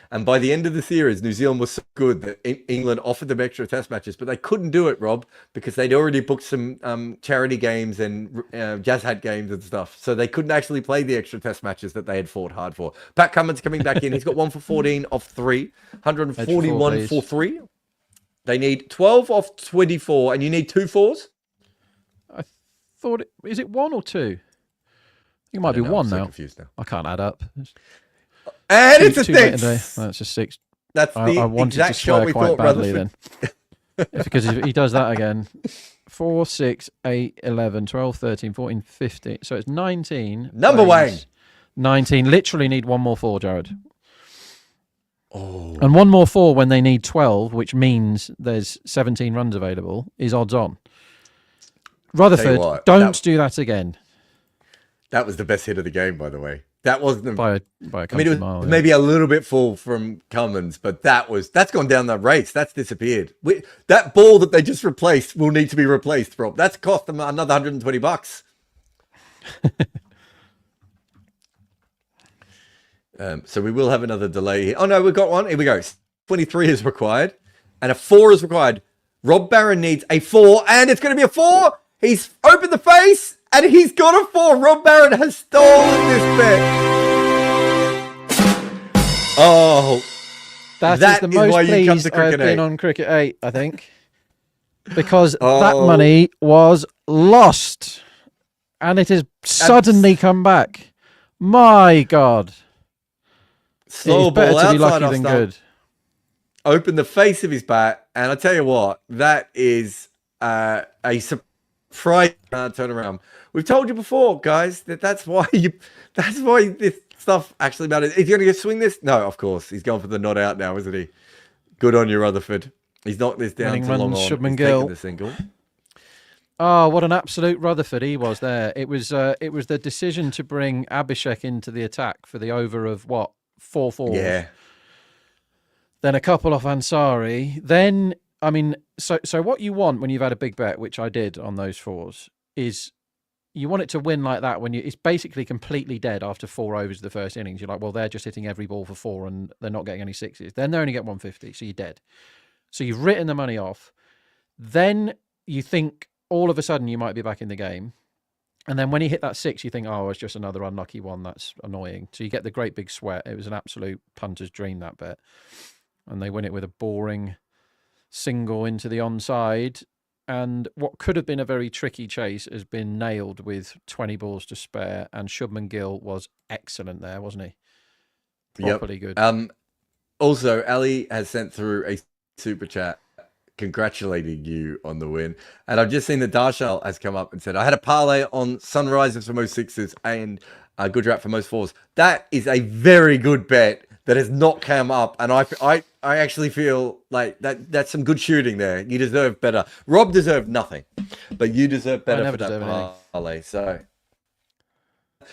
[SPEAKER 1] And by the end of the series, New Zealand was so good that England offered them extra test matches, but they couldn't do it, Rob, because they'd already booked some charity games and jazz hat games and stuff. So they couldn't actually play the extra test matches that they had fought hard for. Pat Cummins coming back in. He's got 1 for 14 off 3, 141 for 3. They need 12 off 24, and you need 2 fours?
[SPEAKER 2] I thought, is it 1 or 2? I think it might be 1
[SPEAKER 1] I'm so
[SPEAKER 2] now.
[SPEAKER 1] confused now.
[SPEAKER 2] I can't add up.
[SPEAKER 1] And it's a
[SPEAKER 2] Too late in the day.
[SPEAKER 1] 6.
[SPEAKER 2] That's a 6.
[SPEAKER 1] That's the
[SPEAKER 2] I wanted to
[SPEAKER 1] exact shot
[SPEAKER 2] swear
[SPEAKER 1] we
[SPEAKER 2] quite
[SPEAKER 1] thought
[SPEAKER 2] badly
[SPEAKER 1] Rutherford.
[SPEAKER 2] then. Because if he does that again. 4, 6, 8, 11, 12, 13, 14, 15. So it's 19.
[SPEAKER 1] Number Wayne.
[SPEAKER 2] 19. Literally need 1 more 4, Jarrod.
[SPEAKER 1] Oh.
[SPEAKER 2] And 1 more 4 when they need 12, which means there's 17 runs available, is odds on. Rutherford,
[SPEAKER 1] what,
[SPEAKER 2] don't do that again.
[SPEAKER 1] That was the best hit of the game, by the way. That wasn't
[SPEAKER 2] By a
[SPEAKER 1] I
[SPEAKER 2] country
[SPEAKER 1] mean, it
[SPEAKER 2] mile.
[SPEAKER 1] was
[SPEAKER 2] Yeah.
[SPEAKER 1] maybe a little bit full from Cummins, but that's gone down the race. That's disappeared. That ball that they just replaced will need to be replaced, Rob. That's cost them another $120. So we will have another delay here. Oh no, we've got one. Here we go. 23 is required, and a 4 is required. Rob Barron needs a 4, and it's going to be a 4. He's opened the face, and he's got a 4. Rob Barron has stolen this bet. Oh,
[SPEAKER 2] That is the most pleased I've been on Cricket 8, I think. Because that money was lost. And it has suddenly come back. My God.
[SPEAKER 1] Slow
[SPEAKER 2] It's better
[SPEAKER 1] ball
[SPEAKER 2] to be
[SPEAKER 1] outside
[SPEAKER 2] lucky
[SPEAKER 1] off
[SPEAKER 2] than
[SPEAKER 1] stump.
[SPEAKER 2] good.
[SPEAKER 1] Open the face of his bat, and I tell you what, that is a surprise turnaround. We've told you before, guys, that's why this stuff actually matters. Is he going to swing this? No, of course. He's going for the not out now, isn't he? Good on you, Rutherford. He's knocked this down
[SPEAKER 2] Winning
[SPEAKER 1] to long
[SPEAKER 2] runs,
[SPEAKER 1] on.
[SPEAKER 2] Shubman
[SPEAKER 1] He's
[SPEAKER 2] Gill.
[SPEAKER 1] taken the single.
[SPEAKER 2] Oh, what an absolute Rutherford he was there. It was the decision to bring Abhishek into the attack for the over of, 4 fours.
[SPEAKER 1] Yeah.
[SPEAKER 2] Then a couple off Ansari. Then, I mean, so what you want when you've had a big bet, which I did on those 4s, is you want it to win like that when it's basically completely dead after 4 overs of the first innings. You're like, well, they're just hitting every ball for 4 and they're not getting any 6s. Then they only get 150, so you're dead. So you've written the money off. Then you think all of a sudden you might be back in the game. And then when he hit that 6, you think, oh, it's just another unlucky one. That's annoying. So you get the great big sweat. It was an absolute punter's dream, that bet. And they win it with a boring single into the onside. And what could have been a very tricky chase has been nailed with 20 balls to spare. And Shubman Gill was excellent there, wasn't he? Properly good.
[SPEAKER 1] Also, Ali has sent through a super chat congratulating you on the win. And I've just seen that Darshal has come up and said, I had a parlay on Sunrisers for most 6s and Gujarat for most 4s. That is a very good bet that has not come up. And I actually feel like that's some good shooting there. You deserve better. Rob deserved nothing, but you deserve better for that parlay. So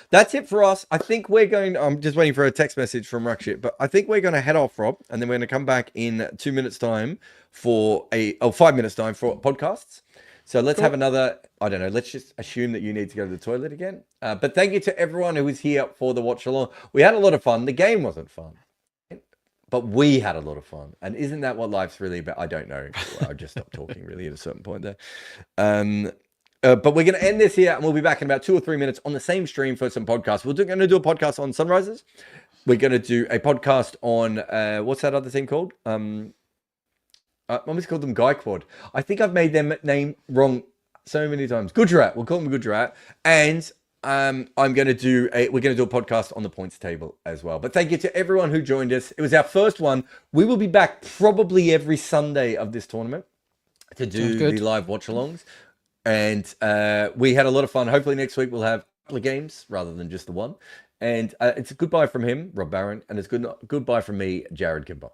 [SPEAKER 1] that's it for us. I think we're going, I'm just waiting for a text message from Rakshit, but I think we're going to head off, Rob, and then we're going to come back in 2 minutes time for 5 minutes time for podcasts. So let's have another, I don't know, let's just assume that you need to go to the toilet again. But thank you to everyone who was here for the watch along. We had a lot of fun. The game wasn't fun, but we had a lot of fun. And isn't that what life's really about? I don't know. I just stopped talking really at a certain point there. But we're going to end this here and we'll be back in about 2 or 3 minutes on the same stream for some podcasts. We're going to do a podcast on Sunrisers. We're going to do a podcast on, what's that other thing called? I almost called them Gaikwad. I think I've made their name wrong so many times. Gujarat. We'll call them Gujarat. And we're going to do a podcast on the points table as well. But thank you to everyone who joined us. It was our first one. We will be back probably every Sunday of this tournament to do the live watch-alongs. And we had a lot of fun. Hopefully next week we'll have a couple of games rather than just the one. And it's a goodbye from him, Rob Barron, and it's goodbye from me, Jarrod Kimber.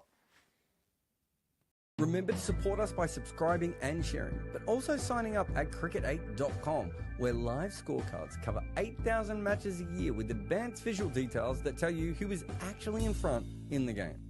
[SPEAKER 1] Remember to support us by subscribing and sharing, but also signing up at cricket8.com, where live scorecards cover 8,000 matches a year with advanced visual details that tell you who is actually in front in the game.